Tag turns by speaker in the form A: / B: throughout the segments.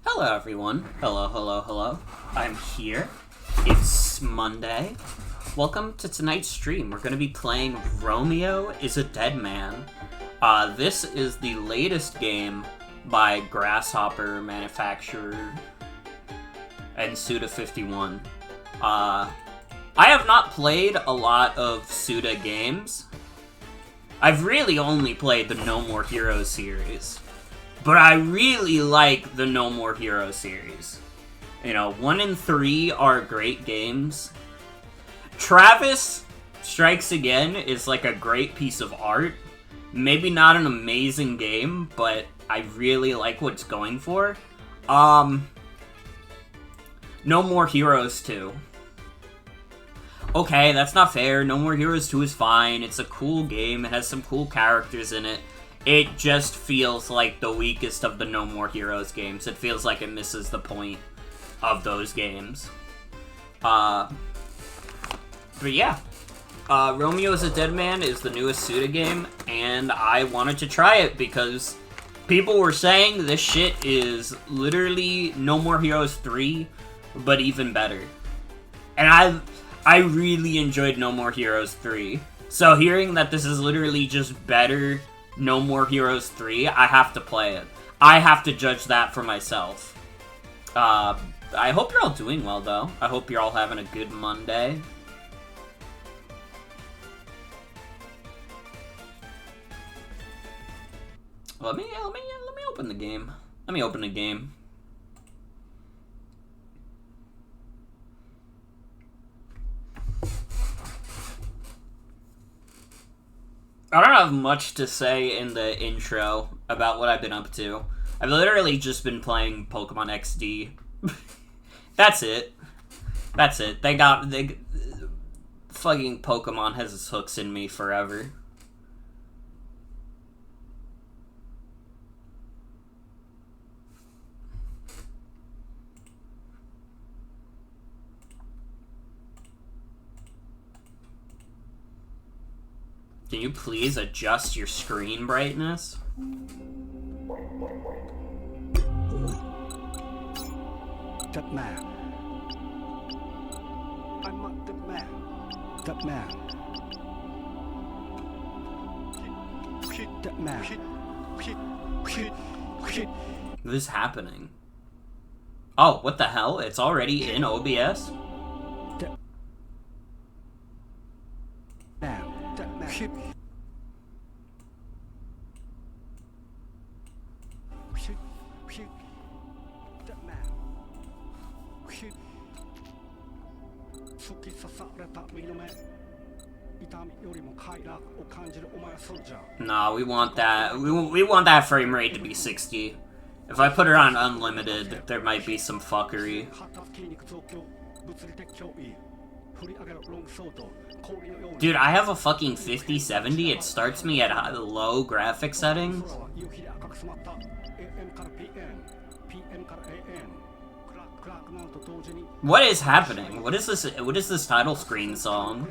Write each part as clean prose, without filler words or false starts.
A: Hello everyone. Hello, hello, hello. I'm here. It's Monday. Welcome to tonight's stream. We're going to be playing Romeo is a Dead Man. This is the latest game by Grasshopper Manufacturer and Suda51. I have not played a lot of Suda games. I've really only played the No More Heroes series. But I really like the No More Heroes series. You know, 1 and 3 are great games. Travis Strikes Again is like a great piece of art. Maybe not an amazing game, but I really like what it's going for. No More Heroes 2. Okay, that's not fair. No More Heroes 2 is fine. It's a cool game. It has some cool characters in it. It just feels like the weakest of the No More Heroes games. It feels like it misses the point of those games. But yeah. Romeo is a Dead Man is the newest Suda game, and I wanted to try it because people were saying this shit is literally No More Heroes 3, but even better. And I really enjoyed No More Heroes 3. So hearing that this is literally just better No More Heroes 3, I have to play it. I have to judge that for myself. I hope you're all doing well, though. I hope you're all having a good Monday. Let me open the game. Let me open the game. I don't have much to say in the intro about what I've been up to. I've literally just been playing Pokemon XD. That's it. That's it. Fucking Pokemon has its hooks in me forever. Can you please adjust your screen brightness?
B: That man. I'm not that man. That man. That man.
A: What is happening? Oh, what the hell? It's already in OBS?
B: That man. That man.
A: Nah, we want that. We want that frame rate to be 60. If I put it on unlimited, there might be some fuckery. Dude, I have a fucking 5070. It starts me at low graphic settings. What is happening? What is this? What is this title screen song?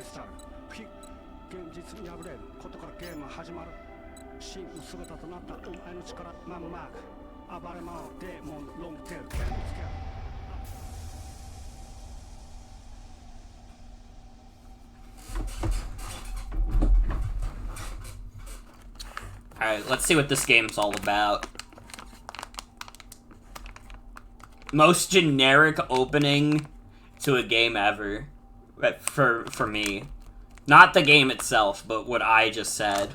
A: Alright, let's see what this game's all about. Most generic opening to a game ever. For me. Not the game itself, but what I just said.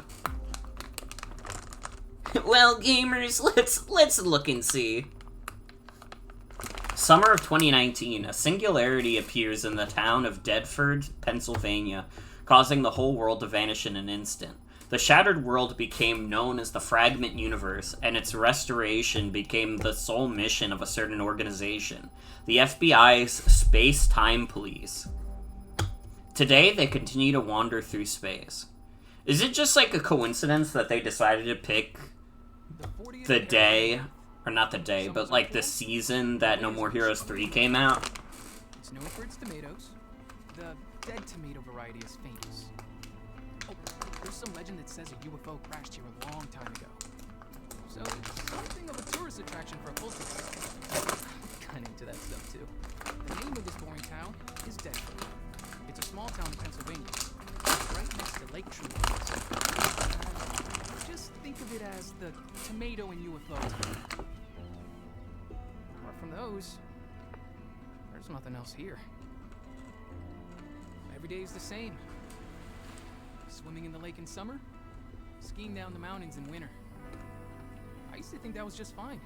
A: Well, gamers, let's look and see. Summer of 2019, a singularity appears in the town of Deptford, Pennsylvania, causing the whole world to vanish in an instant. The shattered world became known as the Fragment Universe, and its restoration became the sole mission of a certain organization, the FBI's Space-Time Police. Today, they continue to wander through space. Is it just like a coincidence that they decided to pick the day, or not the day, but like the season that No More Heroes 3 came out?
C: It's known for its tomatoes. The dead tomato variety is famous. Oh, there's some legend that says a UFO crashed here a long time ago. So it's something of a tourist attraction for a cultist. small town in Pennsylvania. It's right next to Lake True. Just think of it as the tomato and UFO town. Apart from those, there's nothing else here. Every day is the same. Swimming in the lake in summer, skiing down the mountains in winter. I used to think that was just fine.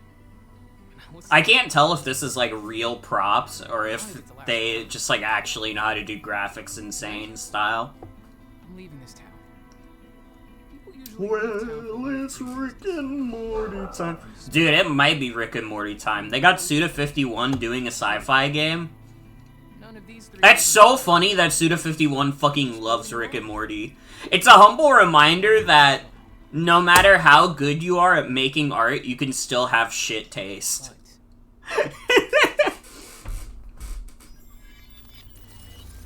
A: I can't tell if this is like real props or if they just like actually know how to do graphics insane style.
C: I'm leaving this town. People usually
A: Well, it's Rick and Morty time. Dude, it might be Rick and Morty time. They got Suda51 doing a sci-fi game.
C: None of these three.
A: That's so funny that Suda51 fucking loves Rick and Morty. It's a humble reminder that no matter how good you are at making art, you can still have shit taste.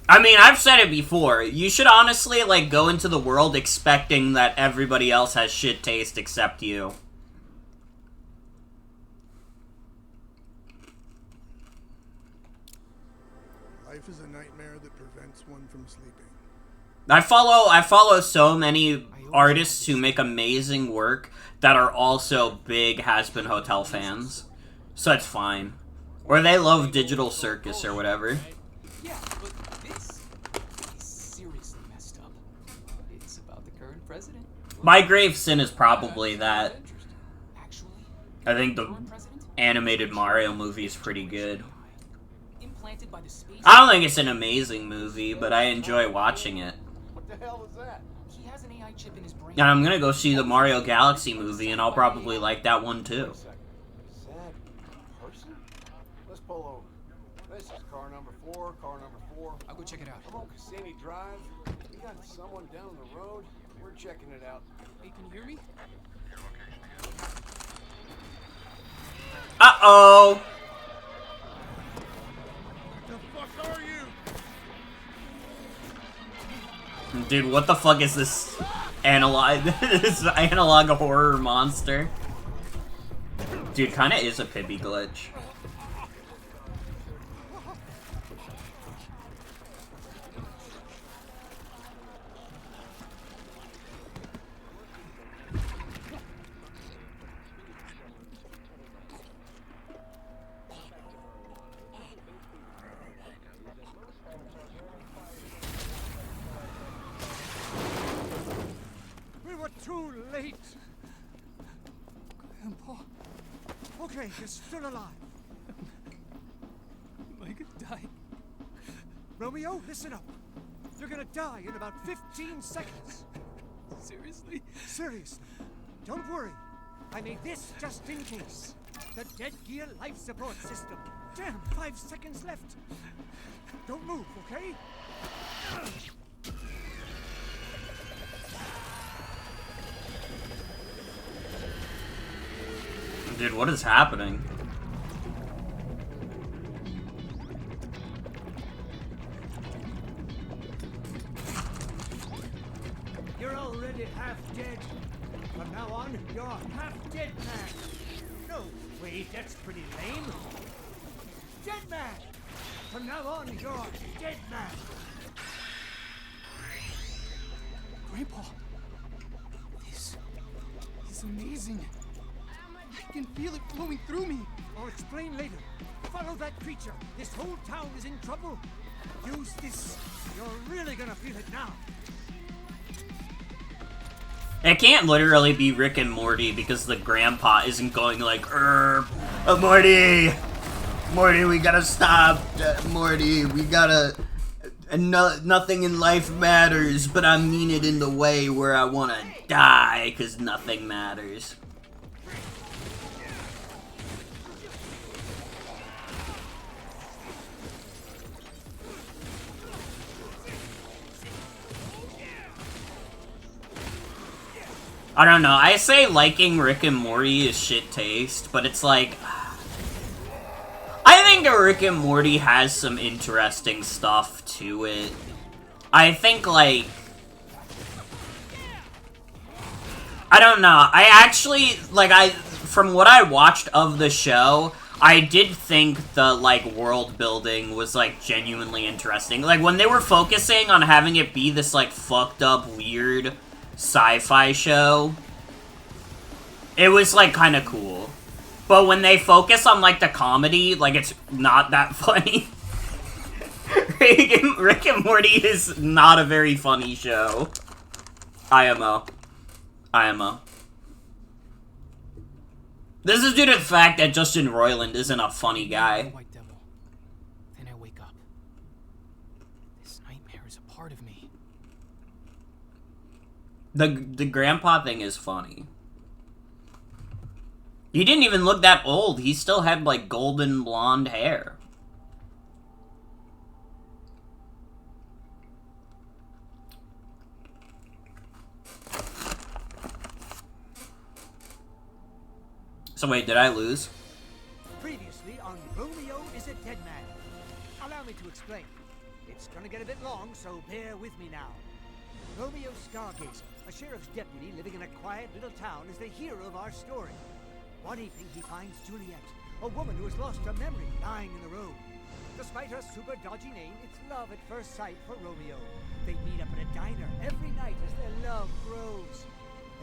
A: I mean, I've said it before. You should honestly, like, go into the world expecting that everybody else has shit taste except you.
D: Life is a nightmare that prevents one from sleeping.
A: I follow so many artists who make amazing work that are also big Has-Been Hotel fans. So it's fine. Or they love Digital Circus or whatever.
C: Yeah, but this is seriously messed up. It's about the current president.
A: My grave sin is probably that.
C: Actually,
A: I think the
C: current president
A: animated Mario movie is pretty good.
C: implanted by the space.
A: I don't think it's an amazing movie, but I enjoy watching it.
D: What the hell is that?
C: He has an AI chip in his brain.
A: And I'm gonna go see the Mario Galaxy movie, and I'll probably like that one too.
D: Sad person? Let's pull over. This is car number 4,
C: I'll go check it out.
D: I'm on Cassini Drive. We got someone down the road. We're checking it out.
C: Hey, can you hear me?
A: Uh-oh!
D: The fuck are you?
A: Dude, what the fuck is this analog horror monster? Dude, kinda is a Pibby glitch.
B: We were too late.
C: Grandpa,
B: Okay, you're still alive.
C: am I gonna die?
B: Romeo, listen up. You're gonna die in about 15 seconds.
C: Seriously?
B: Seriously, don't worry. I made this just in case. The Dead Gear life support system. Damn, 5 seconds left. Don't move, okay?
A: Dude, what is happening?
B: You're already half dead. From now on, you're half dead man. No, wait, that's pretty lame. Dead man! From now on, you're dead man.
C: Grandpa, this is amazing. I can feel it flowing through me.
B: I'll explain later. Follow that creature. This whole town is in trouble. Use this. You're really gonna feel it now.
A: It can't literally be Rick and Morty because the grandpa isn't going like, Morty! Morty, we gotta stop. Morty, we gotta... nothing in life matters, but I mean it in the way where I wanna die, because nothing matters. I don't know, I say liking Rick and Morty is shit taste, but it's like... I think Rick and Morty has some interesting stuff to it. I think, like... I don't know, I actually, like, from what I watched of the show, I did think the, like, world building was, like, genuinely interesting. Like, when they were focusing on having it be this, like, fucked up, weird sci-fi show, it was, like, kind of cool. But when they focus on, like, the comedy, like, it's not that funny. Rick and Morty is not a very funny show. IMO. IMO. This is due to the fact that Justin Roiland isn't a funny guy.
C: White devil. Then I wake up. This nightmare is a part of me.
A: The grandpa thing is funny. He didn't even look that old. He still had, like, golden blonde hair. So wait, did I lose?
B: Previously on Romeo is a Dead Man. Allow me to explain. It's gonna get a bit long, so bear with me now. Romeo Stargazer, a sheriff's deputy living in a quiet little town, is the hero of our story. One evening he finds Juliet, a woman who has lost her memory, lying in the road. Despite her super dodgy name, it's love at first sight for Romeo. They meet up at a diner every night as their love grows.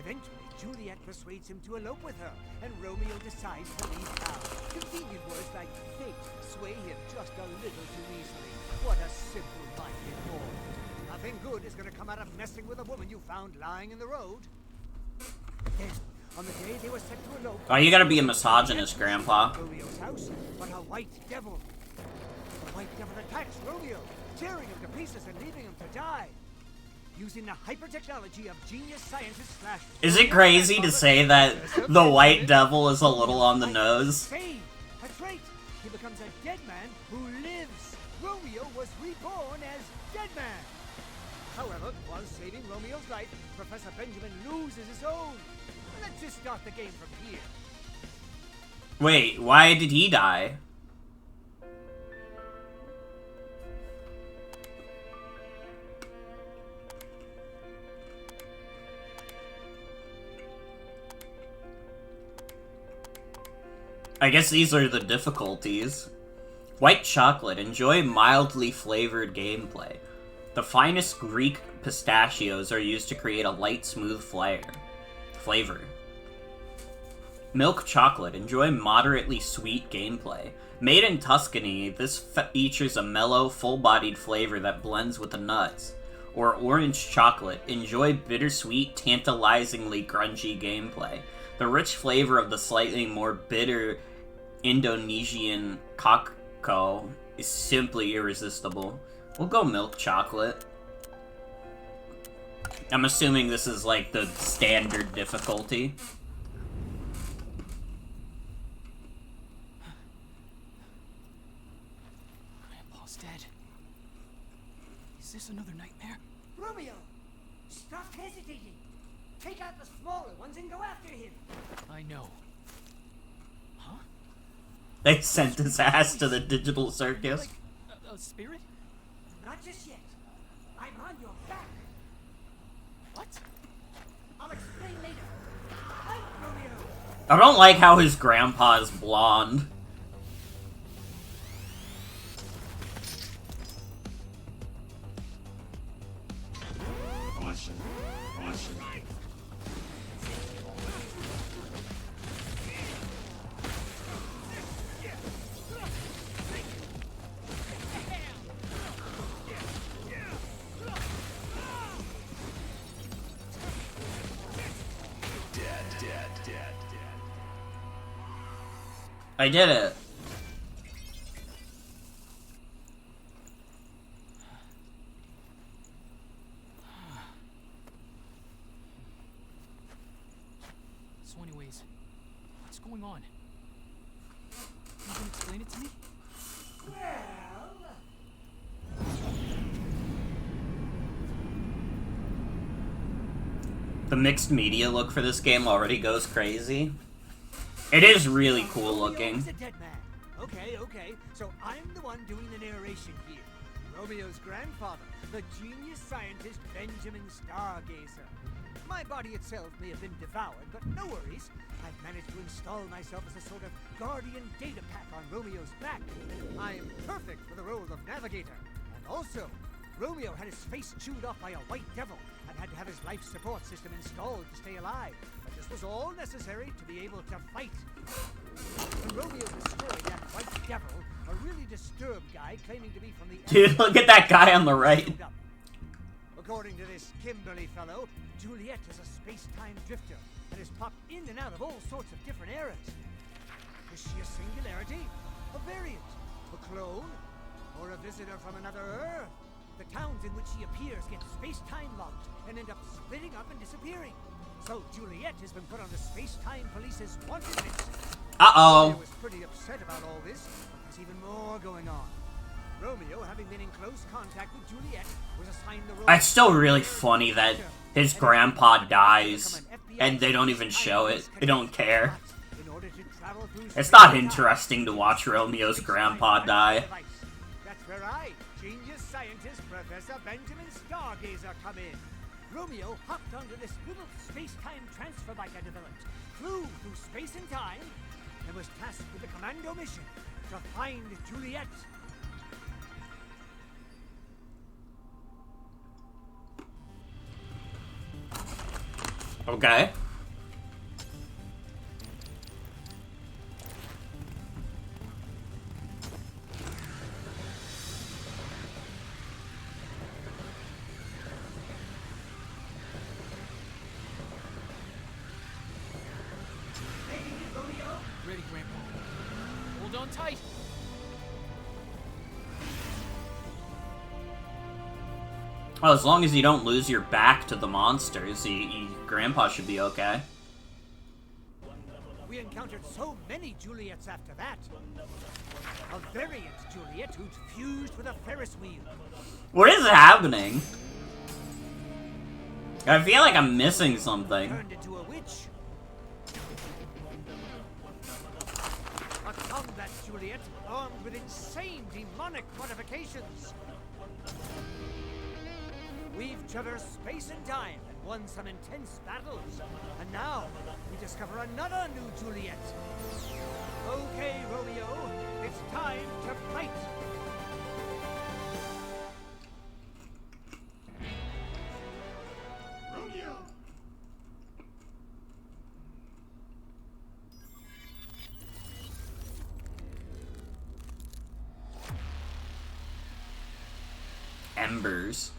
B: Eventually, Juliet persuades him to elope with her, and Romeo decides to leave town. Convenient words like fate sway him just a little too easily. What a simple-minded boy. Nothing good is going to come out of messing with a woman you found lying in the road. Then, on the day they were set to elope...
A: Oh, you gotta be a misogynist, Grandpa.
B: Romeo's house, but a white devil. The white devil attacks Romeo, tearing him to pieces and leaving him to die. Using the hyper-technology of genius scientists slash...
A: Is it crazy to say that the white devil is a little on the nose?
B: That's right. He becomes a dead man who lives. Romeo was reborn as Dead Man. However, while saving Romeo's life, Professor Benjamin loses his own. Let's just start the game from here.
A: Wait, why did he die? I guess these are the difficulties. White chocolate. Enjoy mildly flavored gameplay. The finest Greek pistachios are used to create a light, smooth flavor. Milk chocolate. Enjoy moderately sweet gameplay. Made in Tuscany, this features a mellow, full-bodied flavor that blends with the nuts. Or orange chocolate. Enjoy bittersweet, tantalizingly grungy gameplay. The rich flavor of the slightly more bitter Indonesian kakao is simply irresistible. We'll go milk chocolate. I'm assuming this is like the standard difficulty.
C: Grandpa's dead. Is this another nightmare?
B: Romeo, stop hesitating. Take out the smaller ones and go after him.
C: I know. Huh?
A: They sent his ass to the digital circus.
C: Like a spirit?
B: Not just yet. I'm on your back.
C: What?
B: I'll explain later. Fight, Romeo.
A: I don't like how his grandpa is blonde. I did it.
C: So anyways, what's going on? You can explain it to me?
A: The mixed media look for this game already goes crazy. It is really cool looking.
B: Romeo's a dead man. Okay. So I'm the one doing the narration here. Romeo's grandfather, the genius scientist Benjamin Stargazer. My body itself may have been devoured, but no worries. I've managed to install myself as a sort of guardian data pack on Romeo's back. I'm perfect for the role of navigator. And also, Romeo had his face chewed off by a white devil and had to have his life support system installed to stay alive. But this was all necessary to be able to fight. When Romeo destroyed that white devil, a really disturbed guy claiming to be from the...
A: Dude, look at that guy on the right.
B: According to this Kimberly fellow, Juliet is a space-time drifter and has popped in and out of all sorts of different eras. Is she a singularity? A variant? A clone? Or a visitor from another Earth? The towns in which she appears get space-time locked and end up splitting up and disappearing. So Juliet has been put on the space-time police's wanted list.
A: Uh-oh.
B: I was pretty upset about all this, but there's even more going on. Romeo, having been in close contact with Juliet, was assigned the role...
A: It's still really funny that his grandpa dies, and they don't even show it. They don't care. It's not interesting to watch Romeo's grandpa die.
B: That's where I, genius scientist Professor Benjamin Stargazer, come in. Romeo hopped onto this little space-time transfer bike I developed, flew through space and time, and was tasked with a commando mission to find Juliet.
A: Okay.
C: Ready, Grandpa. Hold on tight.
A: Well, as long as you don't lose your back to the monsters, Grandpa should be okay.
B: We encountered so many Juliets after that. A variant Juliet who'd fused with a Ferris wheel.
A: What is happening? I feel like I'm missing something.
B: Turned into a witch. A combat Juliet armed with insane demonic modifications. We've traversed space and time and won some intense battles. And now, we discover another new Juliet. Okay, Romeo, it's time to fight.
D: Romeo!
A: Embers.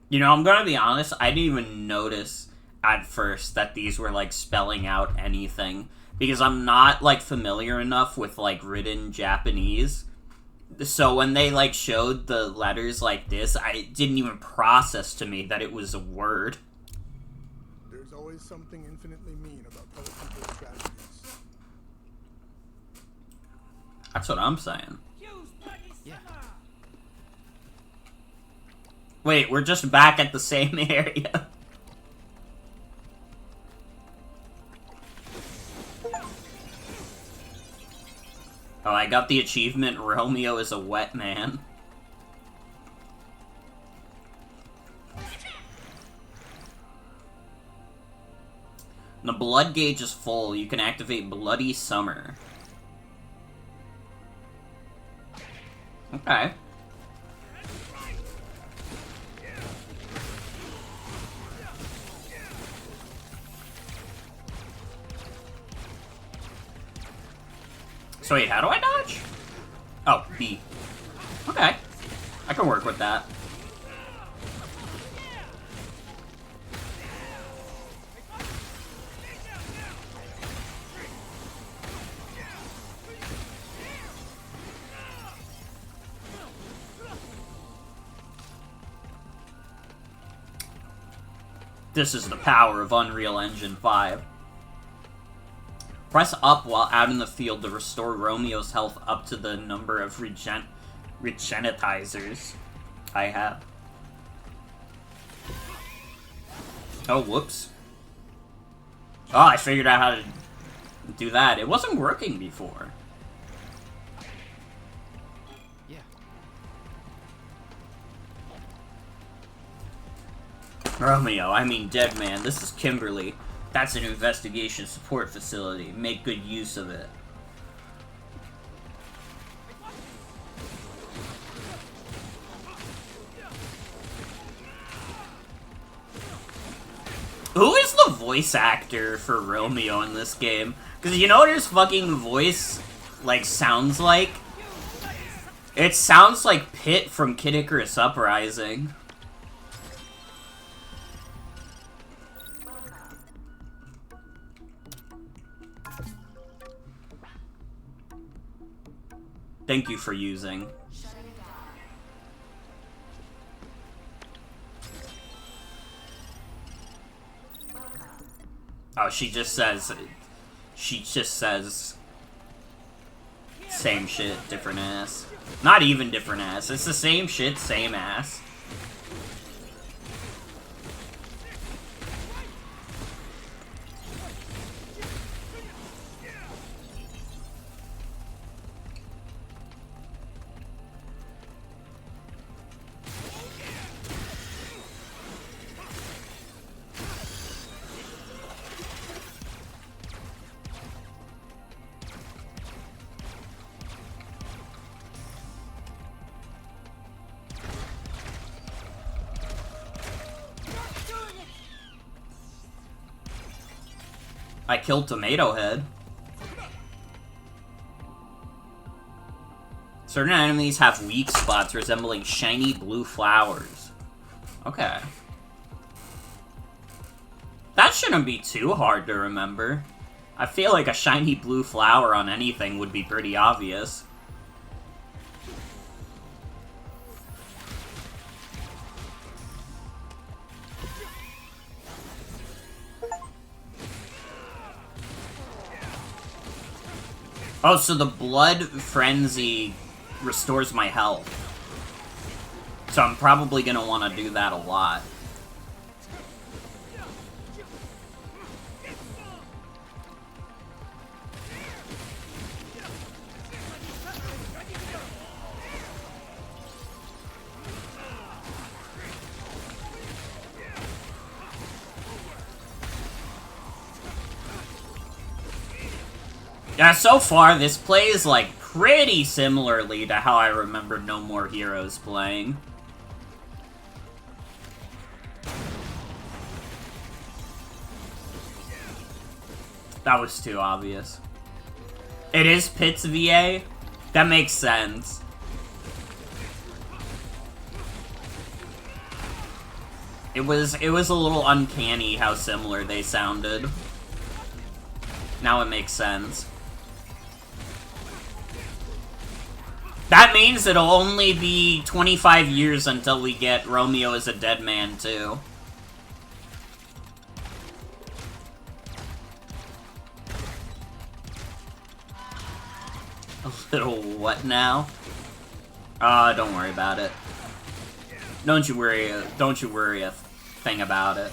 A: You know, I'm gonna be honest, I didn't even notice at first that these were, like, spelling out anything. Because I'm not, like, familiar enough with, like, written Japanese. So when they, like, showed the letters like this, it didn't even process to me that it was a word.
E: There's always something infinitely mean about other people's tragedies.
A: That's what I'm saying.
C: Yeah.
A: Wait, we're just back at the same area. Oh, I got the achievement, Romeo is a wet man. The blood gauge is full. You can activate Bloody Summer. Okay. So wait, how do I dodge? Oh, B. Okay. I can work with that. This is the power of Unreal Engine 5. Press up while out in the field to restore Romeo's health up to the number of regenitizers I have. Oh, whoops. Oh, I figured out how to do that. It wasn't working before.
C: Yeah.
A: Romeo, I mean dead man. This is Kimberly. That's an investigation support facility. Make good use of it. Who is the voice actor for Romeo in this game? Because you know what his fucking voice, like, sounds like? It sounds like Pit from Kid Icarus Uprising. Thank you for using. Oh, she just says, same shit, different ass. Not even different ass, it's the same shit, same ass. I killed Tomato Head. Certain enemies have weak spots resembling shiny blue flowers. Okay. That shouldn't be too hard to remember. I feel like a shiny blue flower on anything would be pretty obvious. Oh, so the blood frenzy restores my health. So I'm probably gonna want to do that a lot. Yeah, so far, this plays, like, pretty similarly to how I remember No More Heroes playing. That was too obvious. It is Pit's VA? That makes sense. It was a little uncanny how similar they sounded. Now it makes sense. That means it'll only be 25 years until we get Romeo as a dead man, too. A little what now? Don't worry about it. Don't you worry a thing about it.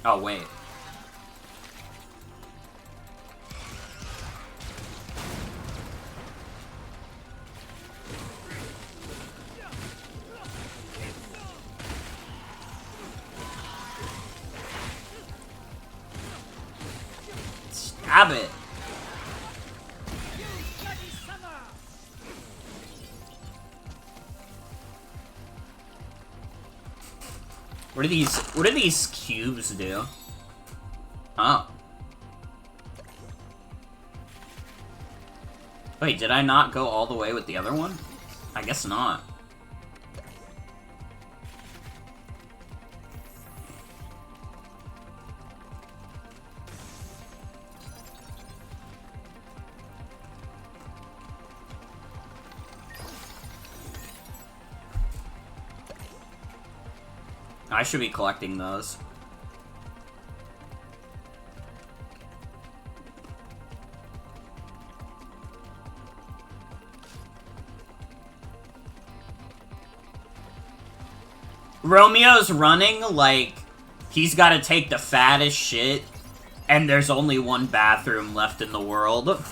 A: Oh, wait. Stab it. What do these cubes do? Oh. Wait, did I not go all the way with the other one? I guess not. I should be collecting those. Romeo's running like He's gotta take the fattest shit, and there's only one bathroom left in the world.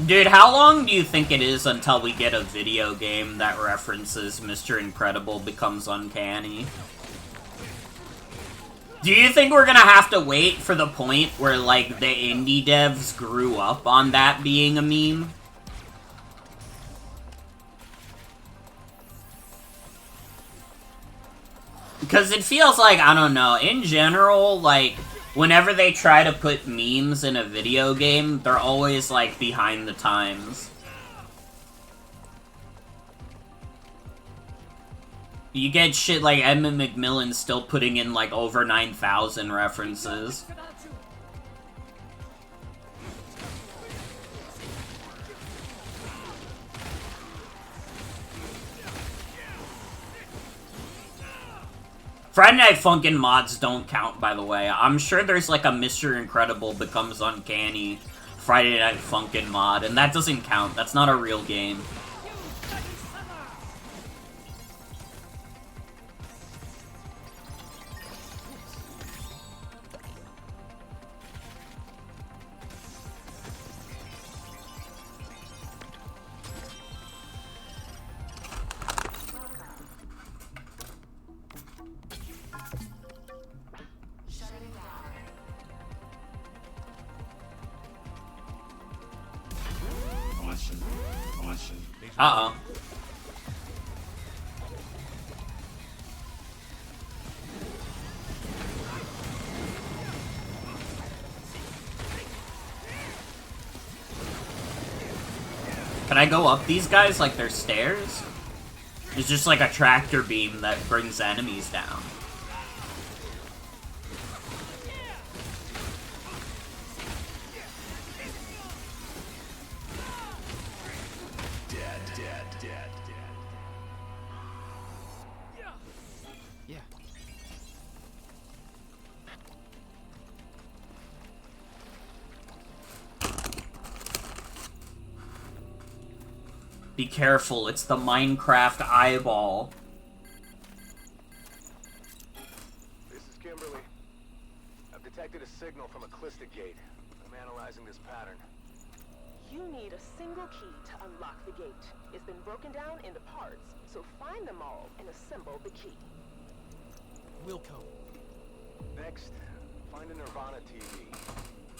A: Dude, how long do you think it is until we get a video game that references Mr. Incredible becomes uncanny? Do you think we're gonna have to wait for the point where, like, the indie devs grew up on that being a meme? Because it feels like, I don't know, in general, like, whenever they try to put memes in a video game, they're always, like, behind the times. You get shit like Emma McMillan still putting in, like, over 9,000 references. Friday Night Funkin' mods don't count, by the way. I'm sure there's like a Mr. Incredible Becomes Uncanny Friday Night Funkin' mod, and that doesn't count. That's not a real game. Uh-oh. Can I go up these guys like they're stairs? It's just like a tractor beam that brings enemies down. Be careful, it's the Minecraft eyeball.
D: This is Kimberly. I've detected a signal from a Calista gate. I'm analyzing this pattern.
F: You need a single key to unlock the gate. It's been broken down into parts, so find them all and assemble the key.
C: Wilco.
D: Next, find a Nirvana TV.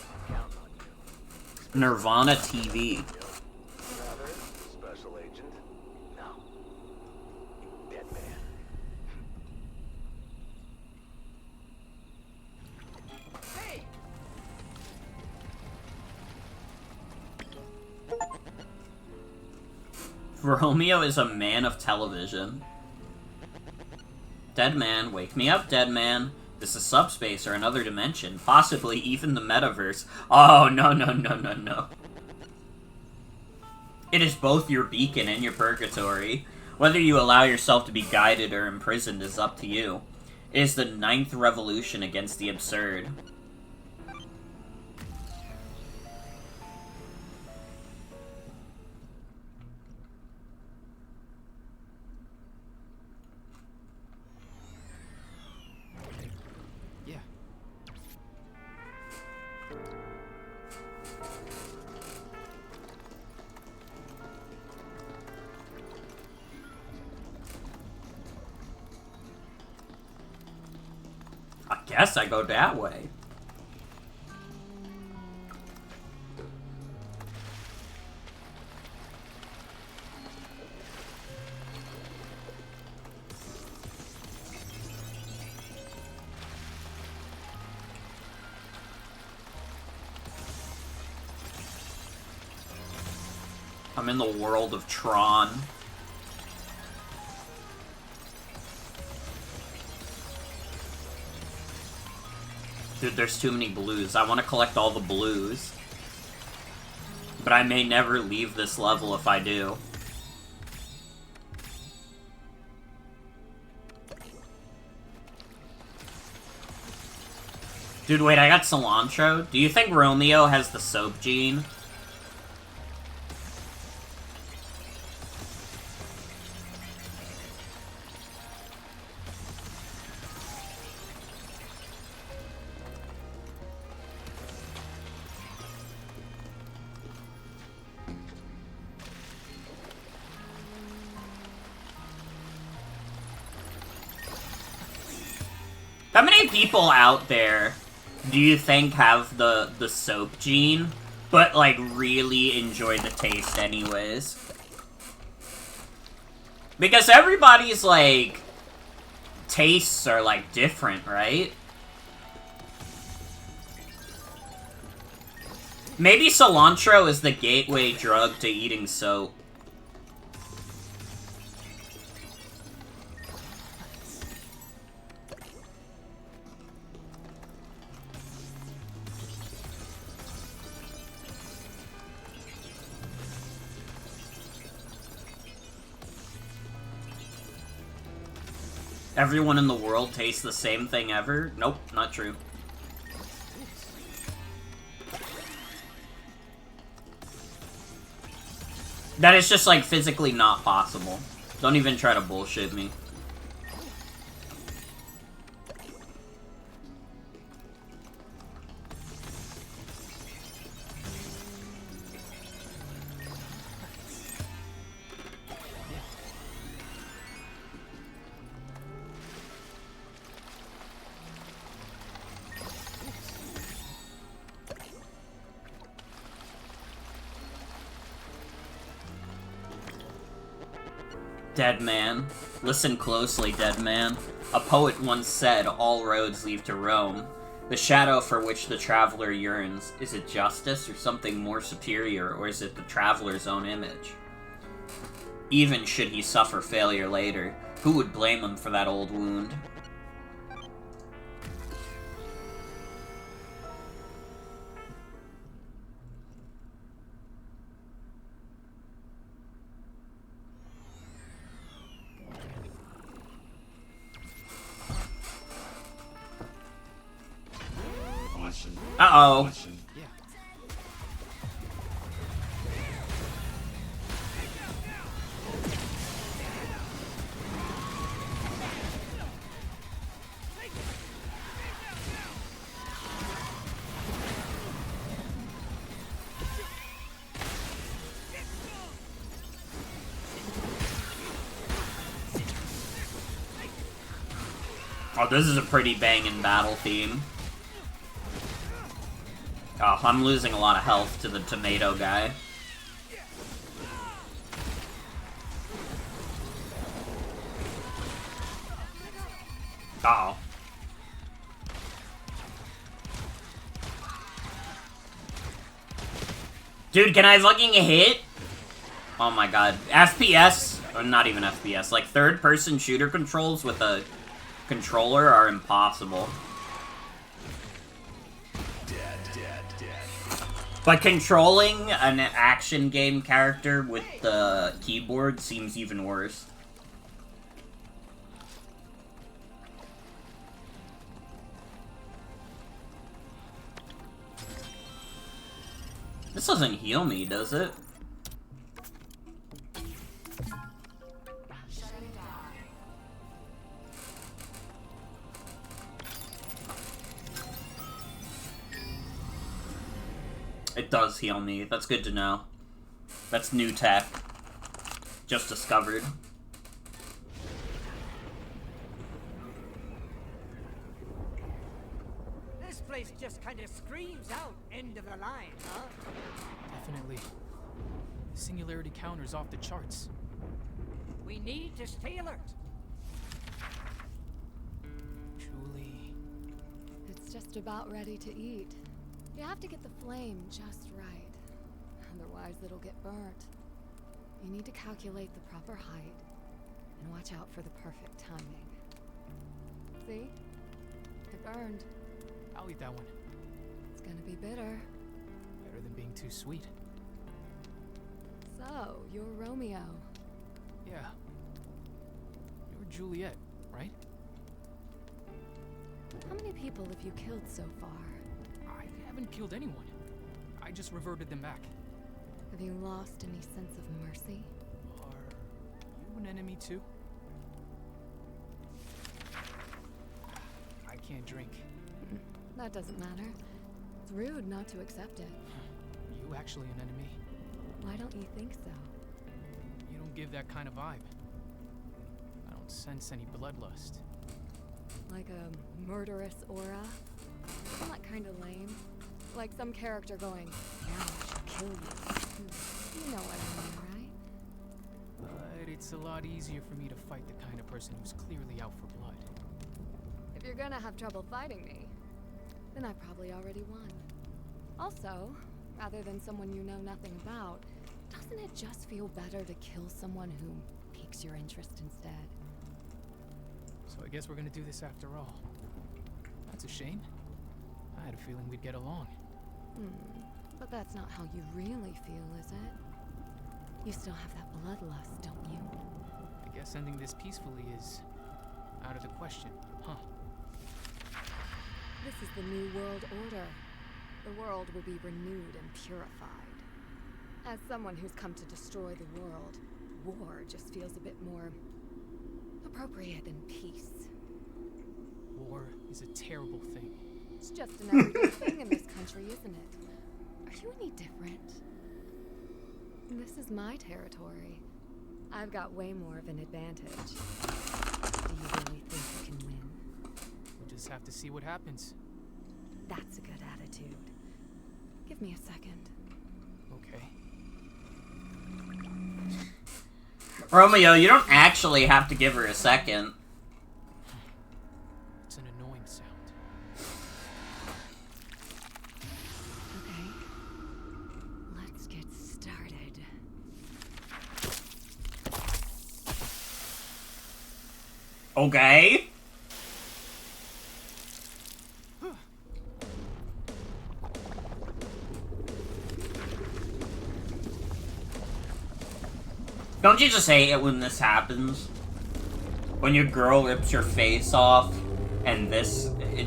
D: I'm counting on you.
A: Nirvana TV.
D: Rather, special agent? No. Dead man.
C: Hey!
A: Romeo is a man of television. Dead man, wake me up, dead man. This is subspace or another dimension, possibly even the metaverse. Oh, no, no, no, no, no. It is both your beacon and your purgatory. Whether you allow yourself to be guided or imprisoned is up to you. It is the 9th revolution against the absurd.
C: Yeah.
A: I guess I go that way. I'm in the world of Tron. Dude, there's too many blues. I want to collect all the blues. But I may never leave this level if I do. Dude, wait, I got cilantro? Do you think Romeo has the soap gene? How many people out there do you think have the soap gene, but, like, really enjoy the taste anyways? Because everybody's, like, tastes are, like, different, right? Maybe cilantro is the gateway drug to eating soap. Everyone in the world tastes the same thing ever? Nope, not true. That is just, like, physically not possible. Don't even try to bullshit me. Dead man. Listen closely, dead man. A poet once said, all roads lead to Rome. The shadow for which the traveler yearns, is it justice or something more superior, or is it the traveler's own image? Even should he suffer failure later, who would blame him for that old wound? Uh-oh.
C: Yeah.
A: Oh, this is a pretty banging battle theme. Oh, I'm losing a lot of health to the tomato guy. Uh oh. Dude, can I fucking hit? Oh my god. FPS, or not even FPS, like third-person shooter controls with a controller are impossible. But controlling an action game character with the keyboard seems even worse. This doesn't heal me, does it? It does heal me. That's good to know. That's new tech. Just discovered.
B: This place just kind of screams out end of the line, huh?
C: Definitely. The singularity counter's off the charts.
B: We need to stay alert.
C: Truly.
G: It's just about ready to eat. You have to get the flame just right. Otherwise, it'll get burnt. You need to calculate the proper height and watch out for the perfect timing. See? It burned.
C: I'll eat that one.
G: It's gonna be bitter.
C: Better than being too sweet.
G: So, you're Romeo.
C: Yeah. You're Juliet, right?
G: How many people have you killed so far?
C: I haven't killed anyone. I just reverted them back.
G: Have you lost any sense of mercy?
C: Are you an enemy too? I can't drink.
G: That doesn't matter. It's rude not to accept it.
C: You actually an enemy?
G: Why don't you think so?
C: You don't give that kind of vibe. I don't sense any bloodlust.
G: Like a murderous aura? Isn't that kind of lame? Like some character going, now I shall kill you. You know what I mean, right?
C: But it's a lot easier for me to fight the kind of person who's clearly out for blood.
G: If you're gonna have trouble fighting me, then I've probably already won. Also, rather than someone you know nothing about, doesn't it just feel better to kill someone who piques your interest instead?
C: So I guess we're gonna do this after all. That's a shame. I had a feeling we'd get along.
G: But that's not how you really feel, is it? You still have that bloodlust, don't you?
C: I guess ending this peacefully is out of the question, huh?
G: This is the New World Order. The world will be renewed and purified. As someone who's come to destroy the world, war just feels a bit more appropriate than peace.
C: War is a terrible thing.
G: It's just an everyday thing in this country, isn't it? Are you any different? This is my territory. I've got way more of an advantage. Do you really think you can win?
C: We'll just have to see what happens.
G: That's a good attitude. Give me a second.
C: Okay.
A: Romeo, you don't actually have to give her a second.
C: It's an annoying sound.
G: Okay. Let's get started.
A: Okay. Don't you just hate it when this happens? When your girl rips your face off, and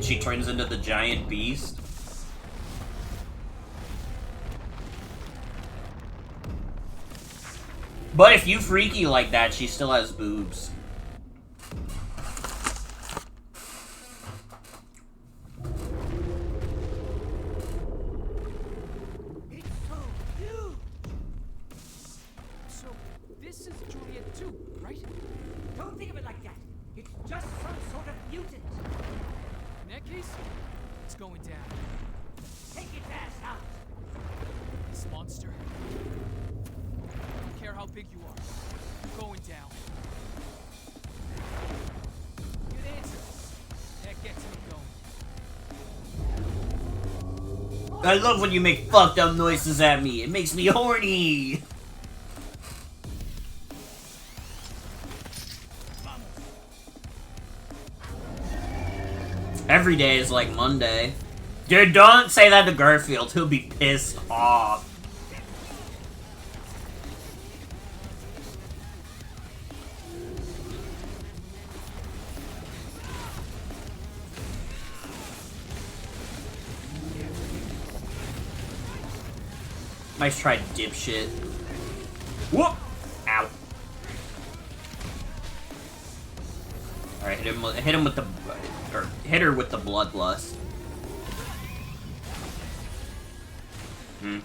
A: she turns into the giant beast? But if you freaky like that, she still has boobs.
B: It's so huge!
C: So, this is Juliet too, right?
B: Don't think of it like that. It's just some sort of mutant.
C: In that case, it's going down.
B: Take its ass out.
C: This monster. I don't care how big you are. You're going down. Good answer. That gets me going.
A: I love when you make fucked up noises at me. It makes me horny. Every day is like Monday. Dude, don't say that to Garfield. He'll be pissed off. Nice try, dipshit. Whoop! Ow. Alright, hit him with the... or hit her with the bloodlust.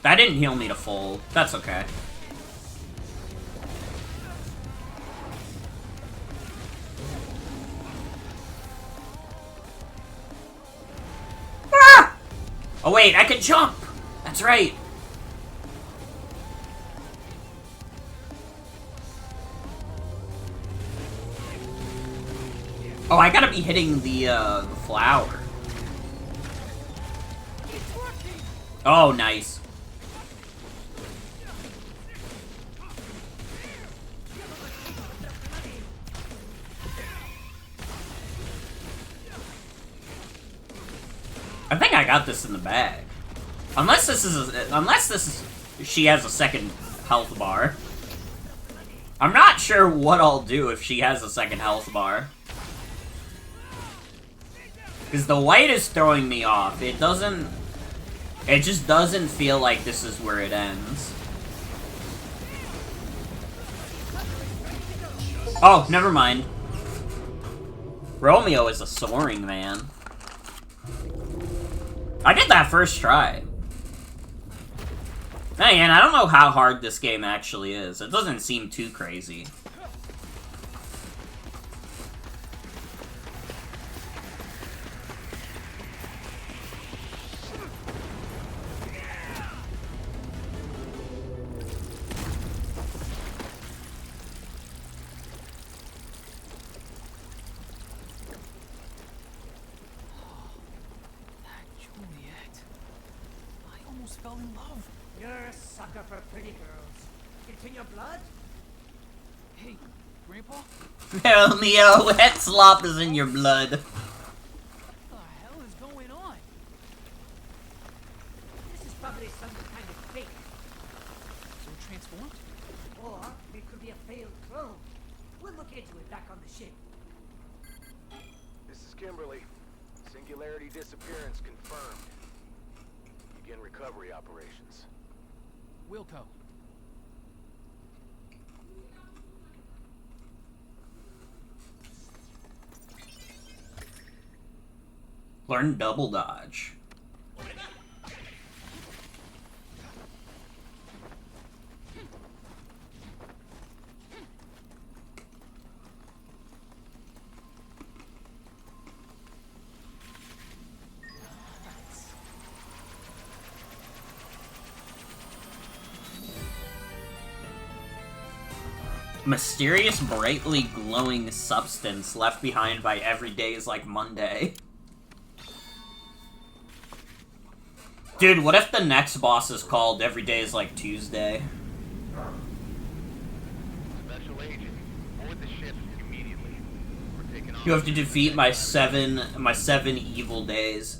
A: That didn't heal me to full. That's okay. Ah! Oh wait, I can jump! That's right. Oh, I gotta be hitting the flower. Oh, nice. I think I got this in the bag. Unless this is she has a second health bar. I'm not sure what I'll do if she has a second health bar. Because the white is throwing me off. It just doesn't feel like this is where it ends. Oh, never mind. Romeo is a soaring man. I did that first try. Man, I don't know how hard this game actually is. It doesn't seem too crazy.
C: Fell in love.
B: You're a sucker for pretty girls. It's in your blood?
C: Hey, Grandpa?
A: Romeo, wet slop is in your blood.
C: What the hell is going on?
B: This is probably some kind of fake.
C: So it transformed?
B: Or it could be a failed clone. We'll look into it back on the ship.
D: This is Kimberly. Singularity disappearance confirmed. Begin recovery operations.
C: Wilco.
A: Learn double dodge. Mysterious, brightly glowing substance left behind by every day is like Monday. Dude, what if the next boss is called Every Day is like Tuesday?
D: Special agent, board the ship immediately. We're taking off.
A: You have to defeat my seven evil days.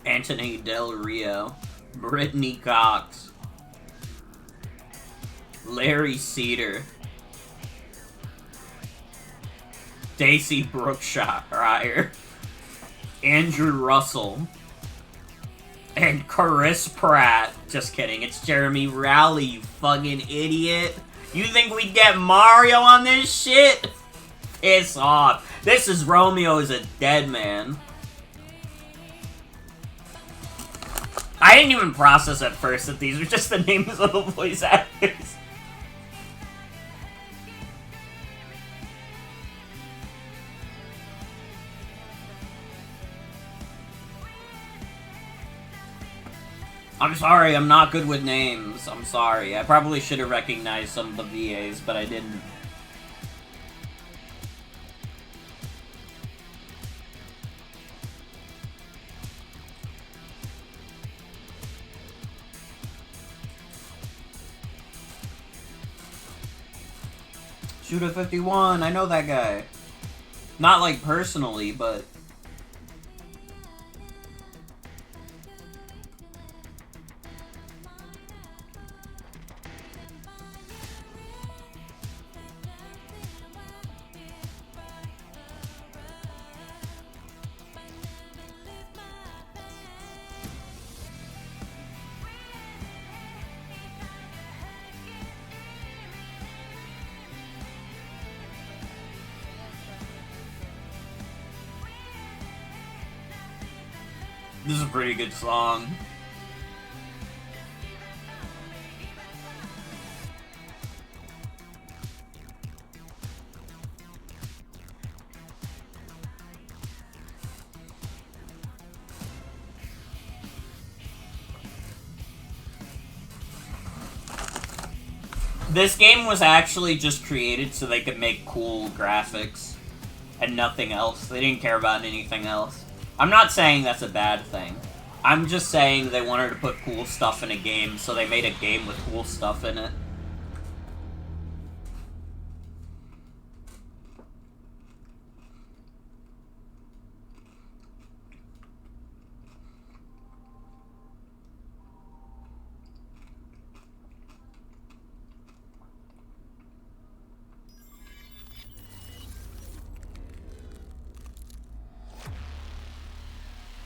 A: Anthony Del Rio, Brittany Cox, Larry Cedar, Daisy Brookshire, Andrew Russell, and Chris Pratt. Just kidding, it's Jeremy Rowley, you fucking idiot. You think we'd get Mario on this shit? Piss off. This is Romeo is a dead man. I didn't even process at first that these were just the names of the voice actors. I'm sorry, I'm not good with names. I'm sorry. I probably should have recognized some of the VAs, but I didn't. Shooter 51, I know that guy. Not like personally, but This is a pretty good song. This game was actually just created so they could make cool graphics and nothing else. They didn't care about anything else. I'm not saying that's a bad thing. I'm just saying they wanted to put cool stuff in a game, so they made a game with cool stuff in it.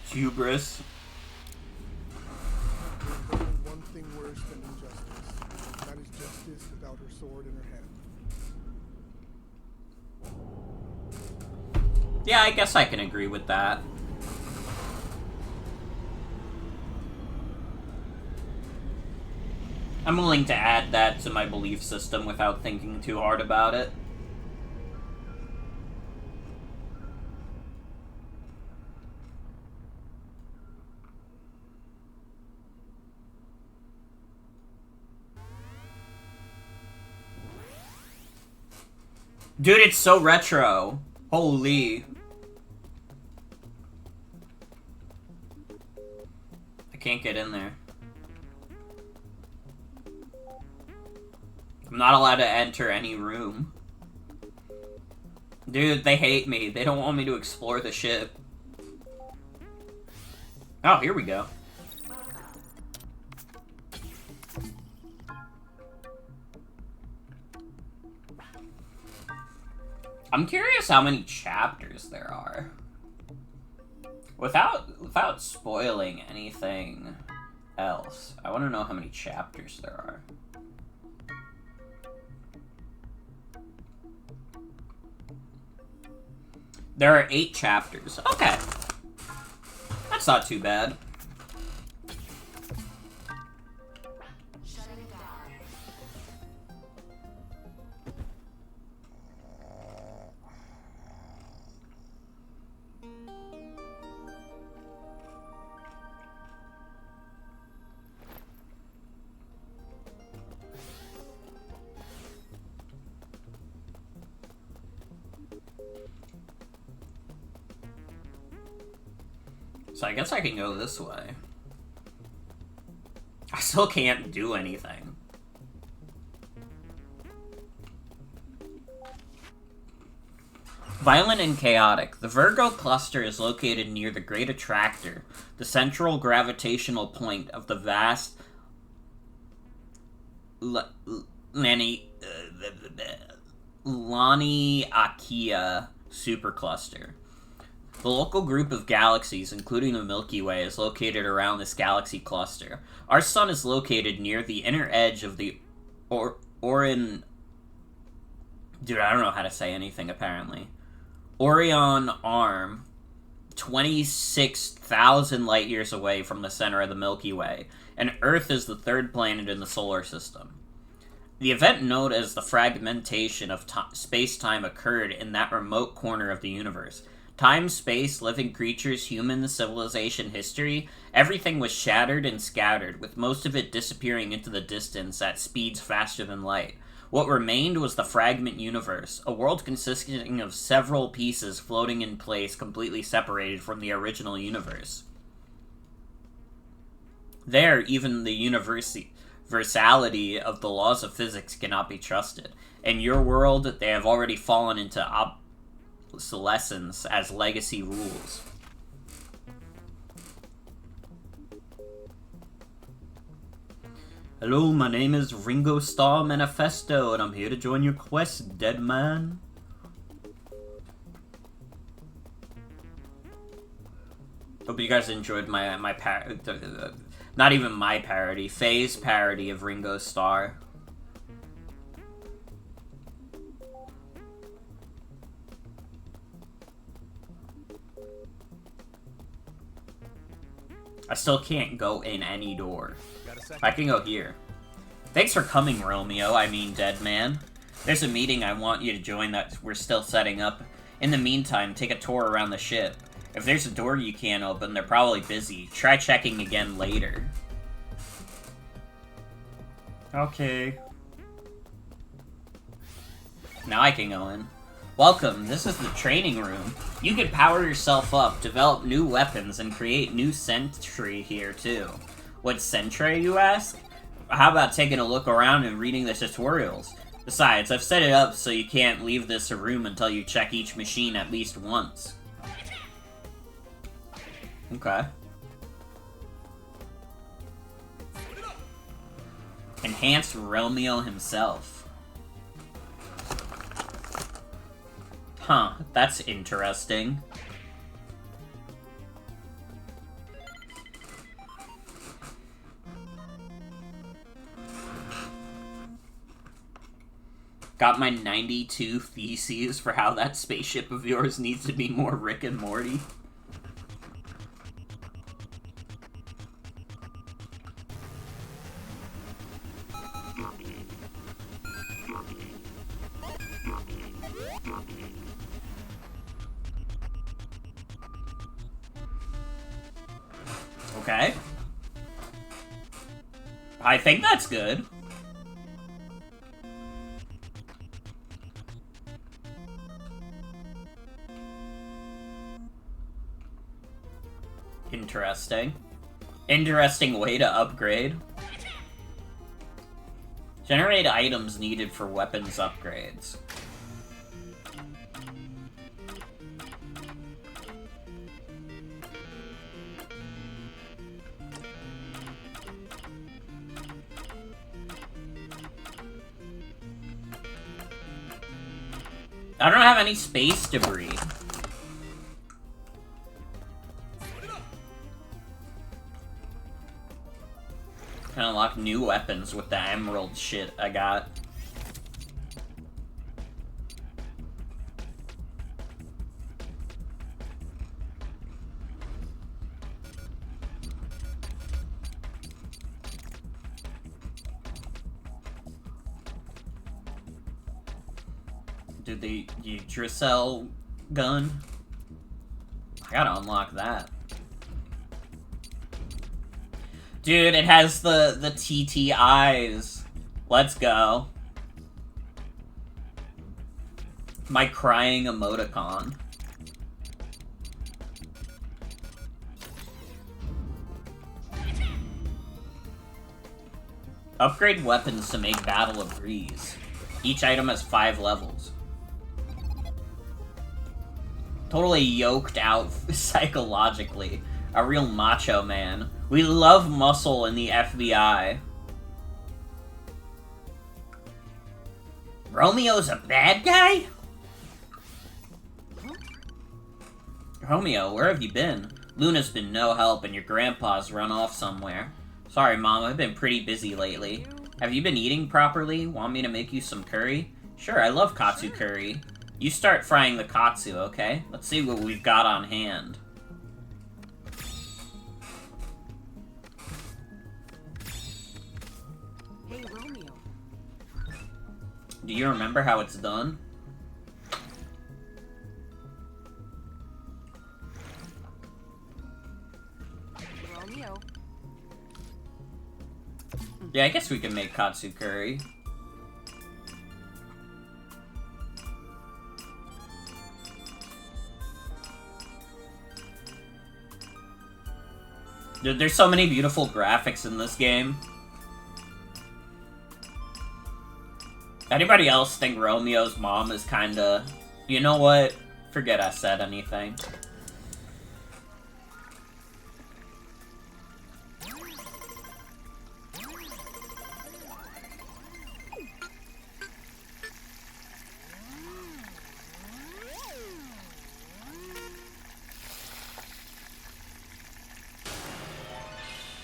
A: Hubris.
E: There's only one thing worse than injustice. That is justice without her sword in her hand.
A: Yeah, I guess I can agree with that. I'm willing to add that to my belief system without thinking too hard about it. Dude, it's so retro. Holy. I can't get in there. I'm not allowed to enter any room. Dude, they hate me. They don't want me to explore the ship. Oh, here we go. I'm curious how many chapters there are. Without spoiling anything else, I want to know how many chapters there are. There are 8 chapters. Okay. That's not too bad. So I guess I can go this way. I still can't do anything. Violent and chaotic. The Virgo cluster is located near the Great Attractor, the central gravitational point of the vast Laniakea supercluster. The local group of galaxies, including the Milky Way, is located around this galaxy cluster. Our sun is located near the inner edge of the Orion... Dude, I don't know how to say anything, apparently. Orion Arm, 26,000 light years away from the center of the Milky Way, and Earth is the third planet in the solar system. The event known as the fragmentation of space-time occurred in that remote corner of the universe. Time, space, living creatures, humans, civilization, history, everything was shattered and scattered, with most of it disappearing into the distance at speeds faster than light. What remained was the fragment universe, a world consisting of several pieces floating in place completely separated from the original universe. There, even the universality of the laws of physics cannot be trusted. In your world, they have already fallen into obsolescence as legacy rules. Hello, my name is Ringo Starr Manifesto, and I'm here to join your quest, dead man. Hope you guys enjoyed my not even my parody, Faye's parody of Ringo Starr. I still can't go in any door.
D: Got a second?
A: I can go here. Thanks for coming, Romeo. I mean, dead man. There's a meeting I want you to join that we're still setting up. In the meantime, take a tour around the ship. If there's a door you can't open, they're probably busy. Try checking again later. Okay. Now I can go in. Welcome, this is the training room. You can power yourself up, develop new weapons, and create new sentry here, too. What's sentry, you ask? How about taking a look around and reading the tutorials? Besides, I've set it up so you can't leave this room until you check each machine at least once. Okay. Enhanced Romeo himself. Huh, that's interesting. Got my 92 theses for how that spaceship of yours needs to be more Rick and Morty. Okay. I think that's good. Interesting. Interesting way to upgrade. Generate items needed for weapons upgrades. I don't have any space debris. Can unlock new weapons with the emerald shit I got. Did the Drissel gun? I gotta unlock that. Dude, it has the TT eyes. Let's go. My crying emoticon. Upgrade weapons to make battle a breeze. Each item has 5 levels. Totally yoked out psychologically. A real macho man. We love muscle in the FBI. Romeo's a bad guy? Romeo, where have you been? Luna's been no help and your grandpa's run off somewhere. Sorry, Mom, I've been pretty busy lately. Have you been eating properly? Want me to make you some curry? Sure, I love katsu curry. You start frying the katsu, okay? Let's see what we've got on hand.
F: Hey, Romeo.
A: Do you remember how it's done?
F: Romeo.
A: Yeah, I guess we can make katsu curry. Dude, there's so many beautiful graphics in this game. Anybody else think Romeo's mom is kinda... You know what? Forget I said anything.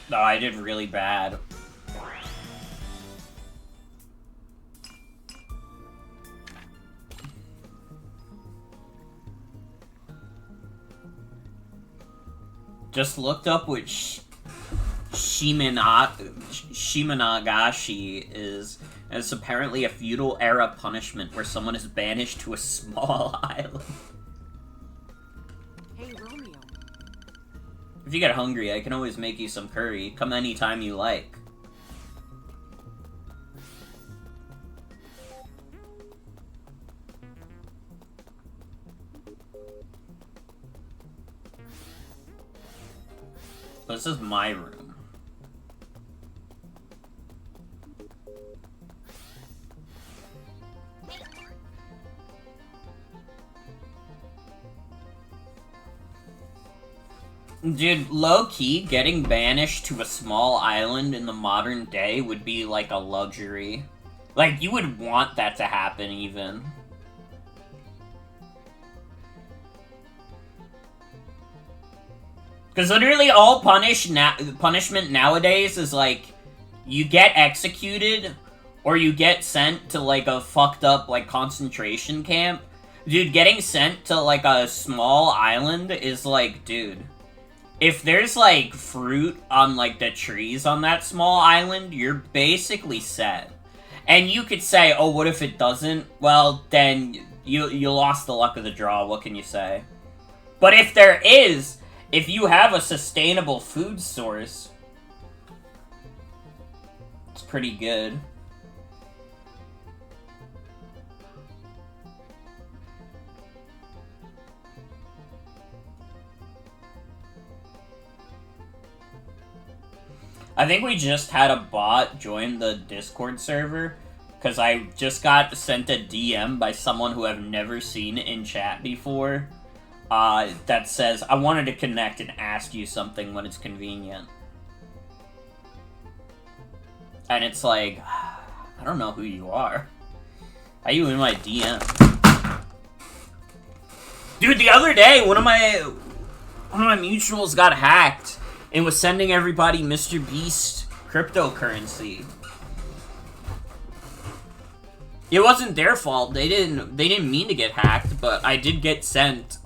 A: No, I did really bad. Just looked up what Shimanagashi is. And it's apparently a feudal era punishment where someone is banished to a small island.
F: Hey, Romeo.
A: If you get hungry, I can always make you some curry. Come anytime you like. This is my room. Dude, low-key, getting banished to a small island in the modern day would be like a luxury. Like, you would want that to happen, even. Because literally all punishment nowadays is like, you get executed, or you get sent to like a fucked up like concentration camp. Dude, getting sent to like a small island is like, dude, if there's like fruit on like the trees on that small island, you're basically set. And you could say, oh, what if it doesn't? Well, then you lost the luck of the draw, what can you say? But if there is, if you have a sustainable food source, it's pretty good. I think we just had a bot join the Discord server, because I just got sent a DM by someone who I've never seen in chat before, that says, I wanted to connect and ask you something when it's convenient. And it's like, I don't know who you are. How you in my DM? Dude, the other day, one of my mutuals got hacked and was sending everybody Mr. Beast cryptocurrency. It wasn't their fault. They didn't mean to get hacked, but I did get sent.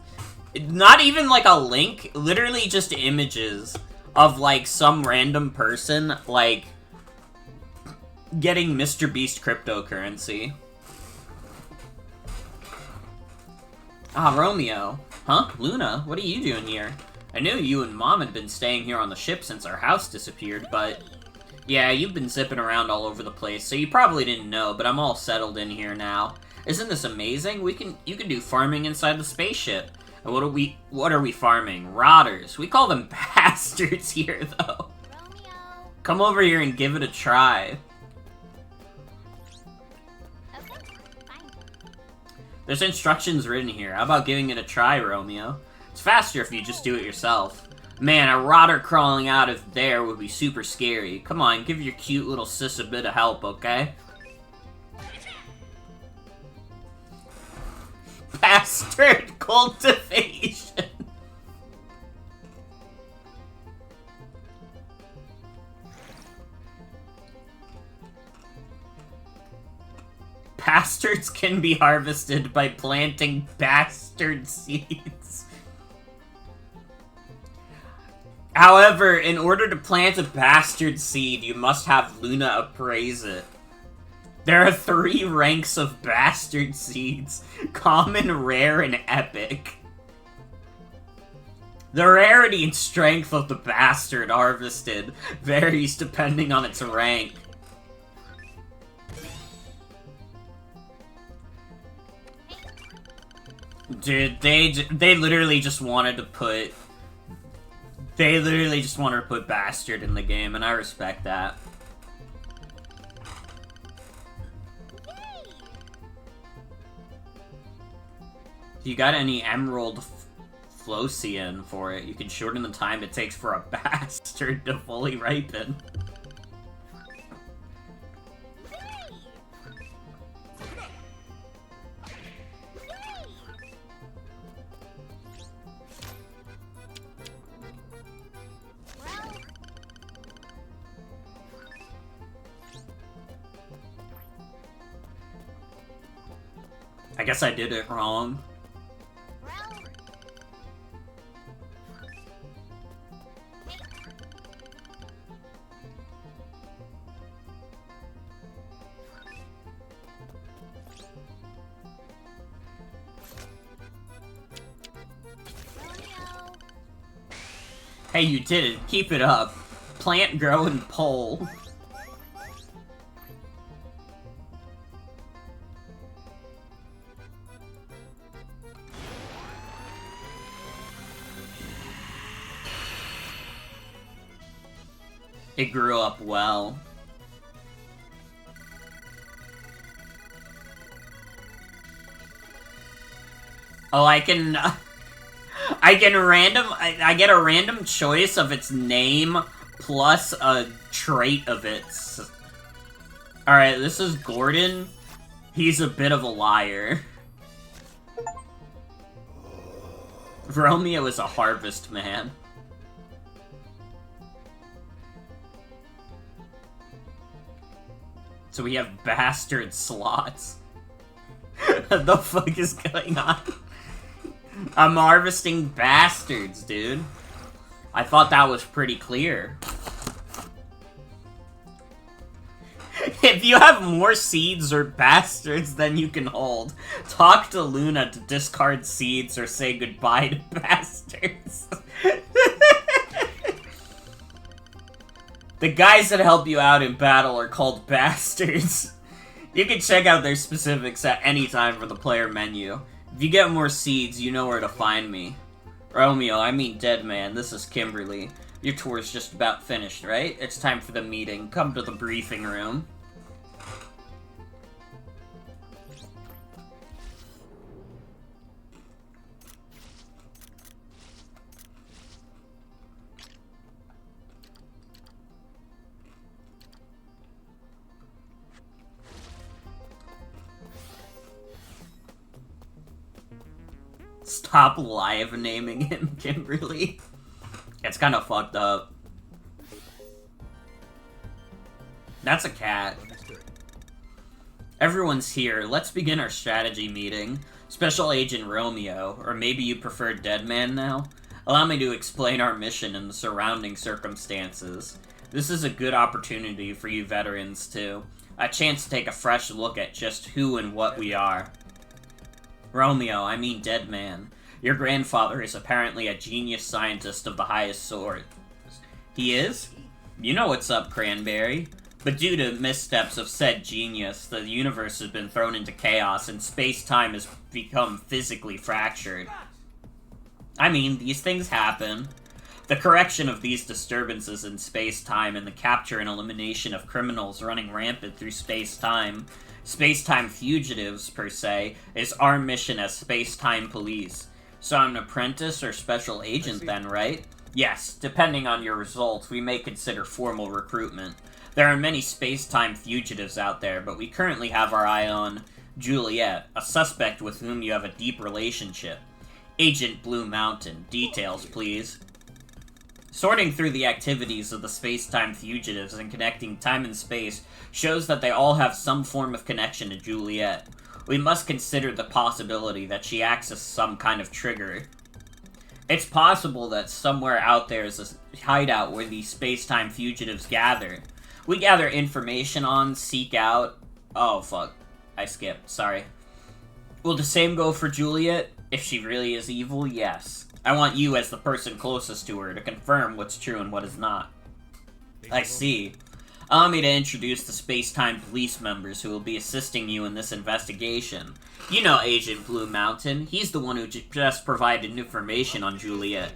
A: Not even like a link, literally just images of like some random person like getting Mr. Beast cryptocurrency. Ah, Romeo. Huh? Luna, what are you doing here? I knew you and Mom had been staying here on the ship since our house disappeared, but... yeah, you've been zipping around all over the place, so you probably didn't know, but I'm all settled in here now. Isn't this amazing? You can do farming inside the spaceship. And what are we farming? Rotters. We call them bastards here, though.
H: Romeo.
A: Come over here and give it a try.
H: Okay, fine.
A: There's instructions written here. How about giving it a try, Romeo? It's faster if you just do it yourself. Man, a rotter crawling out of there would be super scary. Come on, give your cute little sis a bit of help, okay? Bastard cultivation. Bastards can be harvested by planting bastard seeds. However, in order to plant a bastard seed, you must have Luna appraise it. There are 3 ranks of bastard seeds: common, rare, and epic. The rarity and strength of the bastard harvested varies depending on its rank. Dude, they literally just wanted to put... they literally just wanted to put bastard in the game, and I respect that. If you got any emerald Flocian for it, you can shorten the time it takes for a bastard to fully ripen. I guess I did it wrong. Hey, you did it. Keep it up. Plant, grow, and pole. It grew up well. Oh, I get a random choice of its name plus a trait of its. Alright, this is Gordon. He's a bit of a liar. Romeo is a harvest man. So we have bastard slots. What the fuck is going on? I'm harvesting bastards, dude. I thought that was pretty clear. If you have more seeds or bastards than you can hold, talk to Luna to discard seeds or say goodbye to bastards. The guys that help you out in battle are called bastards. You can check out their specifics at any time from the player menu. If you get more seeds, you know where to find me. Romeo, I mean Dead Man, this is Kimberly. Your tour's just about finished, right? It's time for the meeting. Come to the briefing room. Stop live naming him Kimberly. It's kind of fucked up. That's a cat. Everyone's here. Let's begin our strategy meeting. Special Agent Romeo, or maybe you prefer Dead Man now? Allow me to explain our mission and the surrounding circumstances. This is a good opportunity for you veterans too. A chance to take a fresh look at just who and what we are. Romeo, I mean Dead Man. Your grandfather is apparently a genius scientist of the highest sort. He is? You know what's up, Cranberry. But due to missteps of said genius, the universe has been thrown into chaos and space-time has become physically fractured. I mean, these things happen. The correction of these disturbances in space-time and the capture and elimination of criminals running rampant through space-time, space-time fugitives, per se, is our mission as space-time police. So I'm an apprentice or special agent then, right? Yes, depending on your results, we may consider formal recruitment. There are many space-time fugitives out there, but we currently have our eye on Juliet, a suspect with whom you have a deep relationship. Agent Blue Mountain. Details, please. Sorting through the activities of the space-time fugitives and connecting time and space shows that they all have some form of connection to Juliet. We must consider the possibility that she acts as some kind of trigger. It's possible that somewhere out there is a hideout where these space-time fugitives gather. We gather information on, seek out... Oh, fuck. I skipped. Sorry. Will the same go for Juliet? If she really is evil, yes. I want you as the person closest to her to confirm what's true and what is not. I see. Allow me to introduce the space-time police members who will be assisting you in this investigation. You know Agent Blue Mountain. He's the one who just provided information on Juliet.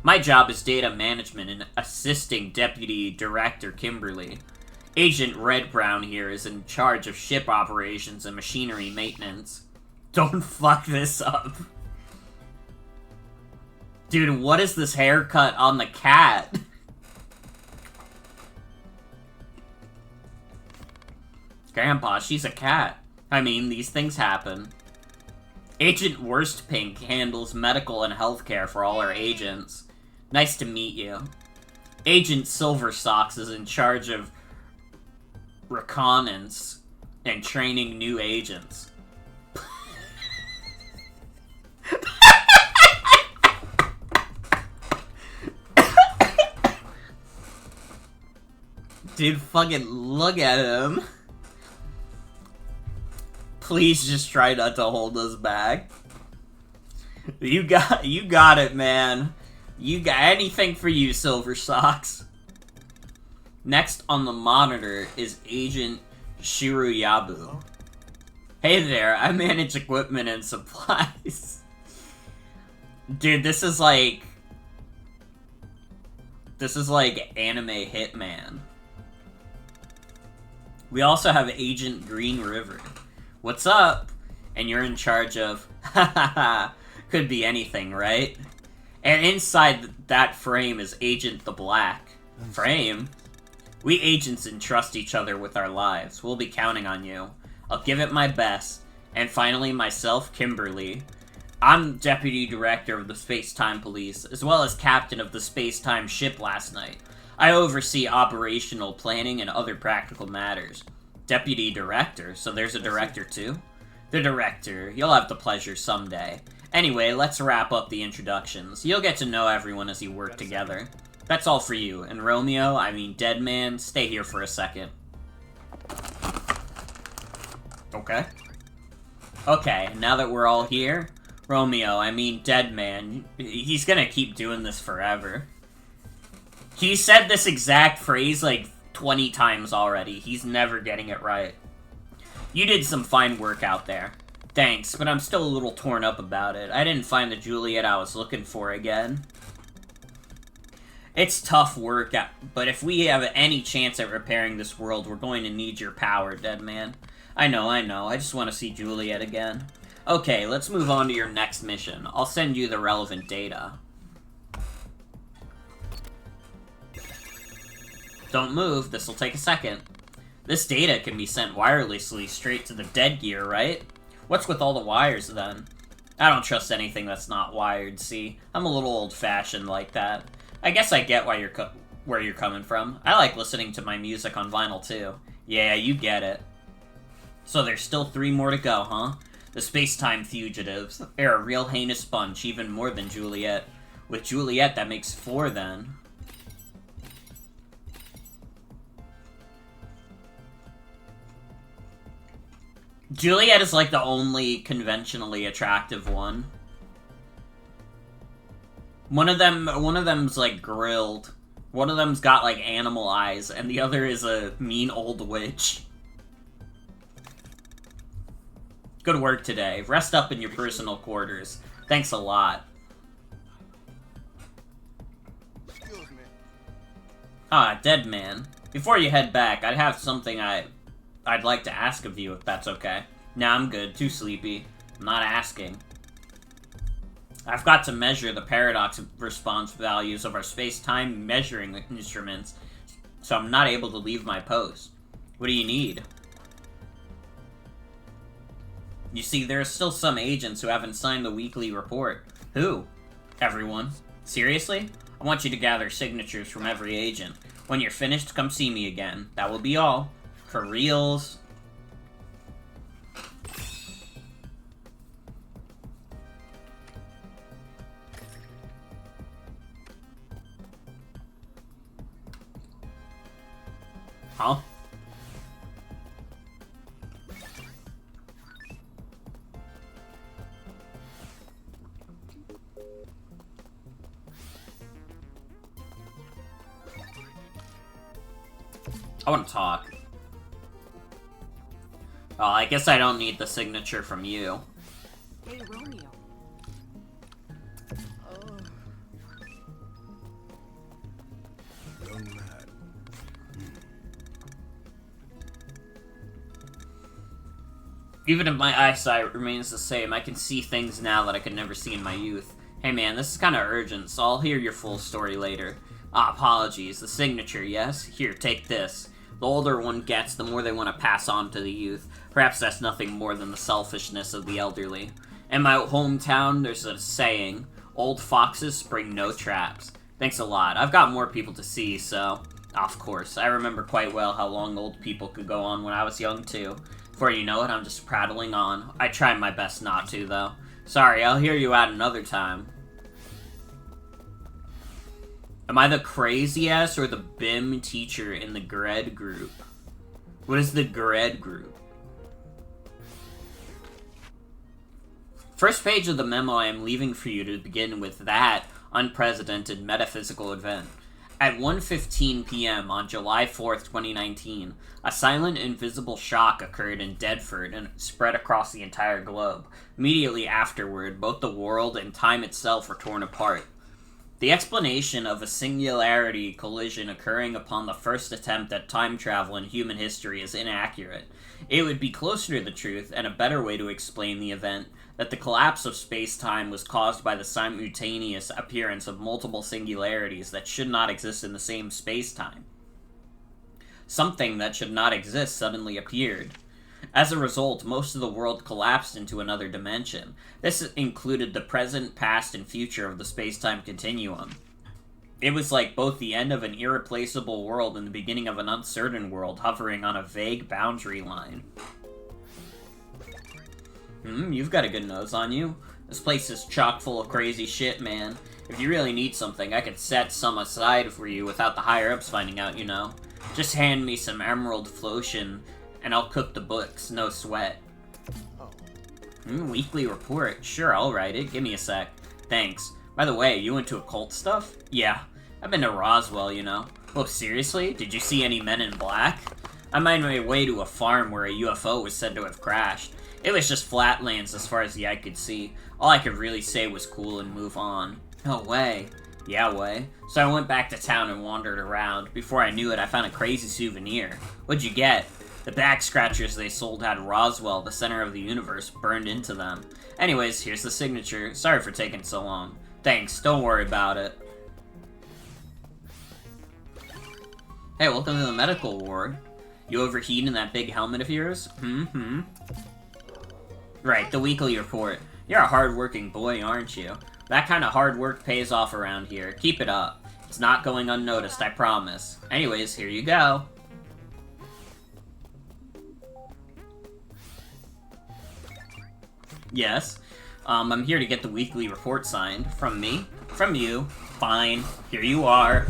A: My job is data management and assisting Deputy Director Kimberly. Agent Red Brown here is in charge of ship operations and machinery maintenance. Don't fuck this up. Dude, what is this haircut on the cat? Grandpa, she's a cat. I mean, these things happen. Agent Worst Pink handles medical and healthcare for all our agents. Nice to meet you. Agent Silver Socks is in charge of reconnaissance and training new agents. Dude, fucking look at him. Please just try not to hold us back. You got it, man. You got anything for you, Silver Socks. Next on the monitor is Agent Shiruyabu. Hey there, I manage equipment and supplies. Dude, this is like anime Hitman. We also have Agent Green River. What's up? And you're in charge of... could be anything, right? And inside that frame is Agent the Black. Frame? We agents entrust each other with our lives. We'll be counting on you. I'll give it my best. And finally, myself, Kimberly. I'm Deputy Director of the Space-Time Police, as well as Captain of the Space-Time ship last night. I oversee operational planning and other practical matters. Deputy Director? So there's a Director too? The Director. You'll have the pleasure someday. Anyway, let's wrap up the introductions. You'll get to know everyone as you work together. That's all for you. And Romeo, I mean Deadman, stay here for a second. Okay. Okay, now that we're all here, Romeo, I mean Deadman, he's gonna keep doing this forever. He said this exact phrase like 20 times already. He's never getting it right. You did some fine work out there. Thanks, but I'm still a little torn up about it. I didn't find the Juliet I was looking for again. It's tough work, but if we have any chance at repairing this world, we're going to need your power, Deadman. I know. I just want to see Juliet again. Okay, let's move on to your next mission. I'll send you the relevant data. Don't move, this'll take a second. This data can be sent wirelessly straight to the dead gear, right? What's with all the wires, then? I don't trust anything that's not wired, see? I'm a little old-fashioned like that. I guess I get why where you're coming from. I like listening to my music on vinyl, too. Yeah, you get it. So there's still 3 more to go, huh? The space-time fugitives. They're a real heinous bunch, even more than Juliet. With Juliet, that makes 4, then. Juliet is like the only conventionally attractive one. One of them's like grilled. One of them's got like animal eyes, and the other is a mean old witch. Good work today. Rest up in your personal quarters. Thanks a lot. Ah, Deadman. Before you head back, I'd have something I'd like to ask of you, if that's okay. Nah, I'm good. Too sleepy. I'm not asking. I've got to measure the paradox response values of our space-time measuring instruments, so I'm not able to leave my post. What do you need? You see, there are still some agents who haven't signed the weekly report. Who? Everyone. Seriously? I want you to gather signatures from every agent. When you're finished, come see me again. That will be all. For reals. Huh? I want to talk. Oh, I guess I don't need the signature from you.
F: Hey, Romeo.
E: Young man.
A: Even if my eyesight remains the same, I can see things now that I could never see in my youth. Hey man, this is kinda urgent, so I'll hear your full story later. Ah, apologies. The signature, yes? Here, take this. The older one gets, the more they want to pass on to the youth. Perhaps that's nothing more than the selfishness of the elderly. In my hometown, there's a saying, old foxes spring no traps. Thanks a lot. I've got more people to see, so... Of course, I remember quite well how long old people could go on when I was young, too. Before you know it, I'm just prattling on. I try my best not to, though. Sorry, I'll hear you out another time. Am I the crazy-ass or the BIM teacher in the GRED group? What is the GRED group? First page of the memo I am leaving for you to begin with that. unprecedented metaphysical event. At 1:15 p.m. on July 4th, 2019, a silent, invisible shock occurred in Deadford and spread across the entire globe. Immediately afterward, both the world and time itself were torn apart. The explanation of a singularity collision occurring upon the first attempt at time travel in human history is inaccurate. It would be closer to the truth, and a better way to explain the event, that the collapse of space-time was caused by the simultaneous appearance of multiple singularities that should not exist in the same space-time. Something that should not exist suddenly appeared. As a result, most of the world collapsed into another dimension. This included the present, past, and future of the space-time continuum. It was like both the end of an irreplaceable world and the beginning of an uncertain world, hovering on a vague boundary line. You've got a good nose on you. This place is chock full of crazy shit, man. If you really need something, I could set some aside for you without the higher-ups finding out, you know. Just hand me some emerald flotion, and I'll cook the books, no sweat. Weekly report. Sure, I'll write it. Give me a sec. Thanks. By the way, you into occult stuff? Yeah. I've been to Roswell, you know. Oh, seriously? Did you see any men in black? I'm on my way to a farm where a UFO was said to have crashed. It was just flatlands as far as the eye could see. All I could really say was cool and move on. No way. Yeah, way. So I went back to town and wandered around. Before I knew it, I found a crazy souvenir. What'd you get? The back scratchers they sold had Roswell, the center of the universe, burned into them. Anyways, here's the signature. Sorry for taking so long. Thanks, don't worry about it. Hey, welcome to the medical ward. You overheat in that big helmet of yours? Right, the weekly report. You're a hard-working boy, aren't you? That kind of hard work pays off around here. Keep it up. It's not going unnoticed, I promise. Anyways, here you go. Yes. I'm here to get the weekly report signed. From me? From you. Fine. Here you are.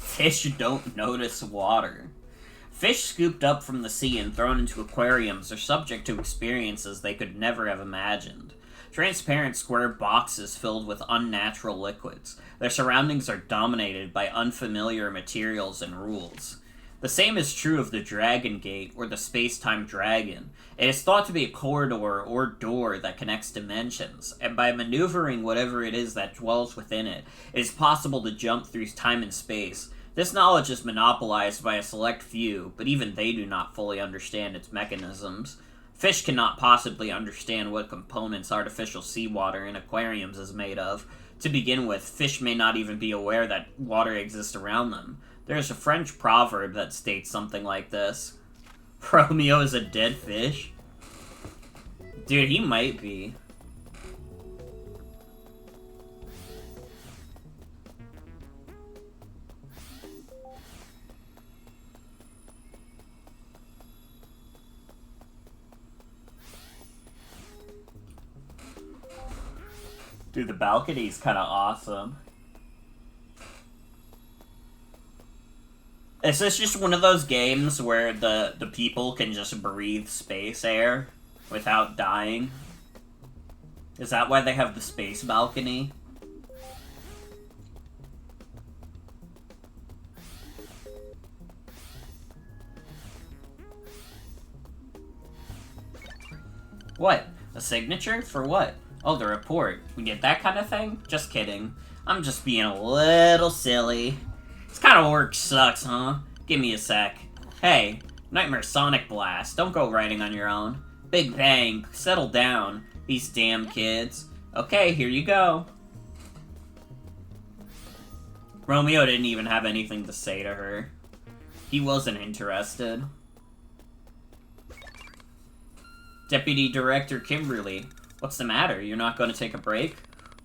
A: Fish don't notice water. Fish scooped up from the sea and thrown into aquariums are subject to experiences they could never have imagined. Transparent square boxes filled with unnatural liquids. Their surroundings are dominated by unfamiliar materials and rules. The same is true of the Dragon Gate, or the space-time dragon. It is thought to be a corridor or door that connects dimensions, and by maneuvering whatever it is that dwells within it, it is possible to jump through time and space. This knowledge is monopolized by a select few, but even they do not fully understand its mechanisms. Fish cannot possibly understand what components artificial seawater in aquariums is made of. To begin with, fish may not even be aware that water exists around them. There is a French proverb that states something like this. Romeo is a dead fish? Dude, he might be. Dude, the balcony's kind of awesome. Is this just one of those games where the people can just breathe space air without dying? Is that why they have the space balcony? What? A signature? For what? Oh, the report. We get that kind of thing? Just kidding. I'm just being a little silly. This kind of work sucks, huh? Give me a sec. Hey, Nightmare Sonic Blast. Don't go writing on your own. Big Bang. Settle down. These damn kids. Okay, here you go. Romeo didn't even have anything to say to her. He wasn't interested. Deputy Director Kimberly. What's the matter? You're not going to take a break?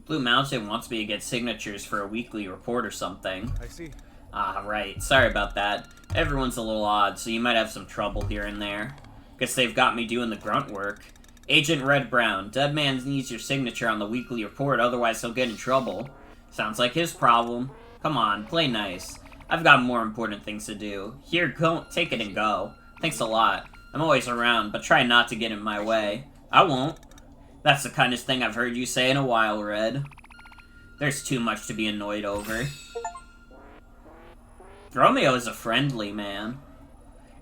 A: Blue Mountain wants me to get signatures for a weekly report or something.
D: I see.
A: Ah, right. Sorry about that. Everyone's a little odd, so you might have some trouble here and there. Guess they've got me doing the grunt work. Agent Red Brown, dead man needs your signature on the weekly report, otherwise he'll get in trouble. Sounds like his problem. Come on, play nice. I've got more important things to do. Here, go, take it and go. Thanks a lot. I'm always around, but try not to get in my way. I won't. That's the kindest thing I've heard you say in a while, Red. There's too much to be annoyed over. Romeo is a friendly man.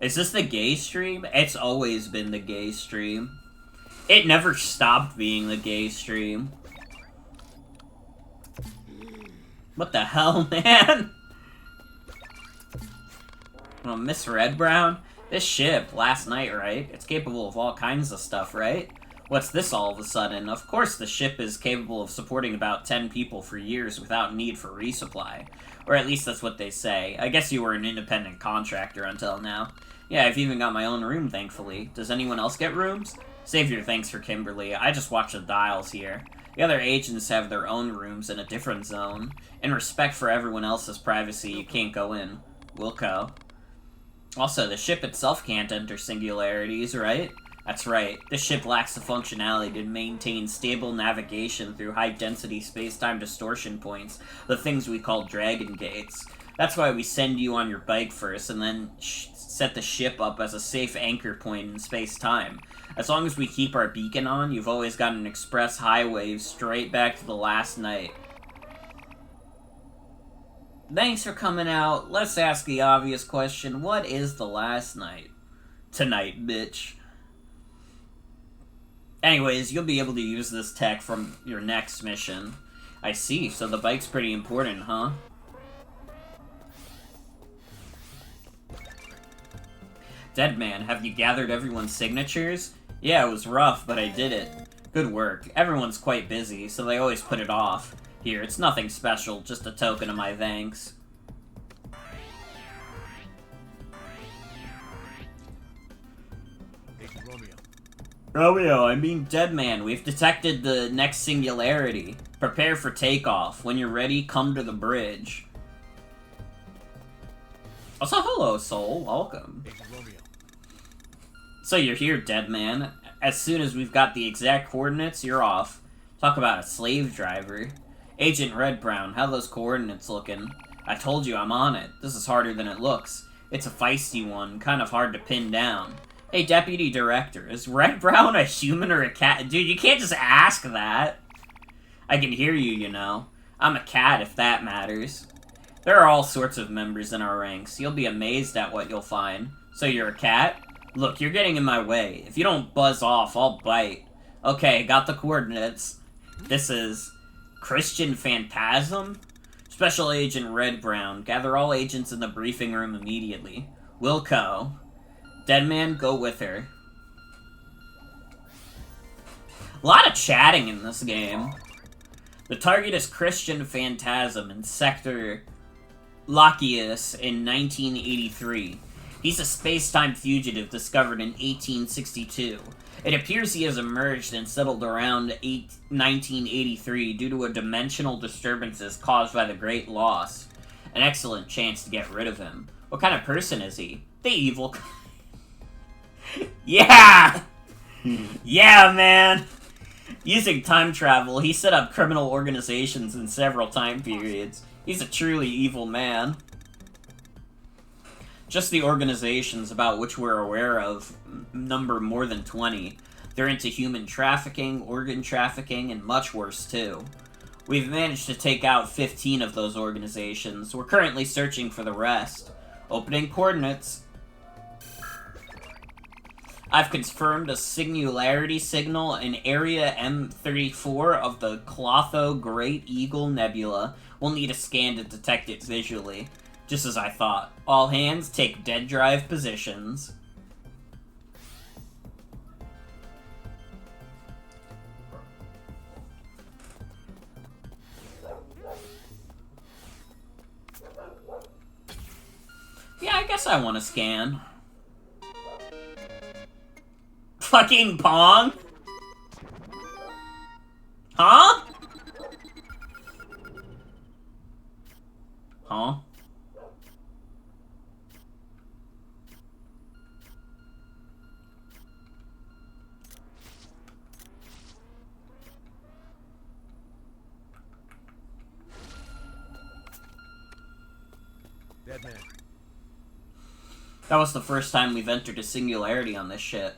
A: Is this the gay stream? It's always been the gay stream. It never stopped being the gay stream. What the hell, man? Oh, Miss Red Brown? This ship, last night, right? It's capable of all kinds of stuff, right? What's this all of a sudden? Of course the ship is capable of supporting about 10 people for years without need for resupply. Or at least that's what they say. I guess you were an independent contractor until now. Yeah, I've even got my own room, thankfully. Does anyone else get rooms? Save your thanks for Kimberly. I just watch the dials here. The other agents have their own rooms in a different zone. In respect for everyone else's privacy, you can't go in. Wilco. Also, the ship itself can't enter singularities, right? That's right. This ship lacks the functionality to maintain stable navigation through high-density space-time distortion points, the things we call Dragon Gates. That's why we send you on your bike first, and then set the ship up as a safe anchor point in space-time. As long as we keep our beacon on, you've always got an express highway straight back to the last night. Thanks for coming out. Let's ask the obvious question. What is the last night? Tonight, bitch. Anyways, you'll be able to use this tech from your next mission. I see, so the bike's pretty important, huh? Deadman, have you gathered everyone's signatures? Yeah, it was rough, but I did it. Good work. Everyone's quite busy, so they always put it off. Here, it's nothing special, just a token of my thanks.
D: Agent Romeo.
A: Romeo, I mean Deadman, we've detected the next singularity. Prepare for takeoff. When you're ready, come to the bridge. Also, hello, Soul. Welcome.
D: Agent Romeo.
A: So you're here, Deadman. As soon as we've got the exact coordinates, you're off. Talk about a slave driver. Agent Red Brown, how those coordinates looking? I told you I'm on it. This is harder than it looks. It's a feisty one, kind of hard to pin down. Hey, Deputy Director, is Red Brown a human or a cat? Dude, you can't just ask that. I can hear you, you know. I'm a cat, if that matters. There are all sorts of members in our ranks. You'll be amazed at what you'll find. So you're a cat? Look, you're getting in my way. If you don't buzz off, I'll bite. Okay, got the coordinates. This is Christian Phantasm? Special Agent Red Brown. Gather all agents in the briefing room immediately. Wilco. Deadman, go with her. A lot of chatting in this game. The target is Christian Phantasm in Sector Lachius in 1983. He's a space-time fugitive discovered in 1862. It appears he has emerged and settled around 1983 due to a dimensional disturbances caused by the Great Loss. An excellent chance to get rid of him. What kind of person is he? The evil... Yeah! Yeah, man! Using time travel, he set up criminal organizations in several time periods. He's a truly evil man. Just the organizations about which we're aware of number more than 20. They're into human trafficking, organ trafficking, and much worse too. We've managed to take out 15 of those organizations. We're currently searching for the rest. Opening coordinates. I've confirmed a singularity signal in Area M34 of the Clotho Great Eagle Nebula. We'll need a scan to detect it visually. Just as I thought. All hands, take dead drive positions. Yeah, I guess I want to scan. Fucking Pong? Huh? Huh?
D: Dead man.
A: That was the first time we've entered a singularity on this ship.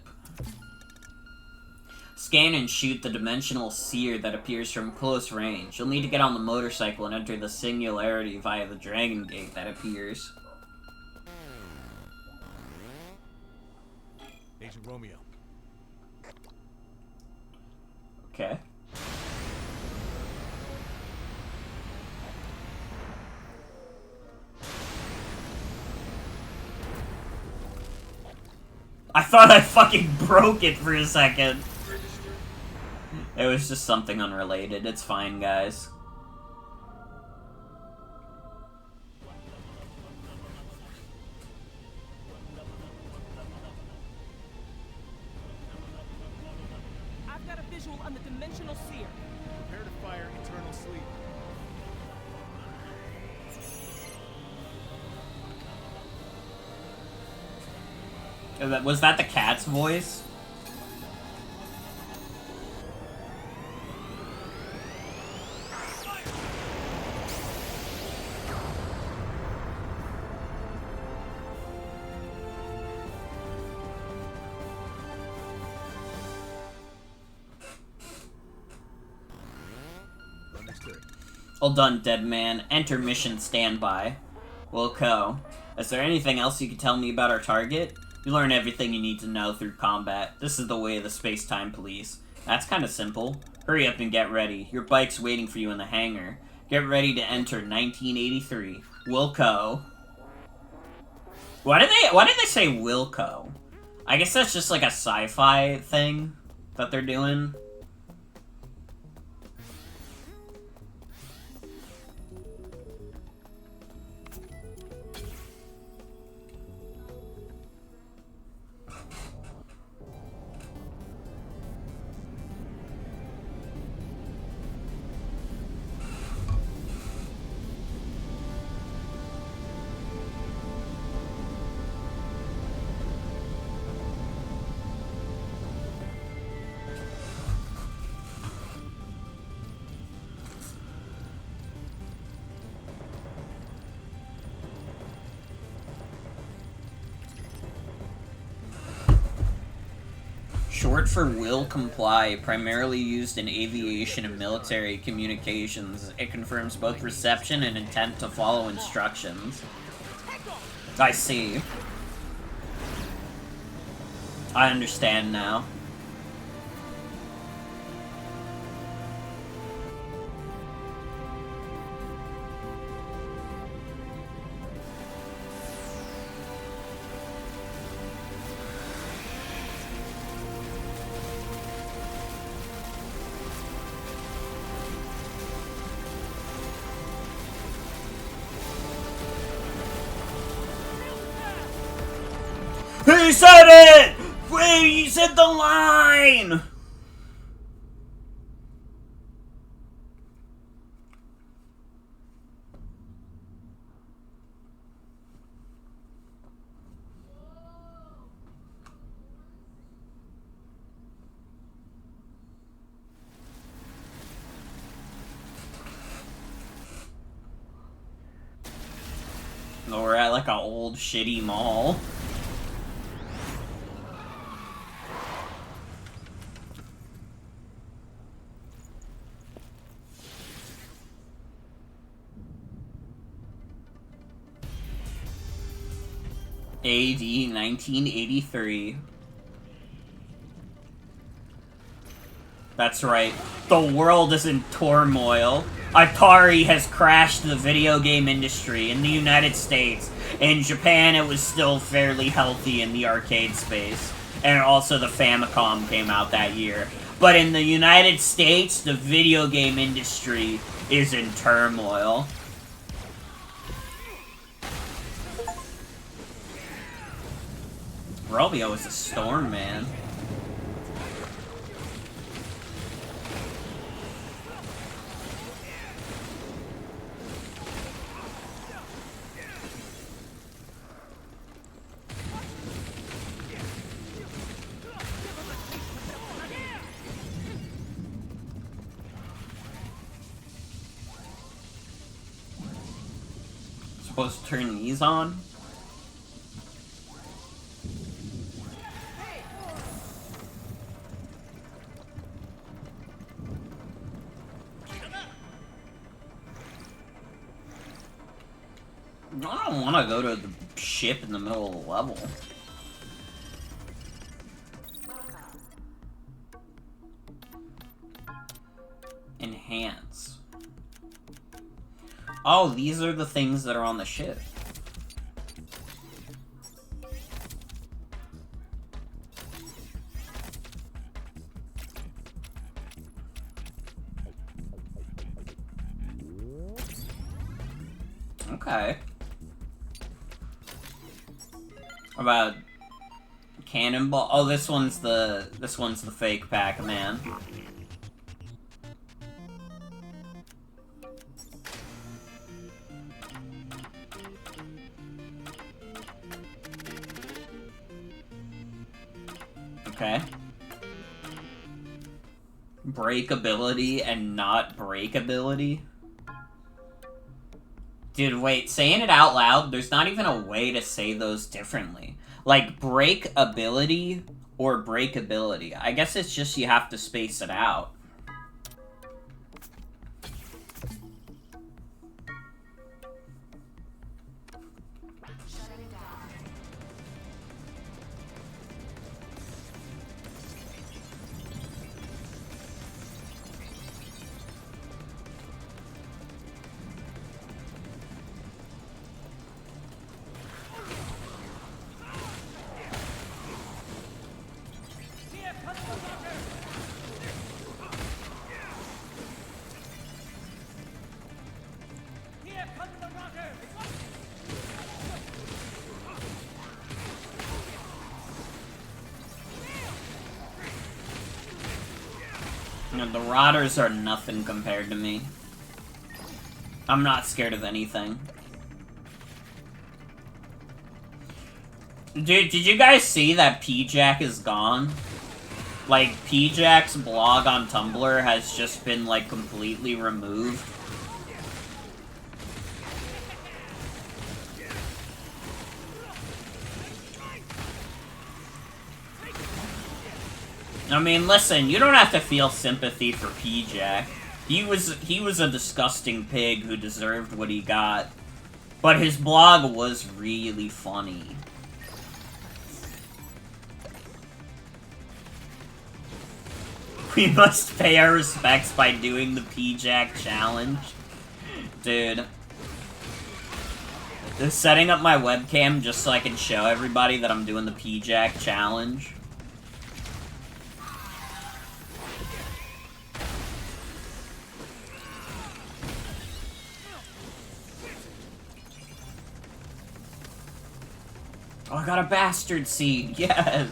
A: Scan and shoot the dimensional seer that appears from close range. You'll need to get on the motorcycle and enter the singularity via the dragon gate that appears.
D: Agent Romeo.
A: Okay. I thought I fucking broke it for a second. It was just something unrelated. It's fine, guys.
F: I've got a visual on the dimensional seer.
D: Prepare to fire eternal sleep.
A: Was that the cat's voice?
D: Understood.
A: All done, dead man. Enter mission standby. Wilco, is there anything else you could tell me about our target? You learn everything you need to know through combat. This is the way of the space-time police. That's kind of simple. Hurry up and get ready. Your bike's waiting for you in the hangar. Get ready to enter 1983. Wilco. Why did they say Wilco? I guess that's just like a sci-fi thing that they're doing. Short for will comply, primarily used in aviation and military communications. It confirms both reception and intent to follow instructions. I see. I understand now. He said it! Wait, he said the line! No, we're at like an old shitty mall. AD 1983. That's right. The world is in turmoil. Atari has crashed the video game industry in the United States. In Japan, it was still fairly healthy in the arcade space. And also the Famicom came out that year. But in the United States, the video game industry is in turmoil. Romeo is a storm, man. supposed to turn these on? I don't want to go to the ship in the middle of the level. Enhance. Oh, these are the things that are on the ship. Okay. About cannonball. Oh, this one's the fake Pac-Man. Okay. Breakability and not breakability. Dude, wait, saying it out loud, there's not even a way to say those differently. Like, breakability or breakability. I guess it's just you have to space it out. You know, the Rotters are nothing compared to me. I'm not scared of anything. Dude, did you guys see that P-Jack is gone? Like, P-Jack's blog on Tumblr has just been, like, completely removed. I mean, listen, you don't have to feel sympathy for P-Jack. He was a disgusting pig who deserved what he got. But his blog was really funny. We must pay our respects by doing the P-Jack challenge. Dude. Just setting up my webcam just so I can show everybody that I'm doing the P-Jack challenge. Oh, I got a bastard seed, yes!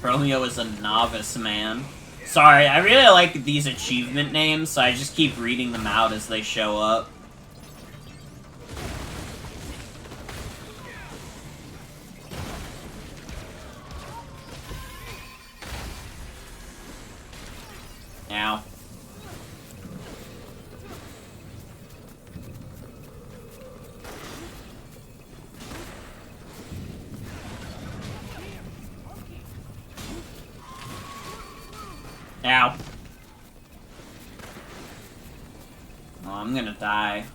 A: Romeo is a novice man. Sorry, I really like these achievement names, so I just keep reading them out as they show up. Ow. Ow. Oh, I'm gonna die.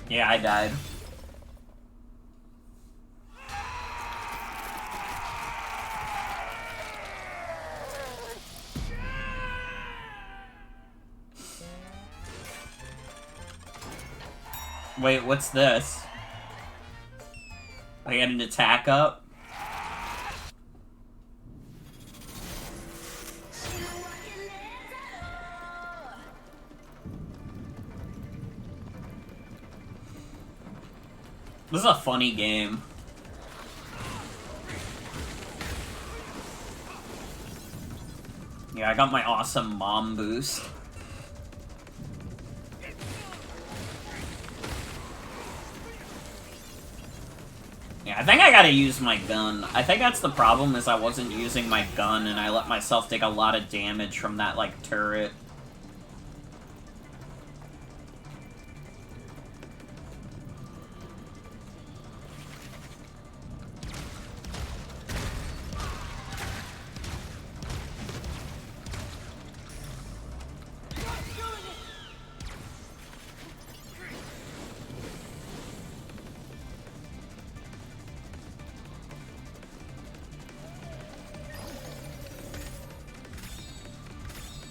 A: Yeah, I died. Wait, what's this? I got an attack up? This is a funny game. Yeah, I got my awesome mom boost. Yeah, I think I gotta use my gun. I think that's the problem, is I wasn't using my gun and I let myself take a lot of damage from that, like, turret.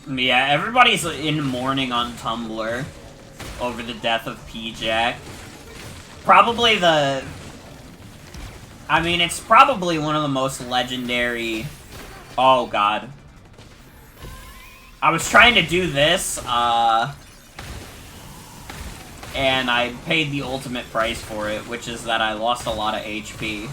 A: Yeah, everybody's in mourning on Tumblr over the death of P-Jack. Probably the... I mean, it's probably one of the most legendary... Oh, God. I was trying to do this, and I paid the ultimate price for it, which is that I lost a lot of HP.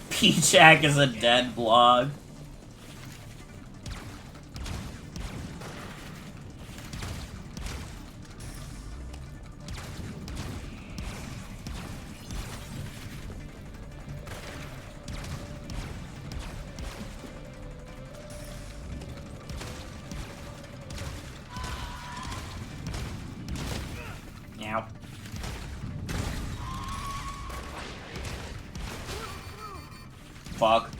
A: P-Jack is a dead blog. Meow. Fuck.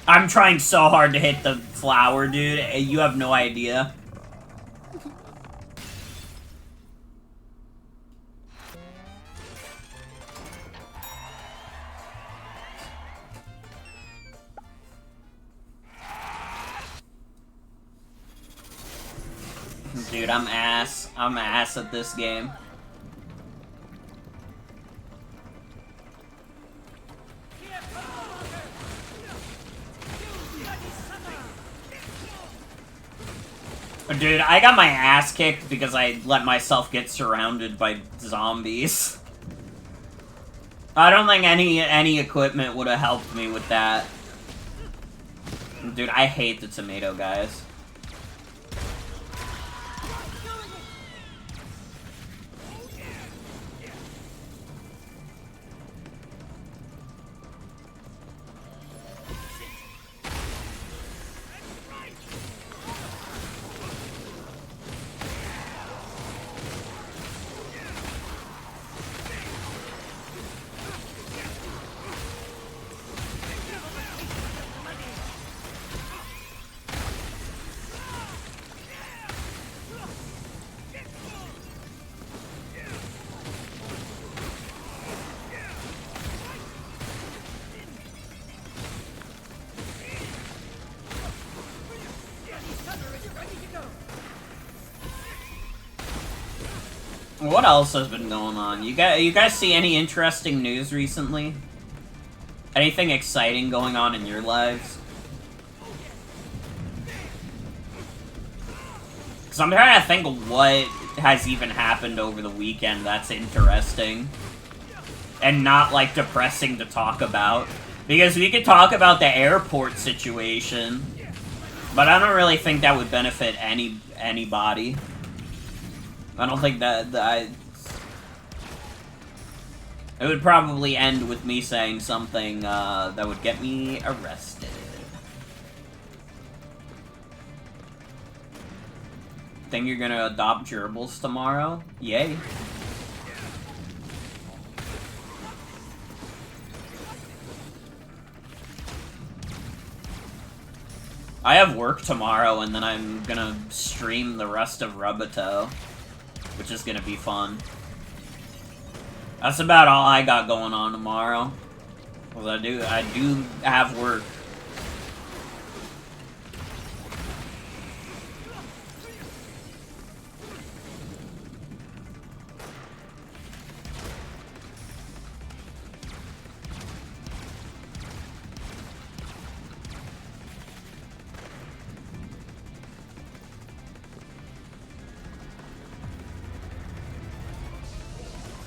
A: I'm trying so hard to hit the flower, dude. You have no idea. Dude, I'm ass. I'm ass at this game. Dude, I got my ass kicked because I let myself get surrounded by zombies. I don't think any equipment would have helped me with that. Dude, I hate the tomato guys. What else has been going on? You guys see any interesting news recently? Anything exciting going on in your lives? Because I'm trying to think of what has even happened over the weekend that's interesting. And not, like, depressing to talk about. Because we could talk about the airport situation. But I don't really think that would benefit anybody. I don't think that it would probably end with me saying something that would get me arrested. Think you're gonna adopt gerbils tomorrow? Yay. I have work tomorrow, and then I'm gonna stream the rest of Rubato, which is gonna be fun. That's about all I got going on tomorrow. Well, I do have work.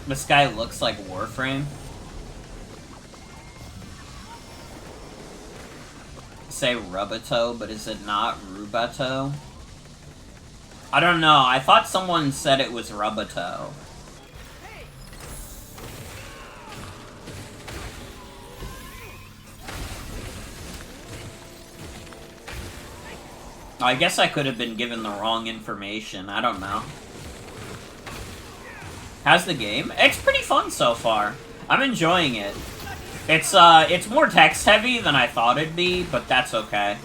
A: This guy looks like Warframe. Say Rubato, but is it not Rubato? I don't know. I thought someone said it was Rubato. I guess I could have been given the wrong information. I don't know. How's the game? It's pretty fun so far. I'm enjoying it. It's more text heavy than I thought it'd be, but that's okay.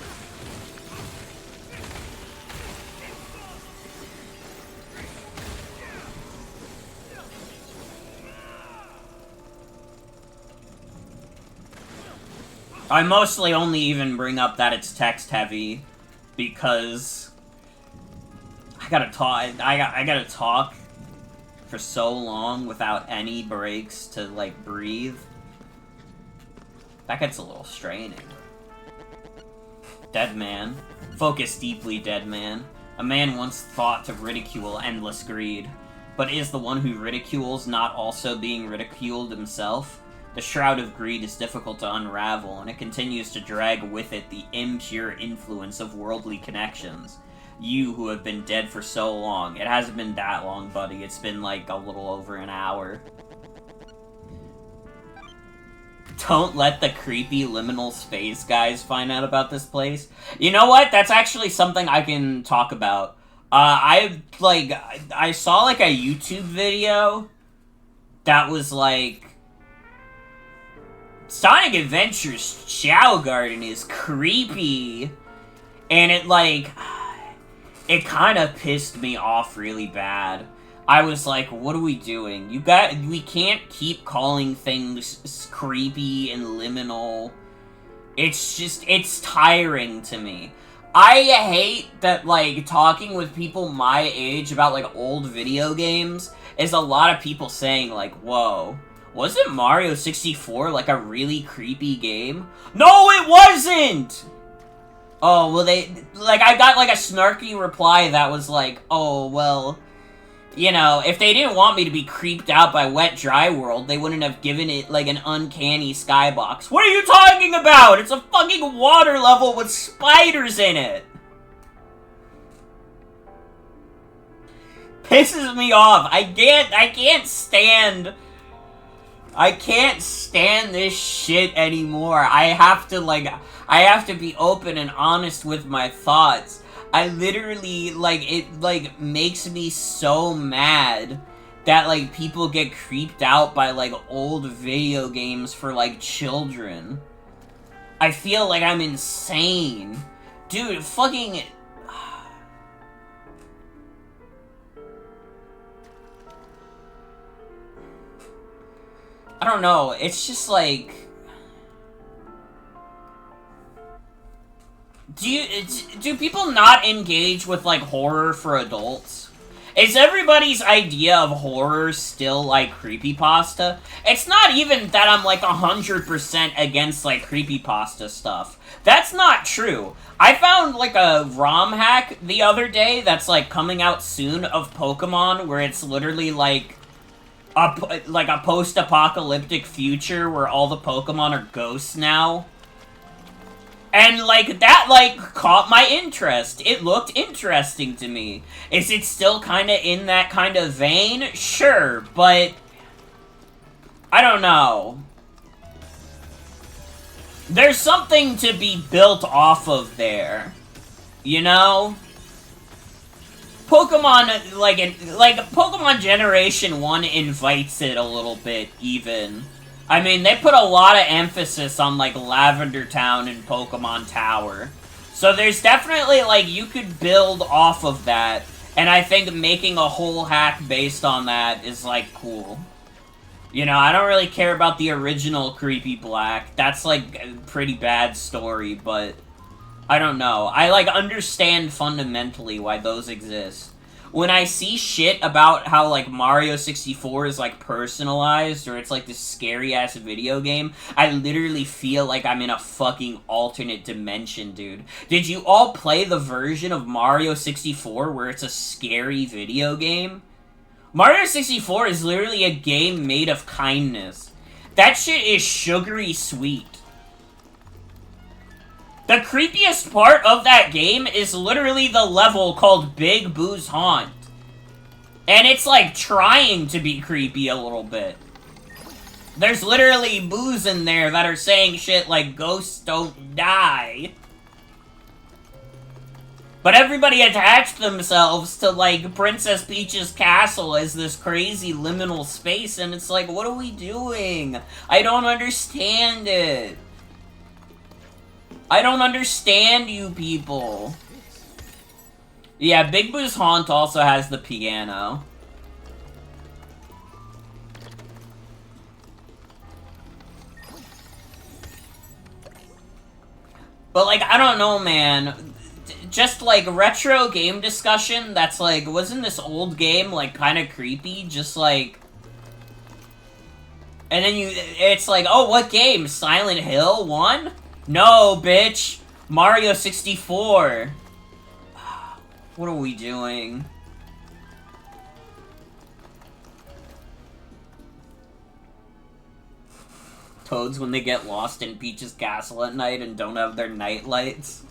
A: I mostly only even bring up that it's text heavy because I gotta talk for so long without any breaks to, like, breathe. That gets a little straining. Dead man. Focus deeply, dead man. A man once thought to ridicule endless greed. But is the one who ridicules not also being ridiculed himself? The shroud of greed is difficult to unravel, and it continues to drag with it the impure influence of worldly connections. You who have been dead for so long. It hasn't been that long, buddy. It's been like a little over an hour. Don't let the creepy liminal space guys find out about this place. You know what? That's actually something I can talk about. I saw like a YouTube video that was like, Sonic Adventure's Chow Garden is creepy, and it kind of pissed me off really bad. I was like, what are we doing? We can't keep calling things creepy and liminal. It's tiring to me. I hate that, like, talking with people my age about, like, old video games is a lot of people saying, like, whoa, wasn't Mario 64, like, a really creepy game? No, it wasn't! Oh, well, I got, like, a snarky reply that was like, oh, well, you know, if they didn't want me to be creeped out by Wet Dry World, they wouldn't have given it, like, an uncanny skybox. What are you talking about? It's a fucking water level with spiders in it! Pisses me off. I can't stand this shit anymore. I have to be open and honest with my thoughts. I literally, it makes me so mad that, like, people get creeped out by, like, old video games for, like, children. I feel like I'm insane. Dude, fucking... I don't know, it's just like... Do people not engage with, like, horror for adults? Is everybody's idea of horror still, like, creepypasta? It's not even that I'm, like, 100% against, like, creepypasta stuff. That's not true. I found, like, a ROM hack the other day that's, like, coming out soon of Pokemon, where it's literally, like a post-apocalyptic future where all the Pokemon are ghosts now. And, like, that, like, caught my interest. It looked interesting to me. Is it still kind of in that kind of vein? Sure, but... I don't know. There's something to be built off of there. You know? Pokemon, Pokemon Generation 1 invites it a little bit, even. I mean, they put a lot of emphasis on, like, Lavender Town and Pokemon Tower. So there's definitely, like, you could build off of that. And I think making a whole hack based on that is, like, cool. You know, I don't really care about the original Creepy Black. That's, like, a pretty bad story, but... I don't know. I, like, understand fundamentally why those exist. When I see shit about how, like, Mario 64 is, like, personalized, or it's, like, this scary-ass video game, I literally feel like I'm in a fucking alternate dimension, dude. Did you all play the version of Mario 64 where it's a scary video game? Mario 64 is literally a game made of kindness. That shit is sugary sweet. The creepiest part of that game is literally the level called Big Boo's Haunt. And it's like trying to be creepy a little bit. There's literally boos in there that are saying shit like ghosts don't die. But everybody attached themselves to, like, Princess Peach's castle as this crazy liminal space, and it's like, what are we doing? I don't understand it. I don't understand you people. Yeah, Big Boo's Haunt also has the piano. But, like, I don't know, man. Just, like, retro game discussion that's, like, wasn't this old game, like, kind of creepy? Just, like... And then it's like, oh, what game? Silent Hill 1? No, bitch! Mario 64! What are we doing? Toads when they get lost in Peach's castle at night and don't have their night lights.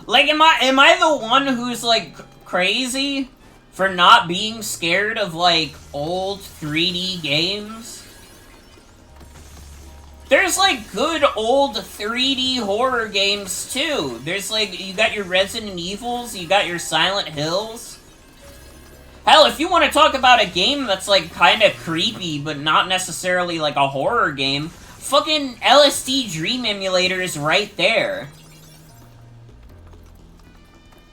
A: Like, am I the one who's, like, crazy for not being scared of, like, old 3D games? There's, like, good old 3D horror games, too. There's, like, you got your Resident Evils, you got your Silent Hills. Hell, if you want to talk about a game that's, like, kind of creepy, but not necessarily, like, a horror game, fucking LSD Dream Emulator is right there.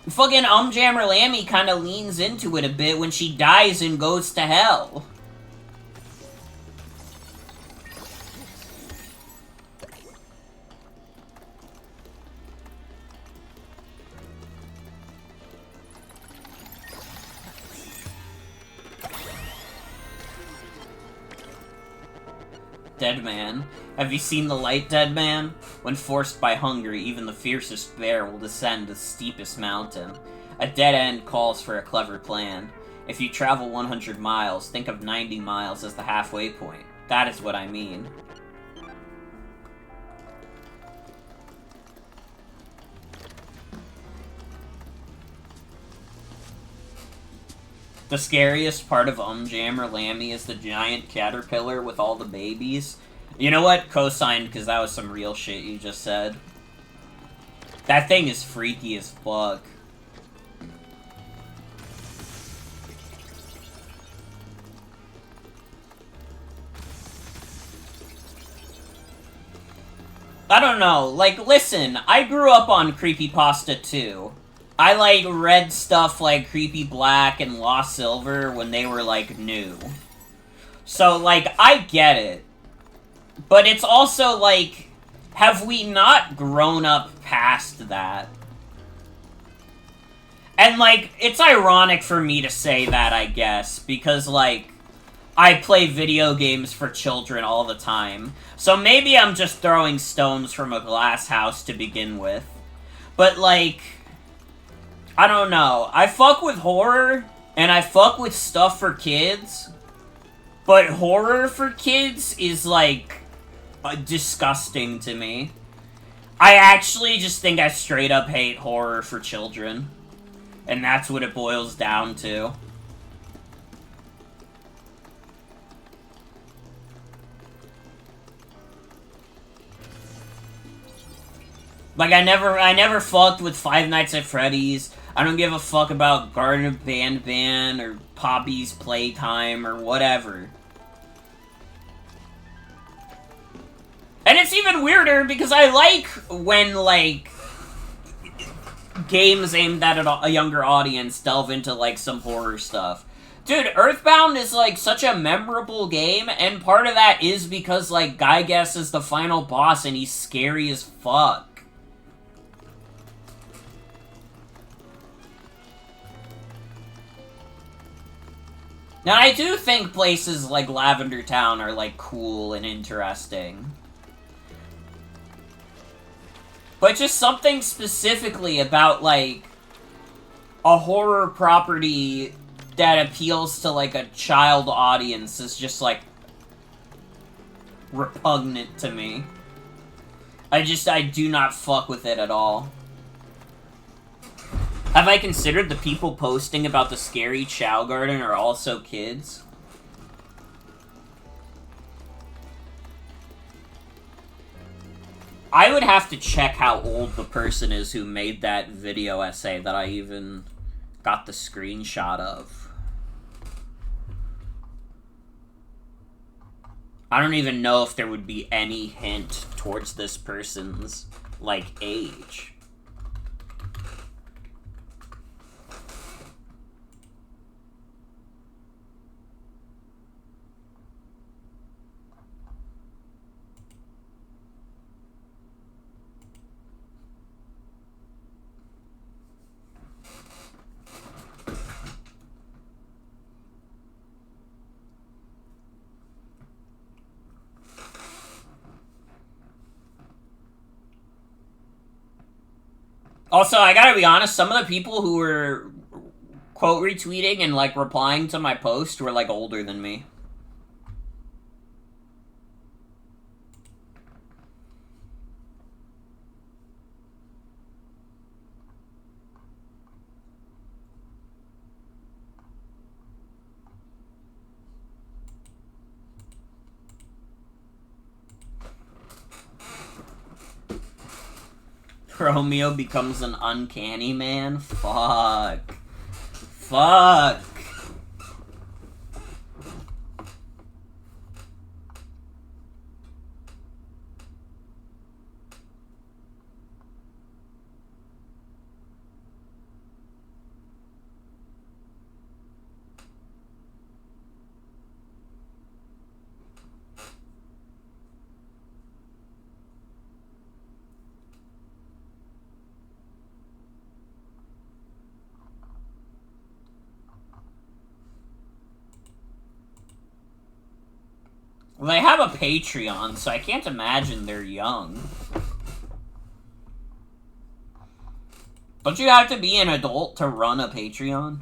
A: Fucking Jammer Lammy kind of leans into it a bit when she dies and goes to hell. Dead Man. Have you seen the light, Dead Man? When forced by hunger, even the fiercest bear will descend the steepest mountain. A dead end calls for a clever plan. If you travel 100 miles, think of 90 miles as the halfway point. That is what I mean. The scariest part of Jammer Lammy is the giant caterpillar with all the babies. You know what? Co-signed, because that was some real shit you just said. That thing is freaky as fuck. I don't know. Like, listen, I grew up on creepypasta too. I, like, read stuff like Creepy Black and Lost Silver when they were, like, new. So, like, I get it. But it's also, like, have we not grown up past that? And, like, it's ironic for me to say that, I guess, because, like, I play video games for children all the time. So maybe I'm just throwing stones from a glass house to begin with. But, like, I don't know. I fuck with horror, and I fuck with stuff for kids. But horror for kids is, like, disgusting to me. I actually just think I straight up hate horror for children. And that's what it boils down to. Like, I never fucked with Five Nights at Freddy's. I don't give a fuck about Garden of Banban or Poppy's Playtime or whatever. And it's even weirder because I like when, like, games aimed at a younger audience delve into, like, some horror stuff. Dude, Earthbound is, like, such a memorable game, and part of that is because, like, Gygas is the final boss and he's scary as fuck. Now, I do think places like Lavender Town are, like, cool and interesting. But just something specifically about, like, a horror property that appeals to, like, a child audience is just, like, repugnant to me. I do not fuck with it at all. Have I considered the people posting about the scary Chow Garden are also kids? I would have to check how old the person is who made that video essay that I even got the screenshot of. I don't even know if there would be any hint towards this person's, like, age. Also, I gotta be honest, some of the people who were quote retweeting and, like, replying to my post were, like, older than me. Romeo becomes an uncanny man? Fuck. Fuck. Well, they have a Patreon, so I can't imagine they're young. Don't you have to be an adult to run a Patreon?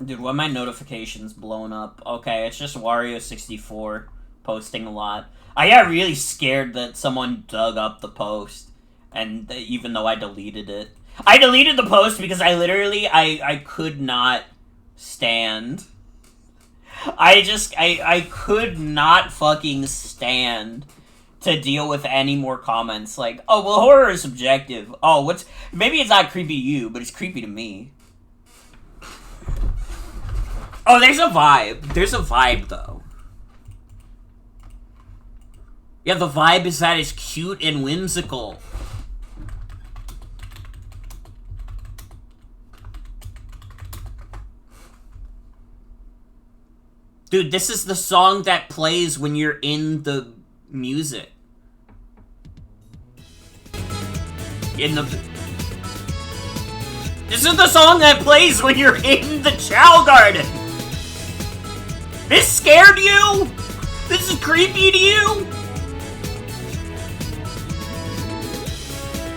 A: Dude, why my notifications blown up? Okay, it's just Wario64 posting a lot. I got really scared that someone dug up the post, and even though I deleted it. I deleted the post because I literally, I could not stand. I could not fucking stand to deal with any more comments like, oh, well, horror is subjective. Oh, maybe it's not creepy to you, but it's creepy to me. Oh, there's a vibe. There's a vibe, though. Yeah, the vibe is that it's cute and whimsical. Dude, this is the song that plays when you're in the music. This is the song that plays when you're in the Chow Garden! This scared you? This is creepy to you?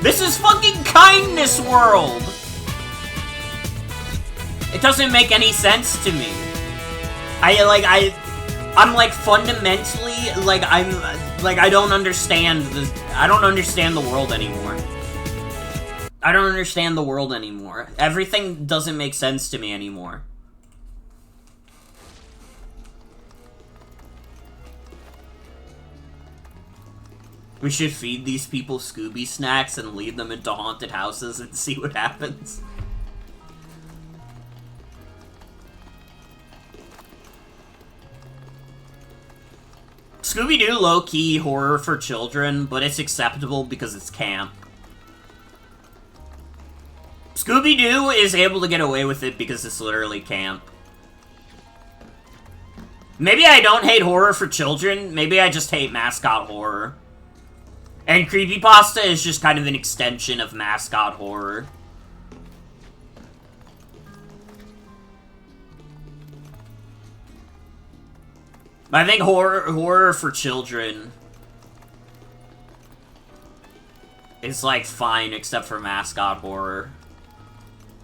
A: This is fucking Kindness World! It doesn't make any sense to me. I'm like fundamentally, like, I don't understand the world anymore. I don't understand the world anymore. Everything doesn't make sense to me anymore. We should feed these people Scooby snacks and lead them into haunted houses and see what happens. Scooby-Doo low-key horror for children, but it's acceptable because it's camp. Scooby-Doo is able to get away with it because it's literally camp. Maybe I don't hate horror for children, maybe I just hate mascot horror. And creepypasta is just kind of an extension of mascot horror. I think horror for children is, like, fine, except for mascot horror.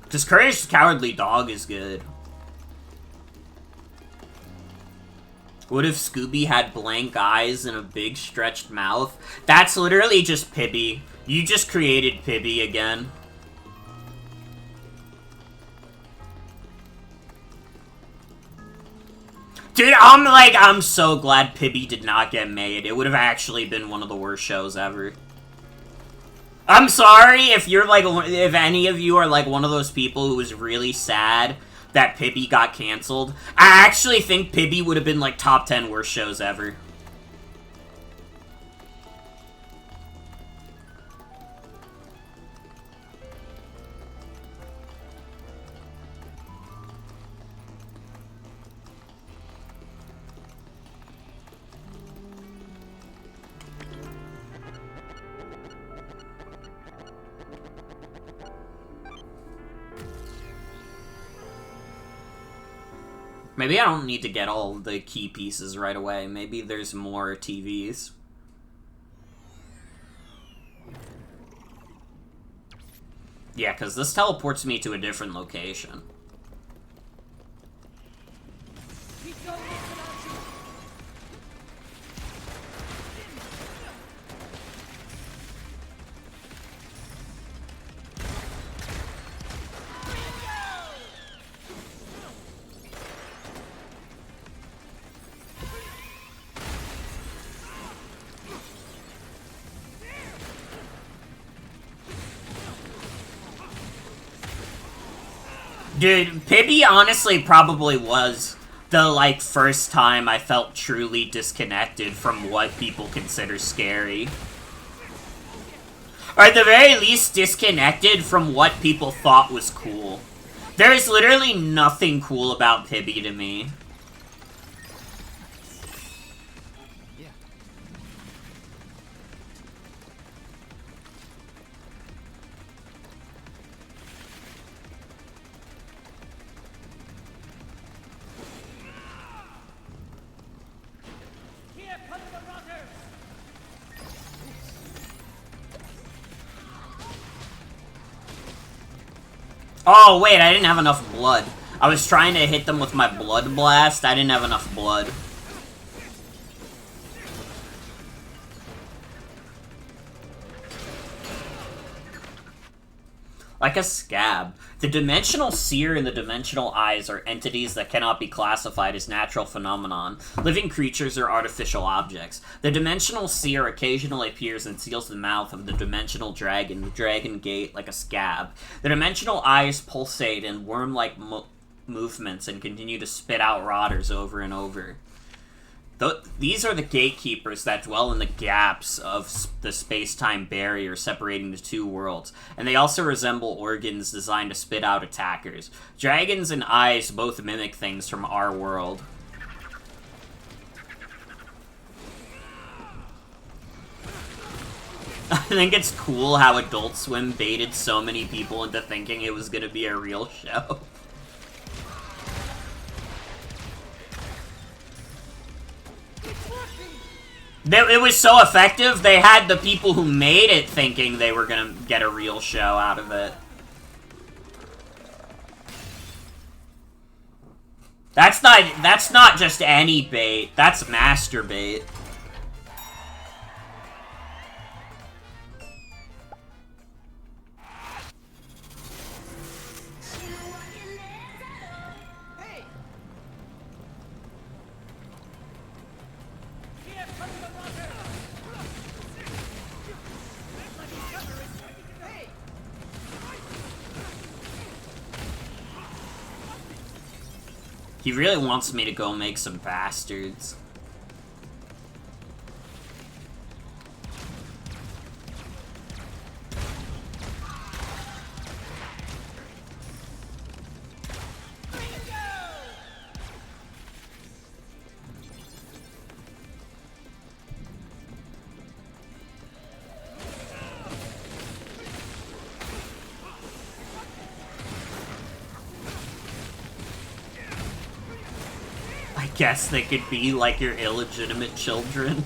A: Because Courage the Cowardly Dog is good. What if Scooby had blank eyes and a big stretched mouth? That's literally just Pibby. You just created Pibby again. Dude, I'm so glad Pibby did not get made. It would have actually been one of the worst shows ever. I'm sorry if you're, like, if any of you are, like, one of those people who was really sad that Pibby got canceled. I actually think Pibby would have been, like, top 10 worst shows ever. Maybe I don't need to get all the key pieces right away. Maybe there's more TVs. Yeah, because this teleports me to a different location. Dude, Pibby honestly probably was the, like, first time I felt truly disconnected from what people consider scary. Or at the very least, disconnected from what people thought was cool. There is literally nothing cool about Pibby to me. Oh, wait, I didn't have enough blood. I was trying to hit them with my blood blast. I didn't have enough blood. Like a scab. The dimensional seer and the dimensional eyes are entities that cannot be classified as natural phenomenon, living creatures or artificial objects. The dimensional seer occasionally appears and seals the mouth of the dimensional dragon, the dragon gate, like a scab. The dimensional eyes pulsate in worm-like movements and continue to spit out rotters over and over. These are the gatekeepers that dwell in the gaps of the space-time barrier separating the two worlds, and they also resemble organs designed to spit out attackers. Dragons and eyes both mimic things from our world. I think it's cool how Adult Swim baited so many people into thinking it was gonna be a real show. It was so effective, they had the people who made it thinking they were gonna get a real show out of it. That's not just any bait, that's master bait. He really wants me to go make some bastards. guess they could be like your illegitimate children.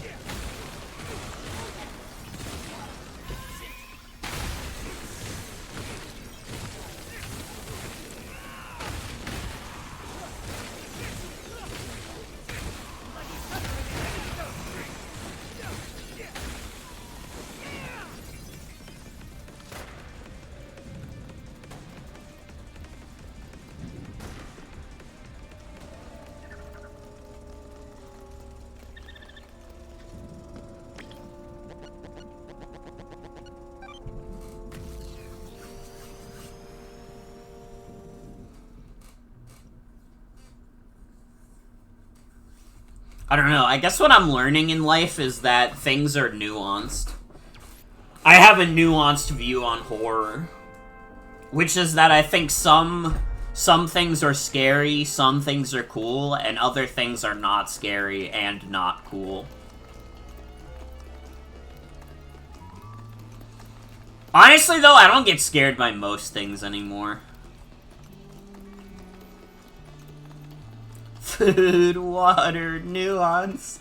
A: I don't know, I guess what I'm learning in life is that things are nuanced. I have a nuanced view on horror. Which is that I think some things are scary, some things are cool, and other things are not scary and not cool. Honestly, though, I don't get scared by most things anymore. Food, water, nuance.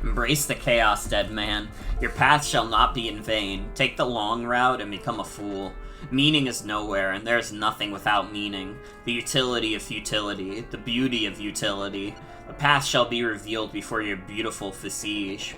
A: Embrace the chaos, dead man. Your path shall not be in vain. Take the long route and become a fool. Meaning is nowhere, and there is nothing without meaning. The utility of futility, the beauty of utility. The path shall be revealed before your beautiful visage.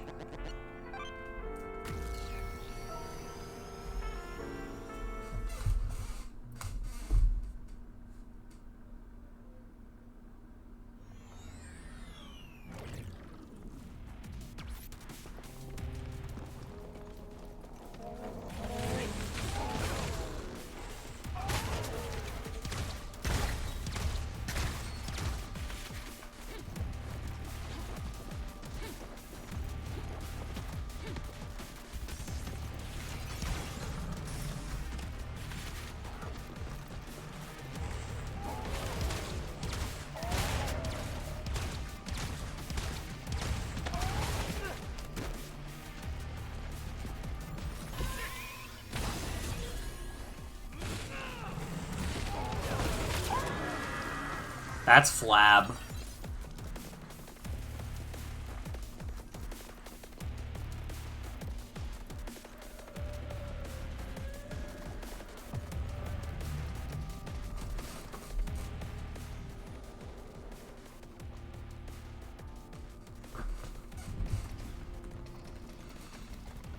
A: That's Flab.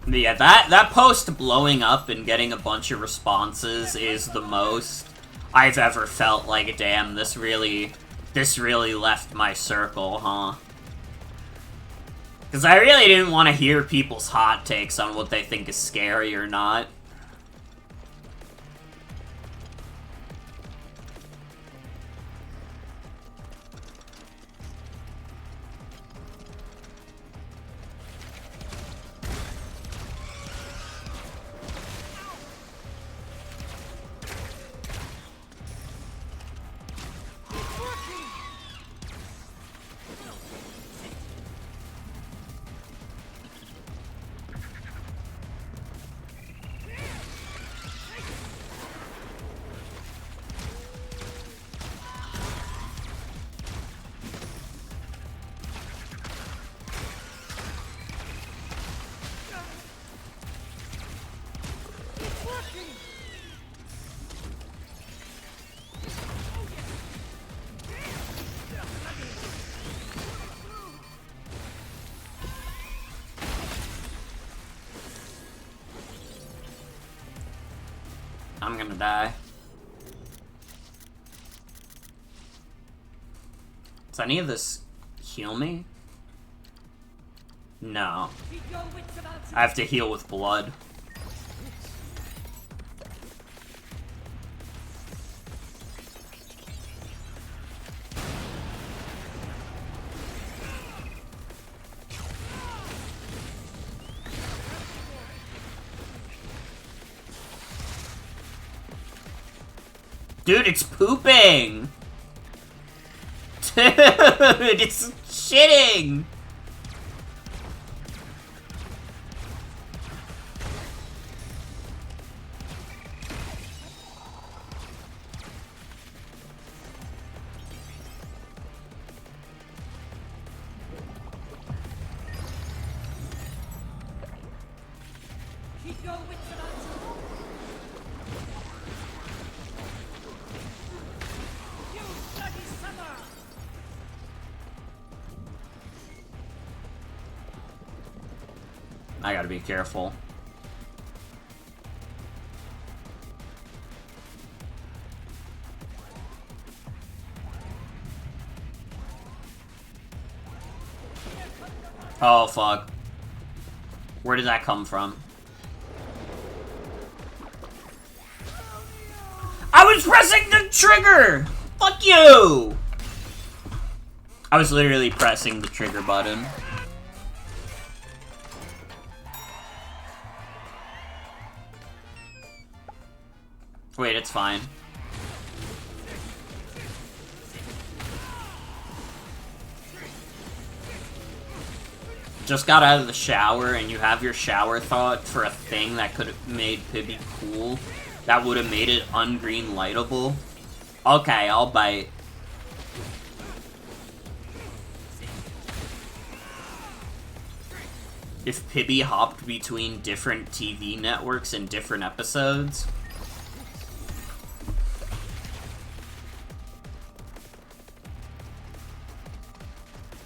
A: Yeah, that post blowing up and getting a bunch of responses is the most I've ever felt like, damn, this really left my circle, huh? Because I really didn't want to hear people's hot takes on what they think is scary or not. I'm gonna die. Does any of this heal me? No. I have to heal with blood. Dude, it's pooping! Dude, it's shitting!
B: Keep your wits about you. You bloody summer!
A: I gotta be careful. Oh, fuck. Where did that come from? I was pressing the trigger! Fuck you! I was literally pressing the trigger button. Wait, it's fine. Just got out of the shower and you have your shower thought for a thing that could have made Pibby cool. That would have made it ungreen lightable. Okay, I'll bite. If Pibby hopped between different TV networks and different episodes.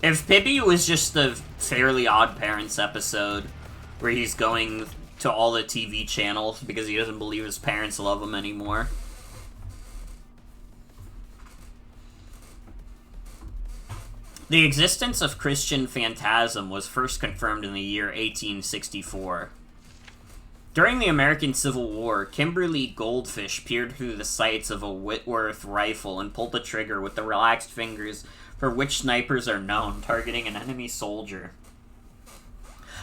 A: If Pibby was just the Fairly Odd Parents episode, where he's going to all the TV channels because he doesn't believe his parents love him anymore. The existence of Christian Phantasm was first confirmed in the year 1864. During the American Civil War, Kimberly Goldfish peered through the sights of a Whitworth rifle and pulled the trigger with the relaxed fingers for which snipers are known, targeting an enemy soldier.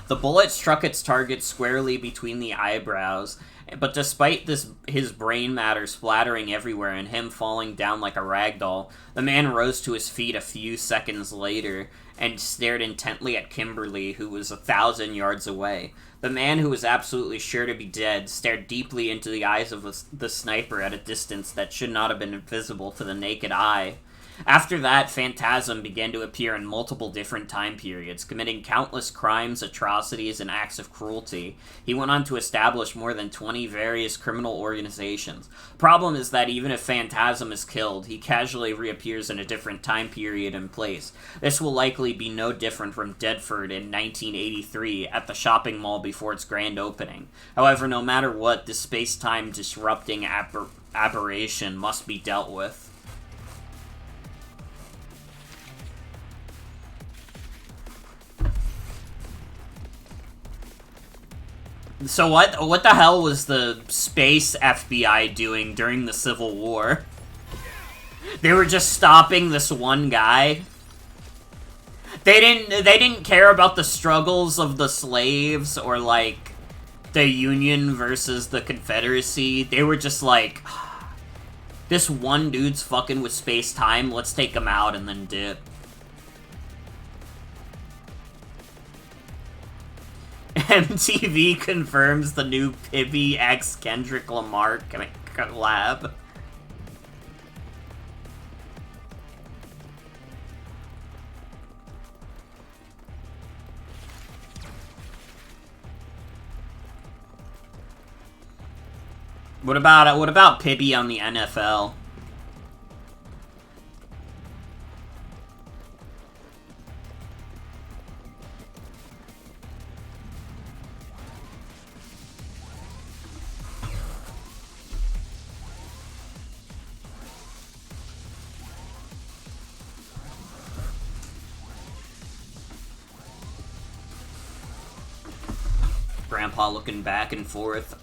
A: The bullet struck its target squarely between the eyebrows, but despite his brain matter splattering everywhere and him falling down like a ragdoll, the man rose to his feet a few seconds later and stared intently at Kimberly, who was 1,000 yards away. The man, who was absolutely sure to be dead, stared deeply into the eyes of the sniper at a distance that should not have been visible to the naked eye. After that, Phantasm began to appear in multiple different time periods, committing countless crimes, atrocities, and acts of cruelty. He went on to establish more than 20 various criminal organizations. Problem is that even if Phantasm is killed, he casually reappears in a different time period and place. This will likely be no different from Deadford in 1983 at the shopping mall before its grand opening. However, no matter what, this space-time disrupting aberration must be dealt with. So what the hell was the space FBI doing during the Civil War? They were just stopping this one guy. They didn't care about the struggles of the slaves or like the Union versus the Confederacy. They were just like, this one dude's fucking with space-time, let's take him out and then dip. MTV confirms the new Pibby x Kendrick Lamar collab. What about Pibby on the NFL? Grandpa looking back and forth.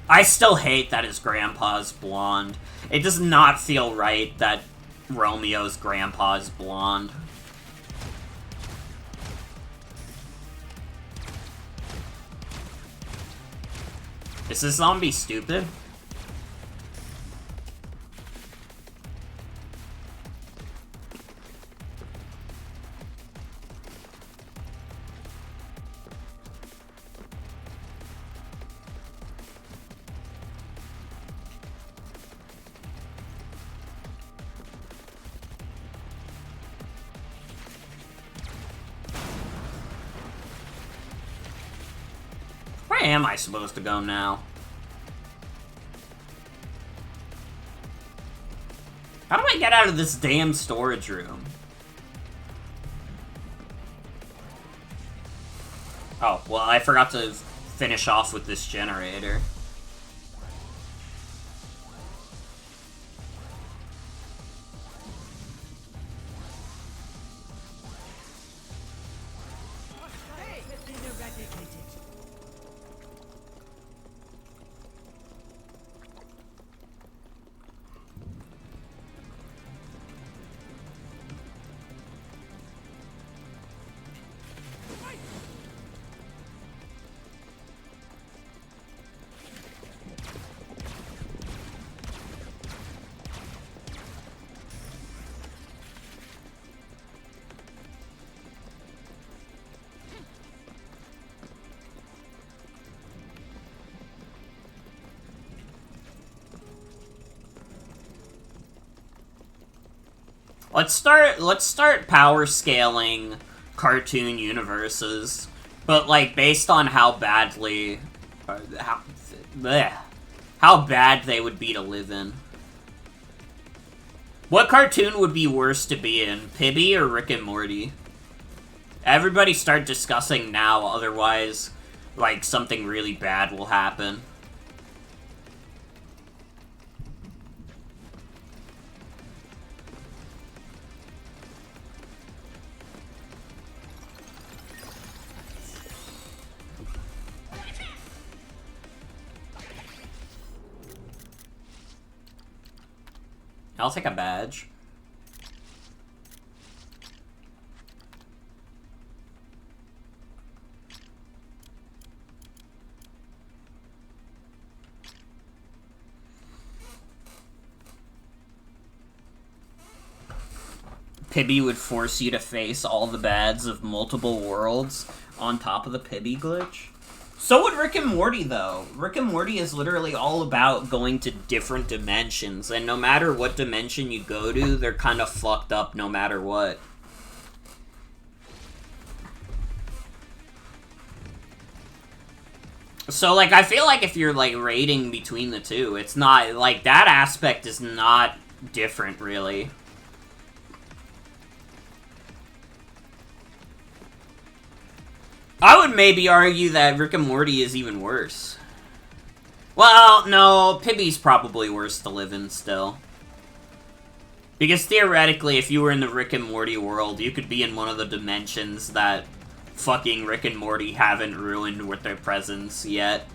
A: I still hate that his grandpa's blonde. It does not feel right that Romeo's grandpa's blonde. Is this zombie stupid? Where am I supposed to go now? How do I get out of this damn storage room? Oh, well, I forgot to finish off with this generator.
B: Hey, it's been eradicated.
A: Let's start power scaling cartoon universes, but like based on how badly, how bad they would be to live in. What cartoon would be worse to be in, Pibby or Rick and Morty? Everybody start discussing now, otherwise, like, something really bad will happen. I'll take a badge. Pibby would force you to face all the bads of multiple worlds on top of the Pibby glitch. So would Rick and Morty, though. Rick and Morty is literally all about going to different dimensions, and no matter what dimension you go to, they're kind of fucked up no matter what. So, like, I feel like if you're, like, rating between the two, it's not, like, that aspect is not different, really. I would maybe argue that Rick and Morty is even worse. Well, no, Pibby's probably worse to live in still. Because theoretically, if you were in the Rick and Morty world, you could be in one of the dimensions that fucking Rick and Morty haven't ruined with their presence yet.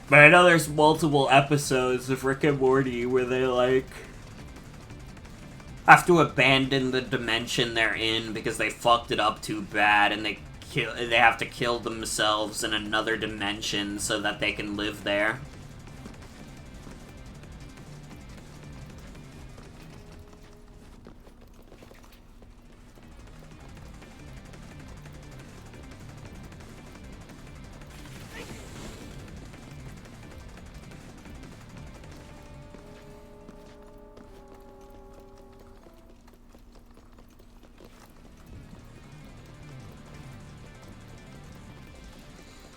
A: But I know there's multiple episodes of Rick and Morty where they, like, have to abandon the dimension they're in because they fucked it up too bad, and they have to kill themselves in another dimension so that they can live there.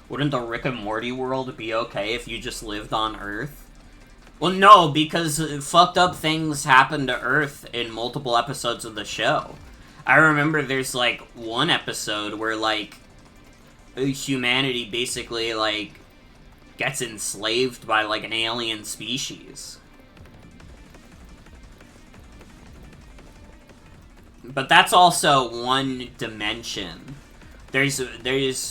A: Wouldn't the Rick and Morty world be okay if you just lived on Earth? Well, no, because fucked up things happen to Earth in multiple episodes of the show. I remember there's, like, one episode where, like, humanity basically, like, gets enslaved by, like, an alien species. But that's also one dimension. There's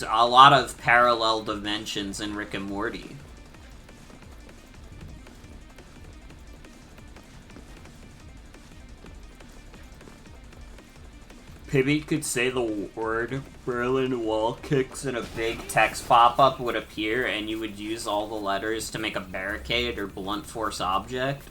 A: a lot of parallel dimensions in Rick and Morty. Pibby could say the word Berlin Wall kicks and a big text pop-up would appear and you would use all the letters to make a barricade or blunt force object.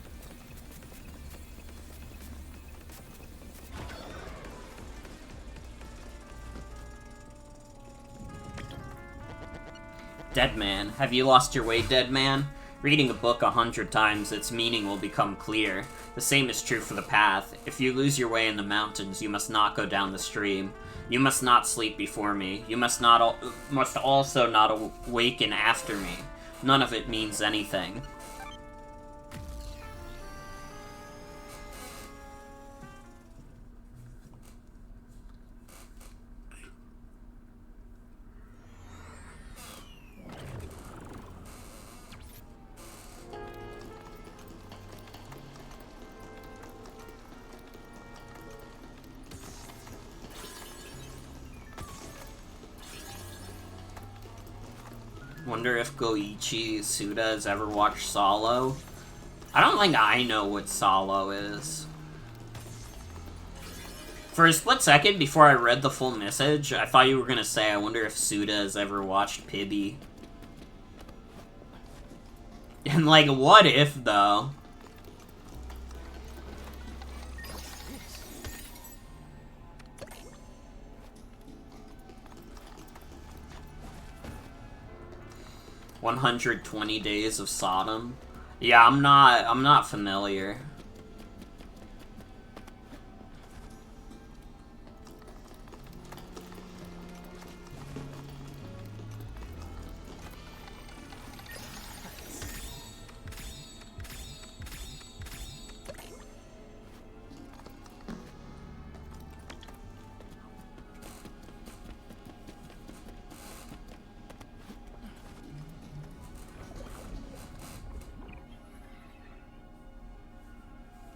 A: Dead man. Have you lost your way, dead man? Reading a book 100 times, its meaning will become clear. The same is true for the path. If you lose your way in the mountains, you must not go down the stream. You must not sleep before me. You must also not awaken after me. None of it means anything. Wonder if Goichi Suda has ever watched Solo. I don't think I know what Solo is. For a split second, before I read the full message, I thought you were gonna say, I wonder if Suda has ever watched Pibby. And, like, what if, though? "120 Days of Sodom." Yeah, I'm not familiar.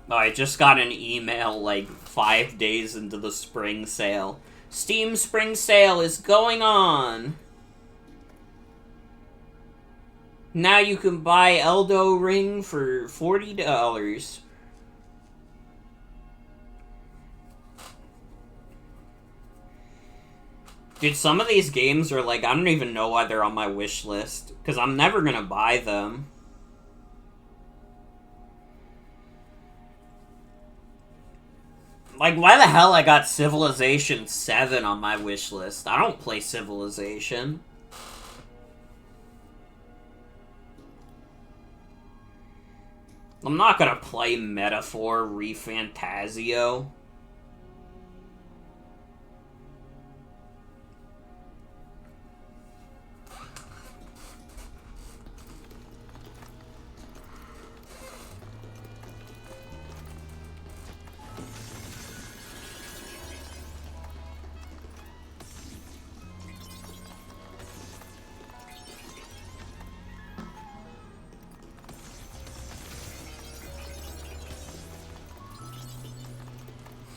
A: Oh, I just got an email like 5 days into the spring sale. Steam spring sale is going on! Now you can buy Eldo Ring for $40. Dude, some of these games are like, I don't even know why they're on my wish list. Because I'm never gonna buy them. Like, why the hell I got Civilization 7 on my wish list? I don't play Civilization. I'm not gonna play Metaphor ReFantazio.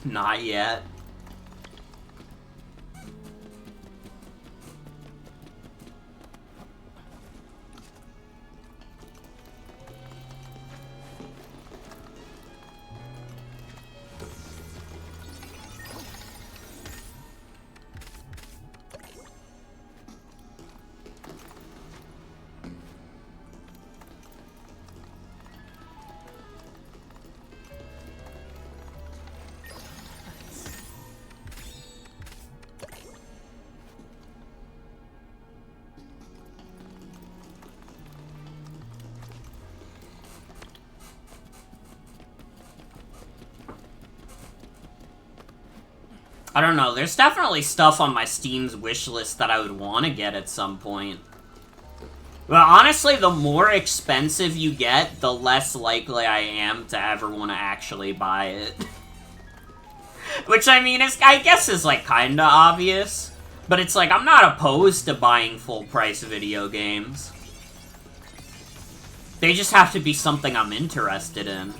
A: Not yet. I don't know, there's definitely stuff on my Steam's wishlist that I would want to get at some point. But honestly, the more expensive you get, the less likely I am to ever want to actually buy it. Which, I mean, I guess is, like, kinda obvious. But it's like, I'm not opposed to buying full-price video games. They just have to be something I'm interested in.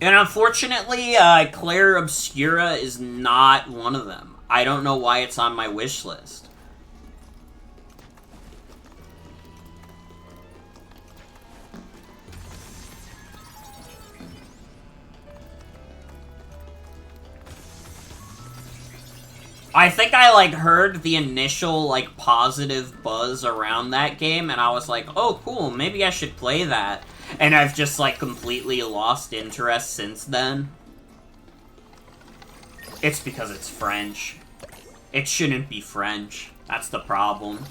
A: And unfortunately, Claire Obscura is not one of them. I don't know why it's on my wish list. I think I, like, heard the initial, like, positive buzz around that game, and I was like, oh, cool, maybe I should play that. And I've just, like, completely lost interest since then. It's because it's French. It shouldn't be French. That's the problem.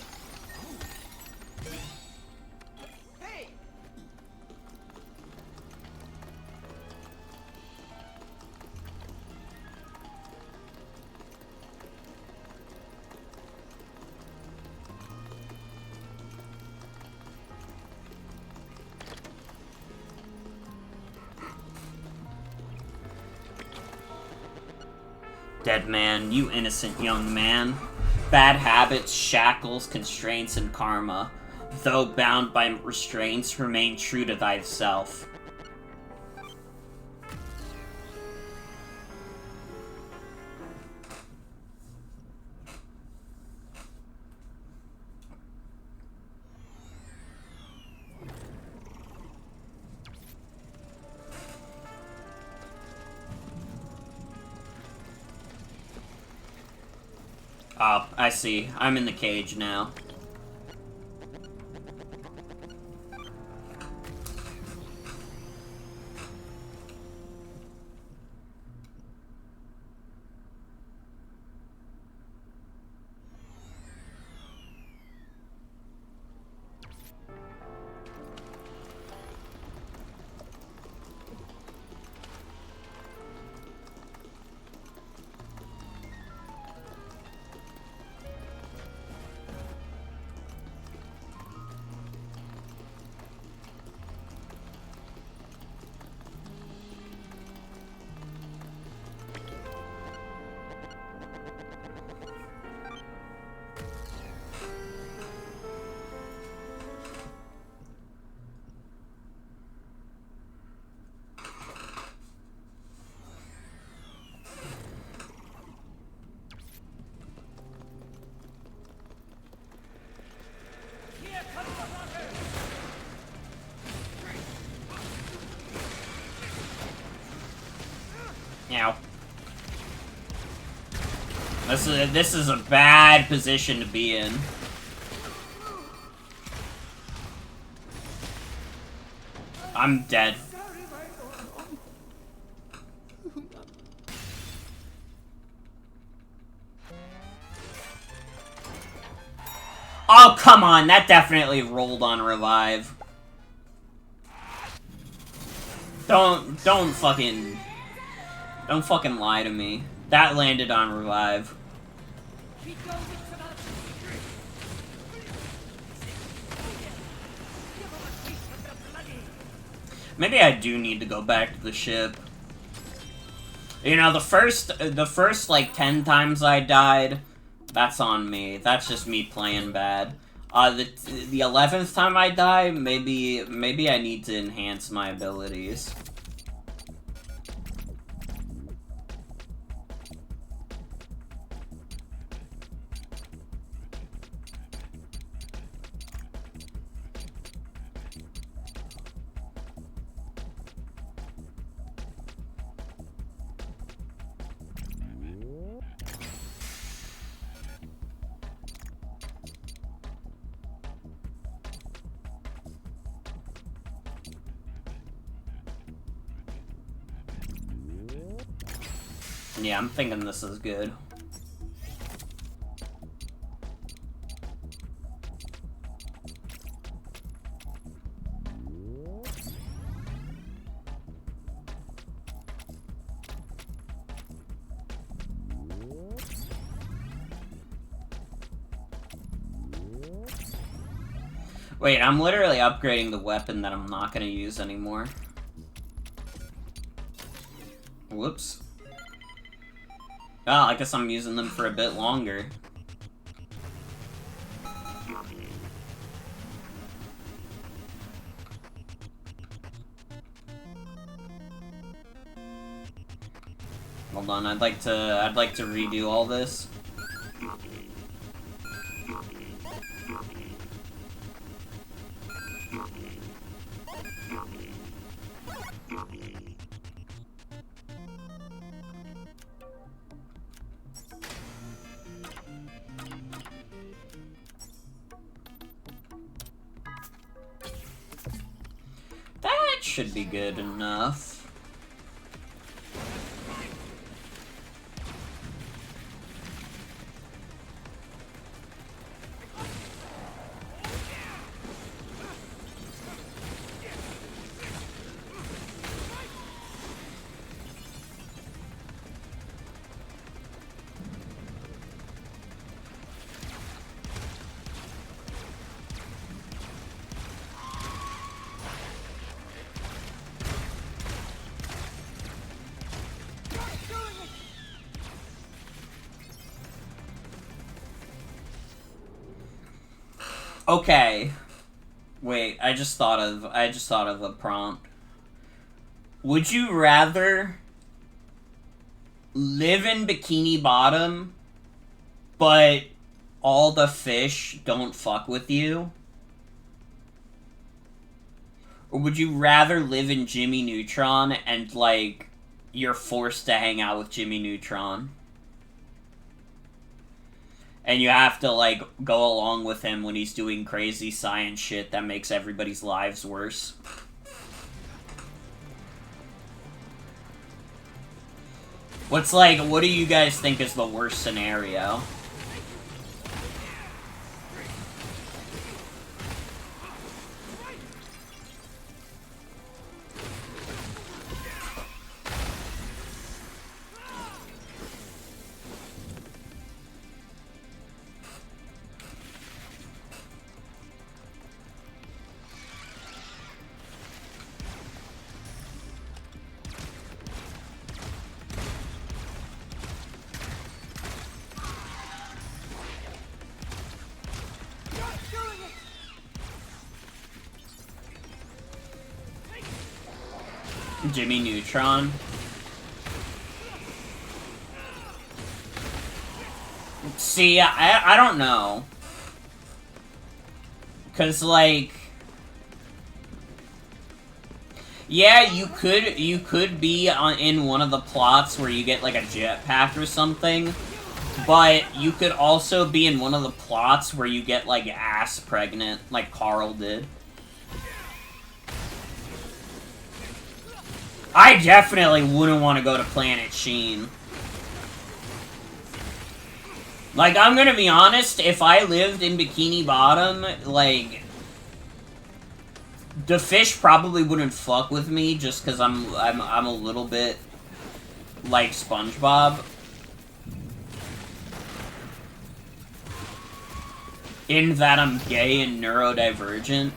A: Dead man, you innocent young man. Bad habits, shackles, constraints, and karma, though bound by restraints, remain true to thyself. Oh, I see. I'm in the cage now. Ow. This is a bad position to be in. I'm dead. Oh, come on, that definitely rolled on revive. Don't fucking lie to me. That landed on revive. Maybe I do need to go back to the ship. You know, the first like 10 times I died, that's on me. That's just me playing bad. The 11th time I die, maybe I need to enhance my abilities. Yeah, I'm thinking this is good. Wait, I'm literally upgrading the weapon that I'm not gonna use anymore. Whoops. Well, I guess I'm using them for a bit longer. Hold on, I'd like to redo all this. That should be good enough. Okay. Wait, I just thought of a prompt. Would you rather live in Bikini Bottom, but all the fish don't fuck with you? Or would you rather live in Jimmy Neutron and, like, you're forced to hang out with Jimmy Neutron? And you have to, like, go along with him when he's doing crazy science shit that makes everybody's lives worse. What do you guys think is the worst scenario? Jimmy Neutron. See, I don't know. 'Cause, like... Yeah, you could be in one of the plots where you get, like, a jetpack or something. But you could also be in one of the plots where you get, like, ass pregnant, like Carl did. I definitely wouldn't want to go to Planet Sheen. Like, I'm gonna be honest, if I lived in Bikini Bottom, like... The fish probably wouldn't fuck with me just because I'm a little bit like SpongeBob. In that I'm gay and neurodivergent.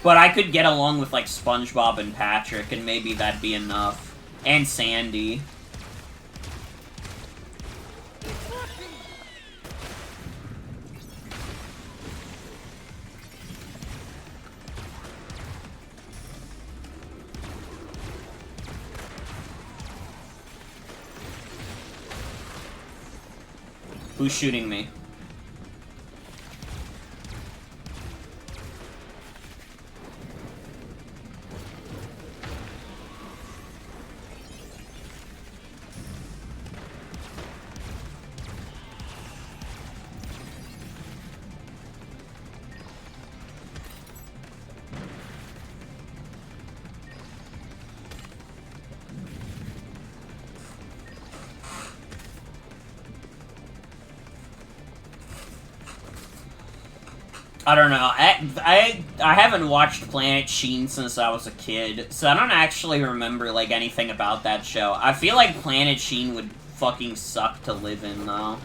A: But I could get along with, like, SpongeBob and Patrick, and maybe that'd be enough. And Sandy. Who's shooting me? I don't know. I haven't watched Planet Sheen since I was a kid, so I don't actually remember, like, anything about that show. I feel like Planet Sheen would fucking suck to live in, though.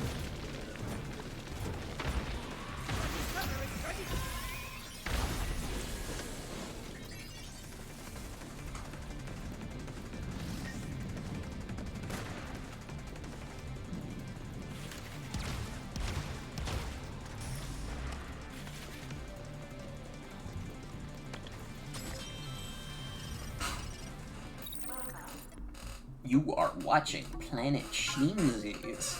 A: You are watching Planet Sheensies.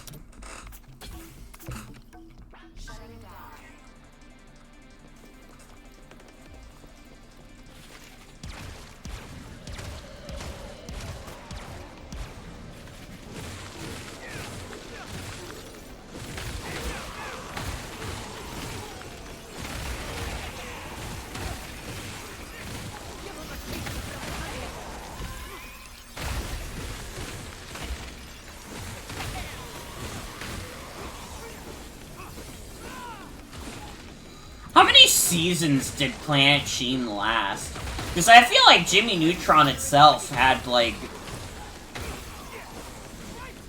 A: How many seasons did Planet Sheen last? Because I feel like Jimmy Neutron itself had, like...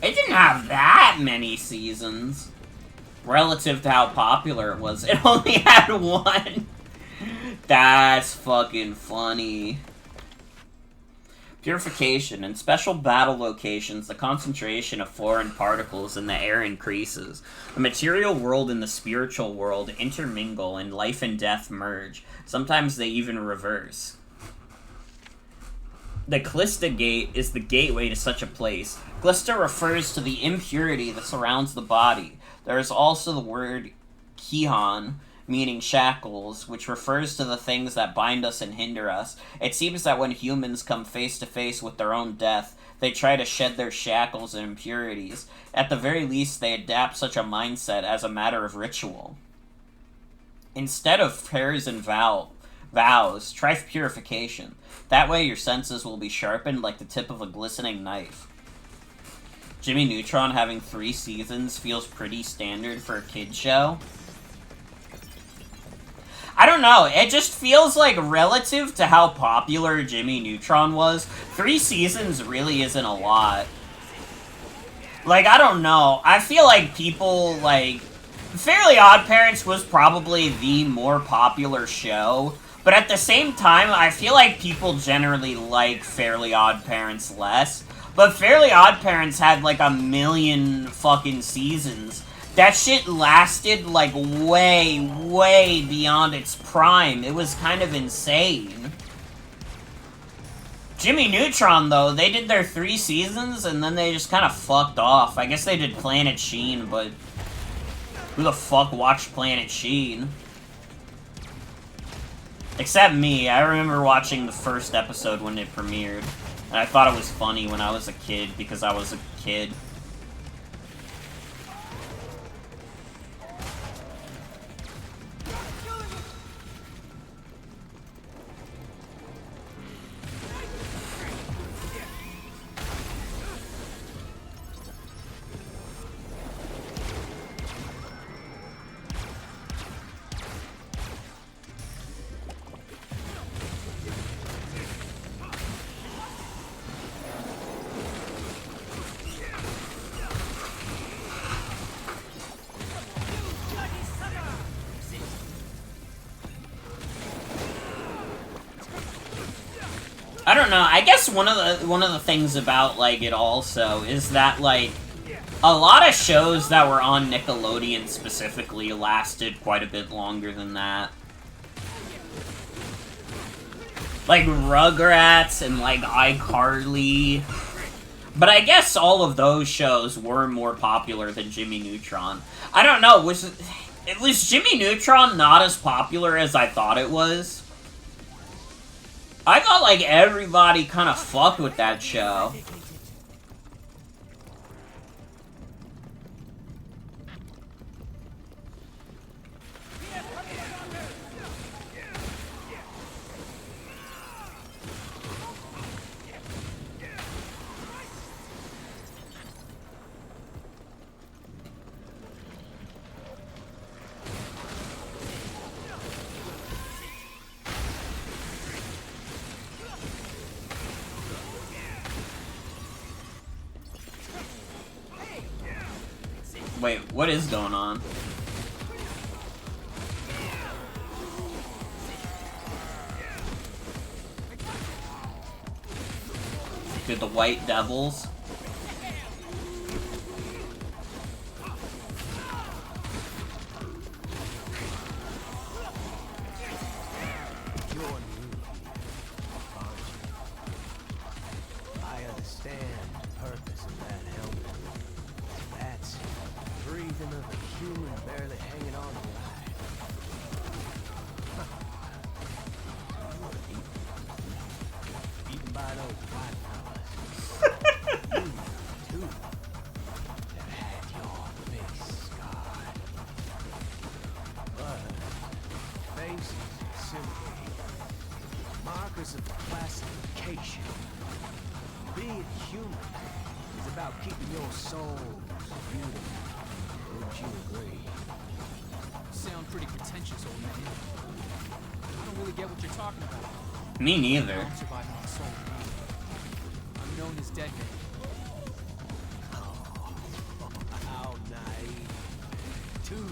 A: It didn't have that many seasons. Relative to how popular it was. It only had one. That's fucking funny. Purification. In special battle locations, the concentration of foreign particles in the air increases. The material world and the spiritual world intermingle and life and death merge. Sometimes they even reverse. The Callista Gate is the gateway to such a place. Callista refers to the impurity that surrounds the body. There is also the word Kihan, meaning shackles, which refers to the things that bind us and hinder us. It seems that when humans come face to face with their own death, they try to shed their shackles and impurities. At the very least, they adapt such a mindset as a matter of ritual. Instead of prayers and vows, try purification. That way your senses will be sharpened like the tip of a glistening knife. Jimmy Neutron having 3 seasons feels pretty standard for a kid's show. I don't know, it just feels like relative to how popular Jimmy Neutron was, 3 seasons really isn't a lot. Like, I don't know, I feel like people, like... Fairly Odd Parents was probably the more popular show, but at the same time, I feel like people generally like Fairly Odd Parents less. But Fairly Odd Parents had like 1 million fucking seasons. That shit lasted, like, way, way beyond its prime. It was kind of insane. Jimmy Neutron, though, they did their 3 seasons, and then they just kind of fucked off. I guess they did Planet Sheen, but... Who the fuck watched Planet Sheen? Except me. I remember watching the first episode when it premiered. And I thought it was funny when I was a kid, because I was a kid. I don't know, I guess one of the things about, like, it also is that, like, a lot of shows that were on Nickelodeon specifically lasted quite a bit longer than that. Like, Rugrats and, like, iCarly. But I guess all of those shows were more popular than Jimmy Neutron. I don't know, was Jimmy Neutron not as popular as I thought it was? I thought, like, everybody kind of fucked with that show. Wait, what is going on? Dude, the White Devils?
B: I understand.
I: breathing of a human barely hanging on alive. Eaten by those white fellas. You too. That had your face scarred. But faces are simply markers of classification. Being human is about keeping your soul beautiful. Would you agree?
C: You sound pretty pretentious, old man. I don't really get what you're talking about.
A: Me neither.
C: I'm surviving on soul. I'm known as Dead Man.
I: Oh, how naive. Too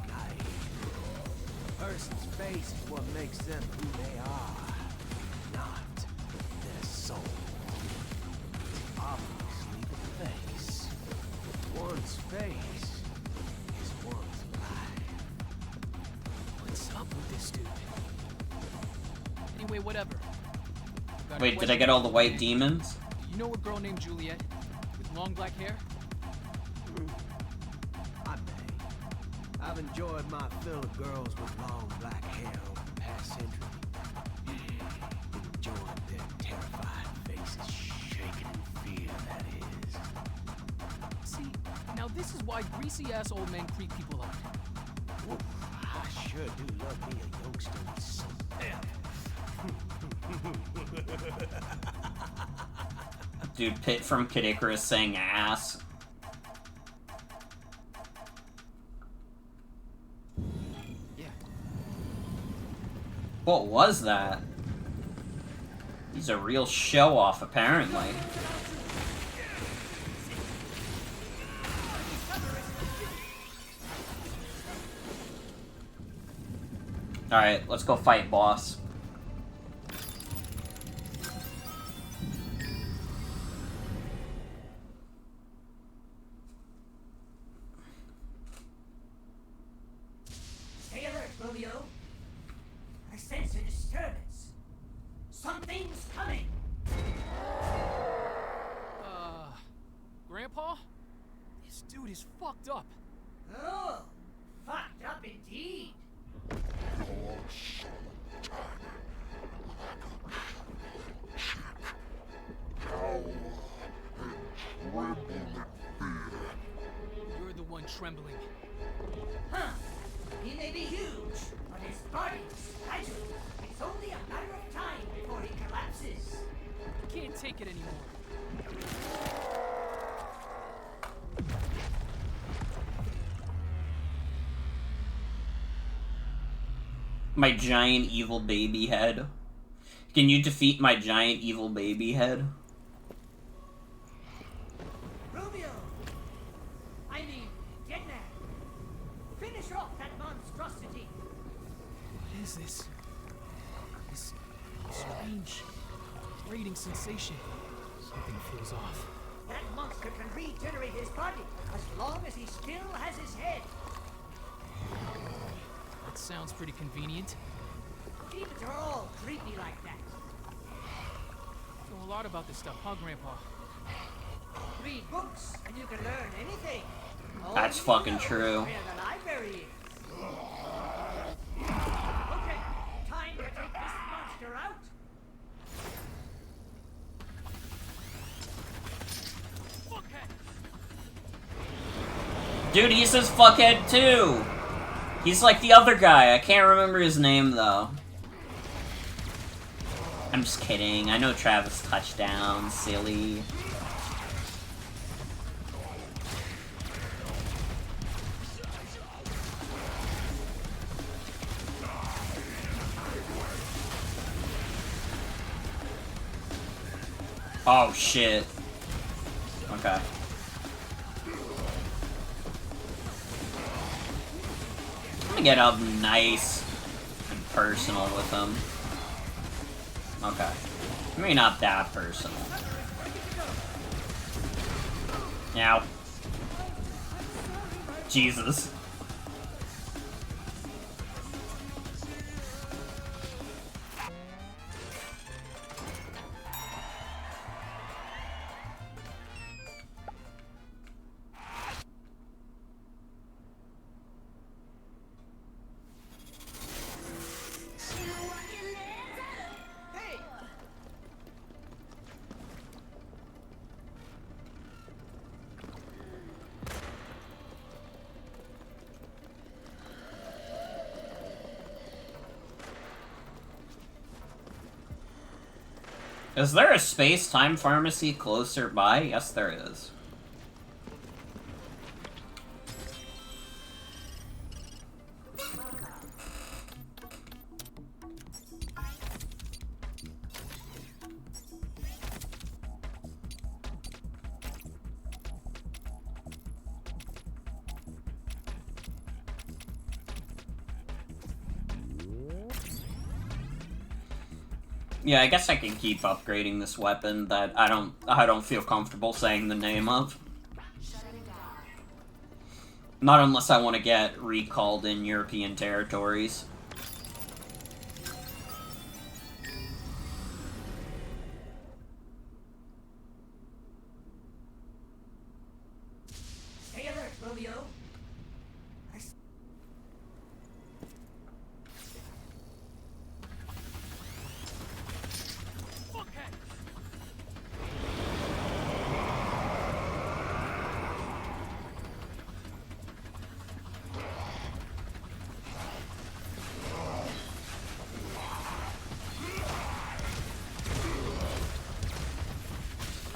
I: naive. A person's face is what makes them who they are, not their soul. It's obviously the face. One's face is one's life.
C: What's up with this dude? Anyway, whatever. Got a
A: Wait, did I
C: question
A: get all the
C: for
A: white
C: you.
A: demons?
C: You know a girl named Juliet with long black hair?
I: I may. I've enjoyed my fill of girls with long black hair over the past century. Enjoyed their terrified faces shaking in fear, that is.
C: See, now this is why greasy-ass old men creep people out.
I: Oof, I sure do love me a youngster with some pep.
A: Dude, Pit from Kid Icarus saying ass.
C: Yeah.
A: What was that? He's a real show-off, apparently. Alright, let's go fight boss.
B: Stay alert, Romeo. I sense a disturbance. Something's coming.
C: Grandpa? This dude is fucked up.
B: Oh, fucked up indeed.
C: You're the one trembling.
B: Huh. He may be huge, but his body's fragile. It's only a matter of time before he collapses.
C: I can't take it anymore.
A: My giant evil baby head. Can you defeat my giant evil baby head?
B: Romeo! I mean, Dead Man! Finish off that monstrosity!
C: What is this? This strange, grating sensation. Something feels off.
B: That monster can regenerate his body as long as he still has his head.
C: That sounds pretty convenient.
B: Demons are all creepy like that.
C: Know a lot about this stuff, huh, Grandpa?
B: Read books and you can learn anything.
A: That's
B: Only
A: fucking
B: know
A: true.
B: Where the library is. Okay, time to take this monster out.
A: Dude, he's his fuckhead too! He's like the other guy. I can't remember his name though. I'm just kidding. I know Travis touchdown, silly. Oh shit. Okay. I'm gonna get up nice and personal with him. Okay. Maybe not that personal. Ow. Jesus. Is there a space-time pharmacy closer by? Yes, there is. Yeah, I guess I can keep upgrading this weapon that I don't feel comfortable saying the name of. Not unless I want to get recalled in European territories.
B: Stay alert, Romeo.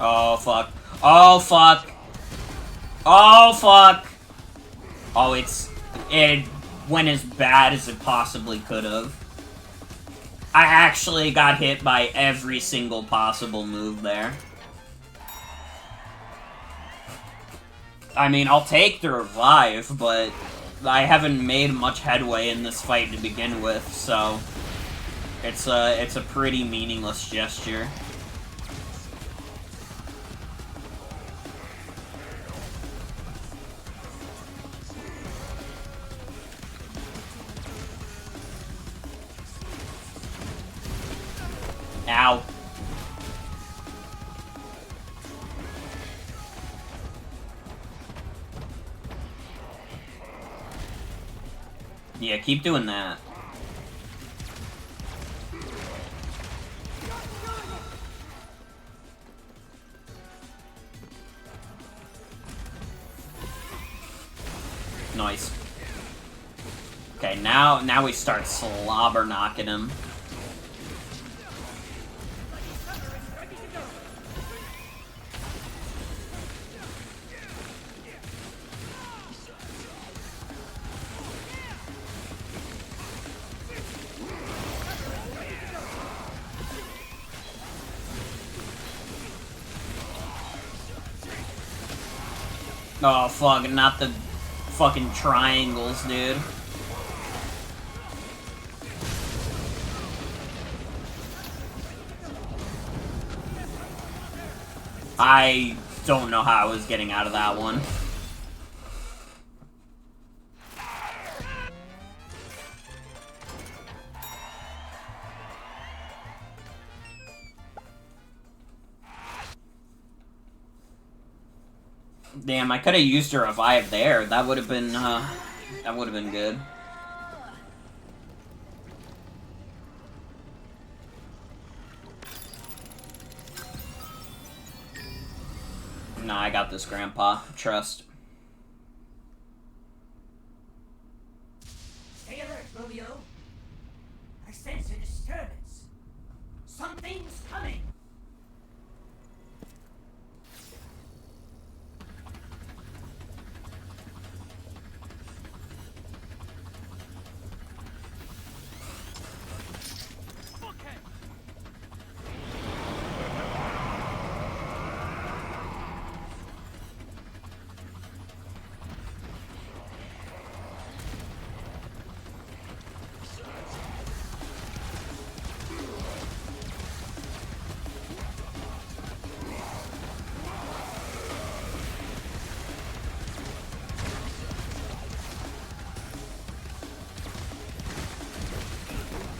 A: Oh, fuck. Oh, fuck. Oh, fuck. Oh, it went as bad as it possibly could have. I actually got hit by every single possible move there. I mean, I'll take the revive, but I haven't made much headway in this fight to begin with, so it's a pretty meaningless gesture. Ow. Yeah, keep doing that. Nice. Okay, now we start slobber knocking him. Oh, fuck, not the fucking triangles, dude. I don't know how I was getting out of that one. Damn, I could have used a revive there. That would have been good. Nah, I got this, Grandpa. Trust.
B: Stay alert, Romeo. I sense a disturbance. Something's coming.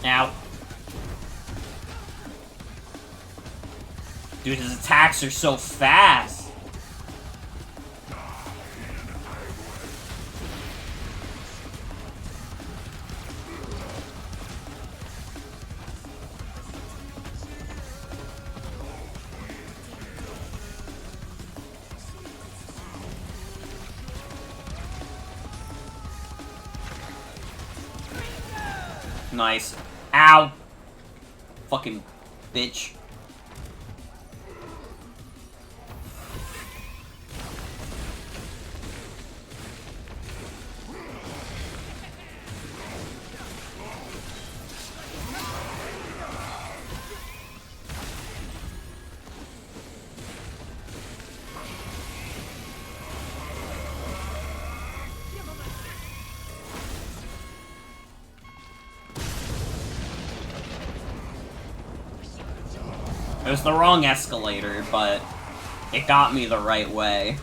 A: Ow. Dude, his attacks are so fast. Nice. Ow. Fucking bitch. was the wrong escalator, but it got me the right way.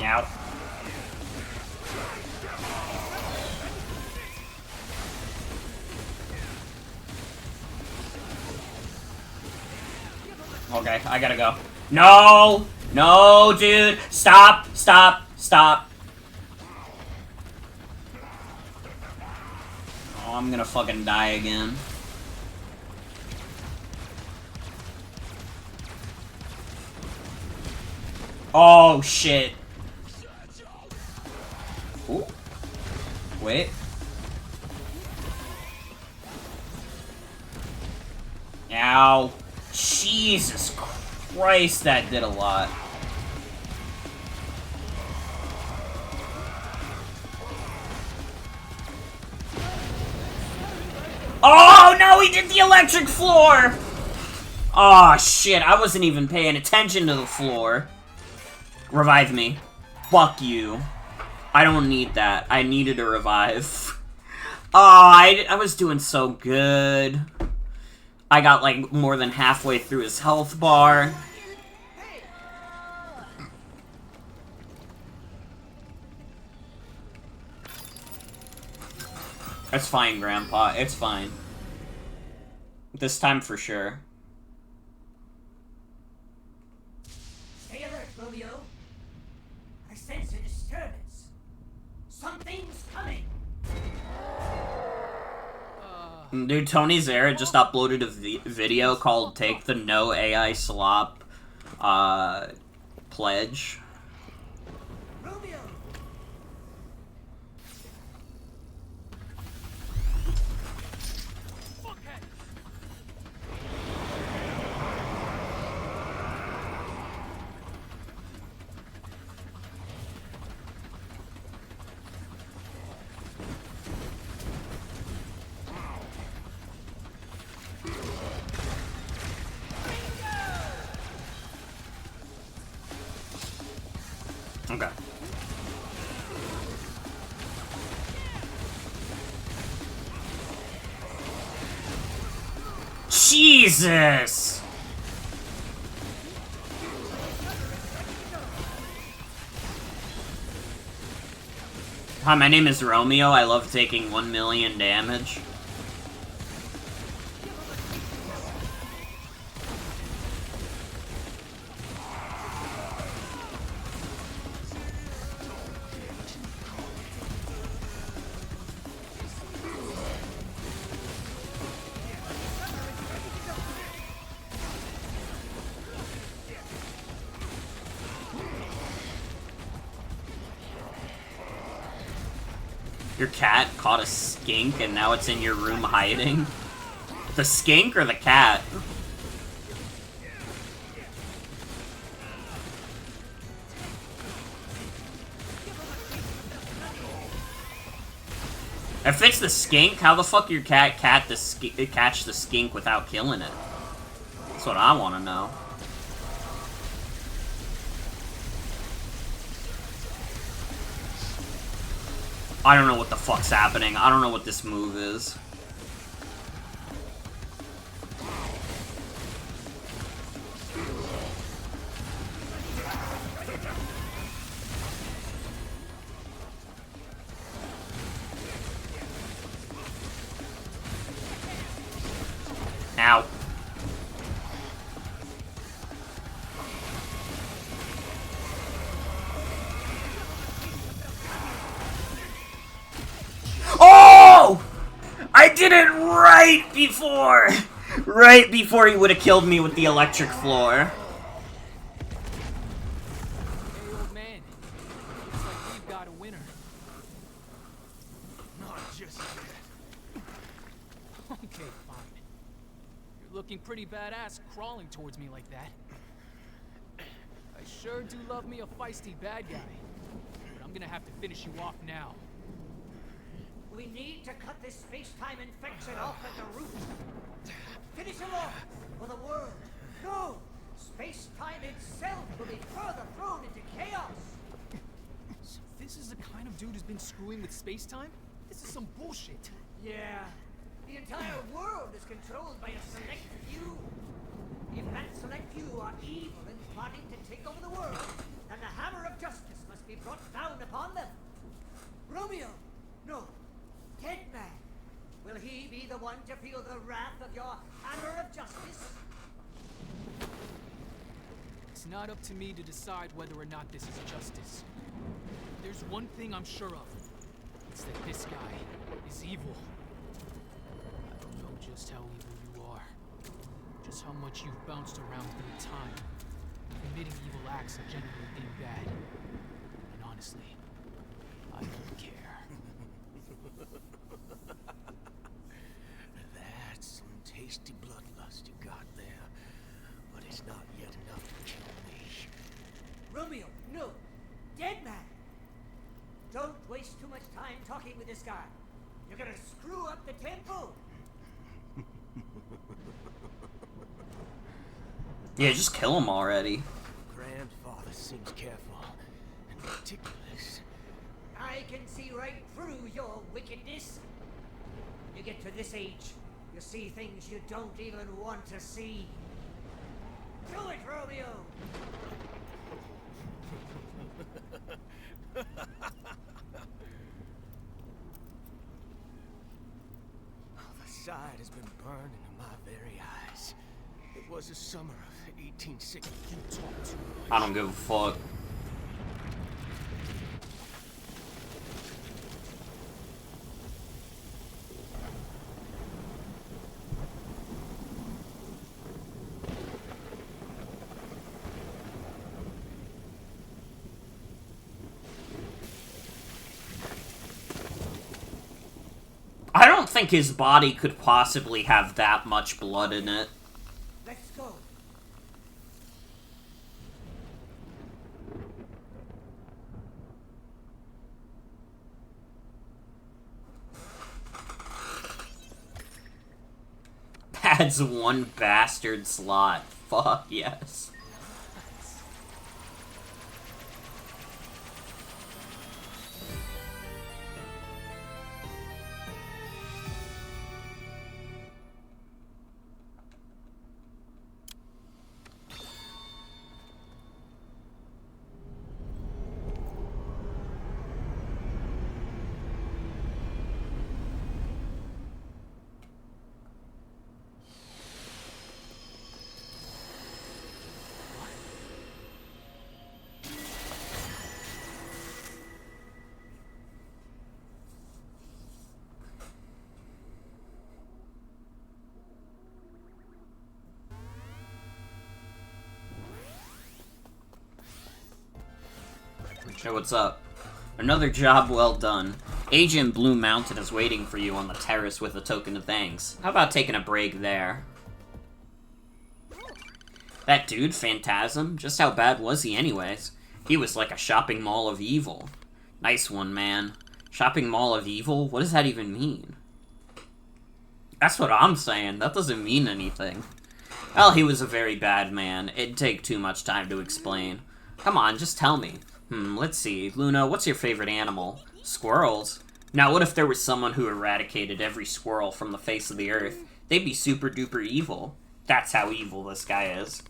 A: Out. Okay, I gotta go. No! No, dude! Stop! Stop! Stop! Oh, I'm gonna fucking die again. Oh, shit. Ooh. Wait. Ow. Jesus Christ, that did a lot. Oh, no, he did the electric floor! Oh, shit, I wasn't even paying attention to the floor. Revive me. Fuck you. I don't need that. I needed a revive. Oh, I was doing so good. I got, like, more than halfway through his health bar. It's fine, Grandpa. It's fine. This time for sure.
B: Stay alert, Romeo. I sense a disturbance. Something's coming.
A: Dude, Tony Zara just uploaded a video called Take the No AI Slop, pledge.
B: Romeo!
A: Okay. Jesus! Hi, my name is Romeo. I love taking 1 million damage. Your cat caught a skink and now it's in your room hiding? The skink or the cat? If it's the skink, how the fuck your cat catch the skink without killing it? That's what I want to know. I don't know what the fuck's happening. I don't know what this move is. Ow. Oh! I did it right before he would have killed me with the electric floor.
C: Hey, old man. Looks like we've got a winner.
I: Not just yet.
C: Okay, fine. You're looking pretty badass crawling towards me like that. I sure do love me a feisty bad guy. But I'm gonna have to finish you off now.
B: We need to cut this space-time infection off at the root. Finish him off for the world. No! Space-time itself will be further thrown into chaos.
C: So this is the kind of dude who's been screwing with space-time? This is some bullshit.
B: Yeah. The entire world is controlled by a select few. If that select few are evil and plotting to take over the world, then the hammer of justice must be brought down upon them. Romeo! No. Dead man. Will he be the one to feel the wrath of your hammer of justice?
C: It's not up to me to decide whether or not this is justice. There's one thing I'm sure of. It's that this guy is evil. I don't know just how evil you are. Just how much you've bounced around through time. Committing evil acts and generally being bad. And honestly, I don't care.
I: That's some tasty bloodlust you got there. But it's not yet enough to kill me.
B: Romeo, no! Dead man! Don't waste too much time talking with this guy. You're gonna screw up the tempo.
A: Yeah, just kill him already.
I: Grandfather seems careful and meticulous.
B: I can see right through your wickedness. When you get to this age, you see things you don't even want to see. Do it, Romeo!
I: The side has been burned into my very eyes. It was the summer of 1860. You talk too much.
A: I don't give a fuck. I don't think his body could possibly have that much blood in it.
B: Let's go.
A: Adds one bastard slot. Fuck yes. Hey, what's up? Another job well done. Agent Blue Mountain is waiting for you on the terrace with a token of thanks. How about taking a break there? That dude, Phantasm, just how bad was he anyways? He was like a shopping mall of evil. Nice one, man. Shopping mall of evil? What does that even mean? That's what I'm saying. That doesn't mean anything. Well, he was a very bad man. It'd take too much time to explain. Come on, just tell me. Let's see. Luna, what's your favorite animal? Squirrels? Now, what if there was someone who eradicated every squirrel from the face of the earth? They'd be super duper evil. That's how evil this guy is.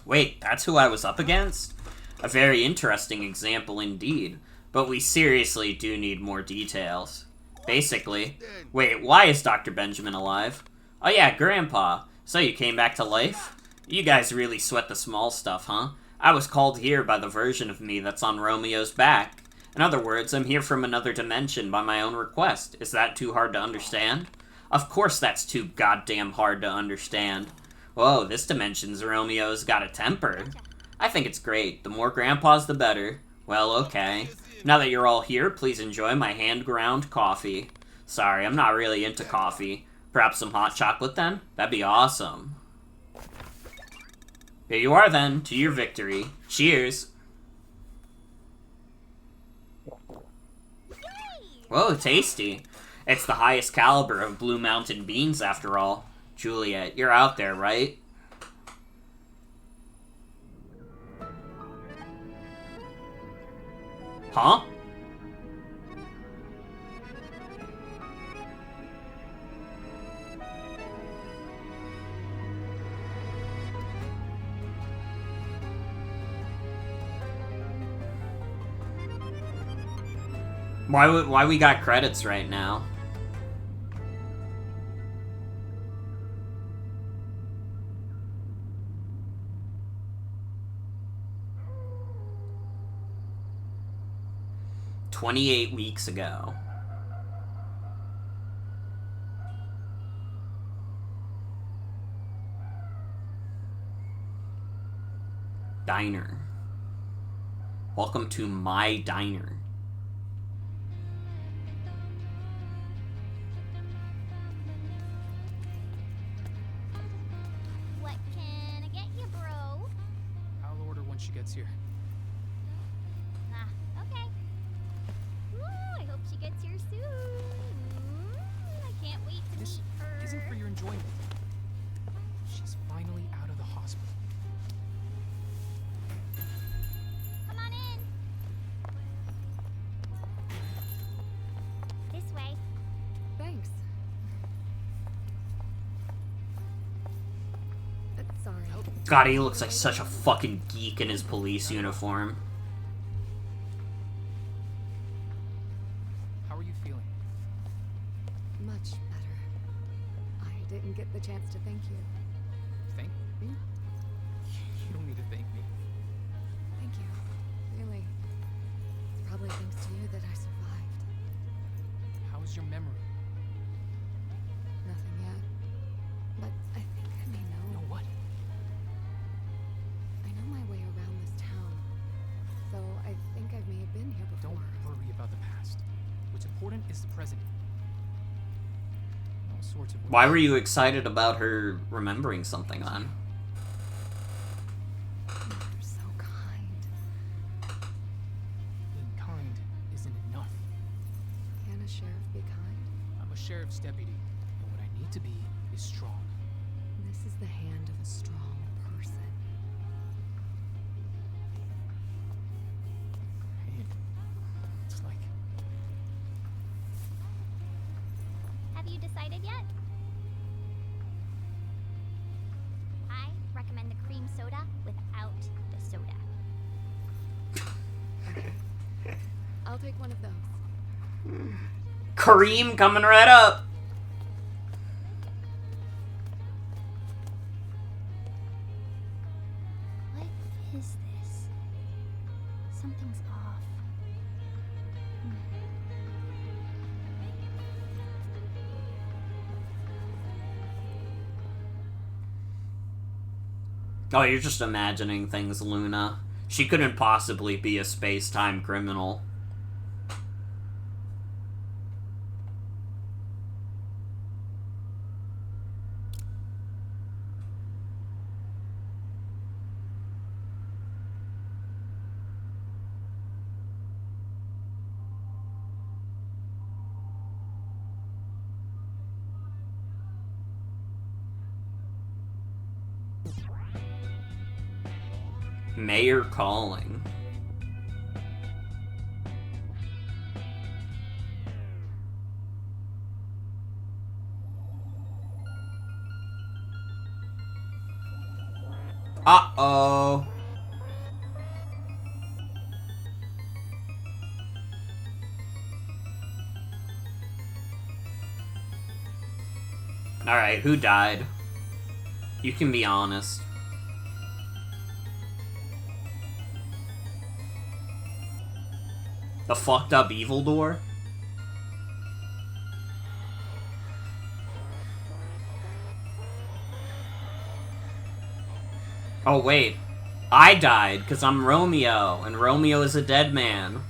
A: Wait, that's who I was up against? A very interesting example indeed. But we seriously do need more details. Basically. Wait, why is Dr. Benjamin alive? Oh yeah, Grandpa. So you came back to life? You guys really sweat the small stuff, huh? I was called here by the version of me that's on Romeo's back. In other words, I'm here from another dimension by my own request. Is that too hard to understand? Of course that's too goddamn hard to understand. Whoa, this dimension's Romeo's got a temper. I think it's great. The more grandpas, the better. Well, okay. Now that you're all here, please enjoy my hand-ground coffee. Sorry, I'm not really into coffee. Grab some hot chocolate then? That'd be awesome. Here you are then, to your victory. Cheers. Whoa, tasty. It's the highest caliber of Blue Mountain beans, after all. Juliet, you're out there, right? Huh? Why we got credits right now? "28 weeks ago." Diner. Welcome to my diner.
H: What can I get you, bro?
C: I'll order when she gets here.
H: Ah, okay. Ooh, I hope she gets here soon. I can't wait to
C: This
H: meet her.
C: isn't for your enjoyment. She's finally out of the hospital.
H: Come on in. This way.
G: Thanks. Sorry.
A: God, he looks like such a fucking geek in his police uniform.
C: How are you feeling?
G: Much better. I didn't get the chance to thank you.
C: Thank me? You don't need to thank me.
G: Thank you. Really. It's probably thanks to you that I survived.
C: How's your memory?
G: Nothing yet. But I think I may
C: You know
G: know.
C: what?
G: I know my way around this town. So I think I may have been here before.
C: Don't worry about the past. What's important is the present. In all sorts of ways.
A: Why were you excited about her remembering something on?
G: You're so kind.
C: Being kind isn't enough.
G: Can a sheriff be kind?
C: I'm a sheriff's deputy, and what I need to be is strong.
G: This is the hand of a strong person.
C: Hey, it's like
H: Have you decided yet? I recommend the cream soda without the soda.
G: I'll take one of those.
A: Kareem coming right up.
H: What is this? Something's off.
A: Oh, you're just imagining things, Luna. She couldn't possibly be a space-time criminal. Mayor calling. Uh-oh. Alright, who died? You can be honest. The fucked up evil door? Oh wait, I died because I'm Romeo, and Romeo is a dead man.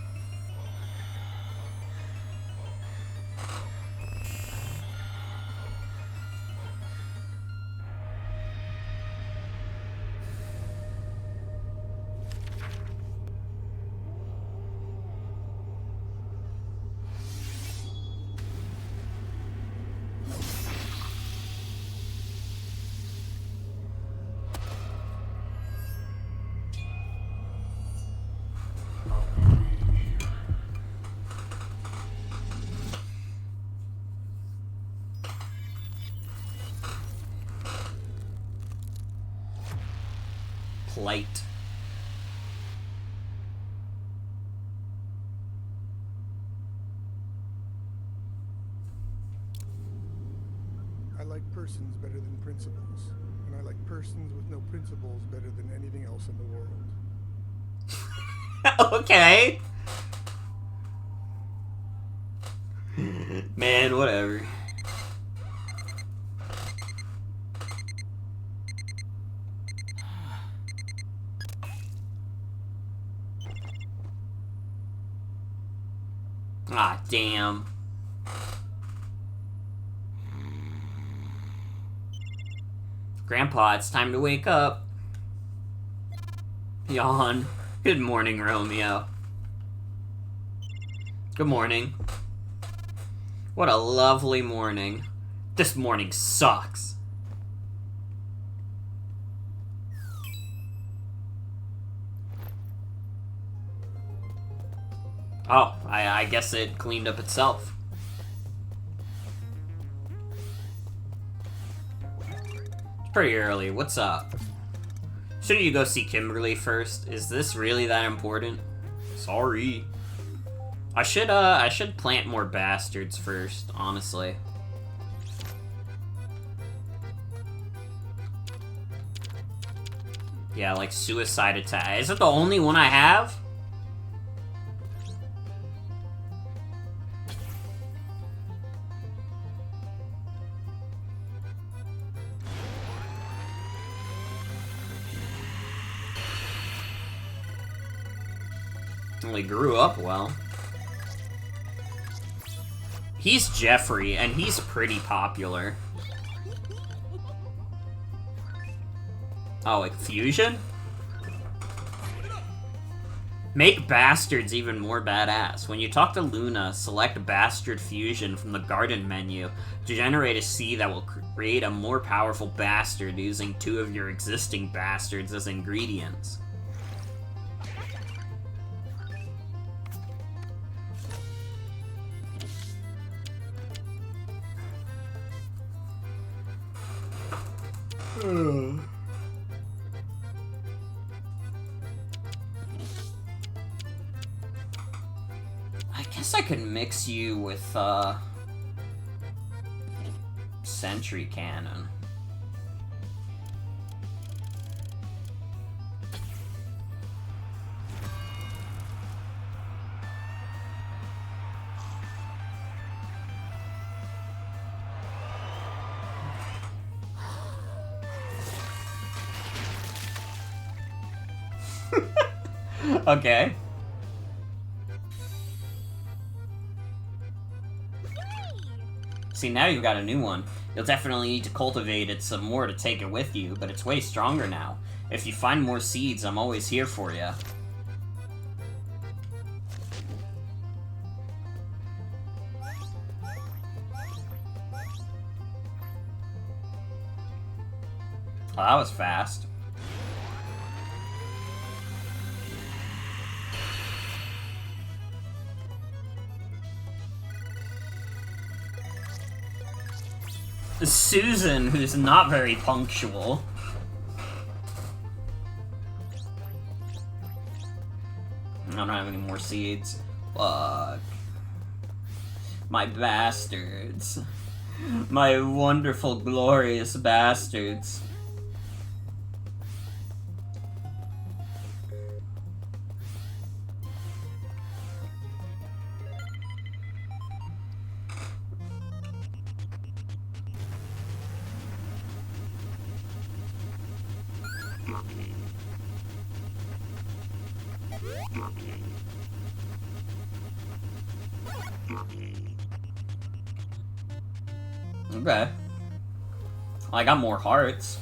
A: plight.
E: I like persons better than principles, and I like persons with no principles better than anything else in the world.
A: Okay. Man, whatever. Ah, damn. Grandpa, it's time to wake up. Yawn. Good morning, Romeo. Good morning. What a lovely morning. This morning sucks. Oh, I guess it cleaned up itself. It's pretty early. What's up? Shouldn't you go see Kimberly first? Is this really that important? Sorry. I should plant more bastards first, honestly. Yeah, like suicide attack. Is it the only one I have? Only grew up well. He's Jeffrey, and he's pretty popular. Oh, like fusion? Make bastards even more badass. When you talk to Luna, select Bastard Fusion from the garden menu to generate a seed that will create a more powerful bastard using 2 of your existing bastards as ingredients. I guess I could mix you with, Sentry Cannon. Okay. See, now you've got a new one. You'll definitely need to cultivate it some more to take it with you, but it's way stronger now. If you find more seeds, I'm always here for you. Oh, that was fast. Susan, who's not very punctual. I don't have any more seeds. Fuck. My bastards. My wonderful, glorious bastards. Okay. I got more hearts.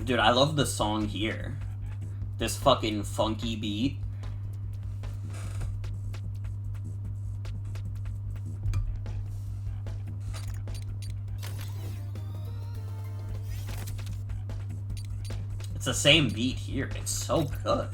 A: Dude, I love the song here. This fucking funky beat. It's the same beat here. It's so good.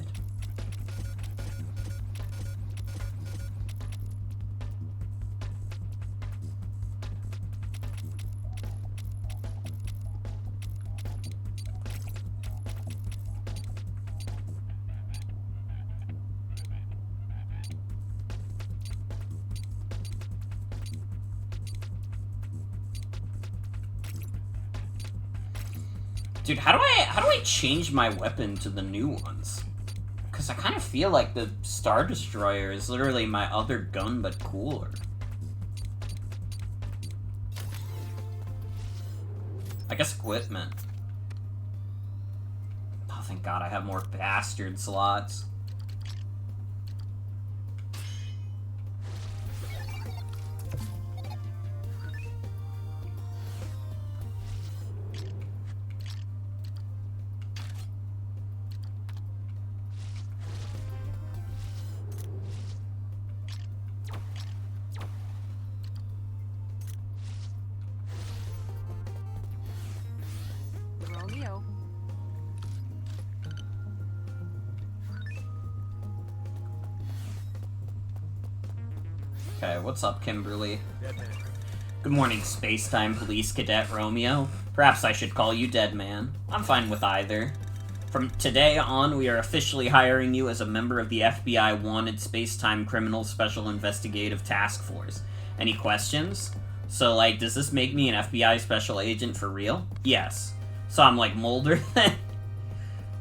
A: Dude, how do I change my weapon to the new ones? Because I kind of feel like the Star Destroyer is literally my other gun, but cooler. I guess equipment. Oh, thank God I have more bastard slots.
F: Romeo.
A: Okay, what's up, Kimberly? Good morning, Space-Time Police Cadet Romeo. Perhaps I should call you Deadman. I'm fine with either. From today on, we are officially hiring you as a member of the FBI Wanted Space-Time Criminal Special Investigative Task Force. Any questions? So, like, does this make me an FBI special agent for real? Yes. So I'm like Mulder then?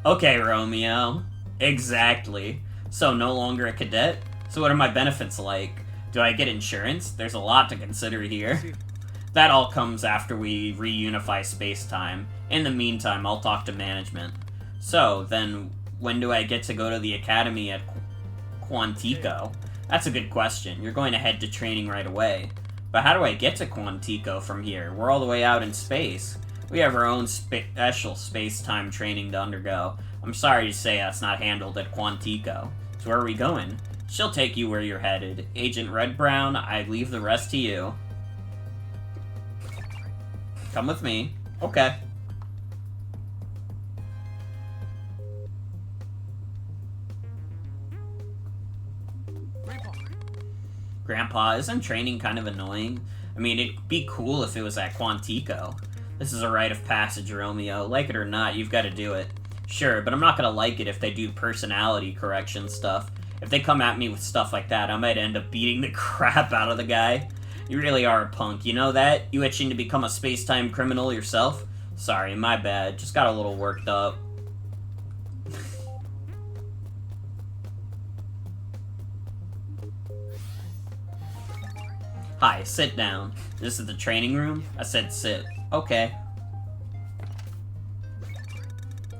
A: Okay, Romeo. Exactly. So no longer a cadet? So what are my benefits like? Do I get insurance? There's a lot to consider here. That all comes after we reunify space-time. In the meantime, I'll talk to management. So, then, when do I get to go to the academy at Quantico? That's a good question. You're going to head to training right away. But how do I get to Quantico from here? We're all the way out in space. We have our own special space-time training to undergo. I'm sorry to say that's not handled at Quantico. So where are we going? She'll take you where you're headed. Agent Red Brown, I leave the rest to you. Come with me. Okay. Grandpa, isn't training kind of annoying? I mean, it'd be cool if it was at Quantico. This is a rite of passage, Romeo. Like it or not, you've got to do it. Sure, but I'm not gonna like it if they do personality correction stuff. If they come at me with stuff like that, I might end up beating the crap out of the guy. You really are a punk, you know that? You itching to become a space-time criminal yourself? Sorry, my bad. Just got a little worked up. Hi, sit down. This is the training room? I said sit. Okay.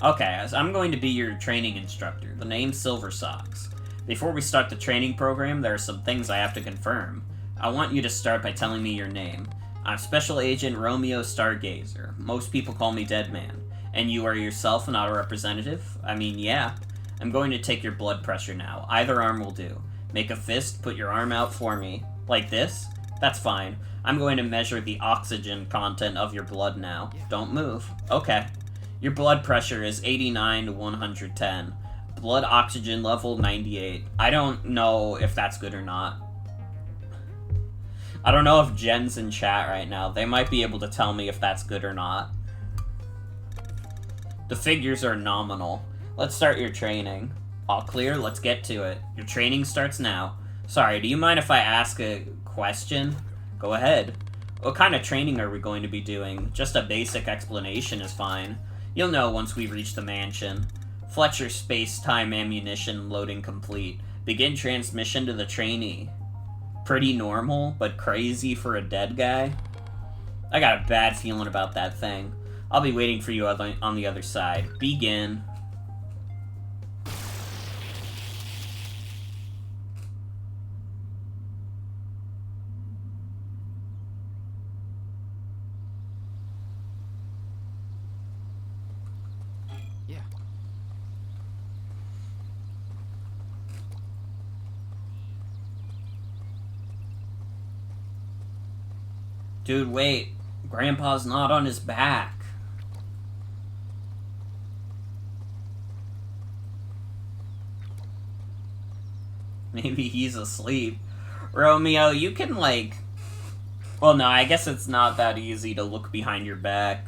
A: Okay, so I'm going to be your training instructor. The name's Silver Socks. Before we start the training program, there are some things I have to confirm. I want you to start by telling me your name. I'm Special Agent Romeo Stargazer. Most people call me Deadman. And you are yourself not a representative? I mean, yeah. I'm going to take your blood pressure now. Either arm will do. Make a fist, put your arm out for me. Like this? That's fine. I'm going to measure the oxygen content of your blood now. Don't move. Okay. Your blood pressure is 89 to 110. Blood oxygen level 98. I don't know if that's good or not. I don't know if Jen's in chat right now. They might be able to tell me if that's good or not. The figures are nominal. Let's start your training. All clear? Let's get to it. Your training starts now. Sorry, do you mind if I ask a question? Go ahead. What kind of training are we going to be doing? Just a basic explanation is fine. You'll know once we reach the mansion. Fletcher space-time ammunition loading complete. Begin transmission to the trainee. Pretty normal, but crazy for a dead guy. I got a bad feeling about that thing. I'll be waiting for you on the other side. Begin.
C: Yeah.
A: Dude, wait. Grandpa's not on his back. Maybe he's asleep. Romeo, you can, like... Well, no, I guess it's not that easy to look behind your back.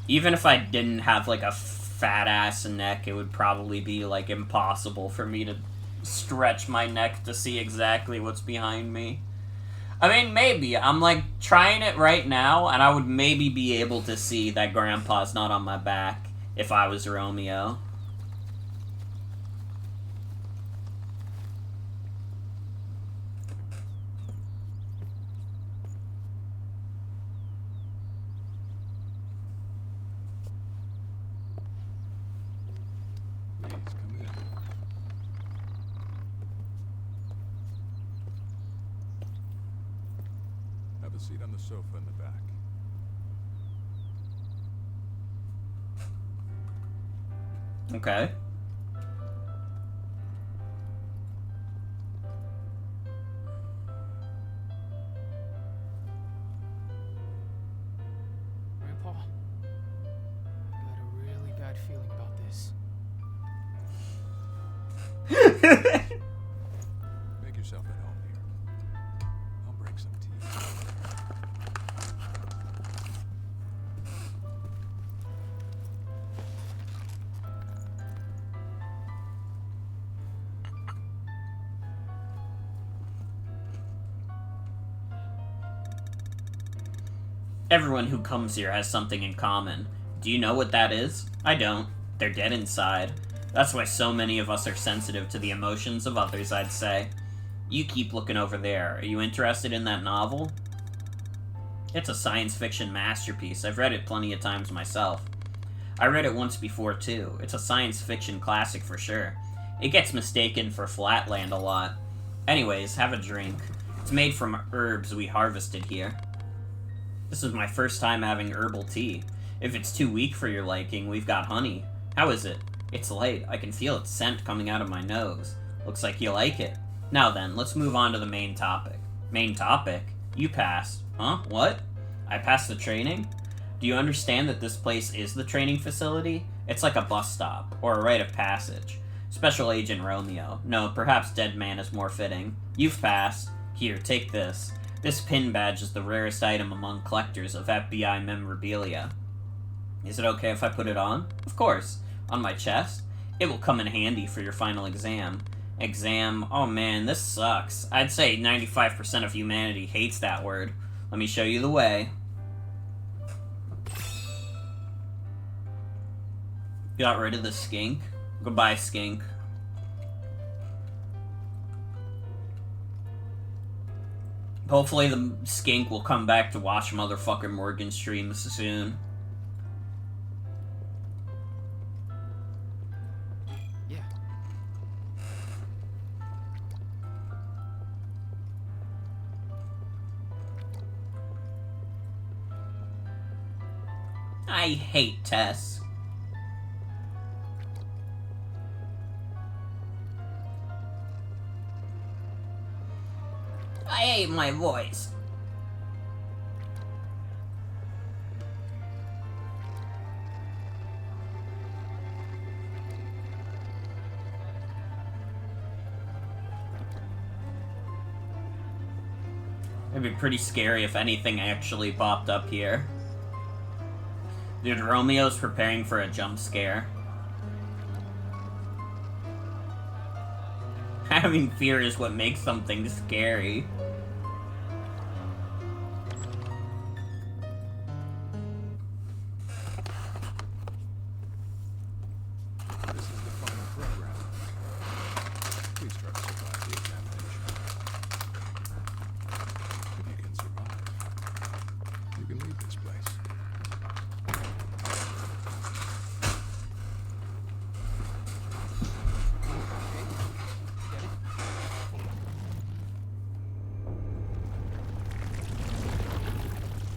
A: Even if I didn't have, like, a fat ass neck, it would probably be, like, impossible for me to stretch my neck to see exactly what's behind me. I mean, maybe. I'm, like, trying it right now, and I would maybe be able to see that Grandpa's not on my back if I was Romeo.
J: A seat on the sofa in the back.
A: Okay.
C: Grandpa, I got a really bad feeling about this.
J: Make yourself at home here. I'll break some tea.
A: Everyone who comes here has something in common. Do you know what that is? I don't. They're dead inside. That's why so many of us are sensitive to the emotions of others, I'd say. You keep looking over there. Are you interested in that novel? It's a science fiction masterpiece. I've read it plenty of times myself. I read it once before, too. It's a science fiction classic for sure. It gets mistaken for Flatland a lot. Anyways, have a drink. It's made from herbs we harvested here. This is my first time having herbal tea. If it's too weak for your liking, we've got honey. How is it? It's light. I can feel its scent coming out of my nose. Looks like you like it. Now then, let's move on to the main topic. Main topic? You passed. Huh? What? I passed the training? Do you understand that this place is the training facility? It's like a bus stop, or a rite of passage. Special Agent Romeo. No, perhaps Dead Man is more fitting. You've passed. Here, take this. This pin badge is the rarest item among collectors of FBI memorabilia. Is it okay if I put it on? Of course. On my chest? It will come in handy for your final exam. Exam? Oh man, this sucks. I'd say 95% of humanity hates that word. Let me show you the way. Got rid of the skink. Goodbye, skink. Hopefully the skink will come back to watch motherfucking Morgan streams soon.
C: Yeah.
A: I hate Tess. I hate my voice. It'd be pretty scary if anything actually popped up here. Dude, Romeo's preparing for a jump scare. Having fear is what makes something scary.
J: This is the final program. Please try to survive the examination. If you can survive, you can leave this place.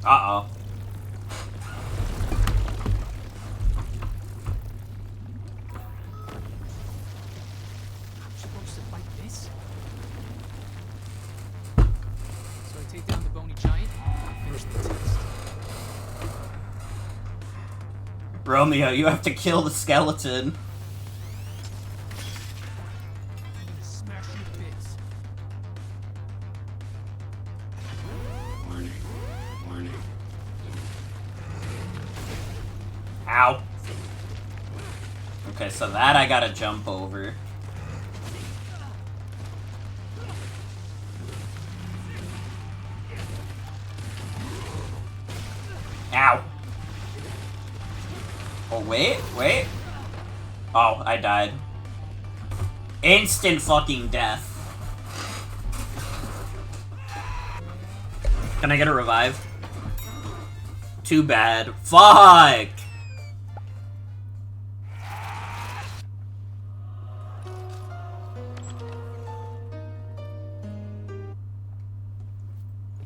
A: Uh-oh.
C: Supposed to fight this? So I take down the bony giant and finish the test.
A: Romeo, you have to kill the skeleton.
C: I'm gonna smash you to bits.
J: Warning. Warning.
A: Ow. Okay, so that I gotta jump over. Oh, wait. Oh, I died. Instant fucking death. Can I get a revive? Too bad. Fuck!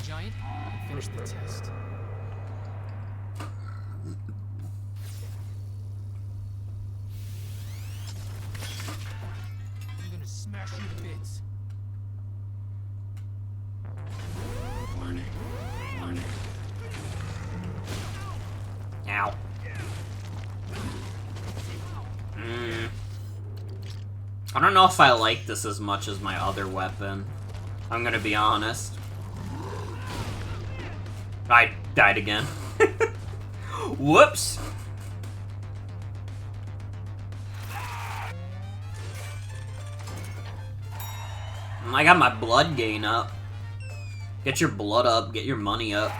C: Giant, finish the test. I'm gonna smash you to bits.
J: Warning.
A: Ow. I don't know if I like this as much as my other weapon. I'm gonna be honest. I died again. Whoops! I got my blood gain up. Get your blood up, get your money up.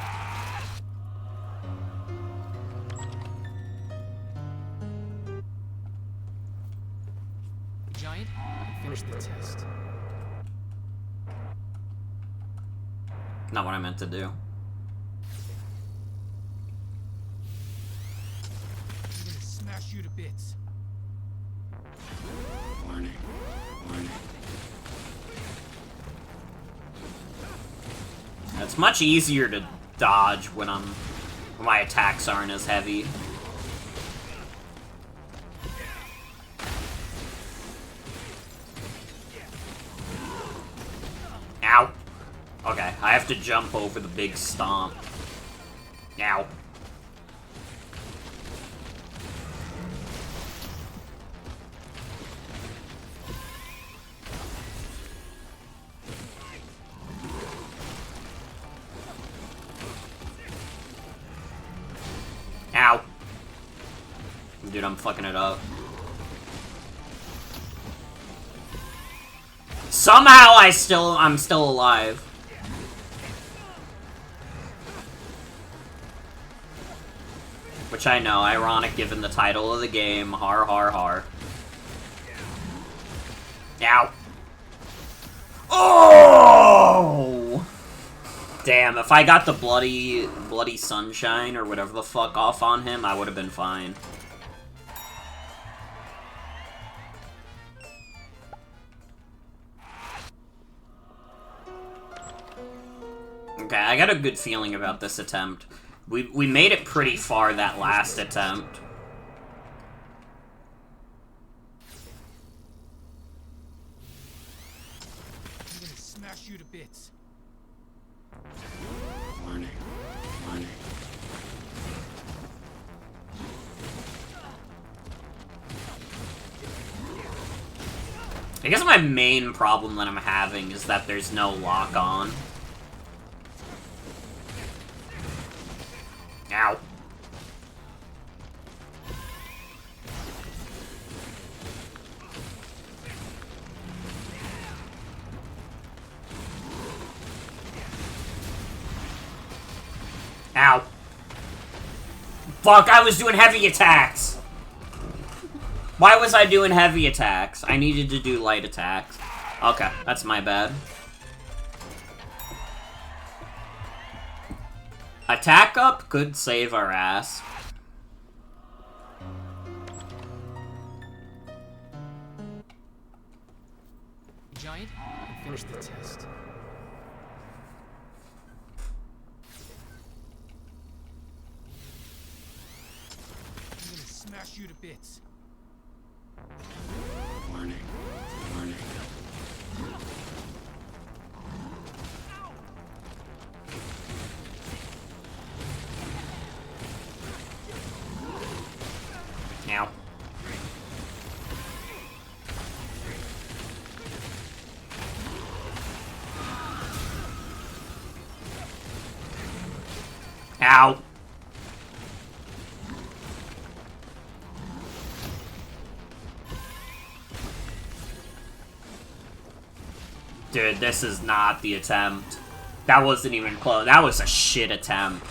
C: Giant, finish the test.
A: Not what I meant to do.
C: I'm gonna smash you to bits.
J: Warning.
A: It's much easier to dodge when my attacks aren't as heavy. Ow. Okay, I have to jump over the big stomp. Ow. Ow. Dude, I'm fucking it up. Somehow I'm still alive. Which I know, ironic given the title of the game. Har har har. Ow. Oh! Damn, if I got the bloody sunshine or whatever the fuck off on him, I would have been fine. Okay, I got a good feeling about this attempt. We made it pretty far that last attempt.
C: I'm gonna smash you to bits.
J: Warning.
A: I guess my main problem that I'm having is that there's no lock-on. Ow. Ow. Fuck, I was doing heavy attacks! Why was I doing heavy attacks? I needed to do light attacks. Okay, that's my bad. Attack up could save our ass.
C: Giant, finish the test. I'm gonna smash you to bits.
J: Warning.
A: Ow. Ow. Dude, this is not the attempt. That wasn't even close. That was a shit attempt.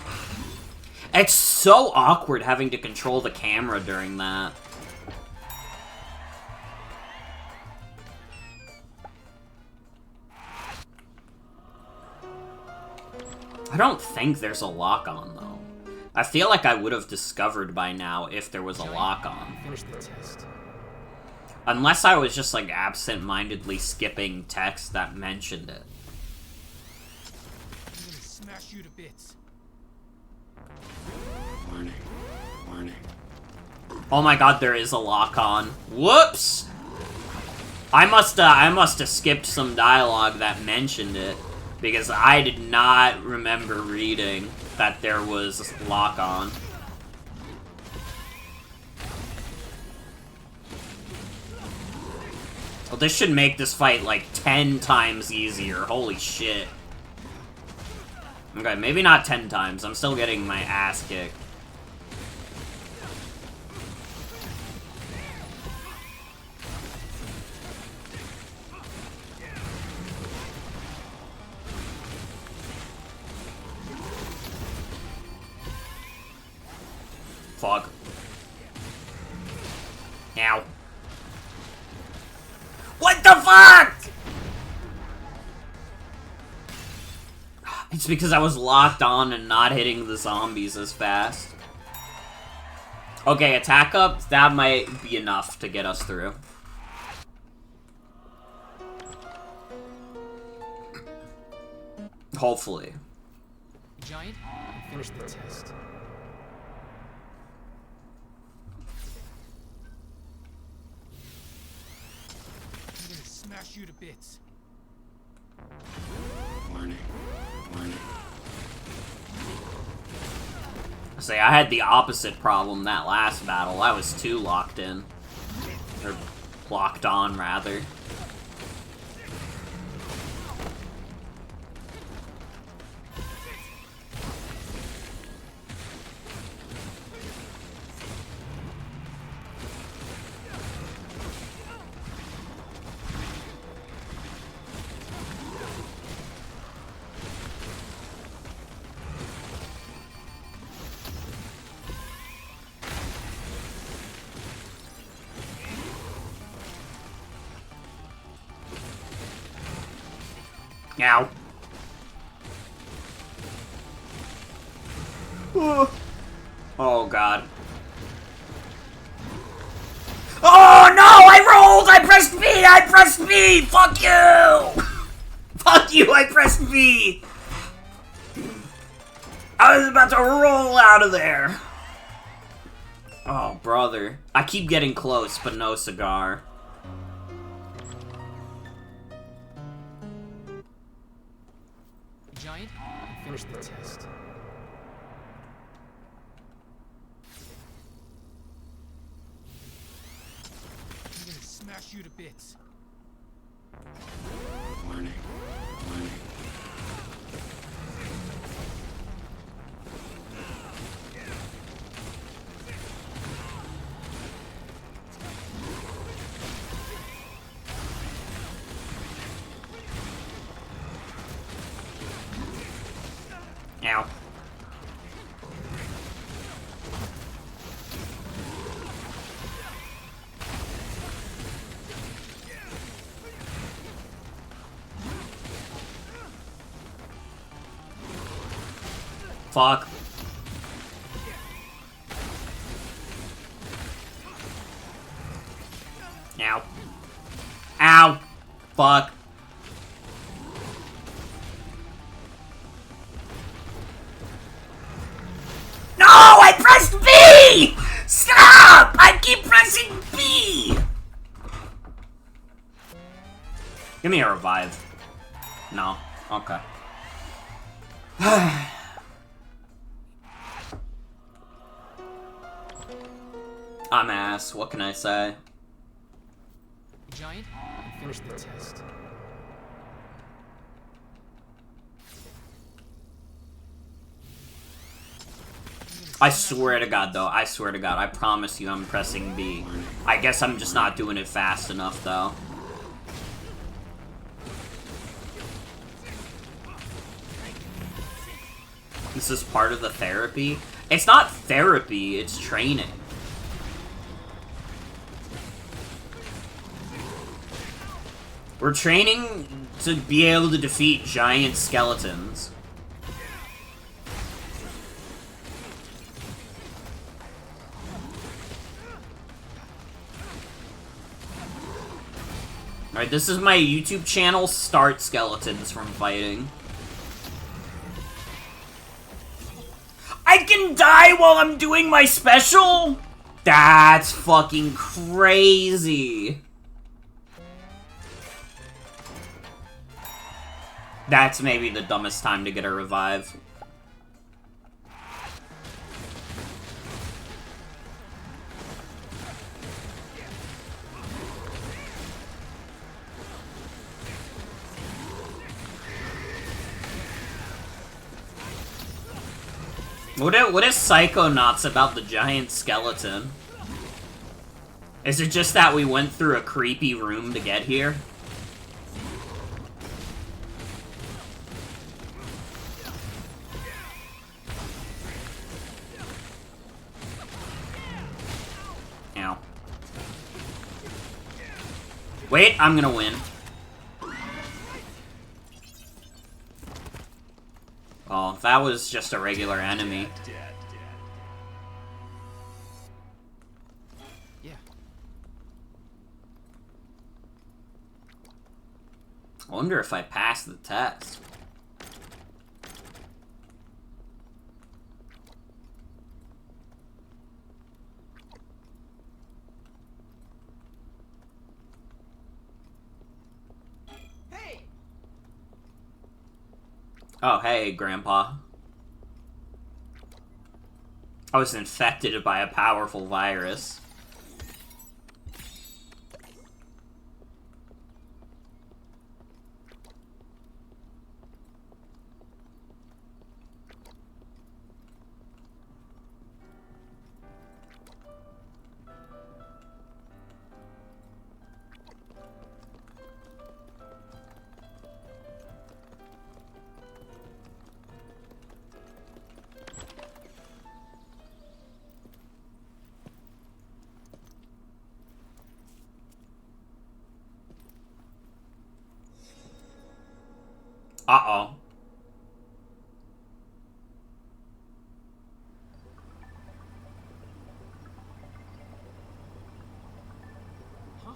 A: It's so awkward having to control the camera during that. I don't think there's a lock-on, though. I feel like I would have discovered by now if there was a lock-on.
C: Finish the test.
A: Unless I was just, like, absent-mindedly skipping text that mentioned it.
C: I'm gonna smash you to bits.
J: Warning. Warning.
A: Oh my god, there is a lock-on. Whoops! I must have skipped some dialogue that mentioned it, because I did not remember reading that there was lock-on. Well, this should make this fight, like, 10 times easier. Holy shit. Okay, maybe not 10 times. I'm still getting my ass kicked. Fuck. Ow. What the fuck?! It's because I was locked on and not hitting the zombies as fast. Okay, attack up. That might be enough to get us through. Hopefully.
C: Giant, finish the test. I'm gonna smash you to bits.
J: Warning. Warning.
A: Say, I had the opposite problem that last battle. I was too locked in. Or locked on, rather. Ow. Oh, God. Oh, no! I rolled! I pressed B! I pressed B! Fuck you! Fuck you! I pressed B! I was about to roll out of there. Oh, brother. I keep getting close, but no cigar.
C: Giant, finish the test. I'm gonna smash you to bits.
J: Warning. Warning.
A: Ow. Fuck. Ow. Ow. Fuck. No! I pressed B! Stop! I keep pressing B! Give me a revive. No. Okay. I'm ass. What can I say?
C: Giant, finish the test.
A: I swear to God, though. I swear to God. I promise you I'm pressing B. I guess I'm just not doing it fast enough, though. This is part of the therapy. It's not therapy, it's training. We're training to be able to defeat giant skeletons. Alright, this is my YouTube channel, Start Skeletons from Fighting. I can die while I'm doing my special? That's fucking crazy. That's maybe the dumbest time to get a revive. What is Psychonauts about the giant skeleton? Is it just that we went through a creepy room to get here? Ow. Wait, I'm gonna win. Oh, that was just a regular enemy.
C: Yeah.
A: I wonder if I passed the test. Oh, hey, Grandpa. I was infected by a powerful virus. Uh-oh.
C: Huh?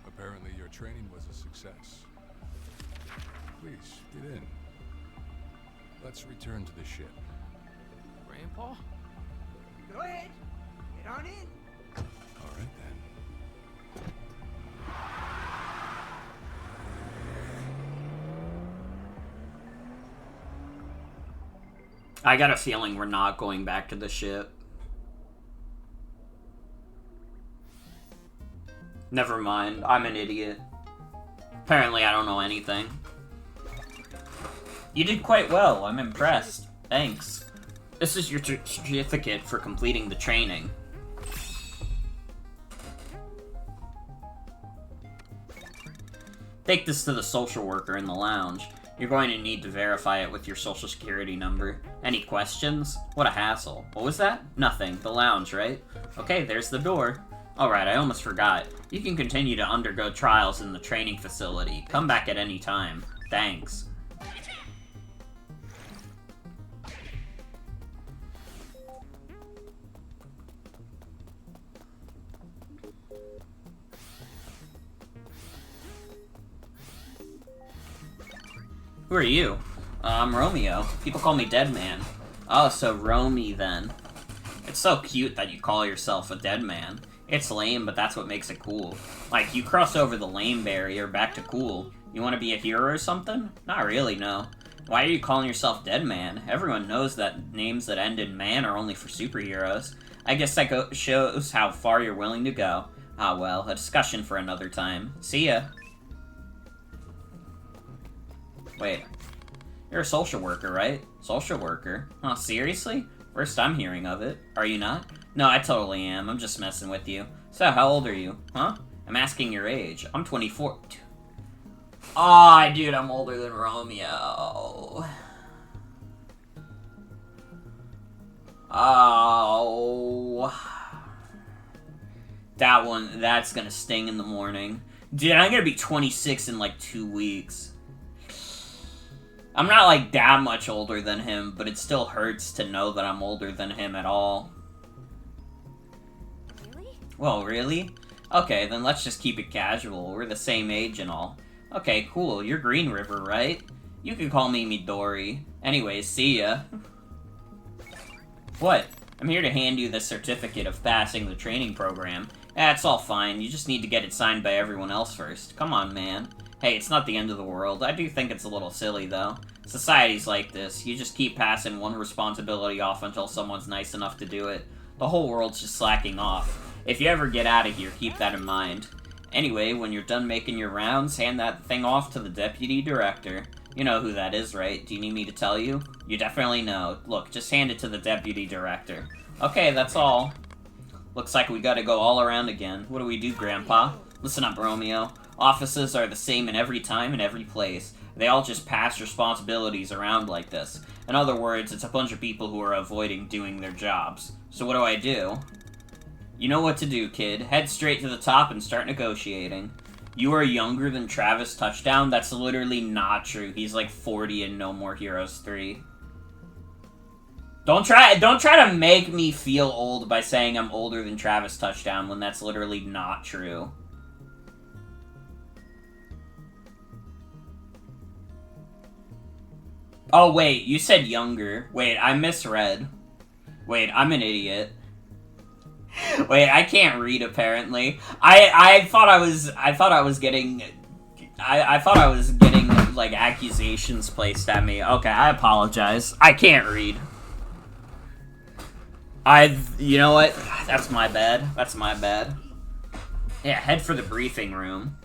J: Apparently your training was a success. Please, get in. Let's return to the ship.
C: Grandpa?
B: Go ahead. Get on in.
J: All right, then.
A: I got a feeling we're not going back to the ship. Never mind, I'm an idiot. Apparently I don't know anything. You did quite well, I'm impressed. Thanks. This is your certificate for completing the training. Take this to the social worker in the lounge. You're going to need to verify it with your social security number. Any questions? What a hassle. What was that? Nothing. The lounge, right? Okay, there's the door. Alright, I almost forgot. You can continue to undergo trials in the training facility. Come back at any time. Thanks. Who are you? I'm Romeo. People call me Dead Man. Oh, so Romy then. It's so cute that you call yourself a dead man. It's lame, but that's what makes it cool. Like, you cross over the lame barrier back to cool. You want to be a hero or something? Not really, no. Why are you calling yourself Dead Man? Everyone knows that names that end in man are only for superheroes. I guess that shows how far you're willing to go. Ah well, a discussion for another time. See ya. Wait. You're a social worker, right? Social worker? Huh, seriously? First I'm hearing of it. Are you not? No, I totally am. I'm just messing with you. So, how old are you? Huh? I'm asking your age. I'm 24. Aw, dude, I'm older than Romeo. Oh. That's gonna sting in the morning. Dude, I'm gonna be 26 in like 2 weeks. I'm not like that much older than him, but it still hurts to know that I'm older than him at all.
H: Really?
A: Well, really? Okay, then let's just keep it casual. We're the same age and all. Okay, cool. You're Green River, right? You can call me Midori. Anyways, see ya. What? I'm here to hand you the certificate of passing the training program. It's all fine. You just need to get it signed by everyone else first. Come on, man. Hey, it's not the end of the world. I do think it's a little silly, though. Society's like this. You just keep passing one responsibility off until someone's nice enough to do it. The whole world's just slacking off. If you ever get out of here, keep that in mind. Anyway, when you're done making your rounds, hand that thing off to the deputy director. You know who that is, right? Do you need me to tell you? You definitely know. Look, just hand it to the deputy director. Okay, that's all. Looks like we gotta go all around again. What do we do, Grandpa? Listen up, Romeo. Offices are the same in every time and every place. They all just pass responsibilities around like this. In other words, it's a bunch of people who are avoiding doing their jobs. So what do I do? You know what to do, kid. Head straight to the top and start negotiating. You are younger than Travis Touchdown? That's literally not true. He's like 40 in No More Heroes 3. Don't try to make me feel old by saying I'm older than Travis Touchdown when that's literally not true. Oh, wait, you said younger. Wait, I misread. Wait, I'm an idiot. Wait, I can't read apparently. I thought I was getting like accusations placed at me. Okay, I apologize. I can't read. You know what? That's my bad. That's my bad. Yeah, head for the briefing room.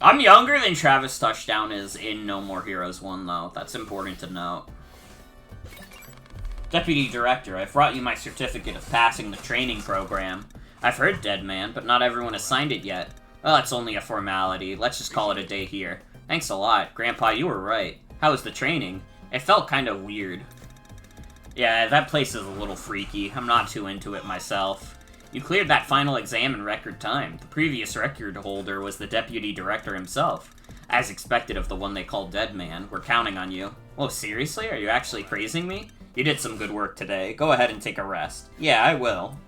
A: I'm younger than Travis Touchdown is in No More Heroes 1, though. That's important to note. Deputy Director, I've brought you my certificate of passing the training program. I've heard, Dead Man, but not everyone has signed it yet. Well, it's only a formality. Let's just call it a day here. Thanks a lot. Grandpa, you were right. How was the training? It felt kind of weird. Yeah, that place is a little freaky. I'm not too into it myself. You cleared that final exam in record time. The previous record holder was the Deputy Director himself. As expected of the one they called Dead Man, we're counting on you. Whoa, seriously? Are you actually praising me? You did some good work today. Go ahead and take a rest. Yeah, I will.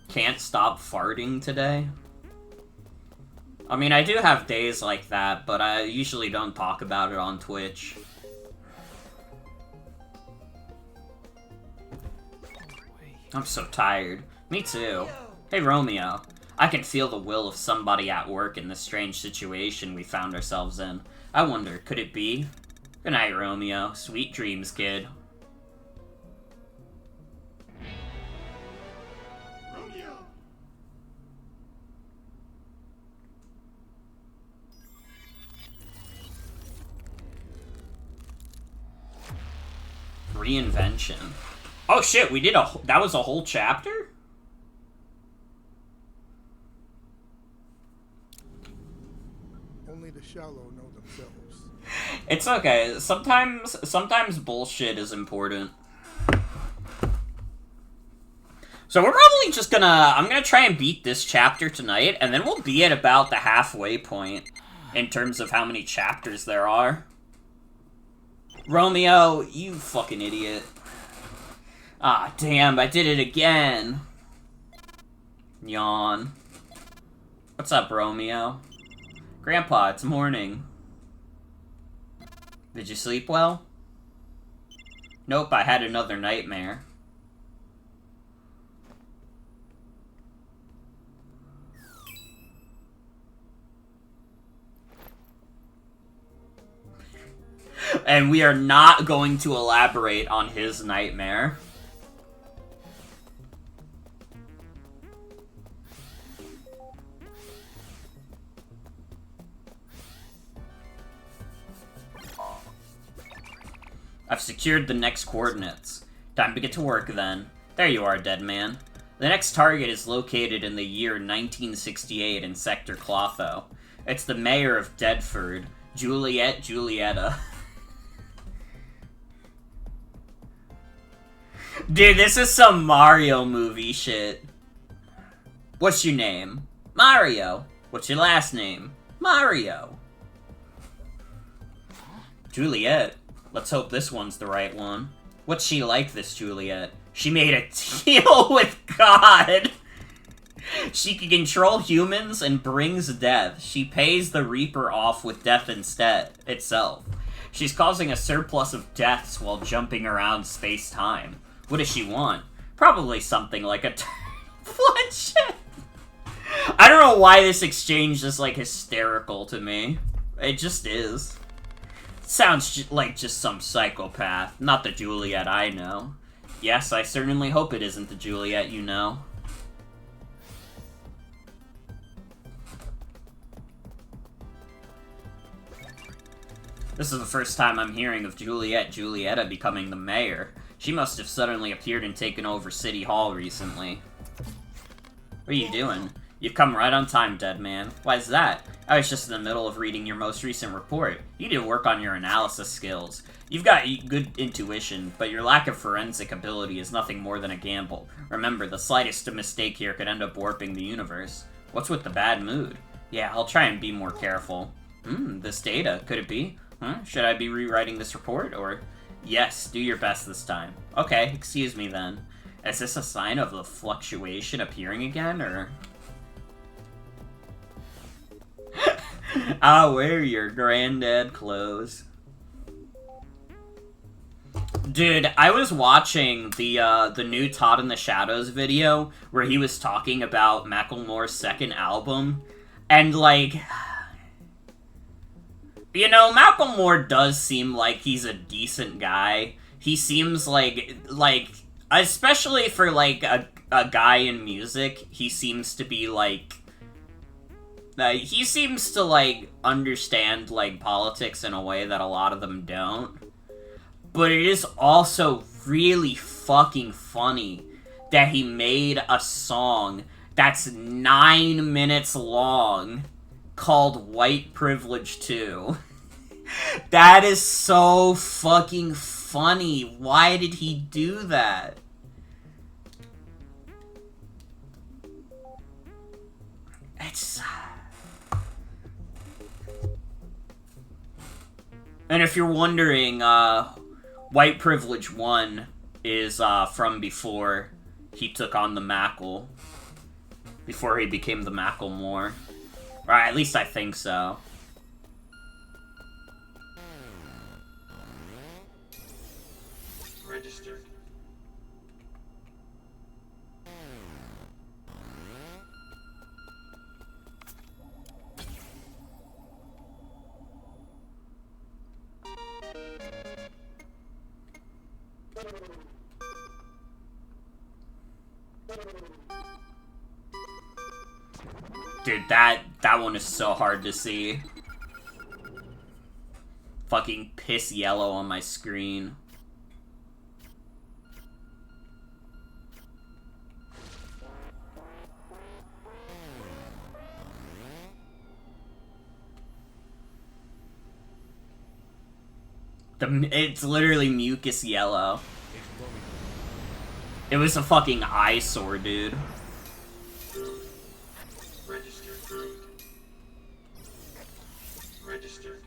A: Can't stop farting today? I mean, I do have days like that, but I usually don't talk about it on Twitch. I'm so tired. Me too. Hey, Romeo. I can feel the will of somebody at work in this strange situation we found ourselves in. I wonder, could it be? Good night, Romeo. Sweet dreams, kid.
B: Romeo!
A: Reinvention. Oh shit, we did that was a whole chapter?
E: Only the shallow know themselves.
A: It's okay. Sometimes bullshit is important. So we're probably just I'm gonna try and beat this chapter tonight, and then we'll be at about the halfway point in terms of how many chapters there are. Romeo, you fucking idiot. Ah, damn, I did it again. Yawn. What's up, Romeo? Grandpa, it's morning. Did you sleep well? Nope, I had another nightmare. And we are not going to elaborate on his nightmare. I've secured the next coordinates. Time to get to work, then. There you are, dead man. The next target is located in the year 1968 in Sector Clotho. It's the mayor of Deadford, Julietta. Dude, this is some Mario movie shit. What's your name? Mario. What's your last name? Mario. Juliet. Let's hope this one's the right one. What's she like, this Juliet? She made a deal with God! She can control humans and brings death. She pays the Reaper off with death instead, itself. She's causing a surplus of deaths while jumping around space-time. What does she want? Probably something like a bloodshed. I don't know why this exchange is, like, hysterical to me. It just is. Sounds like just some psychopath, not the Juliet I know. Yes, I certainly hope it isn't the Juliet you know. This is the first time I'm hearing of Julietta becoming the mayor. She must have suddenly appeared and taken over City Hall recently. What are you doing? You've come right on time, dead man. Why's that? I was just in the middle of reading your most recent report. You need to work on your analysis skills. You've got good intuition, but your lack of forensic ability is nothing more than a gamble. Remember, the slightest mistake here could end up warping the universe. What's with the bad mood? Yeah, I'll try and be more careful. This data, could it be? Should I be rewriting this report, or... Yes, do your best this time. Okay, excuse me then. Is this a sign of the fluctuation appearing again, or... I'll wear your granddad clothes. Dude, I was watching the new Todd in the Shadows video where he was talking about Macklemore's second album, and like, you know, Macklemore does seem like he's a decent guy. He seems like especially for like a guy in music, he seems to be like, he seems to like understand like politics in a way that a lot of them don't. But it is also really fucking funny that he made a song that's 9 minutes long called White Privilege 2. That is so fucking funny. Why did he do that? It's... And if you're wondering, White Privilege 1 is from before he took on the Mackle. Before he became the Macklemore. Or at least I think so.
K: Registered.
A: Dude, that one is so hard to see. Fucking piss yellow on my screen. It's literally mucus yellow. It was a fucking eyesore, dude.
K: Registered. Registered.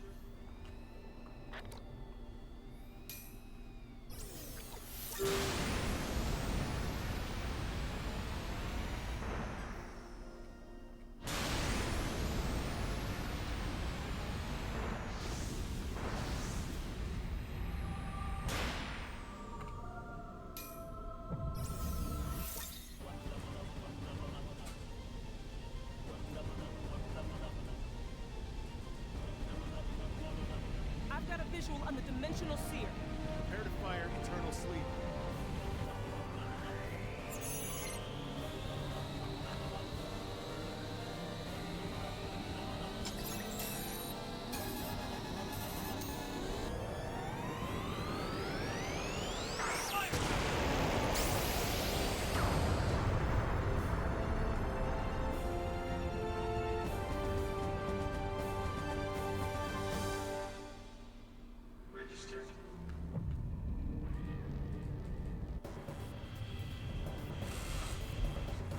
L: I've got a visual on the Dimensional Seer.
I: Prepare to fire Eternal Sleep.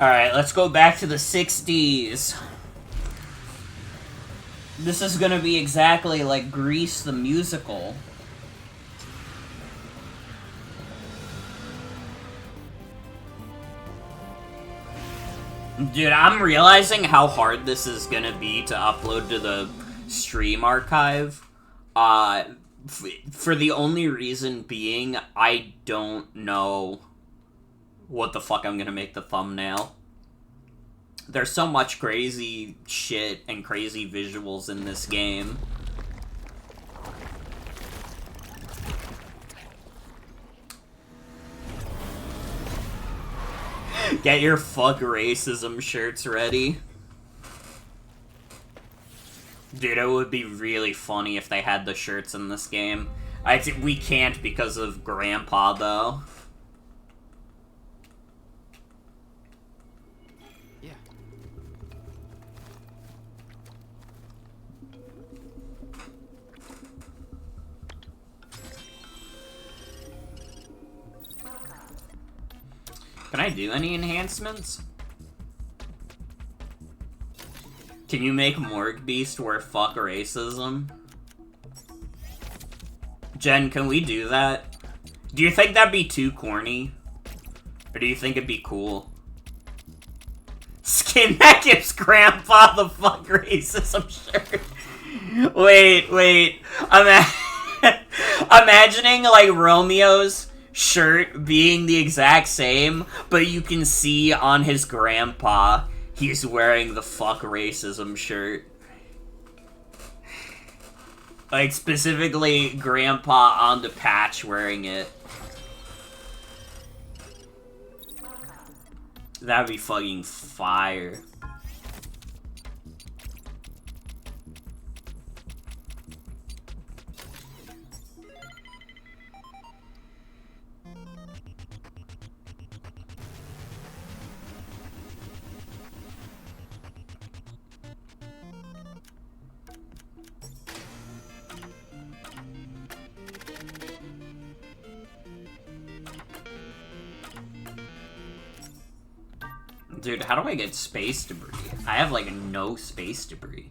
A: Alright, let's go back to the 60s. This is gonna be exactly like Grease the musical. Dude, I'm realizing how hard this is gonna be to upload to the stream archive. For the only reason being, I don't know what the fuck I'm gonna make the thumbnail. There's so much crazy shit and crazy visuals in this game. Get your fuck racism shirts ready. Dude, it would be really funny if they had the shirts in this game. We can't because of Grandpa, though.
C: Yeah.
A: Can I do any enhancements? Can you make Morgue Beast wear fuck racism? Jen, can we do that? Do you think that'd be too corny? Or do you think it'd be cool? Skin that gives Grandpa the fuck racism shirt. Wait. Imagining, like, Romeo's shirt being the exact same, but you can see on his grandpa he's wearing the fuck racism shirt. Like, specifically Grandpa on the patch wearing it. That'd be fucking fire. Dude, how do I get space debris? I have, like, no space debris.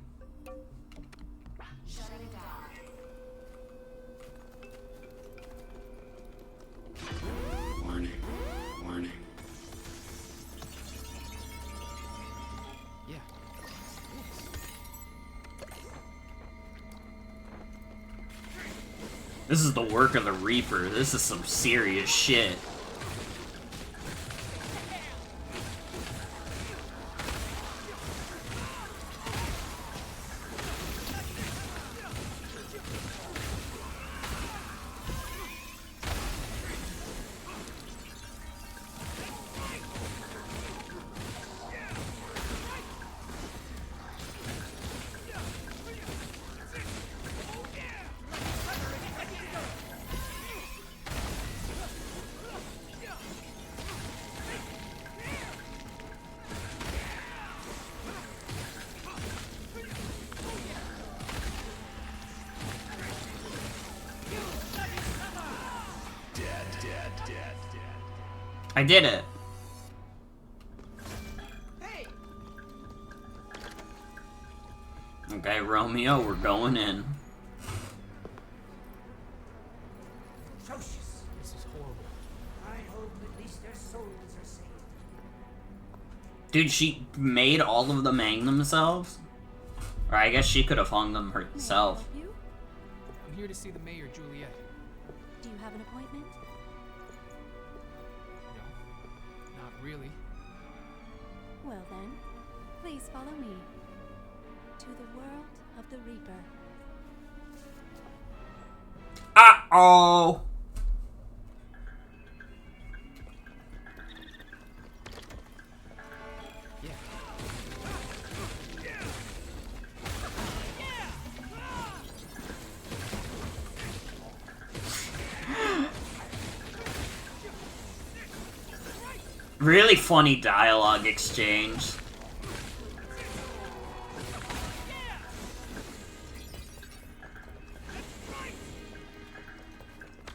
K: Warning. Warning.
C: Yeah.
A: This is the work of the Reaper. This is some serious shit. I did it. Okay, Romeo, we're going in.
B: Atrocious.
C: This is horrible.
B: I hope at least their souls are saved.
A: Dude, she made all of them hang themselves? Or I guess she could have hung them herself.
C: I'm here to see the mayor, Juliet.
M: Do you have an appointment?
C: No, not really.
M: Well then, please follow me to the world of the Reaper.
A: Uh-oh! Really funny dialogue exchange.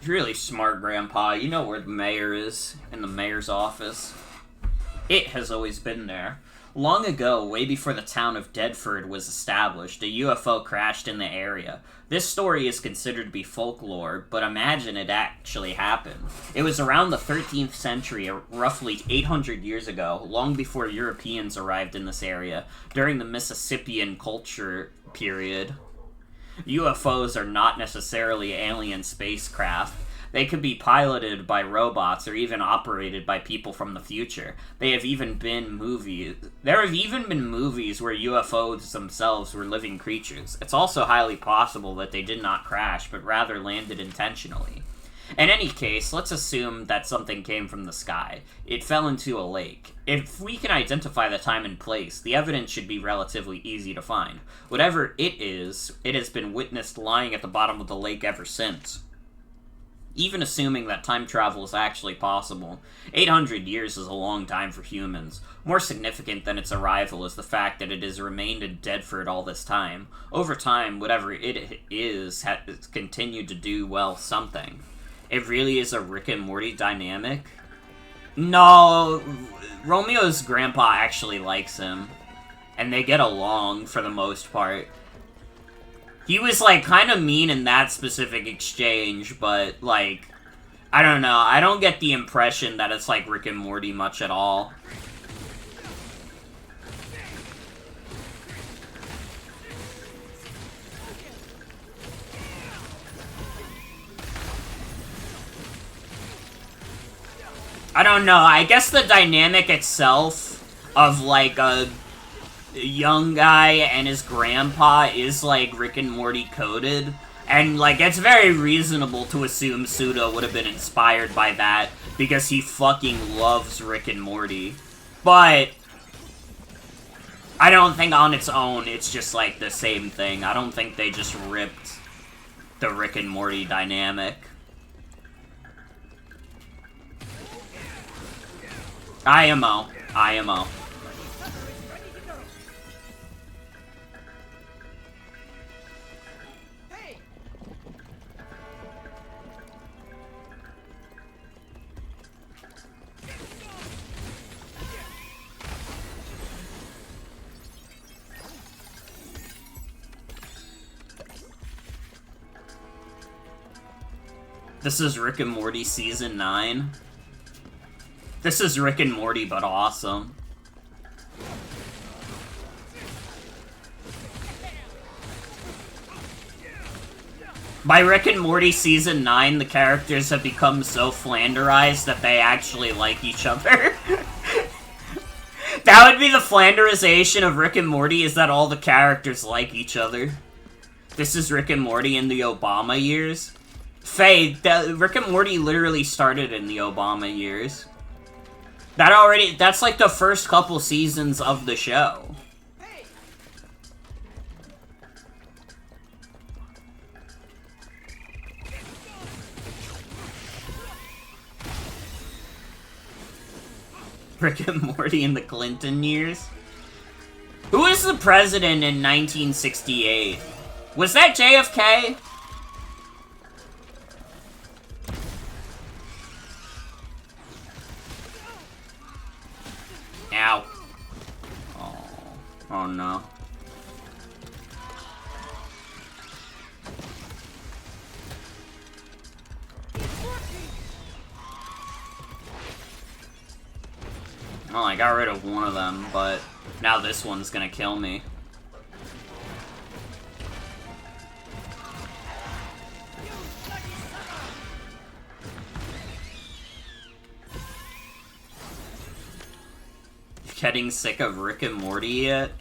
A: You're really smart, Grandpa. You know where the mayor is, in the mayor's office. It has always been there. Long ago, way before the town of Deadford was established, a UFO crashed in the area. This story is considered to be folklore, but imagine it actually happened. It was around the 13th century, roughly 800 years ago, long before Europeans arrived in this area, during the Mississippian culture period. UFOs are not necessarily alien spacecraft. They could be piloted by robots or even operated by people from the future. There have even been movies where UFOs themselves were living creatures. It's also highly possible that they did not crash, but rather landed intentionally. In any case, let's assume that something came from the sky. It fell into a lake. If we can identify the time and place, the evidence should be relatively easy to find. Whatever it is, it has been witnessed lying at the bottom of the lake ever since. Even assuming that time travel is actually possible, 800 years is a long time for humans. More significant than its arrival is the fact that it has remained in Deadford all this time. Over time, whatever it is has continued to do, well, something. It really is a Rick and Morty dynamic? No, Romeo's grandpa actually likes him, and they get along for the most part. He was, like, kind of mean in that specific exchange, but, like, I don't know. I don't get the impression that it's like Rick and Morty much at all. I don't know. I guess the dynamic itself of, like, a young guy and his grandpa is, like, Rick and Morty coded. And, like, it's very reasonable to assume Suda would have been inspired by that because he fucking loves Rick and Morty. But I don't think on its own it's just, like, the same thing. I don't think they just ripped the Rick and Morty dynamic. IMO. IMO. This is Rick and Morty Season 9. This is Rick and Morty, but awesome. By Rick and Morty Season 9, the characters have become so flanderized that they actually like each other. That would be the flanderization of Rick and Morty, is that all the characters like each other. This is Rick and Morty in the Obama years. Faye, Rick and Morty literally started in the Obama years. That's like the first couple seasons of the show. Rick and Morty in the Clinton years? Who was the president in 1968? Was that JFK? Ow. Oh. Oh no. Well, I got rid of one of them, but now this one's gonna kill me. Getting sick of Rick and Morty yet?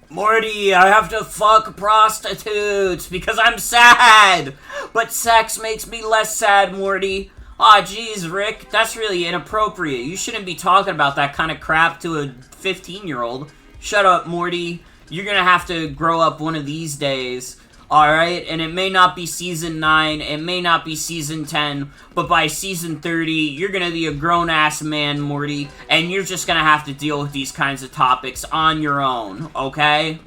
A: Morty, I have to fuck prostitutes because I'm sad! But sex makes me less sad, Morty. Aw, jeez, Rick, that's really inappropriate. You shouldn't be talking about that kind of crap to a 15-year-old. Shut up, Morty. You're gonna have to grow up one of these days. Alright, and it may not be Season 9, it may not be Season 10, but by Season 30, you're gonna be a grown-ass man, Morty, and you're just gonna have to deal with these kinds of topics on your own, okay?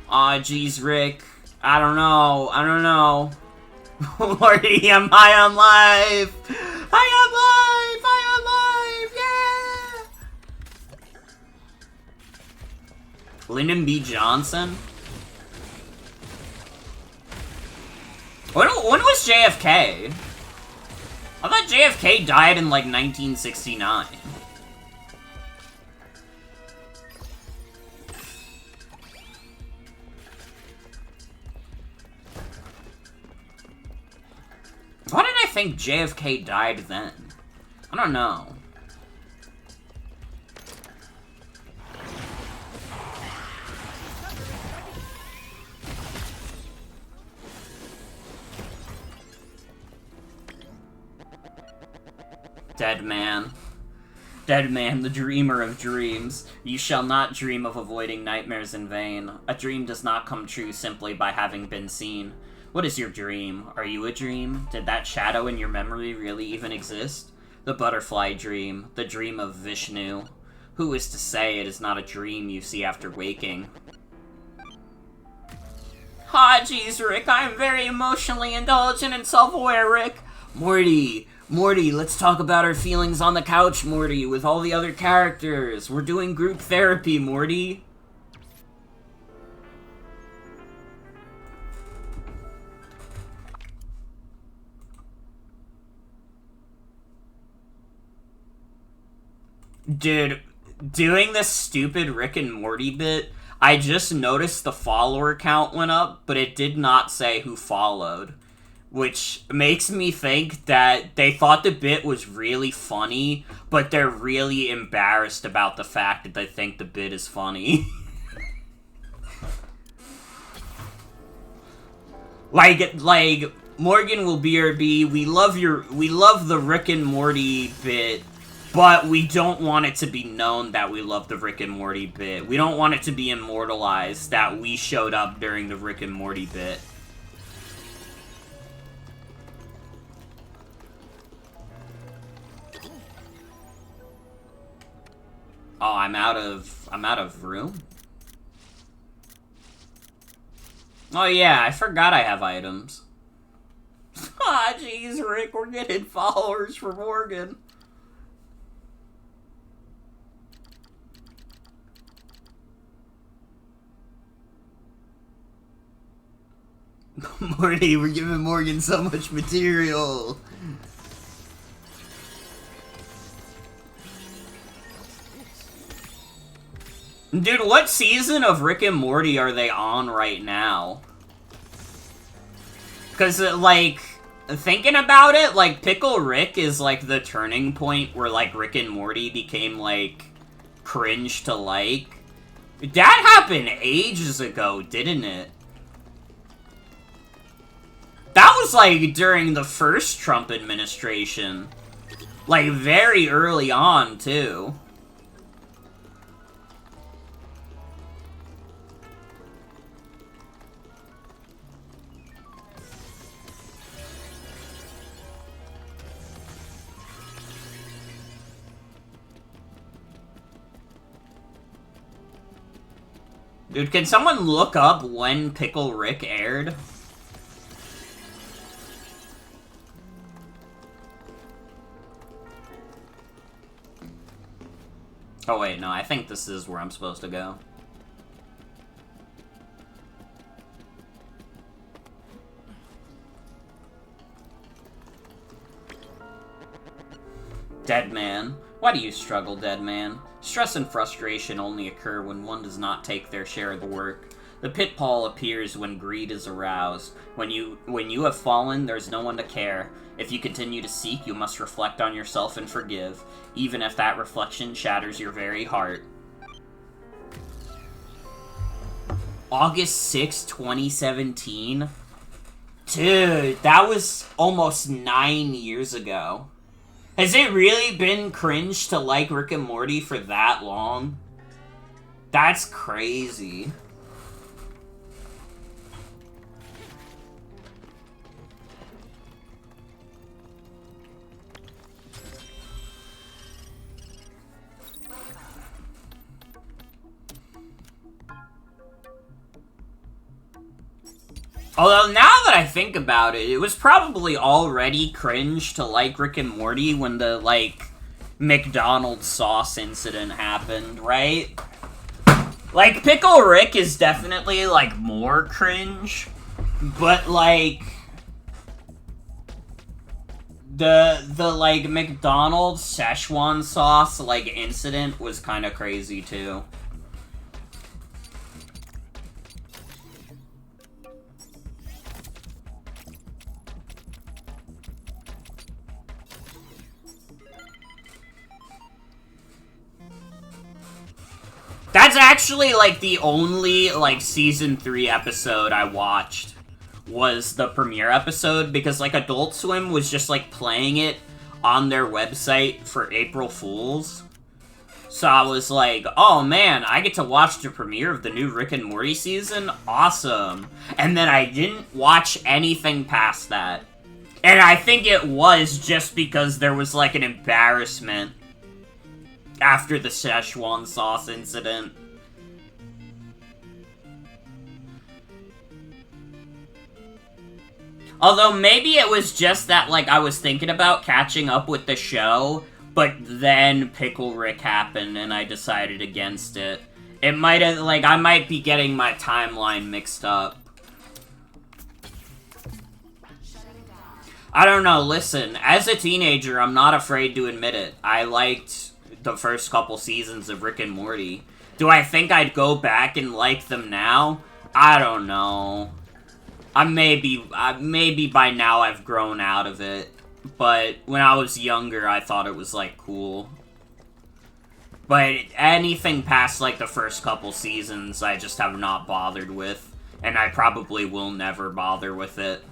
A: Aw, jeez, Rick. I don't know. Morty, I'm high on life! High on life! High on life! Yeah! Lyndon B. Johnson? When was JFK? I thought JFK died in, like, 1969. Why did I think JFK died then? I don't know. Dead man. Dead man, the dreamer of dreams. You shall not dream of avoiding nightmares in vain. A dream does not come true simply by having been seen. What is your dream? Are you a dream? Did that shadow in your memory really even exist? The butterfly dream. The dream of Vishnu. Who is to say it is not a dream you see after waking? Ah, jeez, Rick, I am very emotionally indulgent and self-aware, Rick. Morty, let's talk about our feelings on the couch, Morty, with all the other characters. We're doing group therapy, Morty. Dude, doing this stupid Rick and Morty bit, I just noticed the follower count went up, but it did not say who followed. Which makes me think that they thought the bit was really funny, but they're really embarrassed about the fact that they think the bit is funny. like, Morgan will BRB, we love the Rick and Morty bit, but we don't want it to be known that we love the Rick and Morty bit. We don't want it to be immortalized that we showed up during the Rick and Morty bit. Oh, I'm out of room? Oh yeah, I forgot I have items. Ah, jeez, Rick, we're getting followers for Morgan. Morty, we're giving Morgan so much material. Dude, what season of Rick and Morty are they on right now? Because, like, thinking about it, like, Pickle Rick is, like, the turning point where, like, Rick and Morty became, like, cringe to like. That happened ages ago, didn't it? That was, like, during the first Trump administration. Like, very early on, too. Dude, can someone look up when Pickle Rick aired? Oh wait, no, I think this is where I'm supposed to go. Dead man. Why do you struggle, dead man? Stress and frustration only occur when one does not take their share of the work. The pitfall appears when greed is aroused. When you have fallen, there's no one to care. If you continue to seek, you must reflect on yourself and forgive, even if that reflection shatters your very heart. August 6, 2017? Dude, that was almost 9 years ago. Has it really been cringe to like Rick and Morty for that long? That's crazy. Although, now that I think about it, it was probably already cringe to like Rick and Morty when the, like, McDonald's sauce incident happened, right? Like, Pickle Rick is definitely, like, more cringe, but, like, the like, McDonald's Szechuan sauce, like, incident was kind of crazy, too. That's actually, like, the only, like, Season 3 episode I watched was the premiere episode, because, like, Adult Swim was just, like, playing it on their website for April Fools. So I was like, oh man, I get to watch the premiere of the new Rick and Morty season? Awesome. And then I didn't watch anything past that. And I think it was just because there was, like, an embarrassment after the Szechuan sauce incident. Although maybe it was just that, like, I was thinking about catching up with the show, but then Pickle Rick happened and I decided against it. It might have, like, I might be getting my timeline mixed up. I don't know, listen, as a teenager, I'm not afraid to admit it. I liked the first couple seasons of Rick and Morty. Do I think I'd go back and like them now? I don't know. Maybe by now I've grown out of it. But when I was younger, I thought it was, like, cool. But anything past, like, the first couple seasons, I just have not bothered with. And I probably will never bother with it.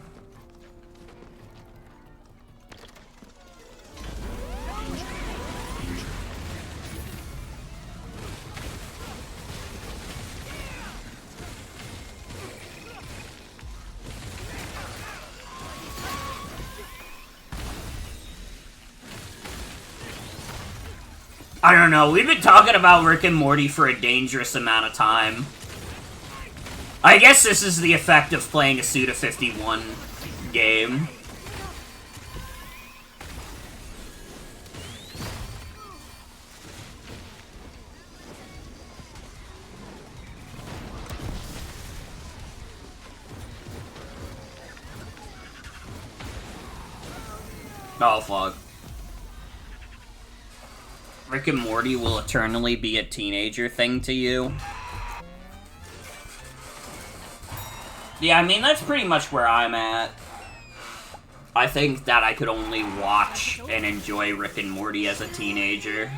A: I don't know, we've been talking about Rick and Morty for a dangerous amount of time. I guess this is the effect of playing a Suda51 game. Oh, fuck. Rick and Morty will eternally be a teenager thing to you. Yeah, I mean, that's pretty much where I'm at. I think that I could only watch and enjoy Rick and Morty as a teenager.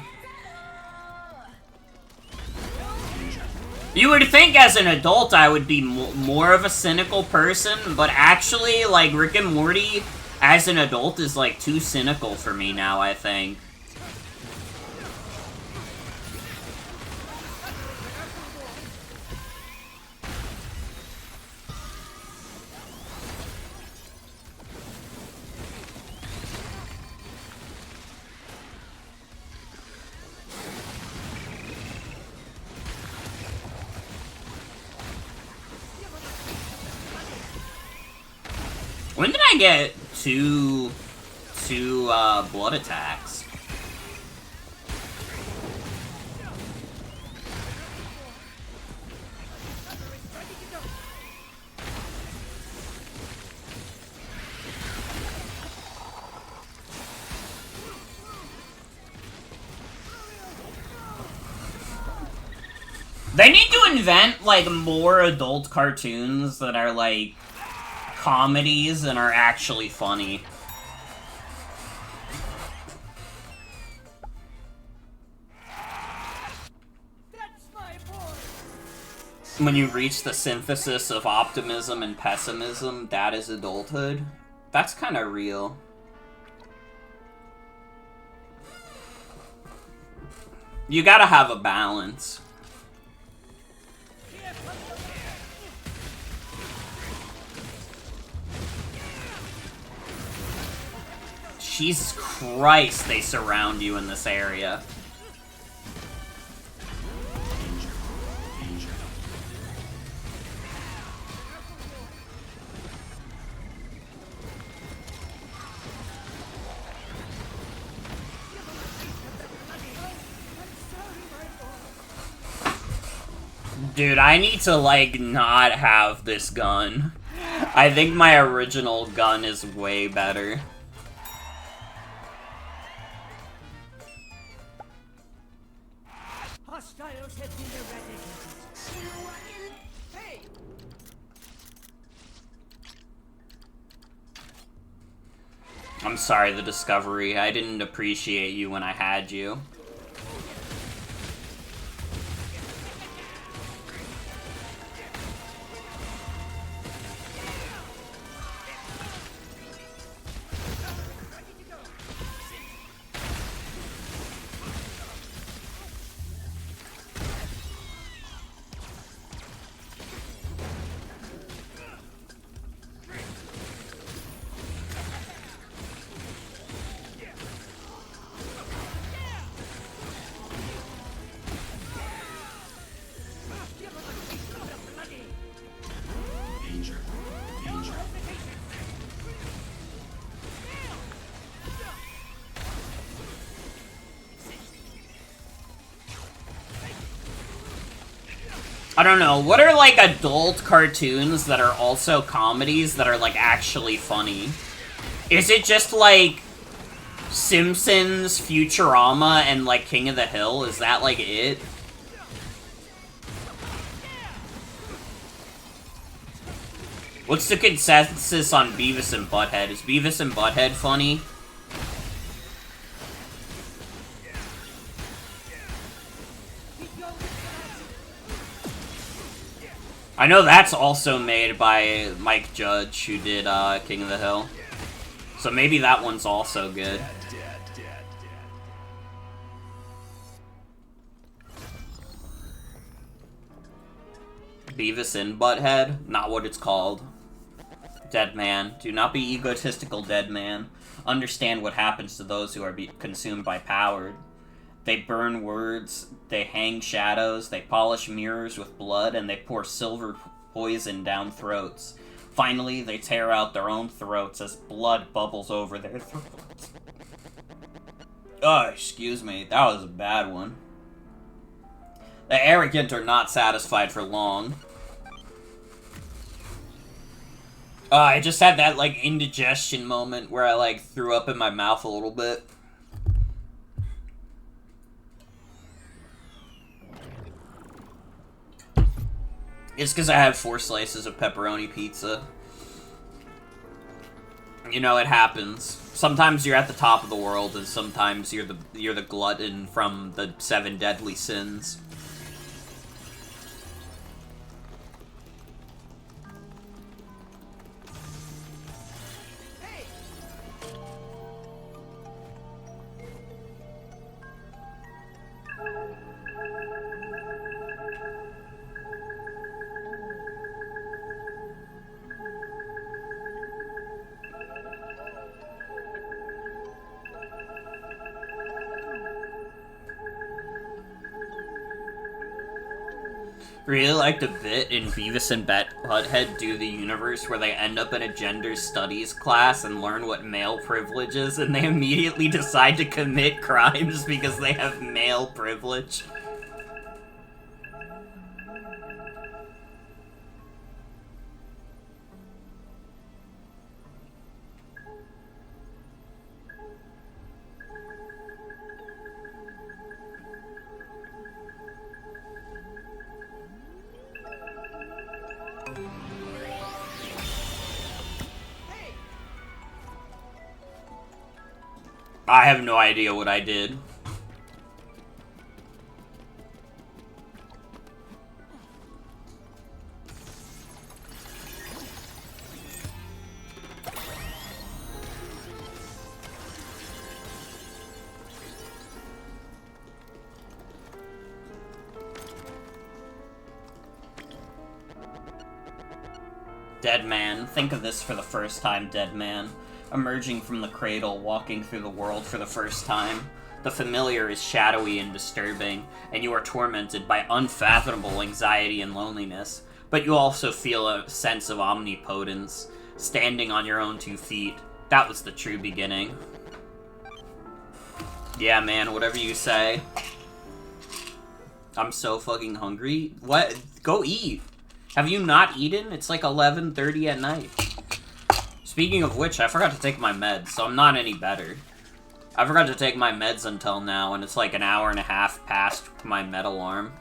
A: You would think as an adult I would be more of a cynical person, but actually, like, Rick and Morty as an adult is, like, too cynical for me now, I think. When did I get two blood attacks? They need to invent, like, more adult cartoons that are, like, comedies and are actually funny. When you reach the synthesis of optimism and pessimism, that is adulthood. That's kind of real. You gotta have a balance. Jesus Christ, they surround you in this area. Dude, I need to, like, not have this gun. I think my original gun is way better.
B: Hostiles have been eradicated. Hey!
A: I'm sorry, the Discovery. I didn't appreciate you when I had you. I don't know, what are, like, adult cartoons that are also comedies that are, like, actually funny? Is it just, like, Simpsons, Futurama, and, like, King of the Hill? Is that, like, it? What's the consensus on Beavis and Butthead? Is Beavis and Butthead funny? I know that's also made by Mike Judge, who did King of the Hill. So maybe that one's also good. Beavis and Butthead? Not what it's called. Dead man. Do not be egotistical, dead man. Understand what happens to those who are consumed by power. They burn words, they hang shadows, they polish mirrors with blood, and they pour silver poison down throats. Finally, they tear out their own throats as blood bubbles over their throats. Oh, excuse me, that was a bad one. The arrogant are not satisfied for long. I just had that, like, indigestion moment where I, like, threw up in my mouth a little bit. It's because I have 4 slices of pepperoni pizza. You know, it happens. Sometimes you're at the top of the world, and sometimes you're the glutton from the 7 deadly sins. Really like the bit in Beavis and Butthead Do the Universe where they end up in a gender studies class and learn what male privilege is, and they immediately decide to commit crimes because they have male privilege. I have no idea what I did. Dead man. Think of this for the first time, dead man. Emerging from the cradle, walking through the world for the first time. The familiar is shadowy and disturbing, and you are tormented by unfathomable anxiety and loneliness. But you also feel a sense of omnipotence, standing on your own 2 feet. That was the true beginning. Yeah, man, whatever you say. I'm so fucking hungry. What? Go eat. Have you not eaten? It's like 11:30 at night. Speaking of which, I forgot to take my meds, so I'm not any better. I forgot to take my meds until now, and it's like an hour and a half past my med alarm.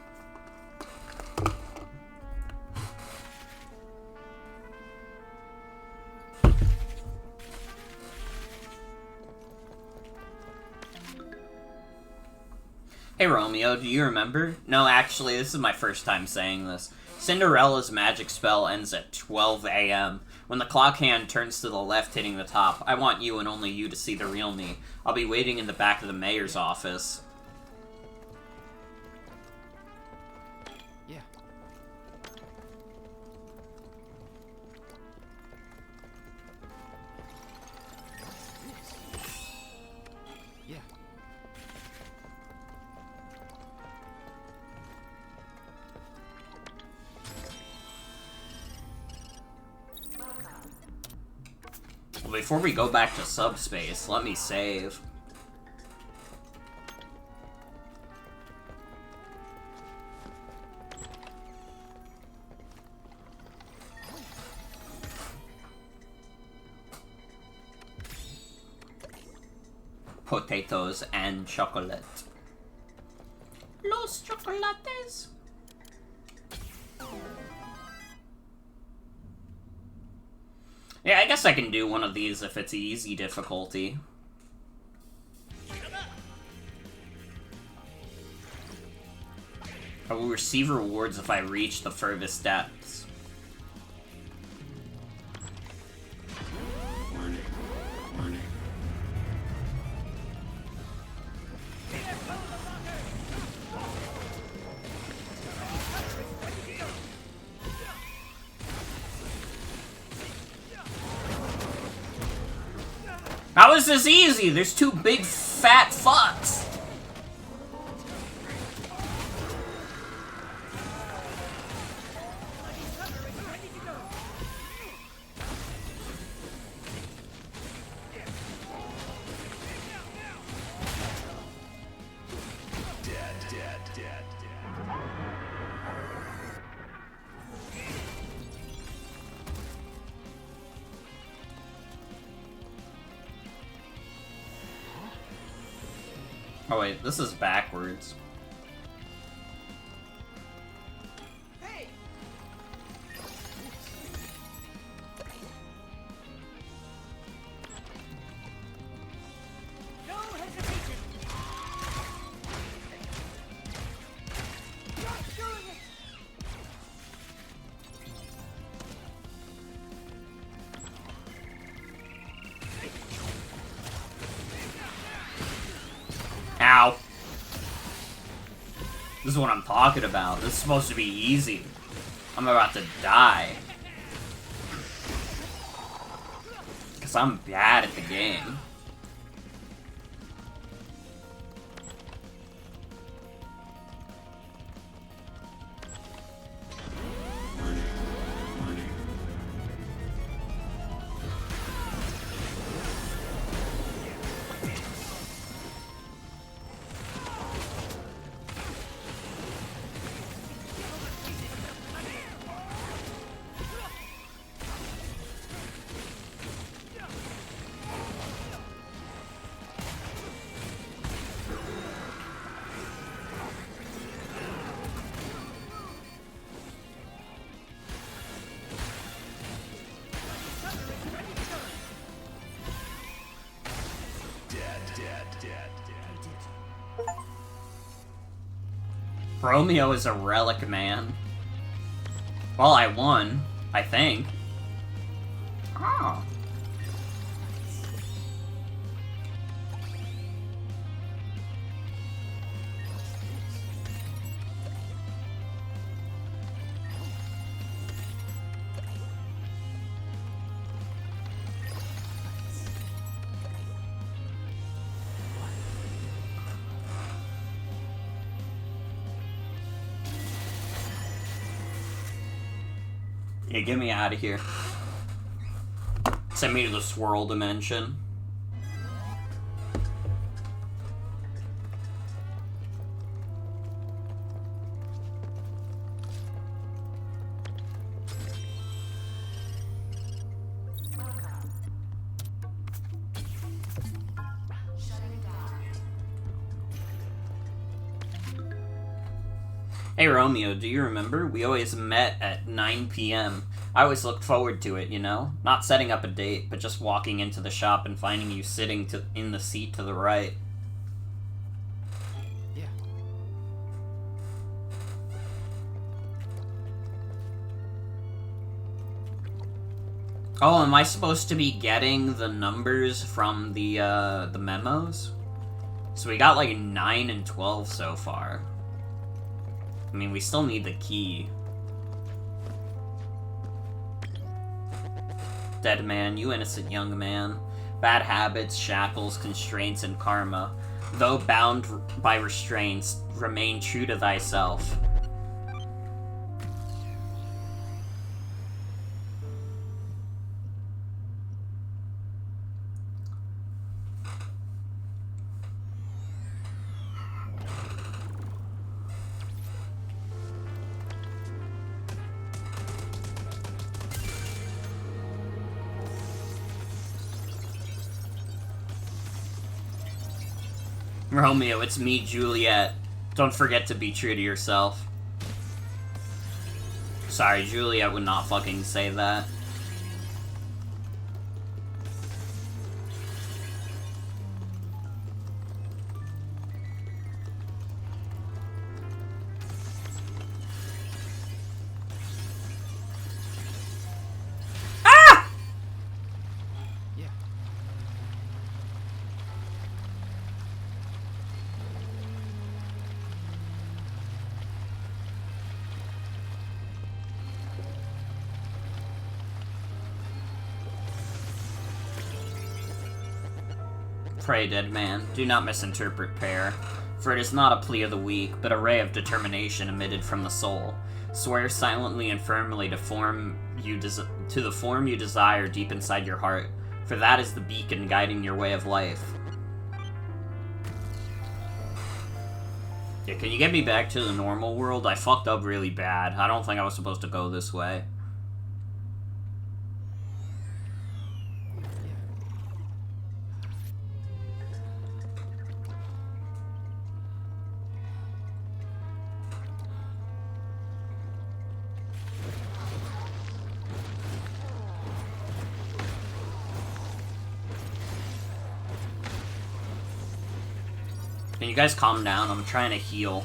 A: Hey Romeo, do you remember? No, actually, this is my first time saying this. Cinderella's magic spell ends at 12 a.m. When the clock hand turns to the left, hitting the top, I want you and only you to see the real me. I'll be waiting in the back of the mayor's office.
C: Yeah. Yeah.
A: Well, before we go back to subspace, let me save. Potatoes and chocolate. Los chocolates. Yeah, I guess I can do one of these if it's easy difficulty. I will receive rewards if I reach the furthest depths. How is this easy? There's two big fat fucks. Oh wait, this is backwards.
B: No hesitation. You're doing it.
A: Ow. This is what I'm talking about. This is supposed to be easy. I'm about to die. Because I'm bad at the game. Romeo is a relic, man. Well, I won, I think. Oh. Yeah, get me out of here. Send me to the swirl dimension. Hey Romeo, do you remember? We always met at 9 p.m. I always looked forward to it, you know? Not setting up a date, but just walking into the shop and finding you sitting in the seat to the right.
C: Yeah.
A: Oh, am I supposed to be getting the numbers from the memos? So we got like 9 and 12 so far. I mean, we still need the key. Dead man, you innocent young man. Bad habits, shackles, constraints, and karma. Though bound by restraints, remain true to thyself. Romeo, it's me, Juliet. Don't forget to be true to yourself. Sorry, Juliet would not fucking say that. Pray, dead man, do not misinterpret prayer, for it is not a plea of the weak, but a ray of determination emitted from the soul. Swear silently and firmly to the form you desire deep inside your heart, for that is the beacon guiding your way of life. Yeah, can you get me back to the normal world? I fucked up really bad. I don't think I was supposed to go this way. Can you guys calm down? I'm trying to heal.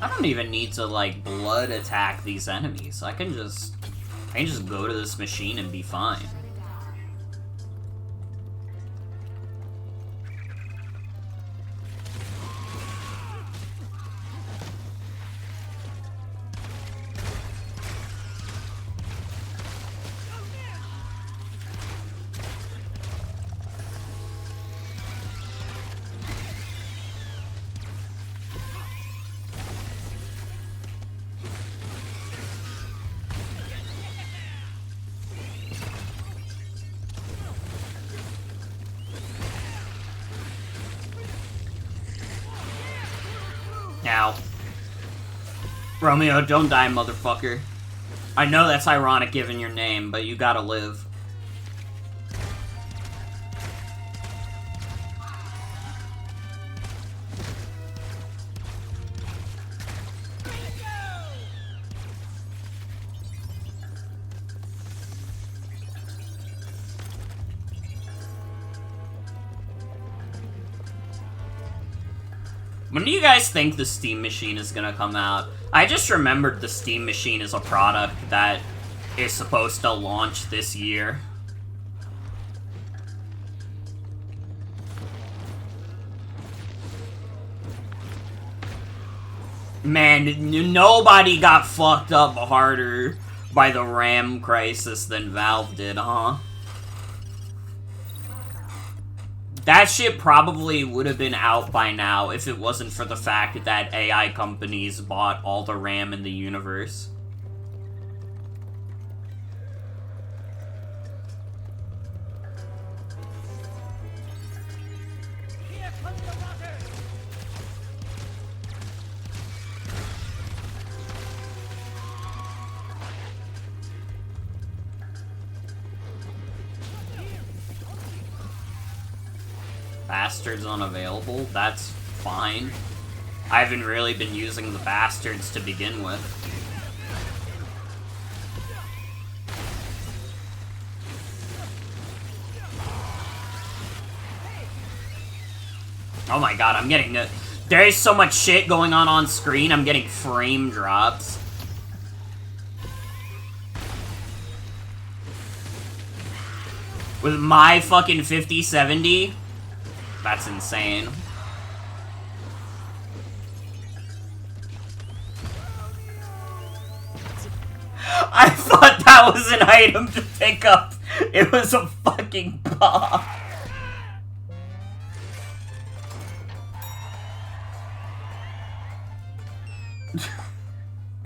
A: I don't even need to, like, blood attack these enemies. I can just go to this machine and be fine. Now, Romeo, don't die, motherfucker. I know that's ironic given your name, but you gotta live. When do you guys think the Steam machine is gonna come out? I just remembered the Steam Machine is a product that is supposed to launch this year. Man, nobody got fucked up harder by the RAM crisis than Valve did, huh? That shit probably would have been out by now if it wasn't for the fact that AI companies bought all the RAM in the universe. Bastards unavailable? That's fine. I haven't really been using the bastards to begin with. Oh my god, I'm getting it. There is so much shit going on screen, I'm getting frame drops. With my fucking 5070? That's insane. I thought that was an item to pick up. It was a fucking bomb.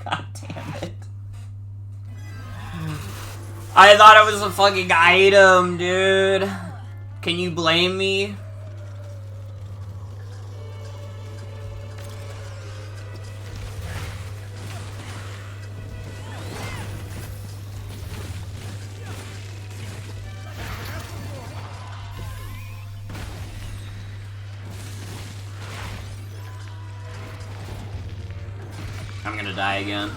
A: God damn it. I thought it was a fucking item, dude. Can you blame me? I'm gonna die again.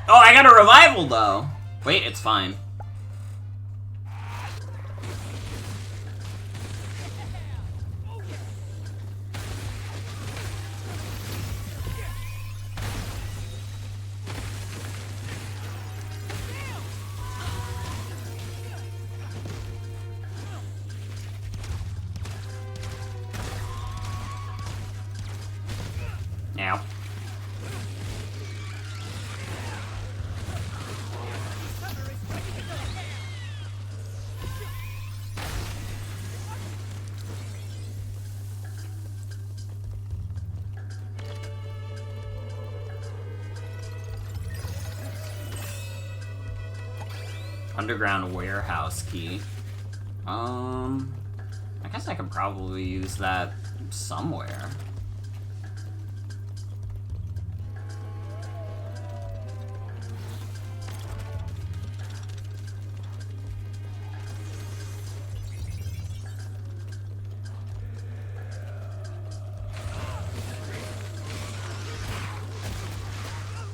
A: Oh, I got a revival though. Wait, it's fine. Now. Underground warehouse key. I guess I could probably use that somewhere.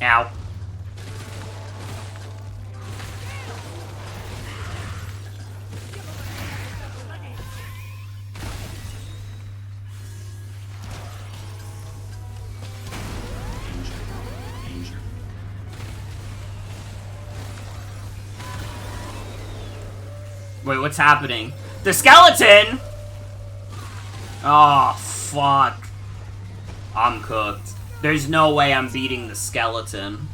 A: Ow. Wait, what's happening? The skeleton! Oh, fuck. I'm cooked. There's no way I'm beating the skeleton.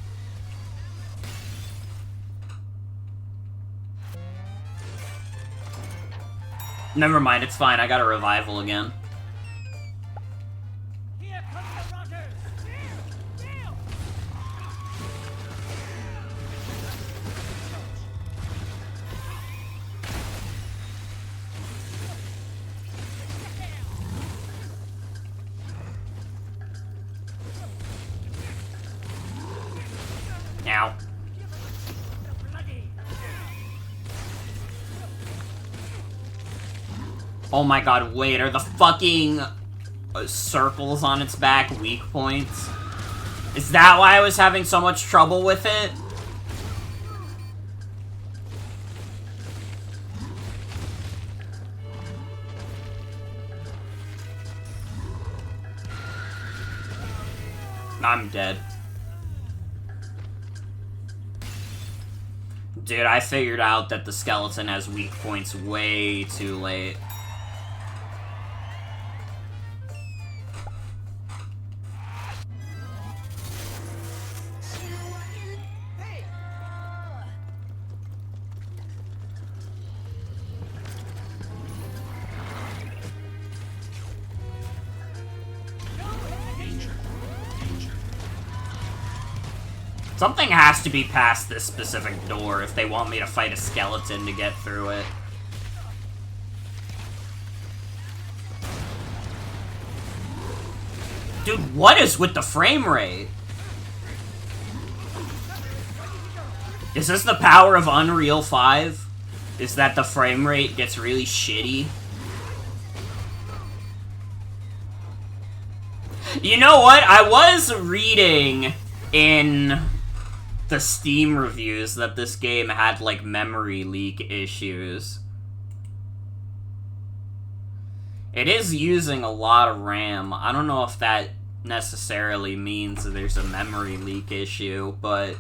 A: Never mind, it's fine. I got a revival again. Ow. Oh my god, wait, are the fucking circles on its back weak points? Is that why I was having so much trouble with it? I'm dead. Dude, I figured out that the skeleton has weak points way too late. Something has to be past this specific door if they want me to fight a skeleton to get through it. Dude, what is with the frame rate? Is this the power of Unreal 5? Is that the frame rate gets really shitty? You know what? I was reading in the Steam reviews that this game had, like, memory leak issues. It is using a lot of RAM. I don't know if that necessarily means that there's a memory leak issue, but...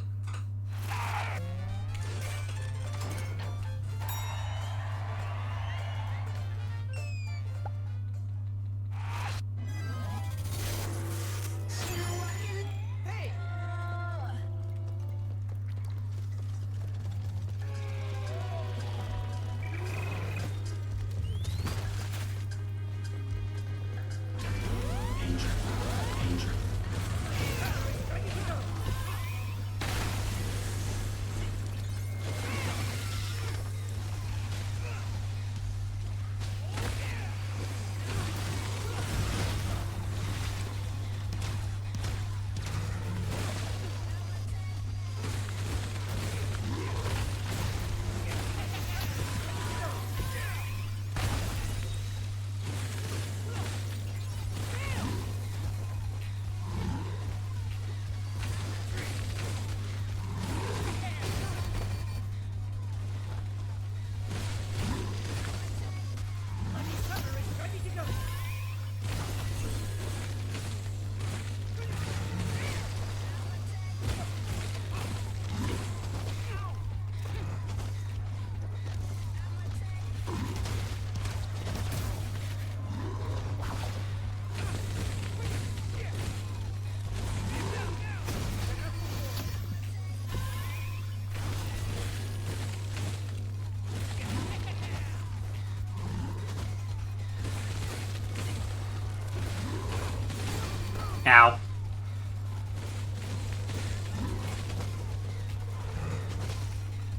A: Ow.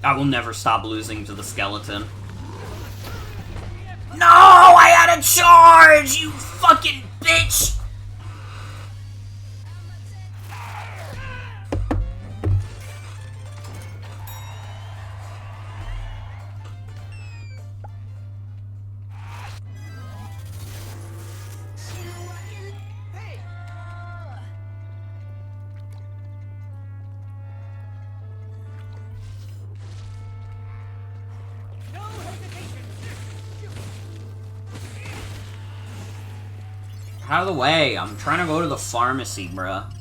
A: I will never stop losing to the skeleton. No! I had a charge! You fucking bitch! Out of the way, I'm trying to go to the pharmacy, bruh.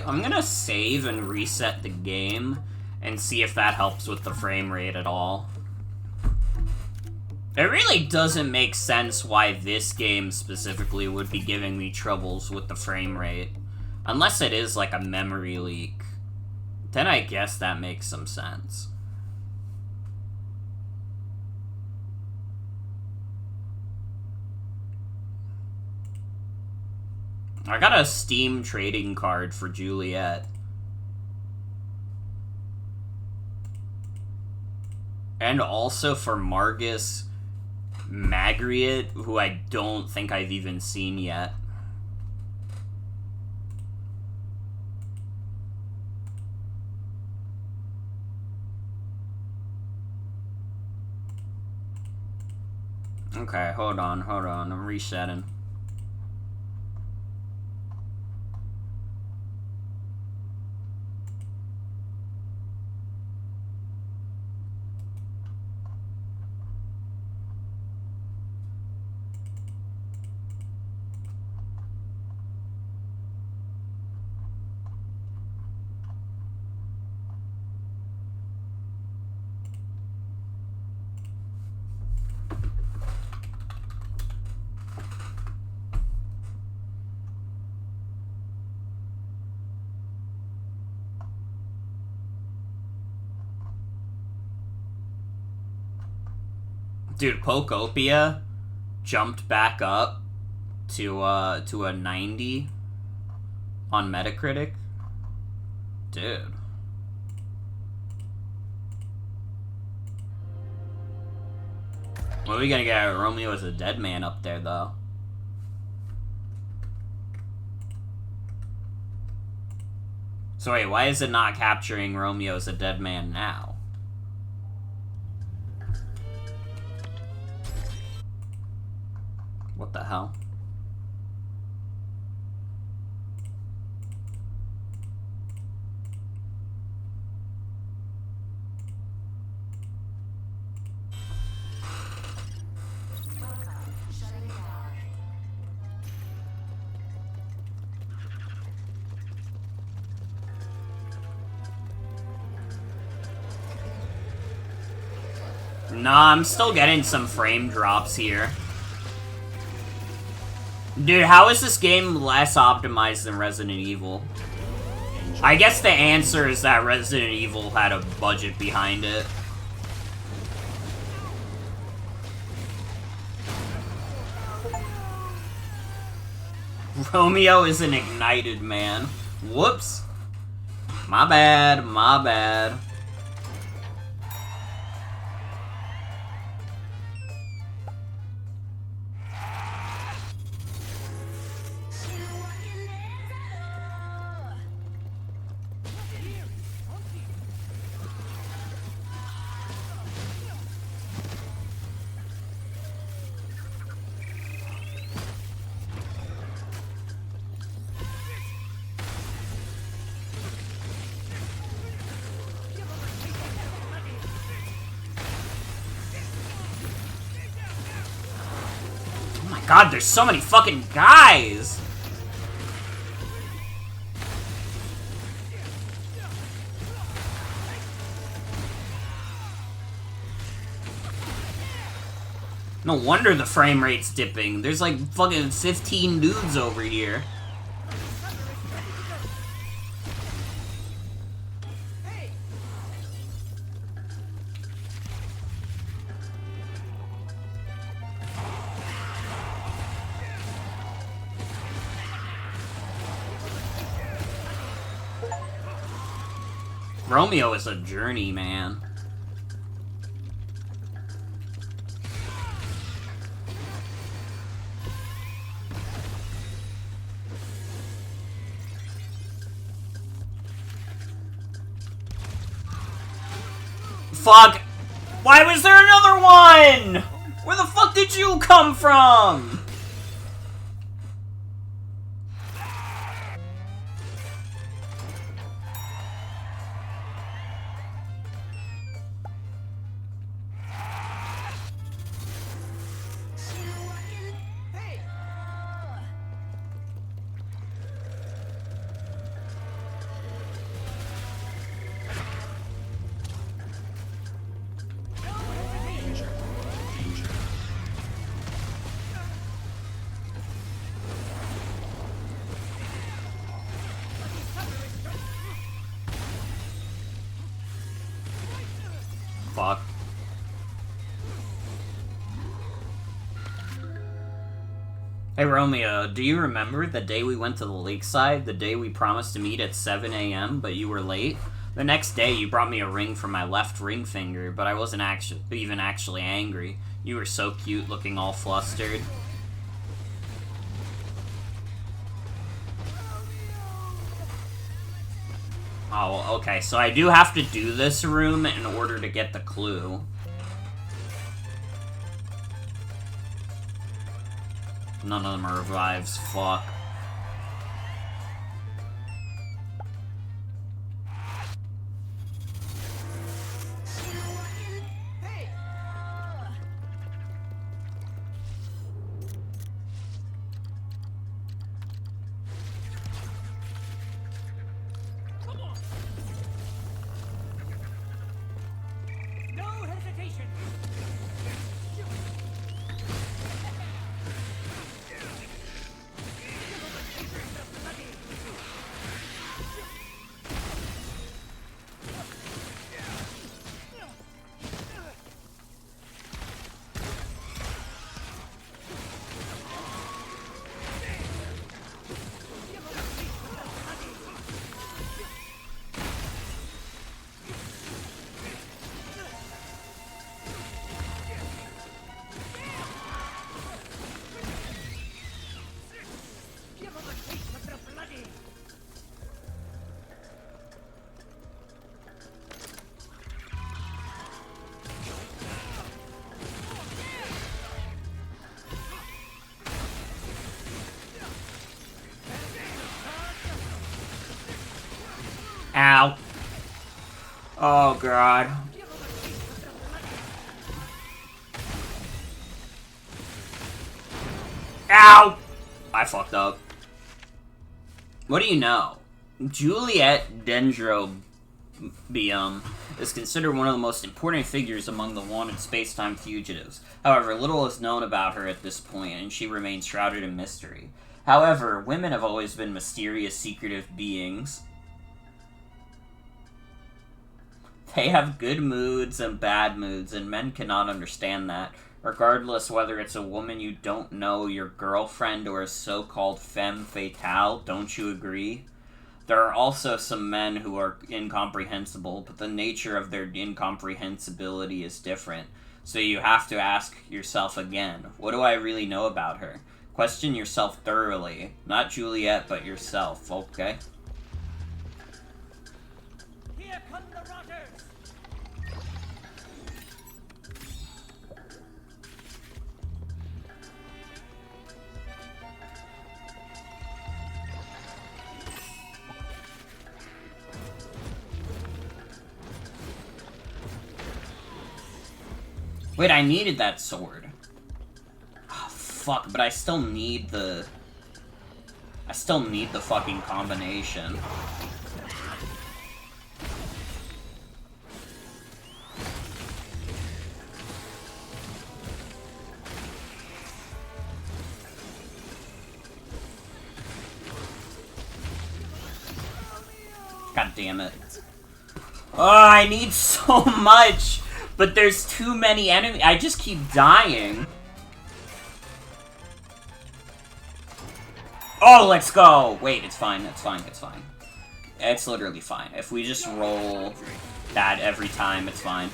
A: I'm gonna save and reset the game and see if that helps with the frame rate at all. It really doesn't make sense why this game specifically would be giving me troubles with the frame rate. Unless it is like a memory leak. Then I guess that makes some sense. I got a Steam trading card for Juliet. And also for Margus Magritte, who I don't think I've even seen yet. Okay, hold on, I'm resetting. Dude, Pokopia jumped back up to a 90 on Metacritic. Dude. What are we gonna get? Romeo as a dead man up there, though. So wait, why is it not capturing Romeo as a dead man now? What the hell? Nah, I'm still getting some frame drops here. Dude, how is this game less optimized than Resident Evil? I guess the answer is that Resident Evil had a budget behind it. Romeo is an ignited man. Whoops. My bad, my bad. God, there's so many fucking guys! No wonder the frame rate's dipping. There's like fucking 15 dudes over here. Romeo is a journeyman. Fuck! Why was there another one? Where the fuck did you come from? Fuck. Hey Romeo, do you remember the day we went to the lakeside? The day we promised to meet at 7 a.m., but you were late? The next day, you brought me a ring for my left ring finger, but I wasn't even actually angry. You were so cute, looking all flustered. Oh, okay, so I do have to do this room in order to get the clue. None of them are revives, fuck. Ow. Oh, God. Ow! I fucked up. What do you know? Juliet Dendrobium is considered one of the most important figures among the wanted space-time fugitives. However, little is known about her at this point, and she remains shrouded in mystery. However, women have always been mysterious, secretive beings. They have good moods and bad moods, and men cannot understand that. Regardless whether it's a woman you don't know, your girlfriend, or a so-called femme fatale, don't you agree? There are also some men who are incomprehensible, but the nature of their incomprehensibility is different. So you have to ask yourself again, what do I really know about her? Question yourself thoroughly. Not Juliet, but yourself, okay?
B: Here come the rotters!
A: Wait, I needed that sword. Oh, fuck, but I still need the... I still need the fucking combination. God damn it. Oh, I need so much! But there's too many enemies. I just keep dying. Oh, let's go! Wait, it's fine, it's fine, it's fine. It's literally fine. If we just roll that every time, it's fine.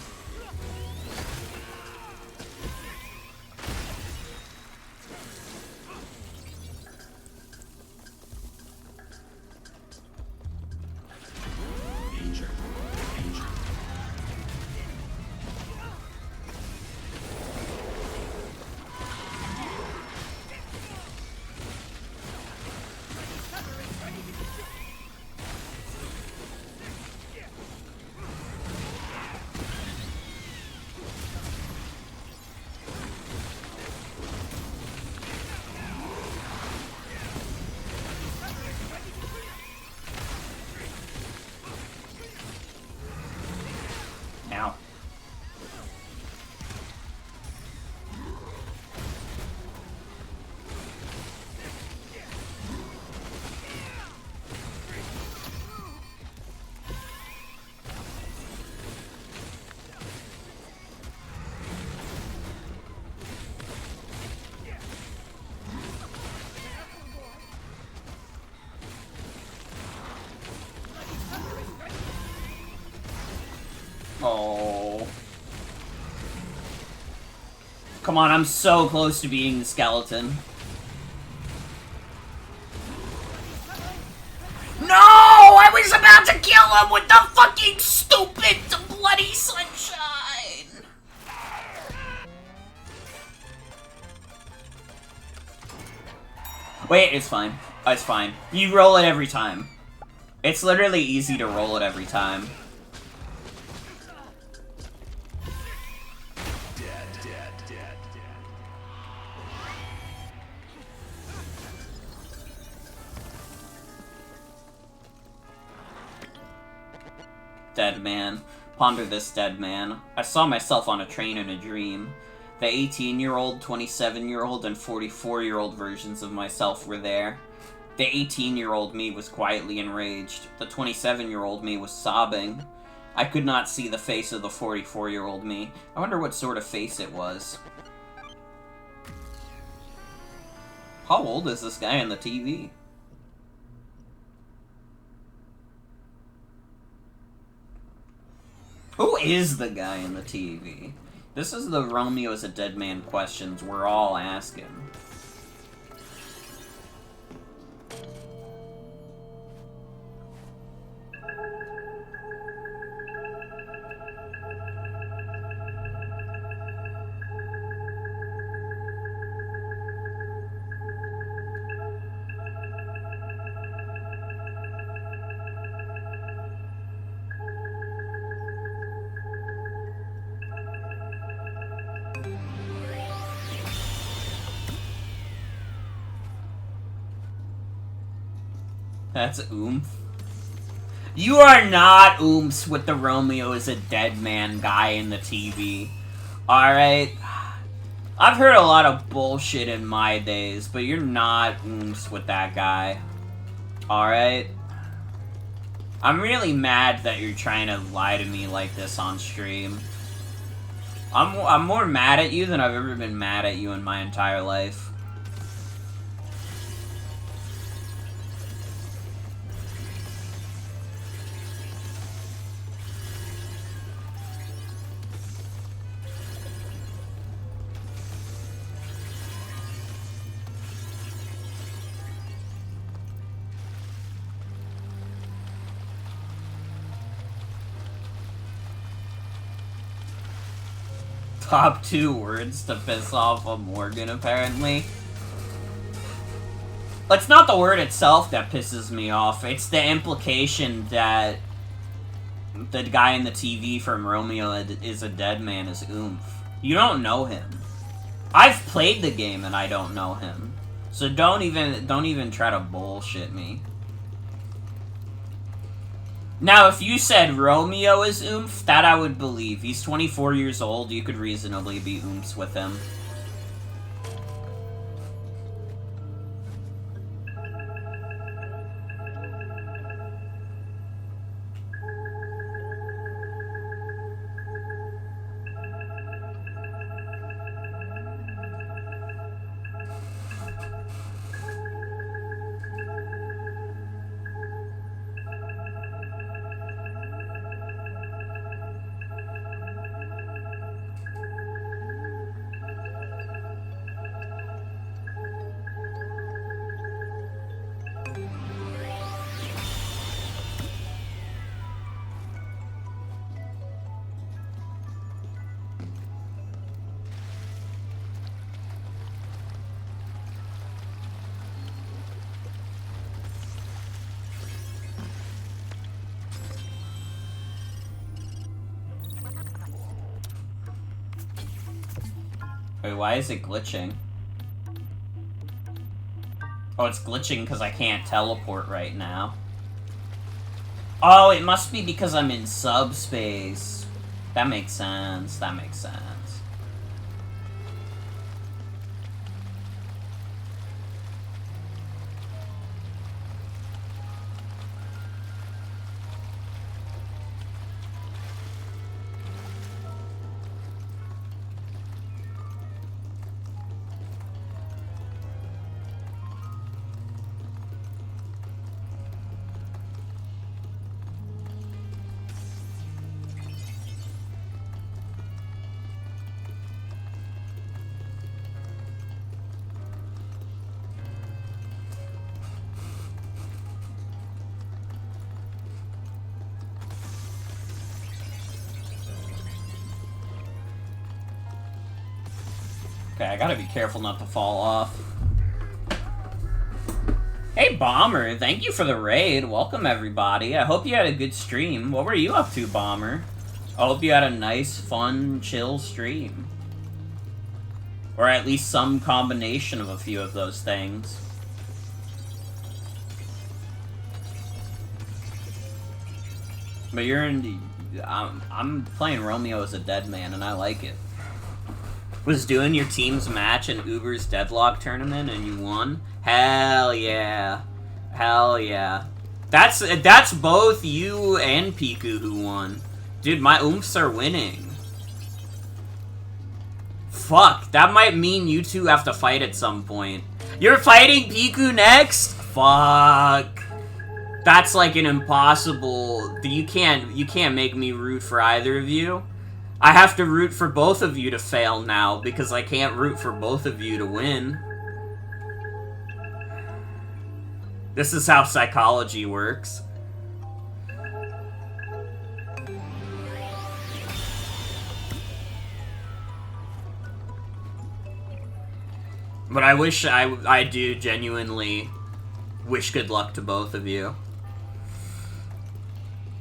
A: Oh. Come on, I'm so close to beating the skeleton. No! I was about to kill him with the fucking stupid bloody sunshine! Wait, it's fine. It's fine. You roll it every time. It's literally easy to roll it every time. Dead man. Ponder this, dead man. I saw myself on a train in a dream. The 18-year-old, 27-year-old, and 44-year-old versions of myself were there. The 18-year-old me was quietly enraged. The 27-year-old me was sobbing. I could not see the face of the 44-year-old me. I wonder what sort of face it was. How old is this guy on the TV? Who is the guy in the TV? This is the Romeo is a dead man questions we're all asking. That's oomph. You are not oomphs with the Romeo is a dead man guy in the TV. Alright? I've heard a lot of bullshit in my days, but you're not oomphs with that guy. Alright? I'm really mad that you're trying to lie to me like this on stream. I'm more mad at you than I've ever been mad at you in my entire life. Top 2 words to piss off a Morgan, apparently. It's not the word itself that pisses me off, it's the implication that the guy in the TV from Romeo is a dead man is oomph. You don't know him. I've played the game and I don't know him. So don't even try to bullshit me. Now, if you said Romeo is oomph, that I would believe. He's 24 years old, you could reasonably be oomphs with him. Wait, why is it glitching? Oh, it's glitching because I can't teleport right now. Oh, it must be because I'm in subspace. That makes sense. That makes sense. Okay, I gotta be careful not to fall off. Hey, Bomber, thank you for the raid. Welcome, everybody. I hope you had a good stream. What were you up to, Bomber? I hope you had a nice, fun, chill stream. Or at least some combination of a few of those things. But you're in... I'm playing Romeo as a dead man, and I like it. Was doing your team's match in Uber's Deadlock tournament, and you won? Hell yeah. Hell yeah. That's both you and Piku who won. Dude, my oomphs are winning. Fuck, that might mean you two have to fight at some point. You're fighting Piku next? Fuck. That's like an impossible... You can't make me root for either of you. I have to root for both of you to fail now, because I can't root for both of you to win. This is how psychology works. But I wish I do genuinely wish good luck to both of you.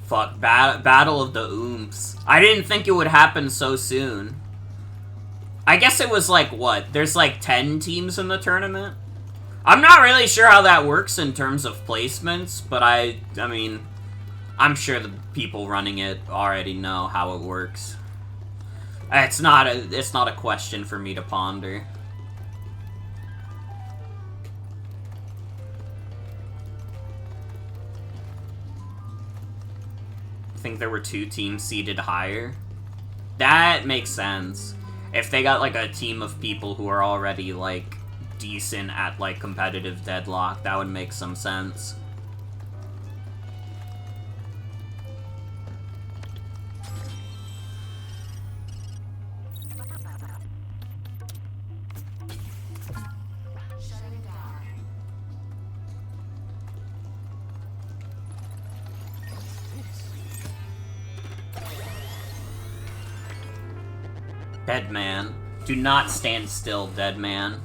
A: Fuck, Battle of the Oomphs. I didn't think it would happen so soon. I guess it was like, what? There's like 10 teams in the tournament? I'm not really sure how that works in terms of placements, but I mean, I'm sure the people running it already know how it works. It's not a question for me to ponder. I think there were 2 teams seeded higher. That makes sense. If they got like a team of people who are already like decent at like competitive Deadlock, that would make some sense. Dead man. Do not stand still, dead man.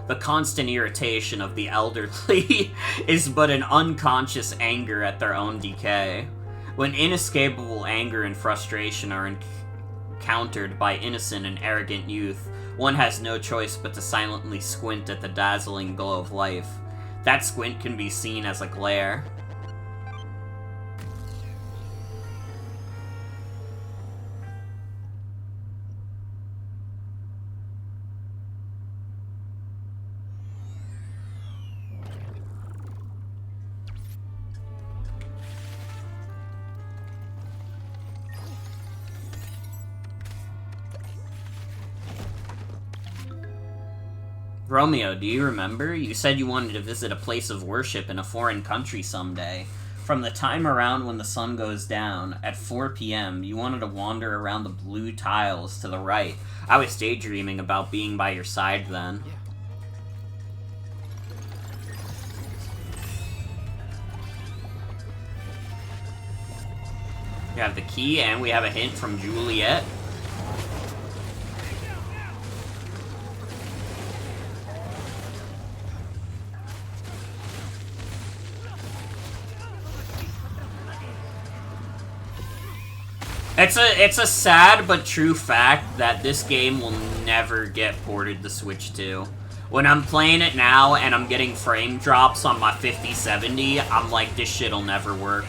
A: The constant irritation of the elderly is but an unconscious anger at their own decay. When inescapable anger and frustration are encountered by innocent and arrogant youth, one has no choice but to silently squint at the dazzling glow of life. That squint can be seen as a glare. Romeo, do you remember? You said you wanted to visit a place of worship in a foreign country someday. From the time around when the sun goes down, at 4 p.m., you wanted to wander around the blue tiles to the right. I was daydreaming about being by your side then. We have the key, and we have a hint from Juliet. It's a sad but true fact that this game will never get ported to Switch 2. When I'm playing it now and I'm getting frame drops on my 5070, I'm like, this shit'll never work.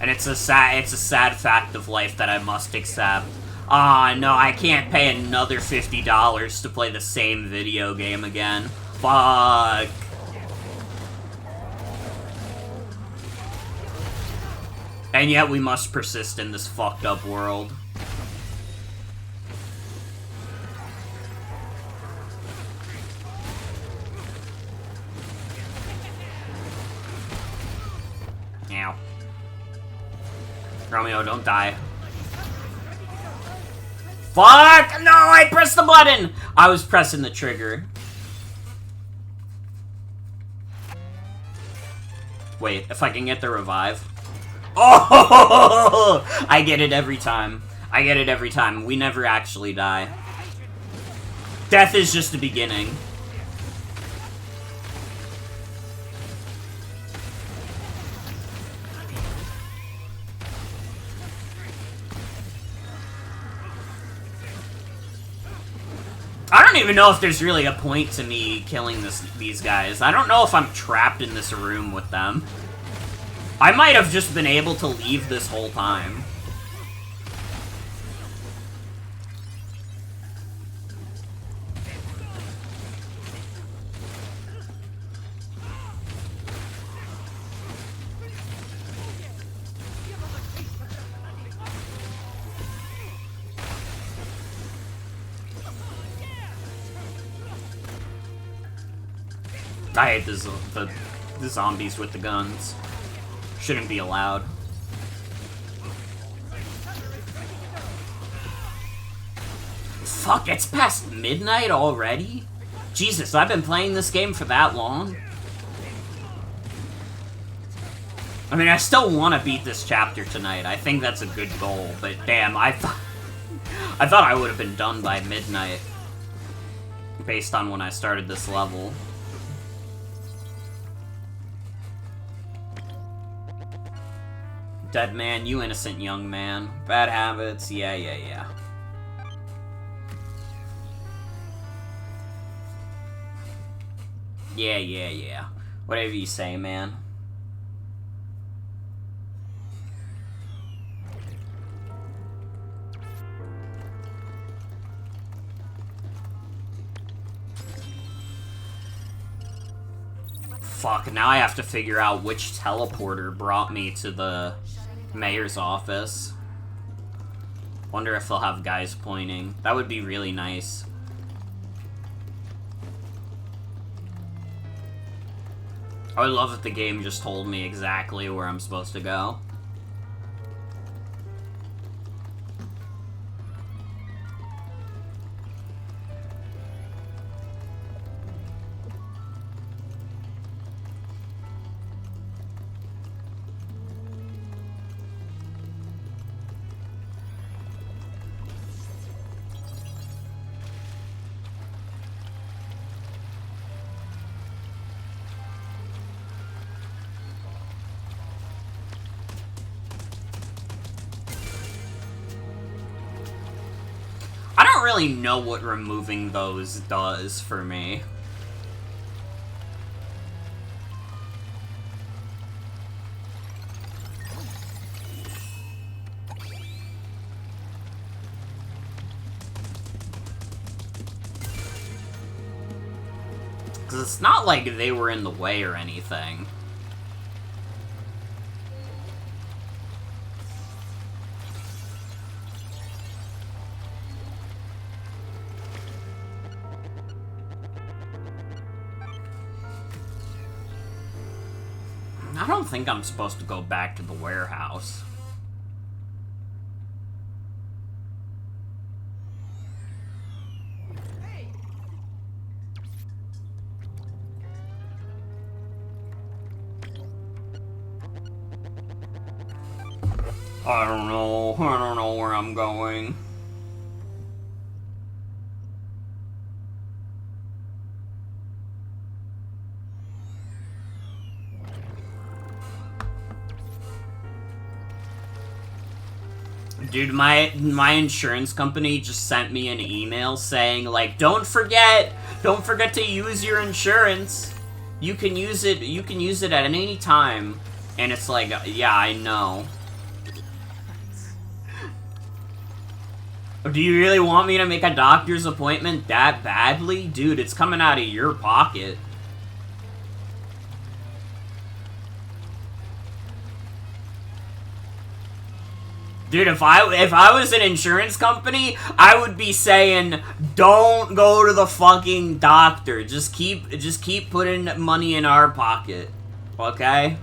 A: And it's a sad fact of life that I must accept. Ah, no, I can't pay another $50 to play the same video game again. Fuck. And yet we must persist in this fucked up world. Ow. Romeo, don't die. Fuck! No, I pressed the button! I was pressing the trigger. Wait, if I can get the revive. Oh! I get it every time. I get it every time. We never actually die. Death is just the beginning. I don't even know if there's really a point to me killing these guys. I don't know if I'm trapped in this room with them. I might have just been able to leave this whole time. I hate the zombies with the guns. Shouldn't be allowed. Fuck, it's past midnight already? Jesus, I've been playing this game for that long? I mean, I still want to beat this chapter tonight. I think that's a good goal, but damn, I thought I would have been done by midnight. Based on when I started this level. Dead man, you innocent young man. Bad habits, yeah. Yeah. Whatever you say, man. Fuck, now I have to figure out which teleporter brought me to the mayor's office. Wonder if they'll have guys pointing. That would be really nice. I would love if the game just told me exactly where I'm supposed to go. I don't really know what removing those does for me. Because it's not like they were in the way or anything. I don't think I'm supposed to go back to the warehouse. I don't know where I'm going. Dude, my insurance company just sent me an email saying, like, don't forget to use your insurance. You can use it at any time. And it's like, yeah, I know. Do you really want me to make a doctor's appointment that badly? Dude, it's coming out of your pocket. Dude, if I was an insurance company, I would be saying, don't go to the fucking doctor. Just keep putting money in our pocket. Okay?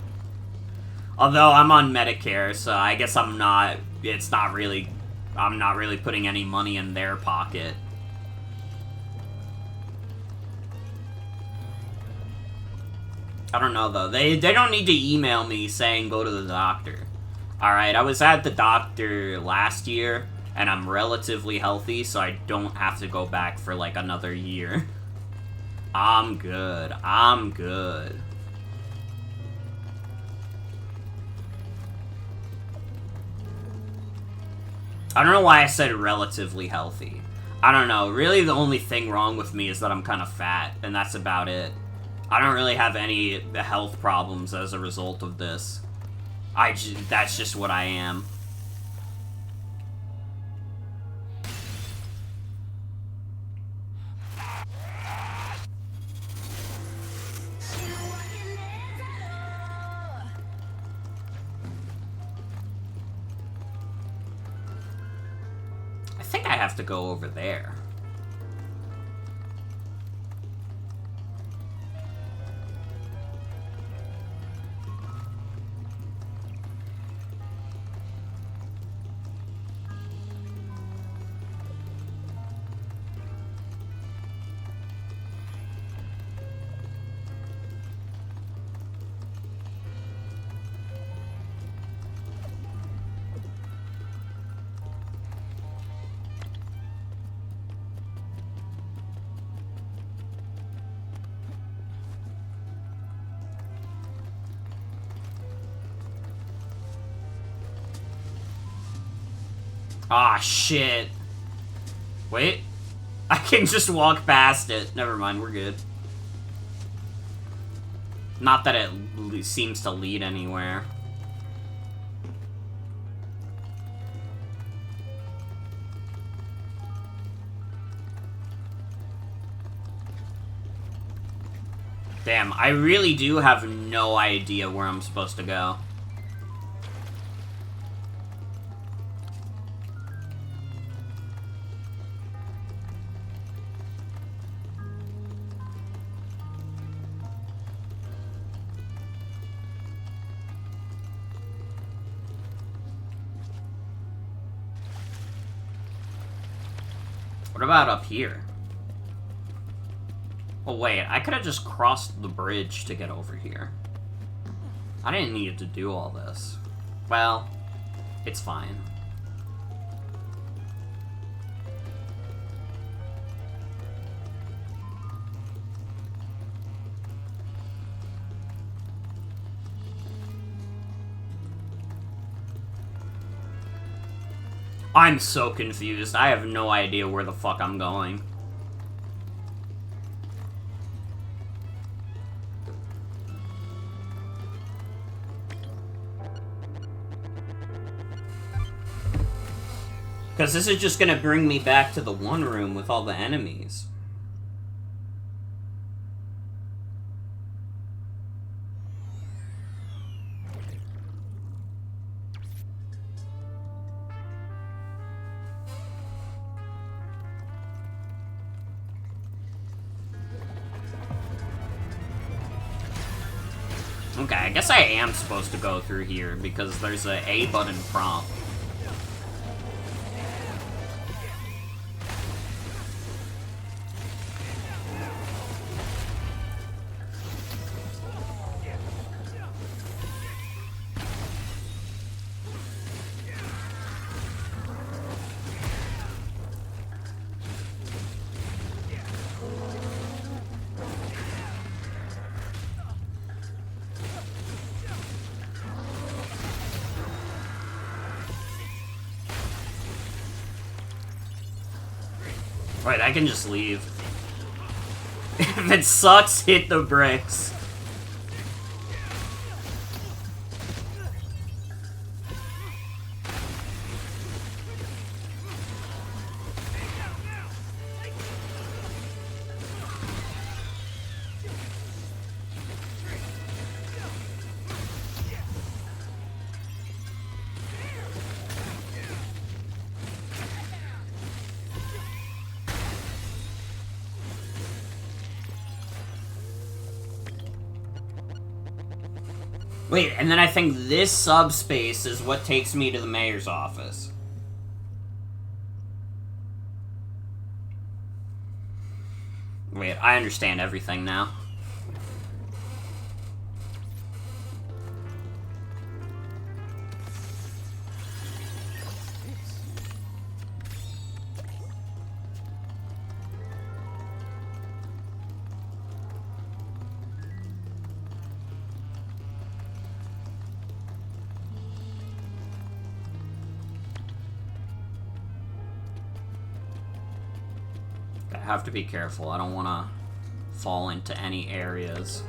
A: Although I'm on Medicare, so I guess I'm not really putting any money in their pocket. I don't know though. They don't need to email me saying go to the doctor. Alright, I was at the doctor last year, and I'm relatively healthy, so I don't have to go back for like another year. I'm good. I'm good. I don't know why I said relatively healthy. I don't know. Really, the only thing wrong with me is that I'm kind of fat, and that's about it. I don't really have any health problems as a result of this. That's just what I am. I think I have to go over there. Ah, shit. Wait. I can just walk past it. Never mind, we're good. Not that it seems to lead anywhere. Damn, I really do have no idea where I'm supposed to go. What about up here? Oh wait, I could have just crossed the bridge to get over here. I didn't need to do all this. Well, it's fine. I'm so confused. I have no idea where the fuck I'm going. Because this is just gonna bring me back to the one room with all the enemies. Okay, I guess I am supposed to go through here because there's a A button prompt. Right, I can just leave. If it sucks, hit the bricks. Wait, and then I think this subspace is what takes me to the mayor's office. Wait, I understand everything now. I have to be careful. I don't want to fall into any areas.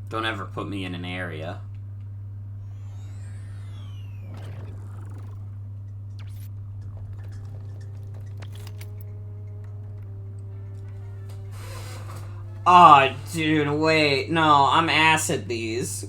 A: Don't ever put me in an area. Oh, dude, wait. No, I'm ass at these.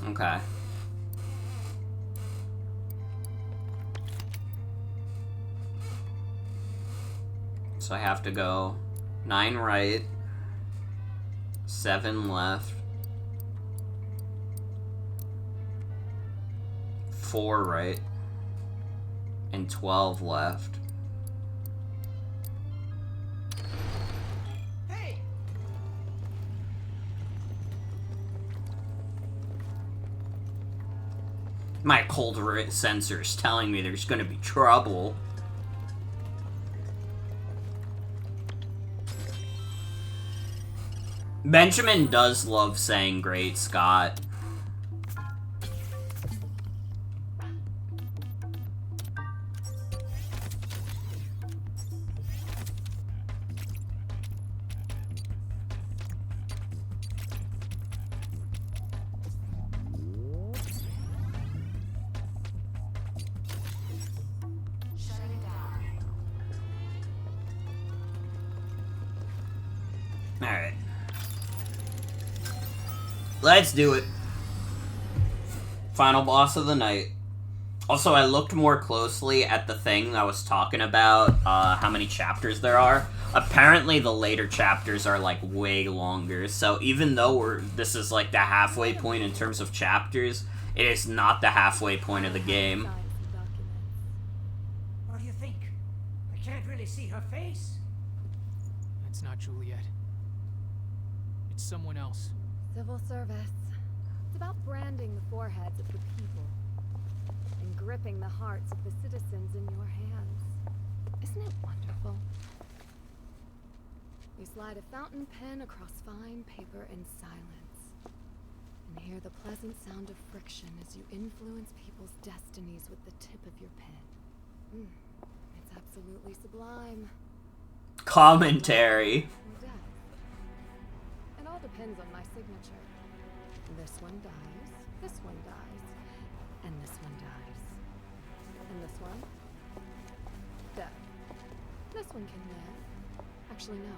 A: Okay. So I have to go 9 right, 7 left, 4 right, and 12 left. My cold sensor is telling me there's gonna be trouble. Benjamin does love saying Great Scott. Alright. Let's do it. Final boss of the night. Also, I looked more closely at the thing I was talking about, how many chapters there are. Apparently, the later chapters are, like, way longer. So, even though this is, like, the halfway point in terms of chapters, it is not the halfway point of the game.
B: What do you think? I can't really see her face.
C: It's not Juliet. It's someone else.
G: Civil service. It's about branding the foreheads of the people and gripping the hearts of the citizens in your hands. Isn't it wonderful? You slide a fountain pen across fine paper in silence and hear the pleasant sound of friction as you influence people's destinies with the tip of your pen. It's absolutely sublime.
A: Commentary.
G: It all depends on my signature. This one dies, this one dies, and this one dies. And this one? Death. This one can live. Actually, no.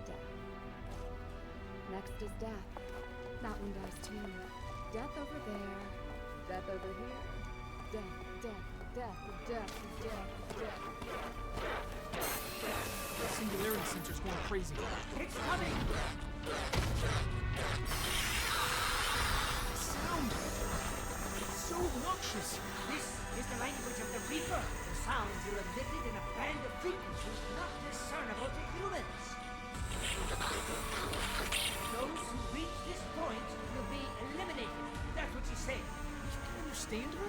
G: Death. Next is death. That one dies too. Death over there. Death over here. Death, death, death, death, death, death.
C: The singularity sensor's going crazy.
B: It's coming!
C: Sound! It's so obnoxious.
B: This is the language of the Reaper. The sounds are emitted in a band of frequencies not discernible to humans. Those who reach this point will be eliminated. That's what she said.
C: You can understand her?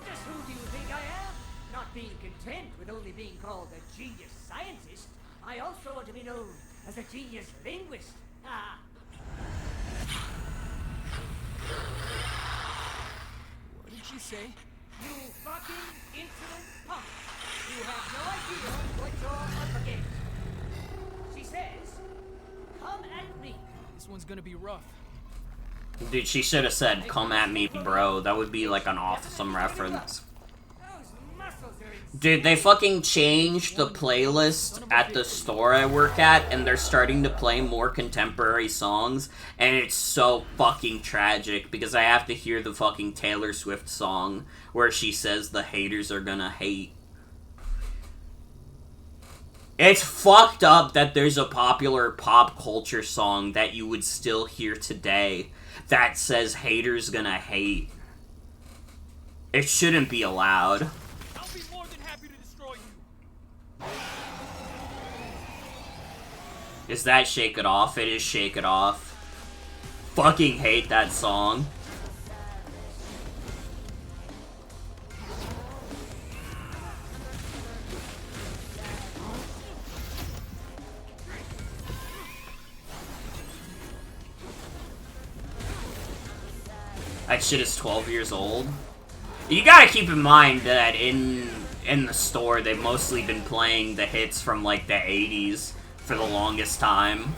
B: Just who do you think I am? Not being content with only being called a genius scientist, I also want to be known as a genius linguist. Ah.
C: What did she say?
B: You fucking insolent punk! You have no idea what you're up against. She says, come at me.
C: This one's gonna be rough.
A: Dude, she should have said, "Come at me, bro." That would be like an awesome reference. Dude, they fucking changed the playlist at the store I work at, and they're starting to play more contemporary songs, and it's so fucking tragic, because I have to hear the fucking Taylor Swift song, where she says the haters are gonna hate. It's fucked up that there's a popular pop culture song that you would still hear today that says haters gonna hate. It shouldn't be allowed.
C: I'll be more than happy to destroy you.
A: Is that Shake It Off? It is Shake It Off. Fucking hate that song. That shit is 12 years old. You gotta keep in mind that in the store, they've mostly been playing the hits from, like, the 80s for the longest time.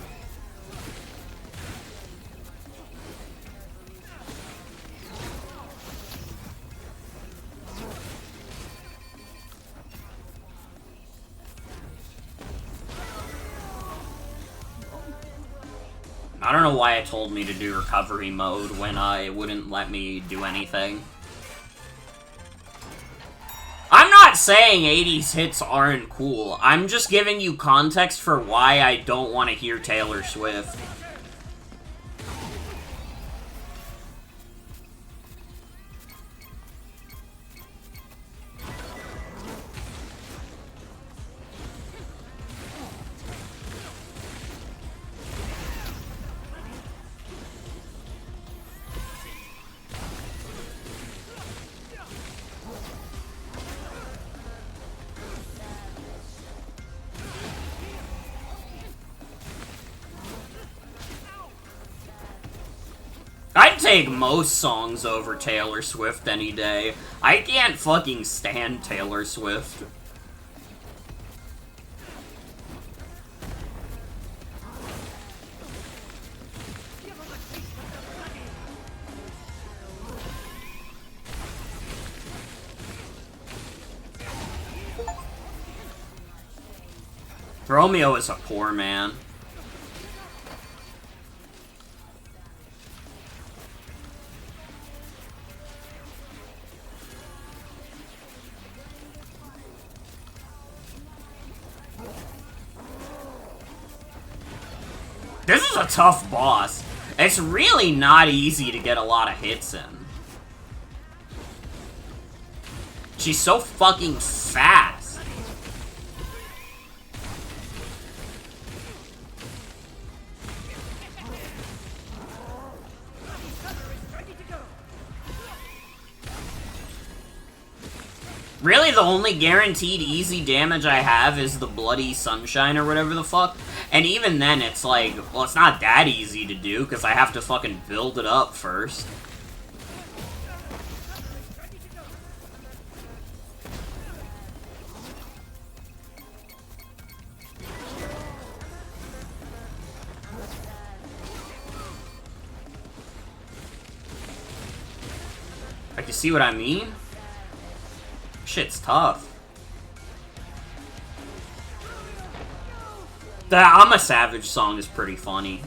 A: I don't know why it told me to do recovery mode when I wouldn't let me do anything. I'm not saying 80s hits aren't cool. I'm just giving you context for why I don't want to hear Taylor Swift. I'd take most songs over Taylor Swift any day. I can't fucking stand Taylor Swift. Romeo is a poor man. This is a tough boss. It's really not easy to get a lot of hits in. She's so fucking fast. Really, the only guaranteed easy damage I have is the bloody sunshine or whatever the fuck. And even then, it's like, well, it's not that easy to do, because I have to fucking build it up first. Like, you see what I mean? Shit's tough. The I'm a Savage song is pretty funny.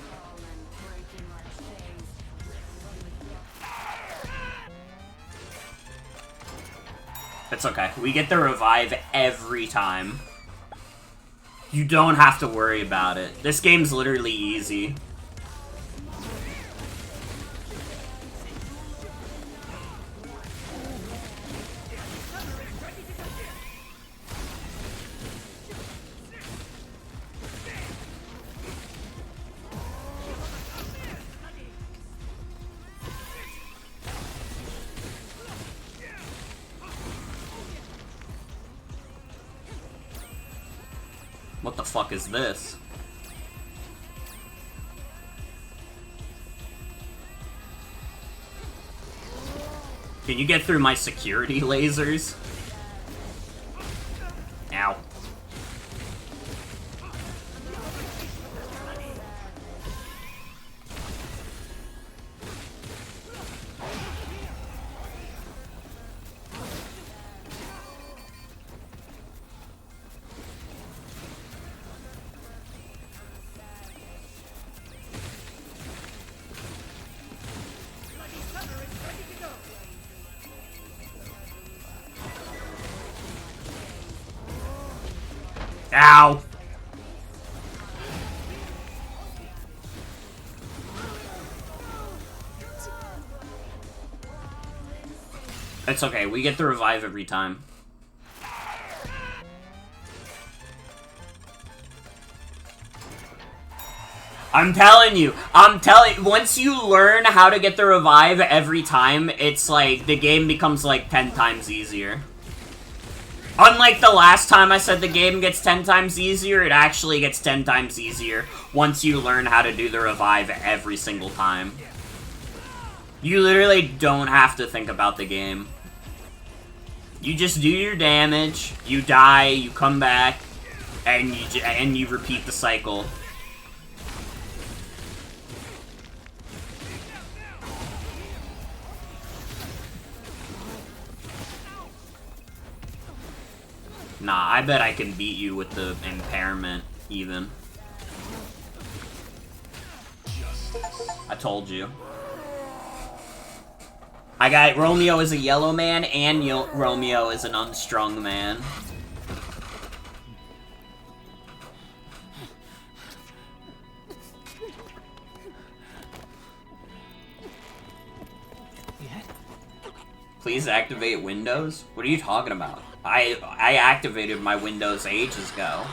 A: It's okay. We get the revive every time. You don't have to worry about it. This game's literally easy. What the fuck is this? Can you get through my security lasers? Ow. Ow! It's okay, we get the revive every time. I'm telling you, once you learn how to get the revive every time, it's like, the game becomes like 10 times easier. Unlike the last time I said the game gets 10 times easier, it actually gets 10 times easier once you learn how to do the revive every single time. You literally don't have to think about the game. You just do your damage, you die, you come back, and you repeat the cycle. Nah, I bet I can beat you with the impairment, even. I told you. I got Romeo is a yellow man, and Romeo is an unstrung man. Please activate Windows? What are you talking about? I activated my Windows ages ago.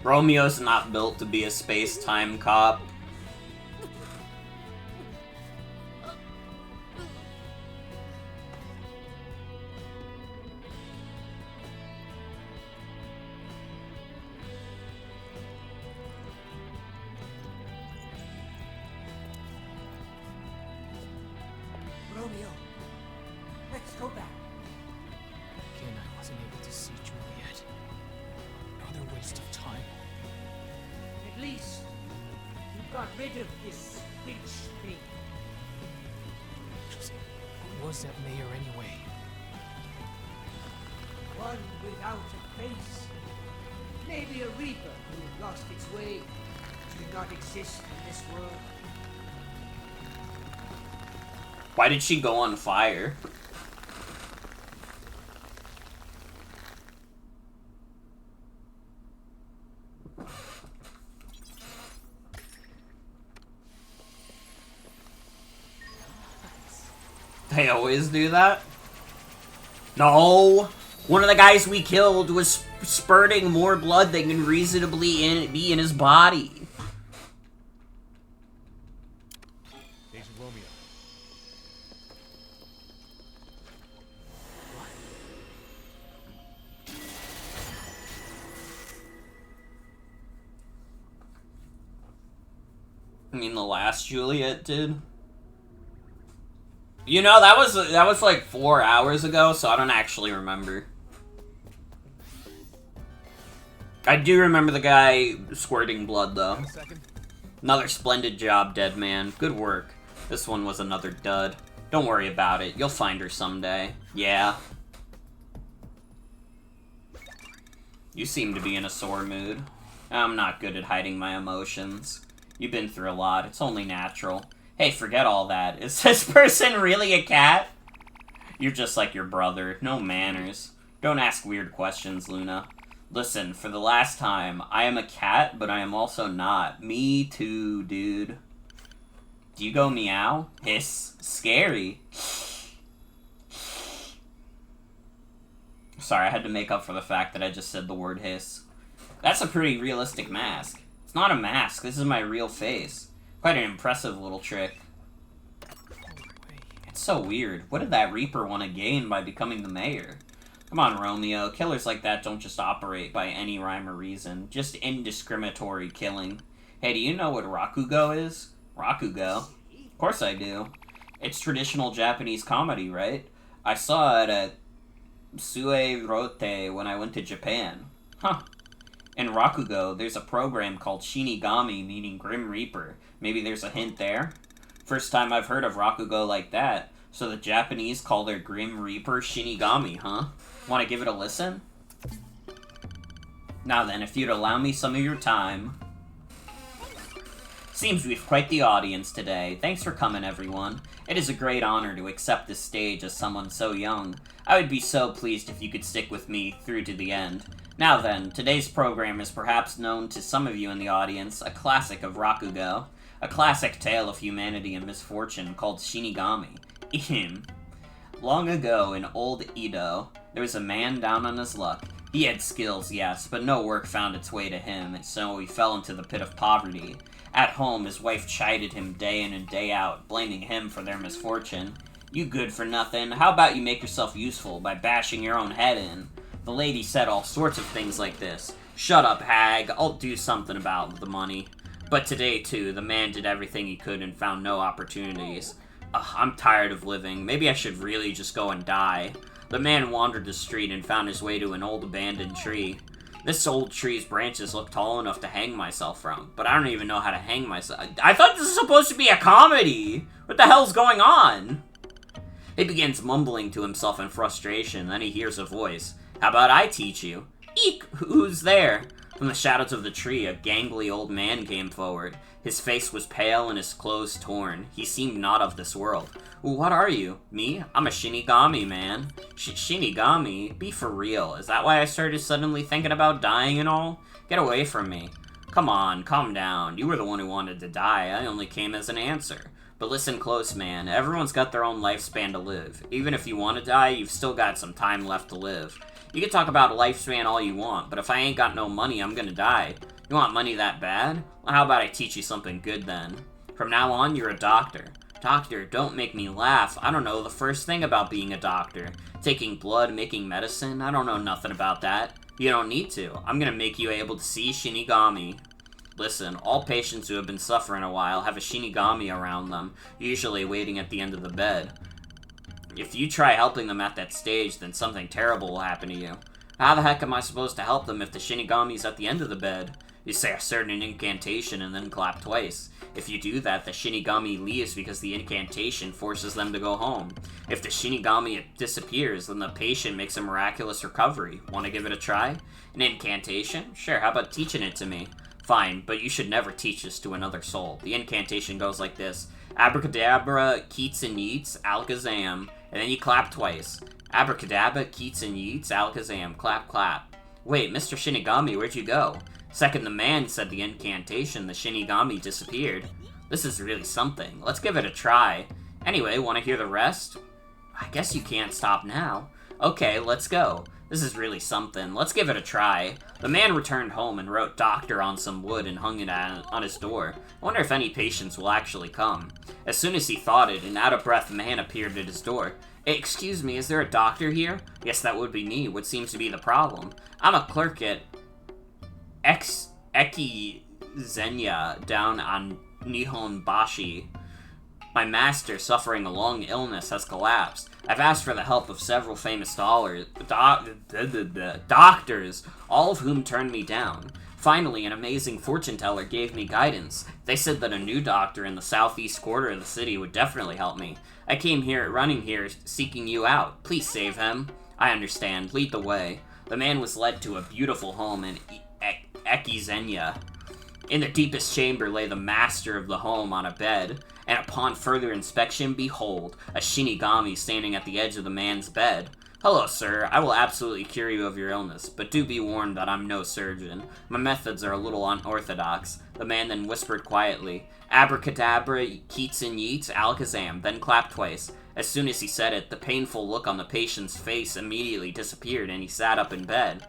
A: Romeo's not built to be a space-time cop.
B: Romeo, let's go back.
C: Again, I wasn't able to see Juliet. Another waste of time.
B: At least you got rid of this bitch thing.
C: Who was that mayor anyway?
B: One without a face. Maybe a reaper who lost its way, did not exist in this world.
A: Why did she go on fire? They always do that? No! One of the guys we killed was spurting more blood than can reasonably be in his body.
I: Agent Romeo.
A: I mean, the last Juliet did. You know, that was like 4 hours ago, so I don't actually remember. I do remember the guy squirting blood, though. Another splendid job, dead man. Good work. This one was another dud. Don't worry about it. You'll find her someday. Yeah. You seem to be in a sore mood. I'm not good at hiding my emotions. You've been through a lot. It's only natural. Hey, forget all that. Is this person really a cat? You're just like your brother. No manners. Don't ask weird questions, Luna. Listen, for the last time, I am a cat, but I am also not. Me too, dude. Do you go meow? Hiss. Scary. Sorry, I had to make up for the fact that I just said the word hiss. That's a pretty realistic mask. It's not a mask. This is my real face. Quite an impressive little trick. It's so weird. What did that Reaper want to gain by becoming the mayor? Come on, Romeo. Killers like that don't just operate by any rhyme or reason. Just indiscriminatory killing. Hey, do you know what Rakugo is? Rakugo? Of course I do. It's traditional Japanese comedy, right? I saw it at Suerote when I went to Japan. Huh. In Rakugo, there's a program called Shinigami, meaning Grim Reaper. Maybe there's a hint there? First time I've heard of Rakugo like that. So the Japanese call their Grim Reaper Shinigami, huh? Want to give it a listen? Now then, if you'd allow me some of your time. Seems we've quite the audience today. Thanks for coming, everyone. It is a great honor to accept this stage as someone so young. I would be so pleased if you could stick with me through to the end. Now then, today's program is perhaps known to some of you in the audience, a classic of Rakugo. A classic tale of humanity and misfortune called Shinigami. Ehem. Long ago in old Edo, there was a man down on his luck. He had skills, yes, but no work found its way to him, and so he fell into the pit of poverty. At home, his wife chided him day in and day out, blaming him for their misfortune. You good for nothing, how about you make yourself useful by bashing your own head in? The lady said all sorts of things like this. Shut up, hag, I'll do something about the money. But today, too, the man did everything he could and found no opportunities. Ugh, I'm tired of living. Maybe I should really just go and die. The man wandered the street and found his way to an old abandoned tree. This old tree's branches look tall enough to hang myself from, but I don't even know how to hang myself. I thought this was supposed to be a comedy! What the hell's going on? He begins mumbling to himself in frustration, then he hears a voice. How about I teach you? Eek! Who's there? From the shadows of the tree, a gangly old man came forward. His face was pale and his clothes torn. He seemed not of this world. What are you? Me? I'm a Shinigami, man. Shinigami? Be for real. Is that why I started suddenly thinking about dying and all? Get away from me. Come on, calm down. You were the one who wanted to die. I only came as an answer. But listen close, man. Everyone's got their own lifespan to live. Even if you want to die, you've still got some time left to live. You can talk about a lifespan all you want, but if I ain't got no money, I'm gonna die. You want money that bad? Well, how about I teach you something good then? From now on, you're a doctor. Doctor, don't make me laugh. I don't know the first thing about being a doctor. Taking blood, making medicine, I don't know nothing about that. You don't need to. I'm gonna make you able to see Shinigami. Listen, all patients who have been suffering a while have a Shinigami around them, usually waiting at the end of the bed. If you try helping them at that stage, then something terrible will happen to you. How the heck am I supposed to help them if the Shinigami's at the end of the bed? You say a certain incantation and then clap twice. If you do that, the Shinigami leaves because the incantation forces them to go home. If the Shinigami disappears, then the patient makes a miraculous recovery. Want to give it a try? An incantation? Sure, how about teaching it to me? Fine, but you should never teach this to another soul. The incantation goes like this. Abracadabra, Keats and Yeats, Alakazam. And then you clap twice. Abracadabra, Keats and Yeats, Alakazam. Clap, clap. Wait, Mr. Shinigami, where'd you go? Second the man said the incantation, the Shinigami disappeared. This is really something. Let's give it a try. Anyway, want to hear the rest? I guess you can't stop now. Okay, let's go. This is really something. Let's give it a try. The man returned home and wrote doctor on some wood and hung it on his door. I wonder if any patients will actually come. As soon as he thought it, an out-of-breath man appeared at his door. Excuse me, is there a doctor here? Yes, that would be me. What seems to be the problem? I'm a clerk at Eki Zenya down on Nihonbashi. My master, suffering a long illness, has collapsed. I've asked for the help of several famous doctors, all of whom turned me down. Finally, an amazing fortune teller gave me guidance. They said that a new doctor in the southeast quarter of the city would definitely help me. I came here, running here, seeking you out. Please save him. I understand. Lead the way. The man was led to a beautiful home in Ekizenya. In the deepest chamber lay the master of the home on a bed, and upon further inspection, behold, a Shinigami standing at the edge of the man's bed. Hello, sir. I will absolutely cure you of your illness, but do be warned that I'm no surgeon. My methods are a little unorthodox. The man then whispered quietly, Abracadabra, Keats and Yeats, Alakazam, then clapped twice. As soon as he said it, the painful look on the patient's face immediately disappeared, and he sat up in bed.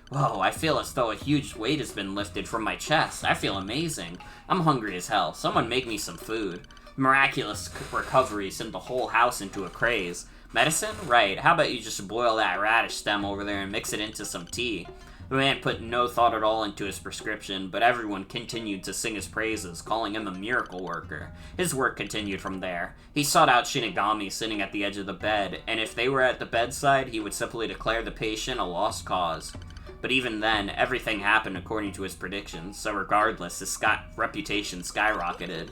A: Whoa, I feel as though a huge weight has been lifted from my chest. I feel amazing. I'm hungry as hell. Someone make me some food. Miraculous recovery sent the whole house into a craze. Medicine? Right. How about you just boil that radish stem over there and mix it into some tea? The man put no thought at all into his prescription, but everyone continued to sing his praises, calling him a miracle worker. His work continued from there. He sought out Shinigami sitting at the edge of the bed, and if they were at the bedside, he would simply declare the patient a lost cause. But even then, everything happened according to his predictions, so regardless, his reputation skyrocketed.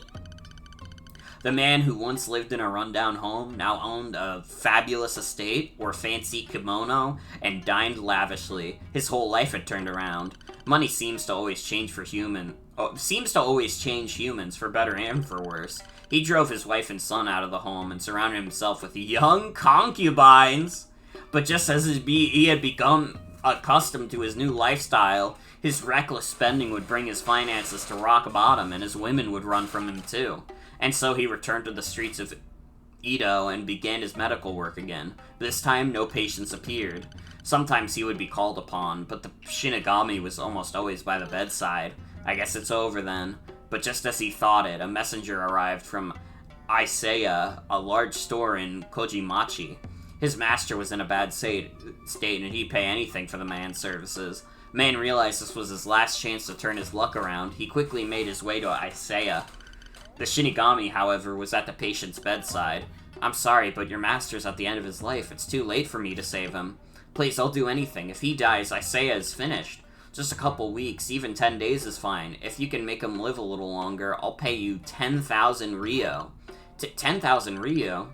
A: The man who once lived in a rundown home now owned a fabulous estate, wore fancy kimono, and dined lavishly. His whole life had turned around. Money seems to always change humans for better and for worse. He drove his wife and son out of the home and surrounded himself with young concubines. But just as he had become accustomed to his new lifestyle, his reckless spending would bring his finances to rock bottom, and his women would run from him too. And so he returned to the streets of Edo and began his medical work again. This time, no patients appeared. Sometimes he would be called upon, but the Shinigami was almost always by the bedside. I guess it's over then. But just as he thought it, a messenger arrived from Isaya, a large store in Kojimachi. His master was in a bad state, and he'd pay anything for the man's services. The man realized this was his last chance to turn his luck around. He quickly made his way to Isaya. The Shinigami, however, was at the patient's bedside. "I'm sorry, but your master's at the end of his life. It's too late for me to save him. Please, I'll do anything. If he dies, Isaya is finished. Just a couple weeks, even 10 days is fine. If you can make him live a little longer, I'll pay you 10,000 Ryo. 10,000 Ryo?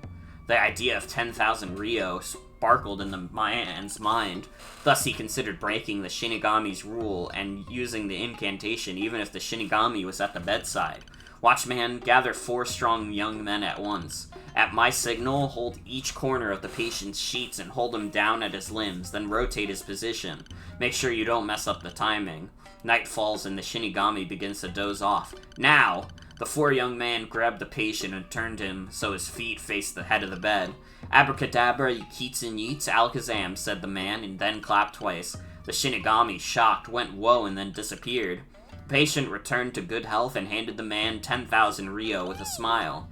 A: The idea of 10,000 Ryo sparkled in the man's mind. Thus, he considered breaking the Shinigami's rule and using the incantation even if the Shinigami was at the bedside. "Watchman, gather 4 strong young men at once. At my signal, hold each corner of the patient's sheets and hold him down at his limbs, then rotate his position. Make sure you don't mess up the timing." Night falls and the Shinigami begins to doze off. "Now!" The 4 young men grabbed the patient and turned him so his feet faced the head of the bed. "Abracadabra, yeets and yeets, alakazam," said the man, and then clapped twice. The Shinigami, shocked, went whoa and then disappeared. The patient returned to good health and handed the man 10,000 Ryo with a smile.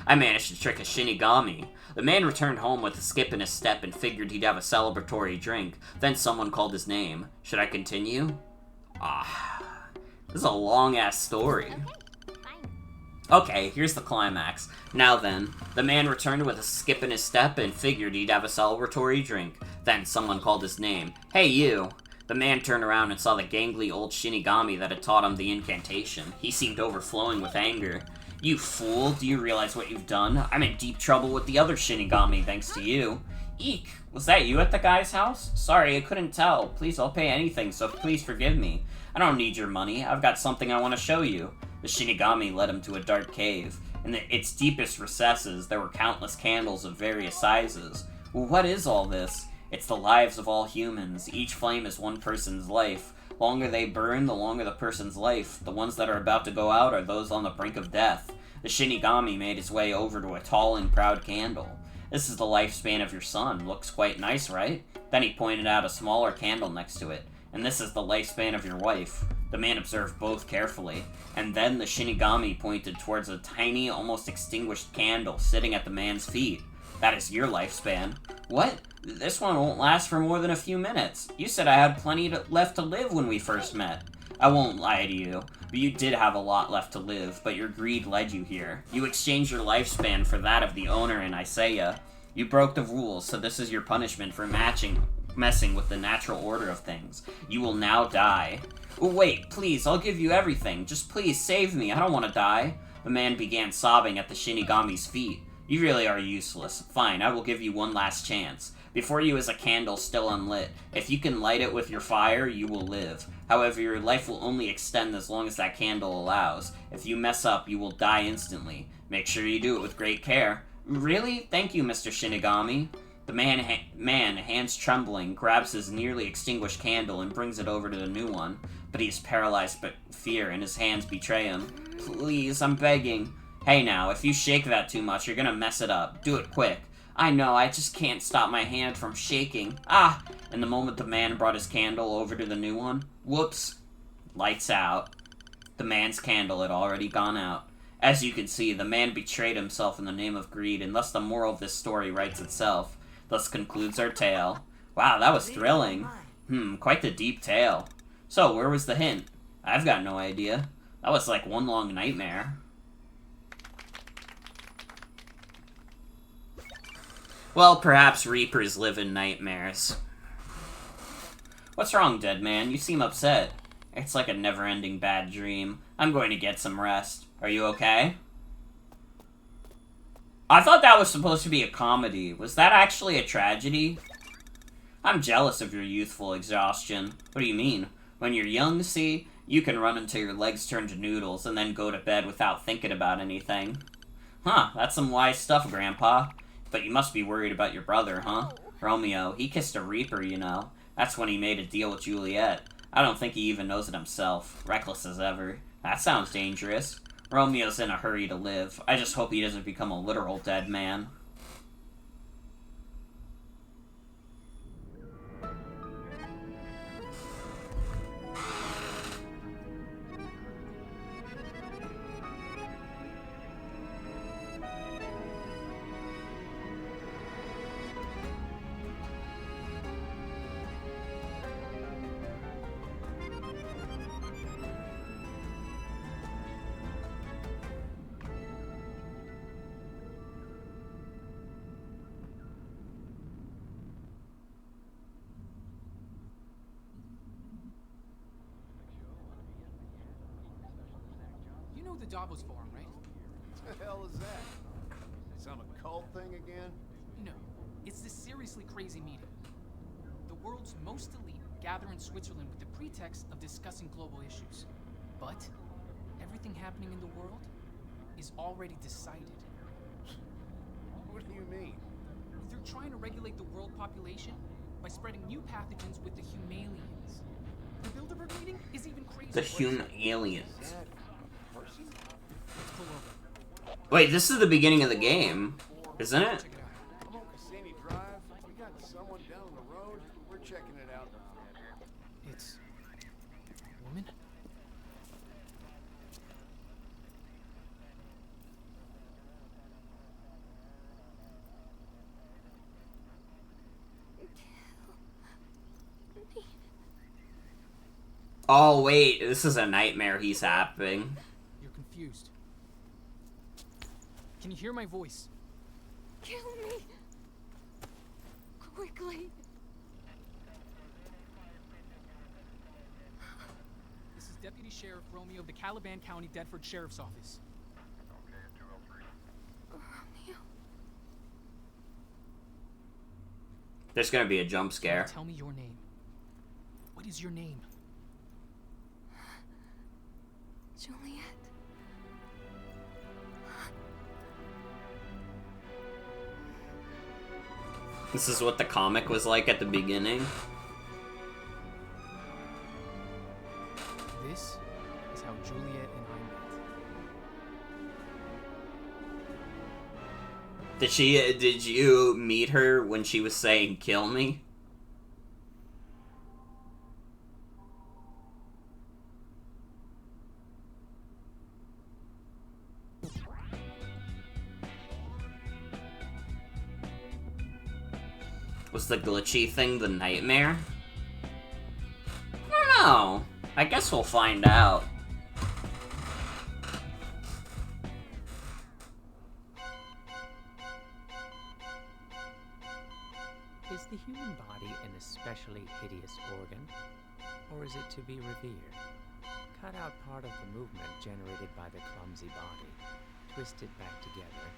A: "I managed to trick a Shinigami." The man returned home with a skip in his step and figured he'd have a celebratory drink. Then someone called his name. Should I continue? This is a long-ass story. Okay, here's the climax. Now then, the man returned with a skip in his step and figured he'd have a celebratory drink. Then someone called his name. "Hey, you!" The man turned around and saw the gangly old Shinigami that had taught him the incantation. He seemed overflowing with anger. "You fool, do you realize what you've done? I'm in deep trouble with the other Shinigami thanks to you." "Eek, was that you at the guy's house? Sorry, I couldn't tell. Please, I'll pay anything, so please forgive me. I don't need your money. I've got something I want to show you." The Shinigami led him to a dark cave. In its deepest recesses, there were countless candles of various sizes. "Well, what is all this?" "It's the lives of all humans. Each flame is one person's life. The longer they burn, the longer the person's life. The ones that are about to go out are those on the brink of death." The Shinigami made his way over to a tall and proud candle. "This is the lifespan of your son. Looks quite nice, right?" Then he pointed out a smaller candle next to it. "And this is the lifespan of your wife." The man observed both carefully, and then the Shinigami pointed towards a tiny, almost extinguished candle sitting at the man's feet. "That is your lifespan." "What? This one won't last for more than a few minutes. You said I had plenty left to live when we first met." "I won't lie to you, but you did have a lot left to live, but your greed led you here. You exchanged your lifespan for that of the owner in Isaya. You broke the rules, so this is your punishment for messing with the natural order of things. You will now die." "Wait, please, I'll give you everything. Just please save me. I don't want to die." The man began sobbing at the Shinigami's feet. "You really are useless. Fine, I will give you one last chance. Before you is a candle still unlit. If you can light it with your fire, you will live. However, your life will only extend as long as that candle allows. If you mess up, you will die instantly. Make sure you do it with great care." "Really? Thank you, Mr. Shinigami." The man, hands trembling, grabs his nearly extinguished candle and brings it over to the new one. But he is paralyzed by fear and his hands betray him. "Please, I'm begging." "Hey now, if you shake that too much, you're gonna mess it up. Do it quick." "I know, I just can't stop my hand from shaking. Ah!" In the moment the man brought his candle over to the new one, whoops! Lights out. The man's candle had already gone out. As you can see, the man betrayed himself in the name of greed, and thus the moral of this story writes itself. Thus concludes our tale. Wow, that was thrilling. Quite the deep tale. So, where was the hint? I've got no idea. That was like one long nightmare. Well, perhaps Reapers live in nightmares. What's wrong, dead man? You seem upset. It's like a never-ending bad dream. I'm going to get some rest. Are you okay? I thought that was supposed to be a comedy. Was that actually a tragedy? I'm jealous of your youthful exhaustion. What do you mean? When you're young, see, you can run until your legs turn to noodles and then go to bed without thinking about anything. Huh, that's some wise stuff, Grandpa. But you must be worried about your brother, huh? Romeo, he kissed a reaper, you know. That's when he made a deal with Juliet. I don't think he even knows it himself. Reckless as ever. That sounds dangerous. Romeo's in a hurry to live. I just hope he doesn't become a literal dead man.
C: You know the Davos Forum, right?
N: What the hell is that? Some occult thing again?
C: No, it's this seriously crazy meeting. The world's most elite gather in Switzerland with the pretext of discussing global issues. But everything happening in the world is already decided.
N: What do you mean?
C: They're trying to regulate the world population by spreading new pathogens with the Humalians. The Bilderberg meeting is even crazier.
A: The Humalians.
N: Person?
C: Pull over.
A: Wait, this is the beginning of the game, isn't it?
N: I'm on Cassini Drive. We got someone down the road. We're checking it out.
C: It's a woman?
A: Oh, wait, this is a nightmare he's having.
C: You're confused. Can you hear my voice?
G: Kill me! Quickly!
C: This is Deputy Sheriff Romeo of the Caliban County Deptford Sheriff's Office.
G: Romeo.
A: There's gonna be a jump scare.
C: Tell me your name. What is your name?
G: Juliet.
A: This is what the comic was like at the beginning.
C: This is how Juliet and I met.
A: Did you meet her when she was saying kill me? Was the glitchy thing the nightmare? I don't know. I guess we'll find out.
O: Is the human body an especially hideous organ, or is it to be revered? Cut out part of the movement generated by the clumsy body, twist it back together,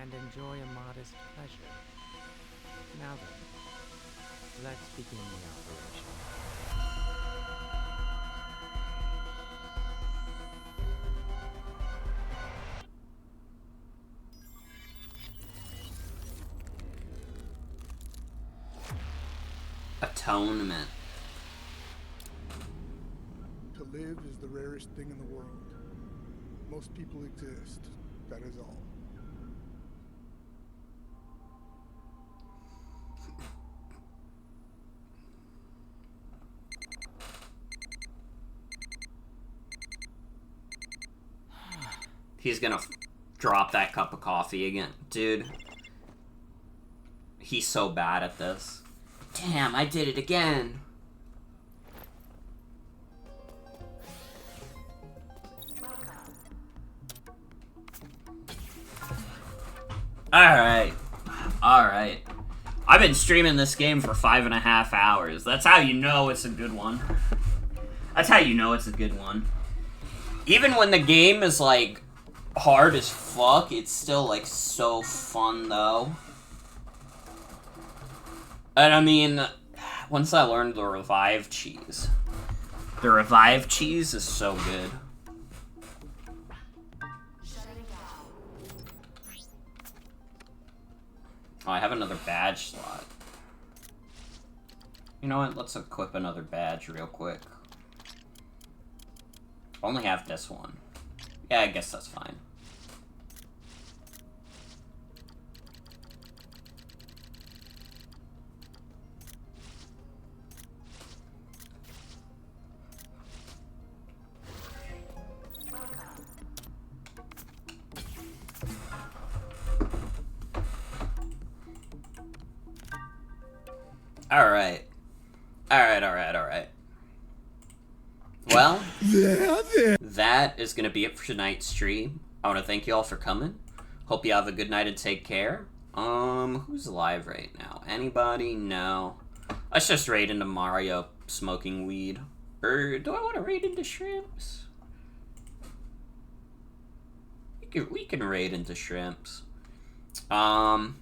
O: and enjoy a modest pleasure. Now then, let's begin the operation.
A: Atonement.
E: To live is the rarest thing in the world. Most people exist, that is all.
A: He's gonna drop that cup of coffee again. Dude. He's so bad at this. Damn, I did it again. Alright. Alright. I've been streaming this game for 5.5 hours. That's how you know it's a good one. That's how you know it's a good one. Even when the game is like hard as fuck. It's still, like, so fun, though. And I mean, once I learned the revive cheese. The revive cheese is so good. Oh, I have another badge slot. You know what? Let's equip another badge real quick. Only have this one. Yeah, I guess that's fine. Alright. Alright. Well, that is going to be it for tonight's stream. I want to thank you all for coming. Hope you have a good night and take care. Who's live right now? Anybody? No. Let's just raid into Mario smoking weed. Or do I want to raid into Shrimps? We can raid into Shrimps. I'll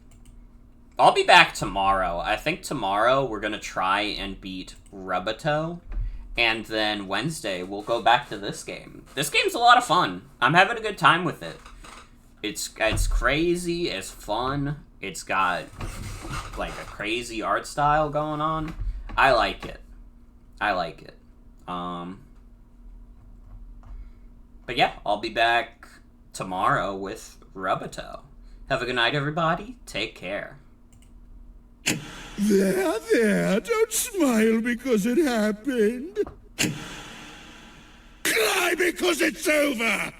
A: be back tomorrow. I think tomorrow we're going to try and beat Roboto. And then Wednesday, we'll go back to this game. This game's a lot of fun. I'm having a good time with it. It's crazy, it's fun. It's got, like, a crazy art style going on. I like it. But yeah, I'll be back tomorrow with Roboto. Have a good night, everybody. Take care.
P: There, don't smile because it happened. Cry because it's over!